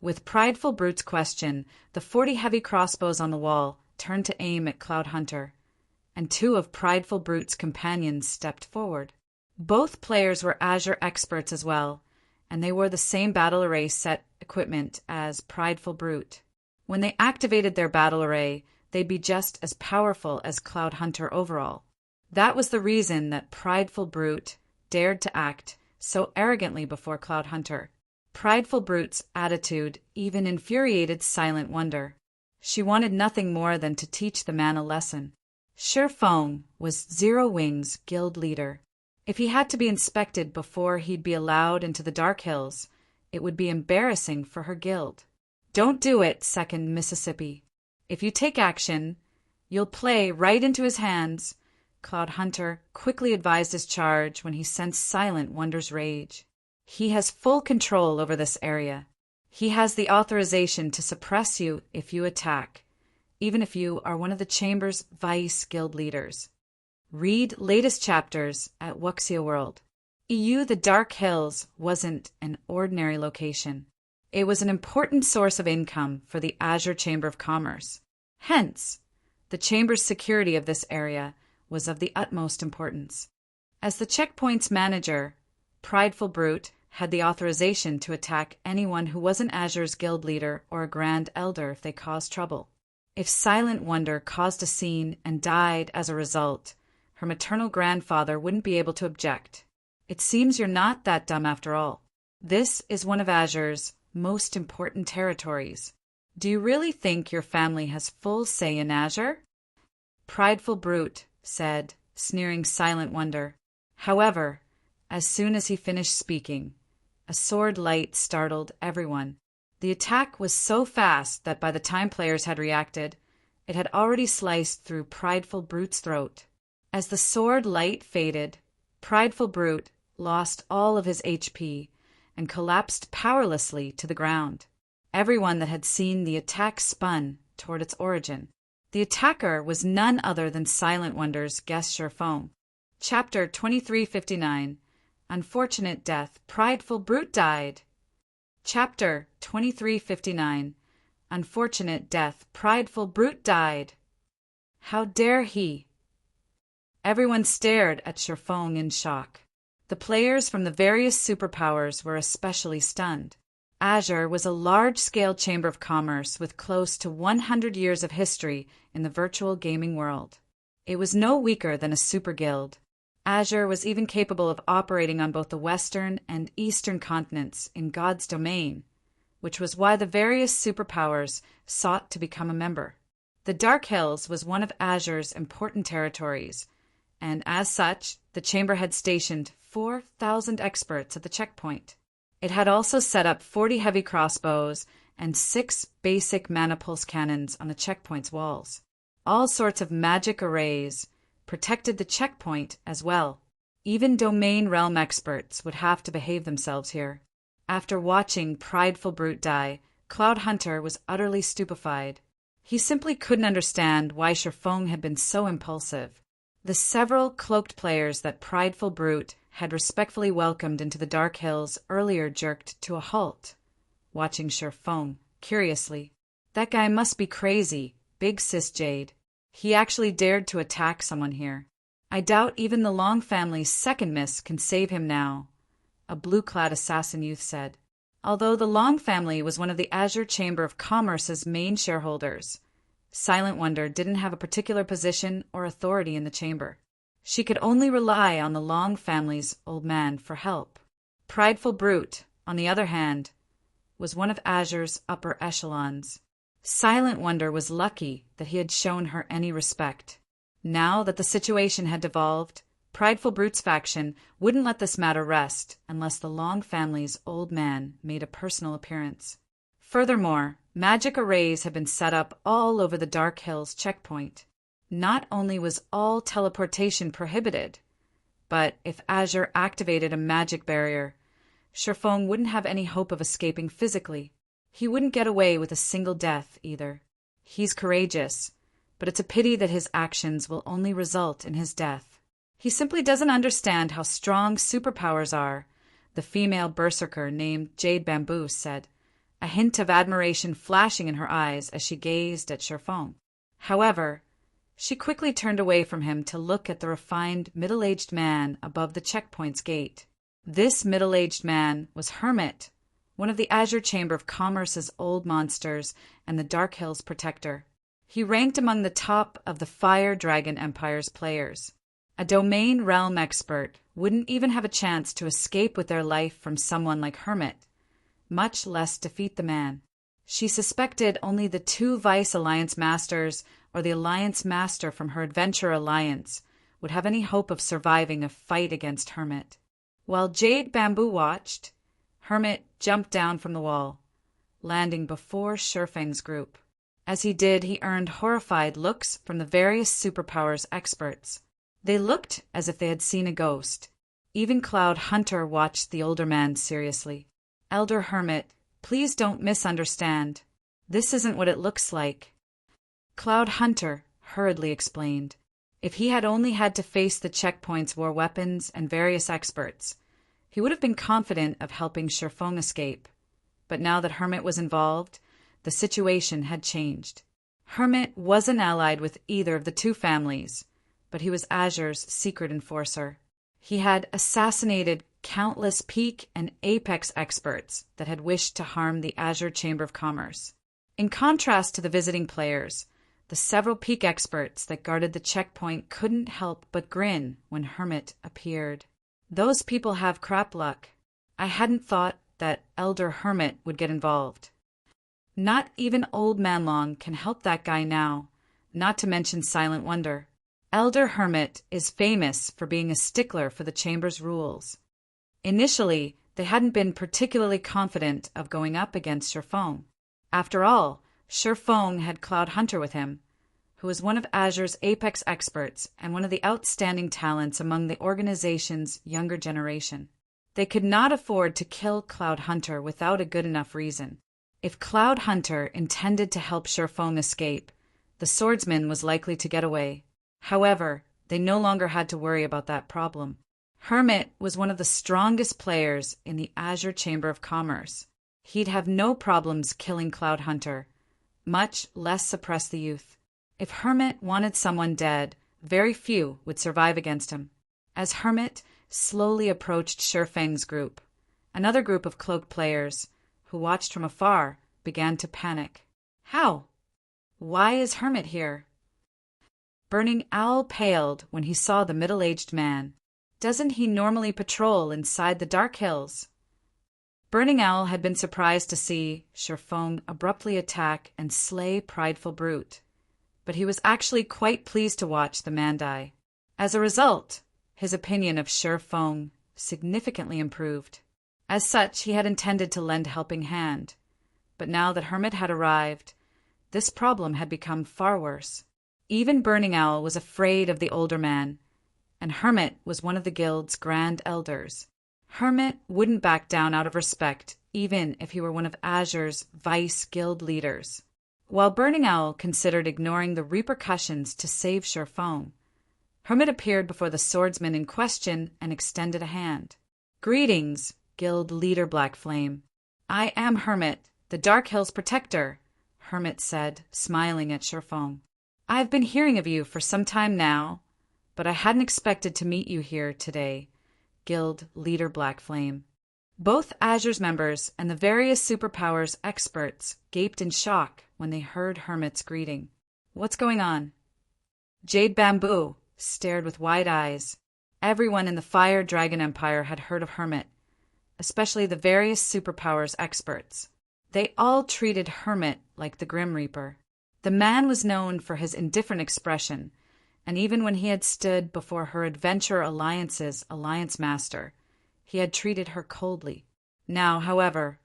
With Prideful Brute's question, the 40 heavy crossbows on the wall turned to aim at Cloud Hunter, and 2 of Prideful Brute's companions stepped forward. Both players were Azure experts as well, and they wore the same battle array set equipment as Prideful Brute. When they activated their battle array, they'd be just as powerful as Cloud Hunter overall. That was the reason that Prideful Brute dared to act so arrogantly before Cloud Hunter. Prideful Brute's attitude even infuriated Silent Wonder. She wanted nothing more than to teach the man a lesson. Feng was Zero Wings guild leader. If he had to be inspected before he'd be allowed into the Dark Hills, it would be embarrassing for her guild. Don't do it, Second Mississippi. If you take action, you'll play right into his hands, Cloud Hunter quickly advised his charge when he sensed Silent Wonder's rage. He has full control over this area. He has the authorization to suppress you if you attack, even if you are one of the Chamber's vice guild leaders. Read latest chapters at Wuxia World. EU The Dark Hills wasn't an ordinary location. It was an important source of income for the Azure Chamber of Commerce. Hence, the Chamber's security of this area was of the utmost importance. As the checkpoint's manager, Prideful Brute had the authorization to attack anyone who wasn't Azure's guild leader or a Grand Elder if they caused trouble. If Silent Wonder caused a scene and died as a result, her maternal grandfather wouldn't be able to object. It seems you're not that dumb after all. This is one of Azure's most important territories. Do you really think your family has full say in Azure? Prideful Brute said, sneering Silent Wonder. However, as soon as he finished speaking, a sword light startled everyone. The attack was so fast that by the time players had reacted, it had already sliced through Prideful Brute's throat. As the sword light faded, Prideful Brute lost all of his HP and collapsed powerlessly to the ground. Everyone that had seen the attack spun toward its origin. The attacker was none other than Silent Wonder's guest Feng. Chapter 2359. Unfortunate Death. Prideful Brute died. Chapter 2359. Unfortunate Death. Prideful Brute died. How dare he? Everyone stared at Feng in shock. The players from the various superpowers were especially stunned. Azure was a large-scale chamber of commerce with close to 100 years of history in the virtual gaming world. It was no weaker than a super guild. Azure was even capable of operating on both the western and eastern continents in God's domain, which was why the various superpowers sought to become a member. The Dark Hills was one of Azure's important territories, and as such, the chamber had stationed 4,000 experts at the checkpoint. It had also set up 40 heavy crossbows and 6 basic mana pulse cannons on the checkpoint's walls. All sorts of magic arrays protected the checkpoint as well. Even domain realm experts would have to behave themselves here. After watching Prideful Brute die, Cloud Hunter was utterly stupefied. He simply couldn't understand why Feng had been so impulsive. The several cloaked players that Prideful Brute had respectfully welcomed into the Dark Hills earlier jerked to a halt, watching Feng curiously. That guy must be crazy, Big Sis Jade. He actually dared to attack someone here. I doubt even the Long family's second miss can save him now, a blue-clad assassin youth said. Although the Long family was one of the Azure Chamber of Commerce's main shareholders, Silent Wonder didn't have a particular position or authority in the chamber. She could only rely on the Long family's old man for help. Prideful Brute, on the other hand, was one of Azure's upper echelons. Silent Wonder was lucky that he had shown her any respect. Now that the situation had devolved, Prideful Brute's faction wouldn't let this matter rest unless the Long family's old man made a personal appearance. Furthermore, magic arrays had been set up all over the Dark Hills checkpoint. Not only was all teleportation prohibited, but if Azure activated a magic barrier, Sherfong wouldn't have any hope of escaping physically. He wouldn't get away with a single death, either. He's courageous, but it's a pity that his actions will only result in his death. He simply doesn't understand how strong superpowers are, the female berserker named Jade Bamboo said, a hint of admiration flashing in her eyes as she gazed at Sherfong. However, she quickly turned away from him to look at the refined, middle-aged man above the checkpoint's gate. This middle-aged man was Hermit, one of the Azure Chamber of Commerce's old monsters and the Dark Hills protector. He ranked among the top of the Fire Dragon Empire's players. A domain realm expert wouldn't even have a chance to escape with their life from someone like Hermit, much less defeat the man. She suspected only the 2 Vice Alliance Masters or the Alliance Master from her Adventure Alliance would have any hope of surviving a fight against Hermit. While Jade Bamboo watched, Hermit jumped down from the wall, landing before Sherfang's group. As he did, he earned horrified looks from the various superpowers experts. They looked as if they had seen a ghost. Even Cloud Hunter watched the older man seriously. Elder Hermit, please don't misunderstand. This isn't what it looks like. Cloud Hunter hurriedly explained. If he had only had to face the checkpoint's war weapons and various experts, he would have been confident of helping Sherfong escape. But now that Hermit was involved, the situation had changed. Hermit wasn't allied with either of the 2 families, but he was Azure's secret enforcer. He had assassinated countless peak and apex experts that had wished to harm the Azure Chamber of Commerce. In contrast to the visiting players, the several peak experts that guarded the checkpoint couldn't help but grin when Hermit appeared. Those people have crap luck. I hadn't thought that Elder Hermit would get involved. Not even Old Man Long can help that guy now, not to mention Silent Wonder. Elder Hermit is famous for being a stickler for the Chamber's rules. Initially, they hadn't been particularly confident of going up against Sherfong. After all, Sherfong had Cloud Hunter with him, who was one of Azure's apex experts and one of the outstanding talents among the organization's younger generation. They could not afford to kill Cloud Hunter without a good enough reason. If Cloud Hunter intended to help Sherfong escape, the swordsman was likely to get away. However, they no longer had to worry about that problem. Hermit was one of the strongest players in the Azure Chamber of Commerce. He'd have no problems killing Cloud Hunter, much less suppress the youth. If Hermit wanted someone dead, very few would survive against him. As Hermit slowly approached Sherfang's group, another group of cloaked players, who watched from afar, began to panic. How? Why is Hermit here? Burning Owl paled when he saw the middle-aged man. Doesn't he normally patrol inside the Dark Hills? Burning Owl had been surprised to see Sherfong abruptly attack and slay Prideful Brute, but he was actually quite pleased to watch the man die. As a result, his opinion of Sherfong significantly improved. As such, he had intended to lend a helping hand, but now that Hermit had arrived, this problem had become far worse. Even Burning Owl was afraid of the older man, and Hermit was one of the guild's grand elders. Hermit wouldn't back down out of respect, even if he were one of Azure's vice guild leaders. While Burning Owl considered ignoring the repercussions to save Sherfong, Hermit appeared before the swordsman in question and extended a hand. Greetings, guild leader Black Flame. I am Hermit, the Dark Hills protector, Hermit said, smiling at Sherfong. I've been hearing of you for some time now, but I hadn't expected to meet you here today, guild leader Black Flame. Both Azure's members and the various superpowers experts gaped in shock when they heard Hermit's greeting. What's going on? Jade Bamboo stared with wide eyes. Everyone in the Fire Dragon Empire had heard of Hermit, especially the various superpowers experts. They all treated Hermit like the Grim Reaper. The man was known for his indifferent expression, and even when he had stood before her Adventure Alliance's Alliance Master, he had treated her coldly. Now, however,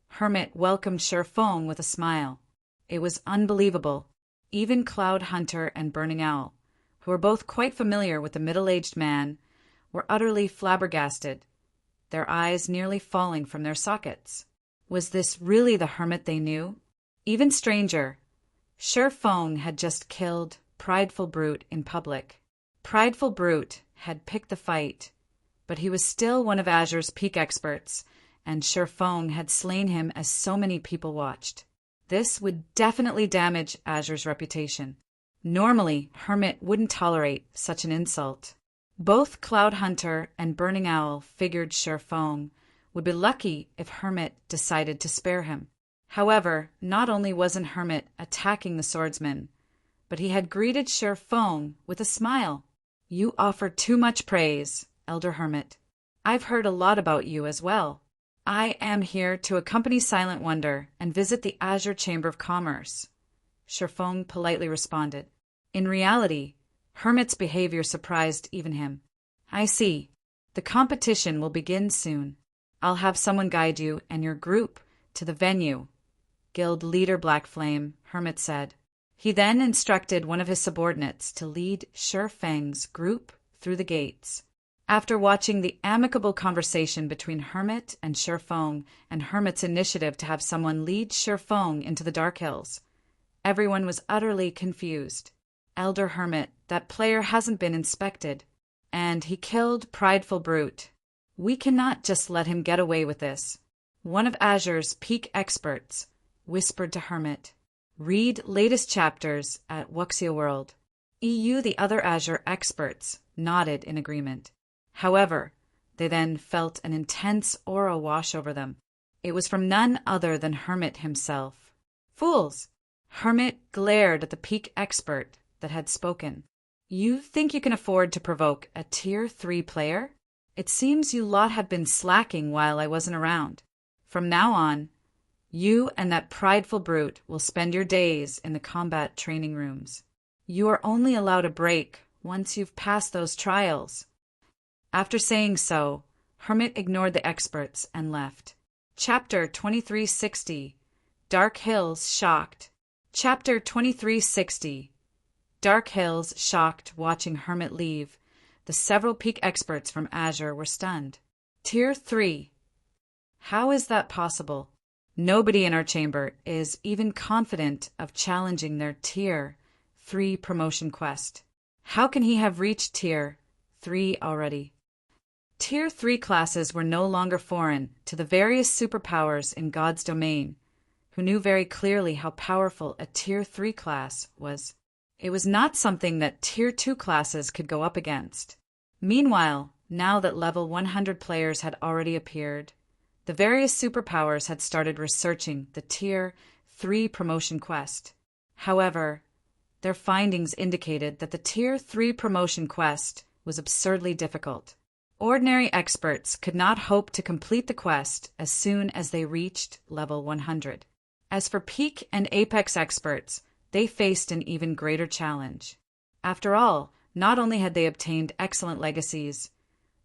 Hermit welcomed Sherfong with a smile. It was unbelievable. Even Cloud Hunter and Burning Owl, who were both quite familiar with the middle-aged man, were utterly flabbergasted, their eyes nearly falling from their sockets. Was this really the Hermit they knew? Even stranger, Sherfong had just killed Prideful Brute in public. Prideful Brute had picked the fight, but he was still one of Azure's peak experts, and Sherfong had slain him as so many people watched. This would definitely damage Azure's reputation. Normally, Hermit wouldn't tolerate such an insult. Both Cloud Hunter and Burning Owl figured Sherfong would be lucky if Hermit decided to spare him. However, not only wasn't Hermit attacking the swordsman, but he had greeted Sherfong with a smile. "You offer too much praise, Elder Hermit. I've heard a lot about you as well. I am here to accompany Silent Wonder and visit the Azure Chamber of Commerce," Sherfong politely responded. In reality, Hermit's behavior surprised even him. "I see. The competition will begin soon. I'll have someone guide you and your group to the venue," Guild Leader Blackflame, Hermit said. He then instructed one of his subordinates to lead Sherfang's group through the gates. After watching the amicable conversation between Hermit and Sherfong and Hermit's initiative to have someone lead Sherfong into the Dark Hills, everyone was utterly confused. "Elder Hermit, that player hasn't been inspected, and he killed Prideful Brute. We cannot just let him get away with this," one of Azure's peak experts whispered to Hermit. Read latest chapters at Wuxia World. The other Azure experts nodded in agreement. However, they then felt an intense aura wash over them. It was from none other than Hermit himself. "Fools!" Hermit glared at the peak expert that had spoken. "You think you can afford to provoke a Tier 3 player? It seems you lot have been slacking while I wasn't around. From now on, you and that Prideful Brute will spend your days in the combat training rooms. You are only allowed a break once you've passed those trials." After saying so, Hermit ignored the experts and left. Chapter 2360 Dark Hills Shocked. Chapter 2360 Dark Hills shocked. Watching Hermit leave, the several peak experts from Azure were stunned. Tier 3. How is that possible? Nobody in our chamber is even confident of challenging their Tier 3 promotion quest. How can he have reached Tier 3 already? Tier 3 classes were no longer foreign to the various superpowers in God's domain, who knew very clearly how powerful a Tier 3 class was. It was not something that Tier 2 classes could go up against. Meanwhile, now that level 100 players had already appeared, the various superpowers had started researching the Tier 3 promotion quest. However, their findings indicated that the Tier 3 promotion quest was absurdly difficult. Ordinary experts could not hope to complete the quest as soon as they reached level 100. As for peak and apex experts, they faced an even greater challenge. After all, not only had they obtained excellent legacies,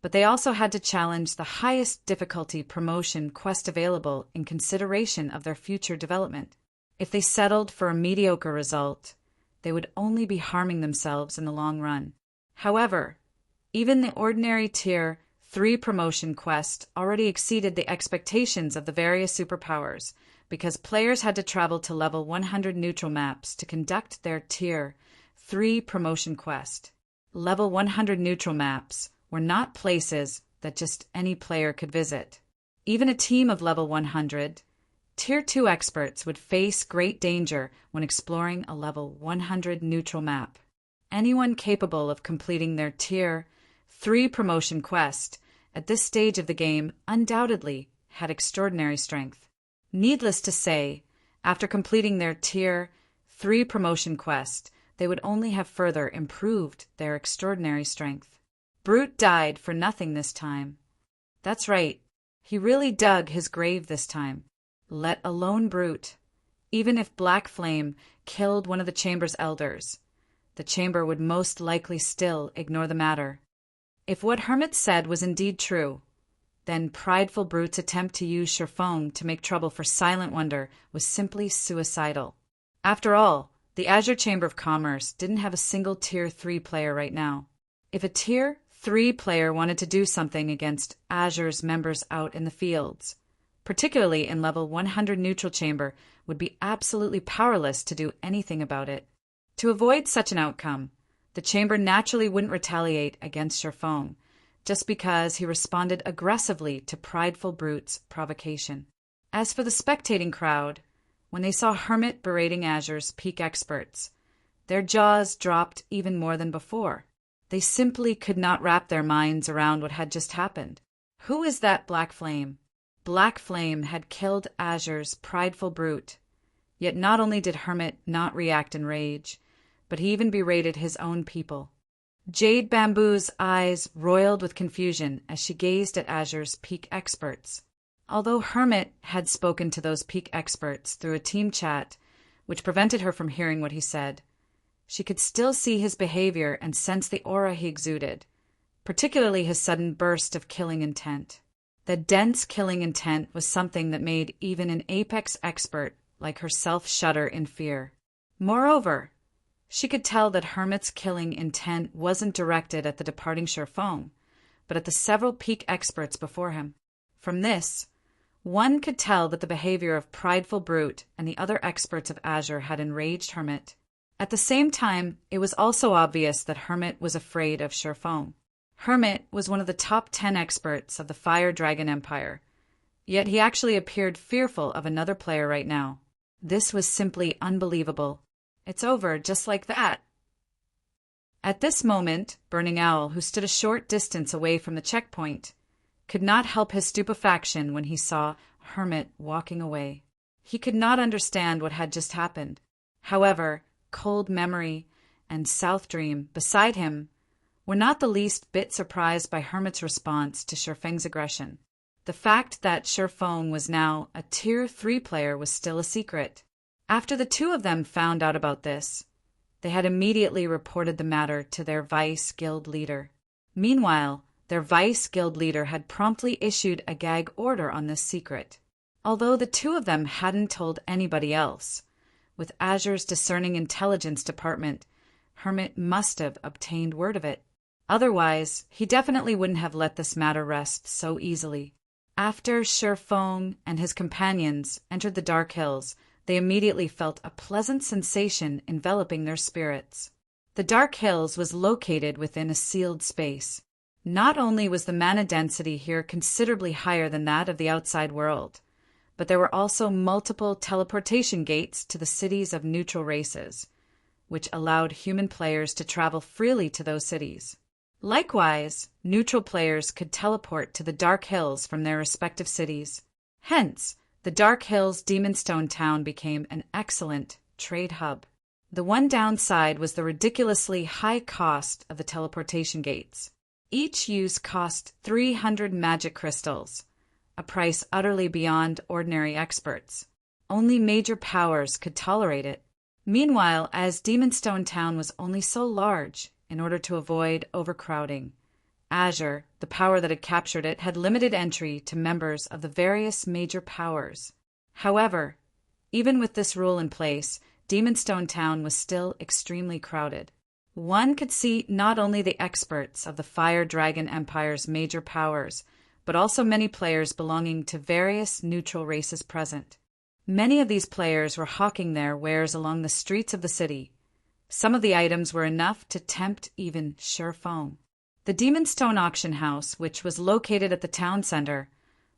but they also had to challenge the highest difficulty promotion quest available in consideration of their future development. If they settled for a mediocre result, they would only be harming themselves in the long run. However, even the ordinary Tier 3 promotion quest already exceeded the expectations of the various superpowers, because players had to travel to level 100 neutral maps to conduct their Tier 3 promotion quest. Level 100 neutral maps were not places that just any player could visit. Even a team of level 100, Tier 2 experts would face great danger when exploring a level 100 neutral map. Anyone capable of completing their Tier 3 promotion quest at this stage of the game undoubtedly had extraordinary strength. Needless to say, after completing their Tier 3 promotion quest, they would only have further improved their extraordinary strength. Brute died for nothing this time. That's right, He really dug his grave this time. Let alone Brute. Even if Black Flame killed one of the chamber's elders, the chamber would most likely still ignore the matter. If what Hermit said was indeed true, then Prideful Brute's attempt to use Sherfong to make trouble for Silent Wonder was simply suicidal. After all, the Azure Chamber of Commerce didn't have a single Tier 3 player right now. If a Tier 3 player wanted to do something against Azure's members out in the fields, particularly in level 100 Neutral Chamber, would be absolutely powerless to do anything about it. To avoid such an outcome, the Chamber naturally wouldn't retaliate against Sherfong, just because he responded aggressively to Prideful Brute's provocation. As for the spectating crowd, when they saw Hermit berating Azure's peak experts, their jaws dropped even more than before. They simply could not wrap their minds around what had just happened. Who is that Black Flame? Black Flame had killed Azure's Prideful Brute, yet not only did Hermit not react in rage, but he even berated his own people. Jade Bamboo's eyes roiled with confusion as she gazed at Azure's peak experts. Although Hermit had spoken to those peak experts through a team chat, which prevented her from hearing what he said, she could still see his behavior and sense the aura he exuded, particularly his sudden burst of killing intent. The dense killing intent was something that made even an apex expert like herself shudder in fear. Moreover, she could tell that Hermit's killing intent wasn't directed at the departing Sherfong, but at the several peak experts before him. From this, one could tell that the behavior of Prideful Brute and the other experts of Azure had enraged Hermit. At the same time, it was also obvious that Hermit was afraid of Sherfong. Hermit was one of the top 10 experts of the Fire Dragon Empire, yet he actually appeared fearful of another player right now. This was simply unbelievable. It's over just like that. At this moment, Burning Owl, who stood a short distance away from the checkpoint, could not help his stupefaction when he saw Hermit walking away. He could not understand what had just happened. However, Cold Memory and South Dream, beside him, were not the least bit surprised by Hermit's response to Sherfeng's aggression. The fact that Sherfeng was now a Tier 3 player was still a secret. After the two of them found out about this, they had immediately reported the matter to their Vice Guild leader. Meanwhile, their Vice Guild leader had promptly issued a gag order on this secret. Although the two of them hadn't told anybody else, with Azure's discerning intelligence department, Hermit must have obtained word of it. Otherwise, he definitely wouldn't have let this matter rest so easily. After Sherfeng and his companions entered the Dark Hills, they immediately felt a pleasant sensation enveloping their spirits. The Dark Hills was located within a sealed space. Not only was the mana density here considerably higher than that of the outside world, but there were also multiple teleportation gates to the cities of neutral races, which allowed human players to travel freely to those cities. Likewise, neutral players could teleport to the Dark Hills from their respective cities. Hence, the Dark Hills Demonstone Town became an excellent trade hub. The one downside was the ridiculously high cost of the teleportation gates. Each use cost 300 magic crystals, a price utterly beyond ordinary experts. Only major powers could tolerate it. Meanwhile, as Demonstone Town was only so large, in order to avoid overcrowding, Azure, the power that had captured it, had limited entry to members of the various major powers. However, even with this rule in place, Demonstone Town was still extremely crowded. One could see not only the experts of the Fire Dragon Empire's major powers, but also many players belonging to various neutral races present. Many of these players were hawking their wares along the streets of the city. Some of the items were enough to tempt even Sherfeng. The Demonstone Auction House, which was located at the town center,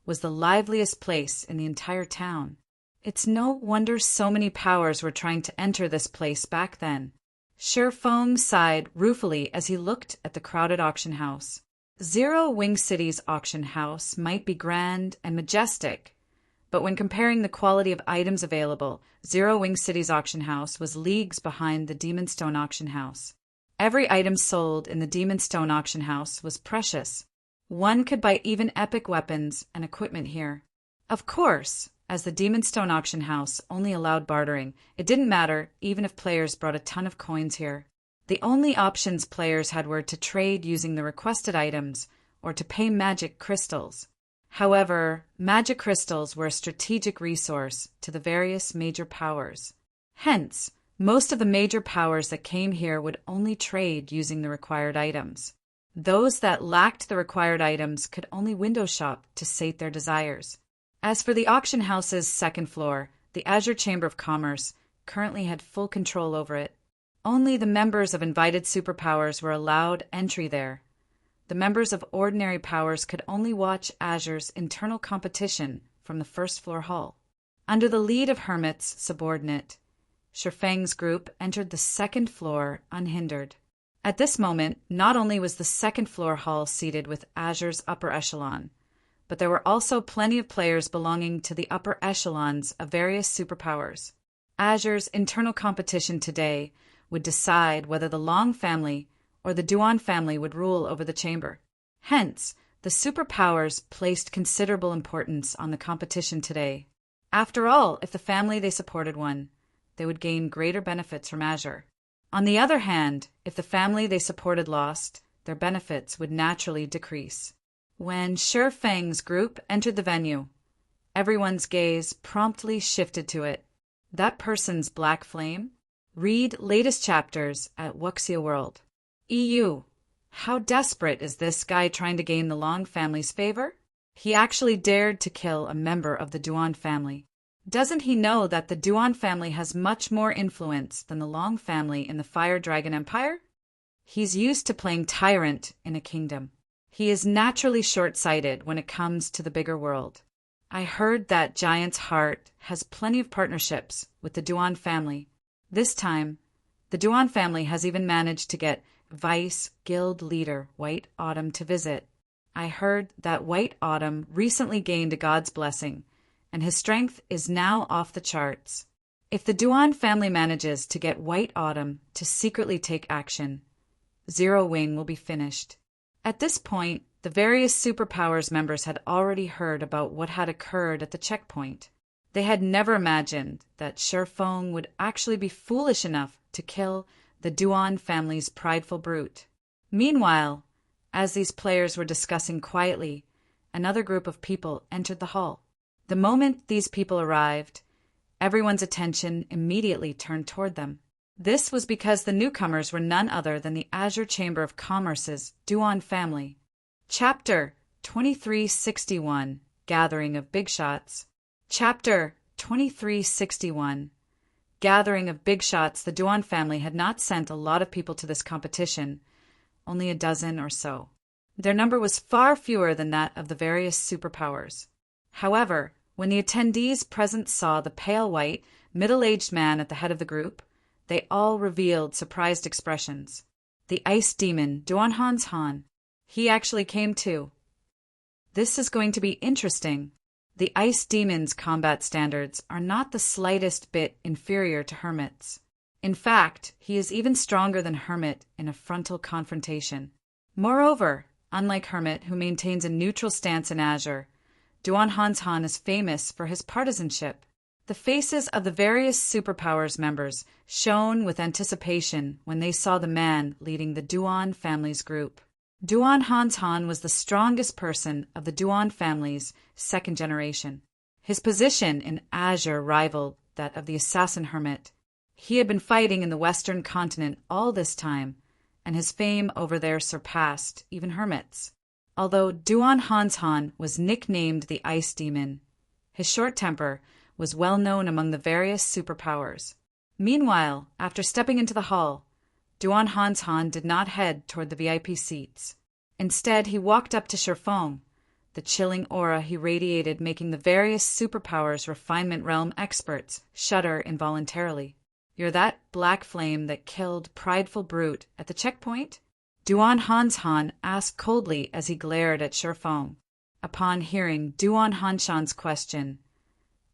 was the liveliest place in the entire town. It's no wonder so many powers were trying to enter this place back then. Sherfeng sighed ruefully as he looked at the crowded auction house. Zero Wing City's auction house might be grand and majestic, but when comparing the quality of items available, Zero Wing City's auction house was leagues behind the Demonstone auction house. Every item sold in the Demonstone auction house was precious. One could buy even epic weapons and equipment here. Of course, as the Demonstone auction house only allowed bartering, it didn't matter even if players brought a ton of coins here. The only options players had were to trade using the requested items or to pay magic crystals. However, magic crystals were a strategic resource to the various major powers. Hence, most of the major powers that came here would only trade using the required items. Those that lacked the required items could only window shop to sate their desires. As for the auction house's second floor, the Azure Chamber of Commerce currently had full control over it. Only the members of invited superpowers were allowed entry there. The members of ordinary powers could only watch Azure's internal competition from the first floor hall. Under the lead of Hermit's subordinate, Shifeng's group entered the second floor unhindered. At this moment, not only was the second floor hall seated with Azure's upper echelon, but there were also plenty of players belonging to the upper echelons of various superpowers. Azure's internal competition today would decide whether the Long family or the Duan family would rule over the chamber. Hence, the superpowers placed considerable importance on the competition today. After all, if the family they supported won, they would gain greater benefits from Azure. On the other hand, if the family they supported lost, their benefits would naturally decrease. When Shifeng's group entered the venue, everyone's gaze promptly shifted to it. That person's black flame? Read latest chapters at Wuxia World. EU. How desperate is this guy trying to gain the Long family's favor? He actually dared to kill a member of the Duan family. Doesn't he know that the Duan family has much more influence than the Long family in the Fire Dragon Empire? He's used to playing tyrant in a kingdom. He is naturally short-sighted when it comes to the bigger world. I heard that Giant's Heart has plenty of partnerships with the Duan family. This time, the Duan family has even managed to get Vice Guild leader White Autumn to visit. I heard that White Autumn recently gained a god's blessing, and his strength is now off the charts. If the Duan family manages to get White Autumn to secretly take action, Zero Wing will be finished. At this point, the various superpowers members had already heard about what had occurred at the checkpoint. They had never imagined that Shifeng would actually be foolish enough to kill the Duan family's prideful brute. Meanwhile, as these players were discussing quietly, another group of people entered the hall. The moment these people arrived, everyone's attention immediately turned toward them. This was because the newcomers were none other than the Azure Chamber of Commerce's Duan family. Chapter 2361, Gathering of Big Shots. Chapter 2361, Gathering of Big Shots. The Duan family had not sent a lot of people to this competition, only a dozen or so. Their number was far fewer than that of the various superpowers. However, when the attendees present saw the pale white, middle-aged man at the head of the group, they all revealed surprised expressions. The ice demon, Duan Han. He actually came too. This is going to be interesting. The ice demon's combat standards are not the slightest bit inferior to Hermit's. In fact, he is even stronger than Hermit in a frontal confrontation. Moreover, unlike Hermit, who maintains a neutral stance in Azure, Duan Han is famous for his partisanship. The faces of the various superpowers members shone with anticipation when they saw the man leading the Duan family's group. Duan Han was the strongest person of the Duan family's second generation. His position in Azure rivaled that of the assassin Hermit. He had been fighting in the Western continent all this time, and his fame over there surpassed even Hermit's. Although Duan Han was nicknamed the Ice Demon, his short temper was well known among the various superpowers. Meanwhile, after stepping into the hall, Duan Han did not head toward the VIP seats. Instead, he walked up to Shifeng, the chilling aura he radiated making the various superpowers refinement realm experts shudder involuntarily. "You're that black flame that killed prideful brute at the checkpoint?" Duan Han asked coldly as he glared at Shifeng. Upon hearing Duan Hanshan's question,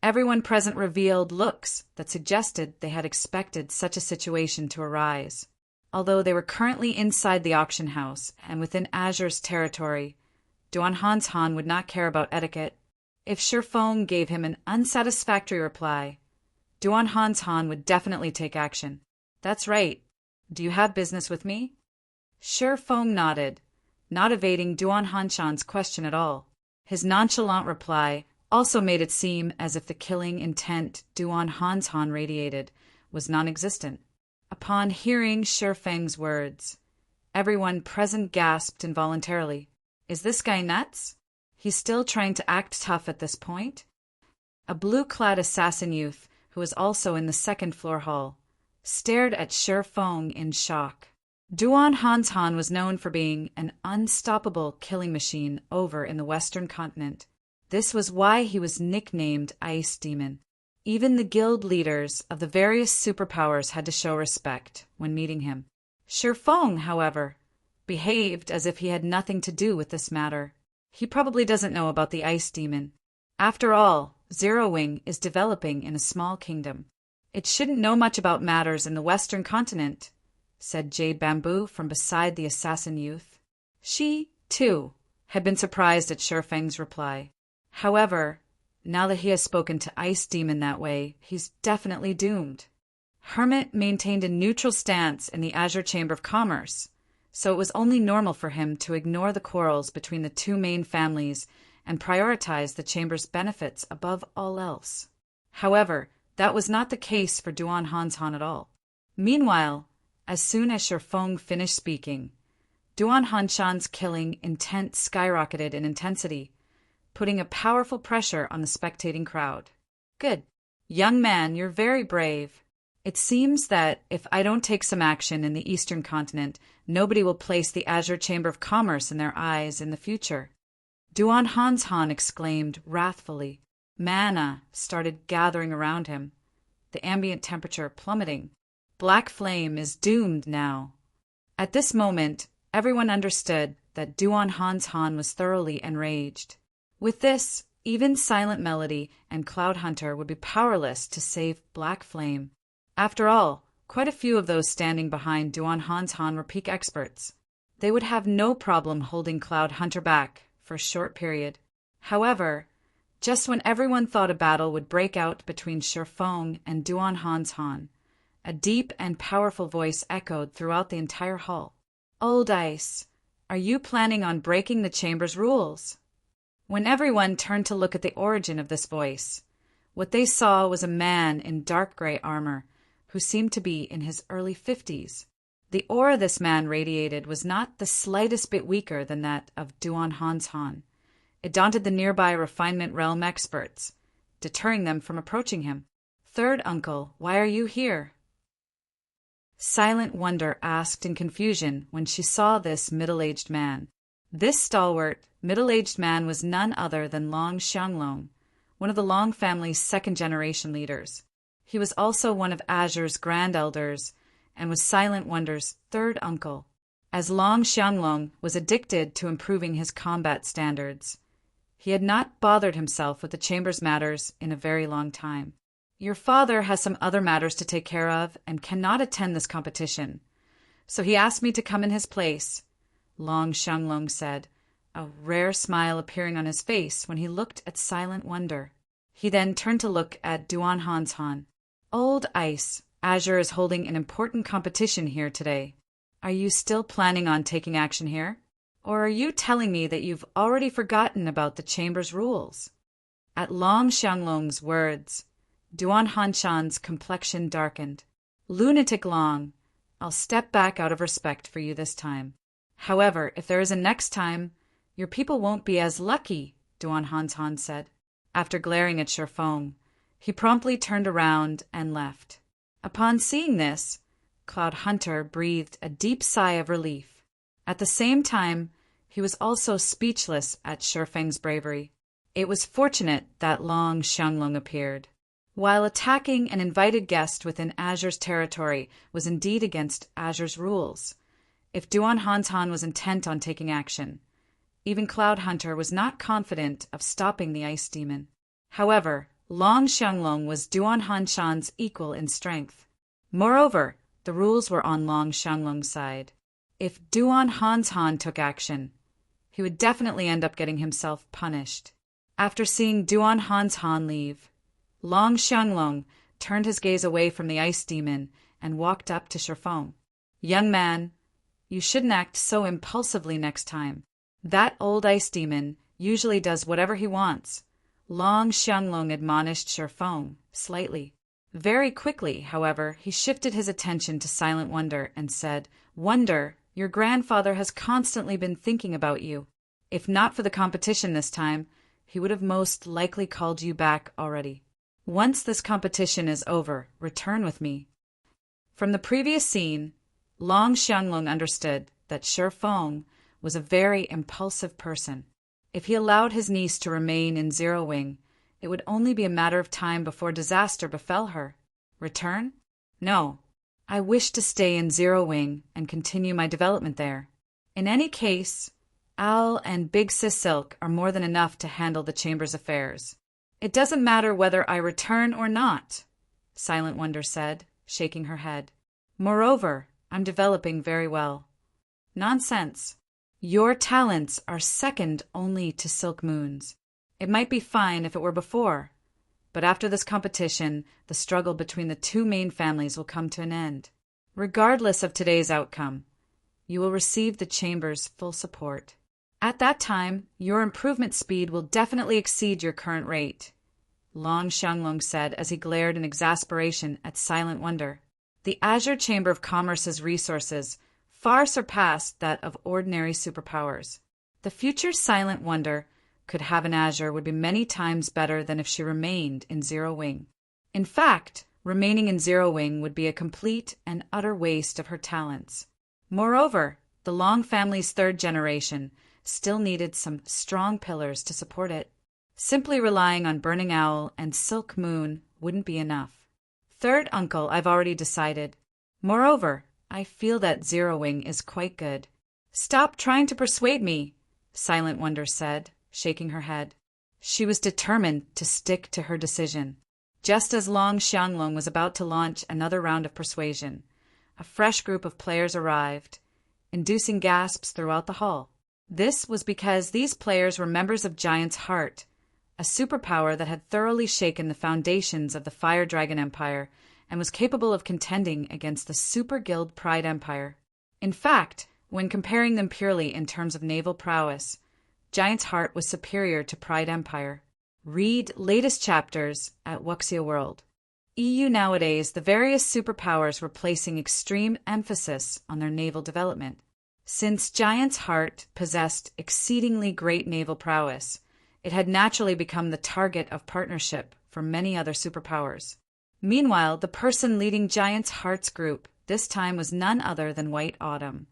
everyone present revealed looks that suggested they had expected such a situation to arise. Although they were currently inside the auction house and within Azure's territory, Duan Han's Han would not care about etiquette. If Shifeng gave him an unsatisfactory reply, Duan Han's Han would definitely take action. That's right. Do you have business with me? Shifeng nodded, not evading Duan Hanshan's question at all. His nonchalant reply also made it seem as if the killing intent Duan Han's Han radiated was non-existent. Upon hearing Shifeng's words, everyone present gasped involuntarily. Is this guy nuts? He's still trying to act tough at this point? A blue-clad assassin youth, who was also in the second-floor hall, stared at Shifeng in shock. Duan Han's Han was known for being an unstoppable killing machine over in the Western continent. This was why he was nicknamed Ice Demon. Even the guild leaders of the various superpowers had to show respect when meeting him. Shifeng, however, behaved as if he had nothing to do with this matter. He probably doesn't know about the Ice Demon. After all, Zero Wing is developing in a small kingdom. It shouldn't know much about matters in the Western continent, said Jade Bamboo from beside the assassin youth. She, too, had been surprised at Shifeng's reply. However, now that he has spoken to Ice Demon that way, he's definitely doomed. Hermit maintained a neutral stance in the Azure Chamber of Commerce, so it was only normal for him to ignore the quarrels between the two main families and prioritize the chamber's benefits above all else. However, that was not the case for Duan Han's Han at all. Meanwhile, as soon as Shifeng finished speaking, Duan Hanshan's killing intent skyrocketed in intensity, putting a powerful pressure on the spectating crowd. Good. Young man, you're very brave. It seems that if I don't take some action in the Eastern continent, nobody will place the Azure Chamber of Commerce in their eyes in the future. Duan Han's Han exclaimed wrathfully. Mana started gathering around him, the ambient temperature plummeting. Black Flame is doomed now. At this moment, everyone understood that Duan Han's Han was thoroughly enraged. With this, even Silent Melody and Cloud Hunter would be powerless to save Black Flame. After all, quite a few of those standing behind Duan Han's Han were peak experts. They would have no problem holding Cloud Hunter back for a short period. However, just when everyone thought a battle would break out between Shifeng and Duan Han's Han, a deep and powerful voice echoed throughout the entire hall. Old Ice, are you planning on breaking the chamber's rules? When everyone turned to look at the origin of this voice, what they saw was a man in dark gray armor who seemed to be in his early 50s. The aura this man radiated was not the slightest bit weaker than that of Duan Han's Han. It daunted the nearby refinement realm experts, deterring them from approaching him. Third uncle, why are you here? Silent Wonder asked in confusion when she saw this middle-aged man. This stalwart, middle-aged man was none other than Long Xianglong, one of the Long family's second-generation leaders. He was also one of Azure's grand elders and was Silent Wonder's third uncle. As Long Xianglong was addicted to improving his combat standards, he had not bothered himself with the chamber's matters in a very long time. Your father has some other matters to take care of and cannot attend this competition, so he asked me to come in his place, Long Xianglong said, a rare smile appearing on his face when he looked at Silent Wonder. He then turned to look at Duan Han's Han. Old Ice, Azure is holding an important competition here today. Are you still planning on taking action here? Or are you telling me that you've already forgotten about the chamber's rules? At Long Xianglong's words, Duan Hanshan's complexion darkened. Lunatic Long, I'll step back out of respect for you this time. However, if there is a next time, your people won't be as lucky, Duan Han's Han said. After glaring at Shifeng, he promptly turned around and left. Upon seeing this, Cloud Hunter breathed a deep sigh of relief. At the same time, he was also speechless at Shifeng's bravery. It was fortunate that Long Xianglong appeared. While attacking an invited guest within Azure's territory was indeed against Azure's rules, if Duan Han's Han was intent on taking action, even Cloud Hunter was not confident of stopping the Ice Demon. However, Long Xianglong was Duan Hanshan's equal in strength. Moreover, the rules were on Long Xianglong's side. If Duan Han's Han took action, he would definitely end up getting himself punished. After seeing Duan Han's Han leave, Long Xianglong turned his gaze away from the ice demon and walked up to Shifeng. "Young man, you shouldn't act so impulsively next time. That old ice demon usually does whatever he wants," Long Xianglong admonished Shifeng slightly. Very quickly, however, he shifted his attention to Silent Wonder and said, "Wonder, your grandfather has constantly been thinking about you. If not for the competition this time, he would have most likely called you back already. Once this competition is over, return with me." From the previous scene, Long Xianglong understood that Shifeng was a very impulsive person. If he allowed his niece to remain in Zero Wing, it would only be a matter of time before disaster befell her. Return? No. I wish to stay in Zero Wing and continue my development there. In any case, Al and Big Sis Silk are more than enough to handle the Chamber's affairs. It doesn't matter whether I return or not, Silent Wonder said, shaking her head. Moreover, I'm developing very well. Nonsense. Your talents are second only to Silk Moon's. It might be fine if it were before, but after this competition, the struggle between the two main families will come to an end. Regardless of today's outcome, you will receive the Chamber's full support. At that time, your improvement speed will definitely exceed your current rate, Long Xianglong said as he glared in exasperation at Silent Wonder. The Azure Chamber of Commerce's resources far surpassed that of ordinary superpowers. The future Silent Wonder could have in Azure would be many times better than if she remained in Zero Wing. In fact, remaining in Zero Wing would be a complete and utter waste of her talents. Moreover, the Long family's third generation still needed some strong pillars to support it. Simply relying on Burning Owl and Silk Moon wouldn't be enough. Third uncle, I've already decided. Moreover, I feel that Zero Wing is quite good. Stop trying to persuade me, Silent Wonder said, shaking her head. She was determined to stick to her decision. Just as Long Xianglong was about to launch another round of persuasion, a fresh group of players arrived, inducing gasps throughout the hall. This was because these players were members of Giant's Heart, a superpower that had thoroughly shaken the foundations of the Fire Dragon Empire and was capable of contending against the Super Guild Pride Empire. In fact, when comparing them purely in terms of naval prowess, Giant's Heart was superior to Pride Empire. Read latest chapters at Wuxia World. EU nowadays, the various superpowers were placing extreme emphasis on their naval development. Since Giant's Heart possessed exceedingly great naval prowess, it had naturally become the target of partnership for many other superpowers. Meanwhile, the person leading Giant's Heart's group this time was none other than White Autumn,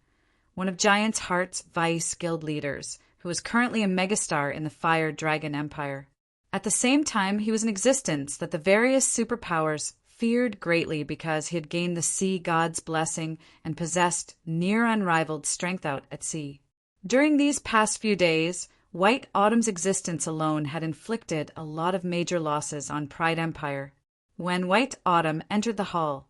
one of Giant's Heart's vice guild leaders, who is currently a megastar in the Fire Dragon Empire. At the same time, he was an existence that the various superpowers feared greatly because he had gained the sea god's blessing and possessed near unrivaled strength out at sea. During these past few days, White Autumn's existence alone had inflicted a lot of major losses on Pride Empire. When White Autumn entered the hall,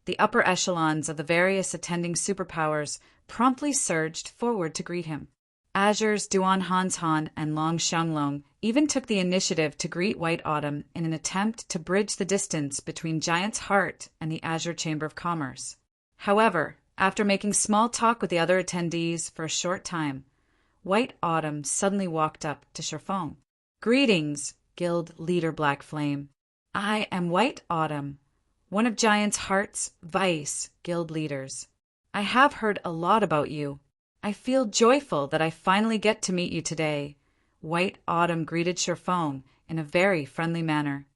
the upper echelons of the various attending superpowers promptly surged forward to greet him. Azure's Duan Han and Long Xianglong even took the initiative to greet White Autumn in an attempt to bridge the distance between Giant's Heart and the Azure Chamber of Commerce. However, after making small talk with the other attendees for a short time, White Autumn suddenly walked up to Shifeng. Greetings, Guild Leader Black Flame. I am White Autumn, one of Giant's Heart's vice guild leaders. I have heard a lot about you. I feel joyful that I finally get to meet you today. White Autumn greeted Shifeng in a very friendly manner.